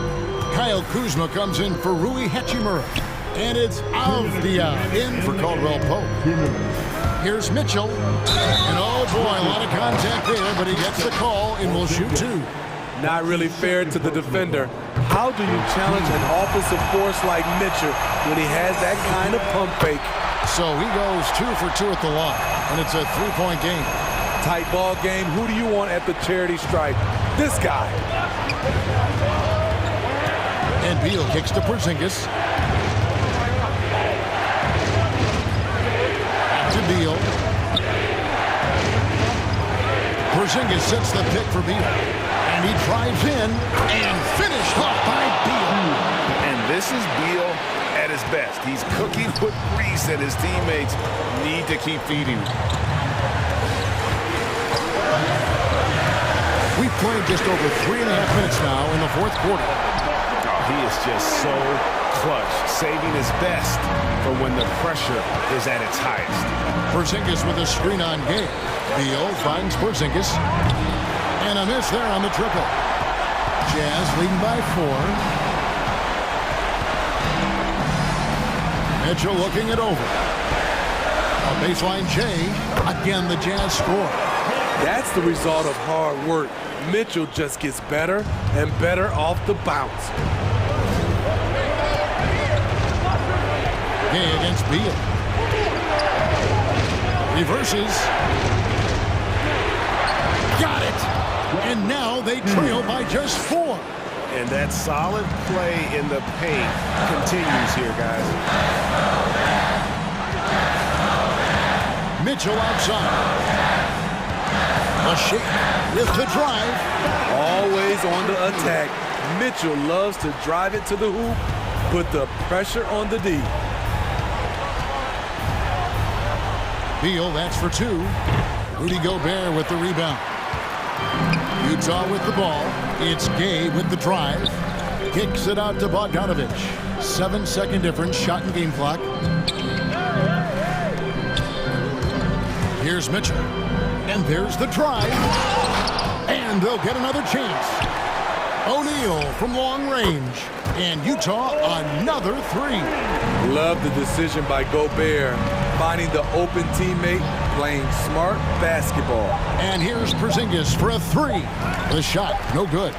[SPEAKER 6] Kyle Kuzma comes in for Rui Hachimura. And it's Avdia in for Caldwell Pope. Here's Mitchell. And oh boy, a lot of contact there, but he gets the call and will shoot two.
[SPEAKER 14] Not really fair to the defender. How do you challenge an offensive force like Mitchell when he has that kind of pump fake?
[SPEAKER 6] So he goes 2 for 2 at the line, and it's a 3-point game.
[SPEAKER 14] Tight ball game. Who do you want at the charity stripe? This guy.
[SPEAKER 6] And Beal kicks to Porzingis. To Beal. Porzingis sets the pick for Beal. And he drives in and finished off by Beal.
[SPEAKER 7] And this is Beal at his best. He's cooking with grease that his teammates need to keep feeding him.
[SPEAKER 6] We've played just over 3.5 minutes now in the fourth quarter.
[SPEAKER 7] Oh, he is just so clutch, saving his best for when the pressure is at its highest.
[SPEAKER 6] Porzingis with a screen on game. Beal finds Porzingis. And a miss there on the triple. Jazz leading by 4. Mitchell looking it over. A baseline J. Again, the Jazz score.
[SPEAKER 14] That's the result of hard work. Mitchell just gets better and better off the bounce.
[SPEAKER 6] Gay against Beal. Reverses. Got it. And now they trail by just 4.
[SPEAKER 7] And that solid play in the paint continues here, guys.
[SPEAKER 6] Mitchell outside. A shake with the drive.
[SPEAKER 14] Always on the attack. Mitchell loves to drive it to the hoop, put the pressure on the D.
[SPEAKER 6] Beal, that's for 2. Rudy Gobert with the rebound. Utah with the ball. It's Gay with the drive. Kicks it out to Bogdanovich. 7-second difference, shot and game clock. Here's Mitchell. And there's the drive. And they'll get another chance. O'Neal from long range. And Utah another 3.
[SPEAKER 14] Love the decision by Gobert. Finding the open teammate, playing smart basketball.
[SPEAKER 6] And here's Porzingis for a 3. The shot, no good.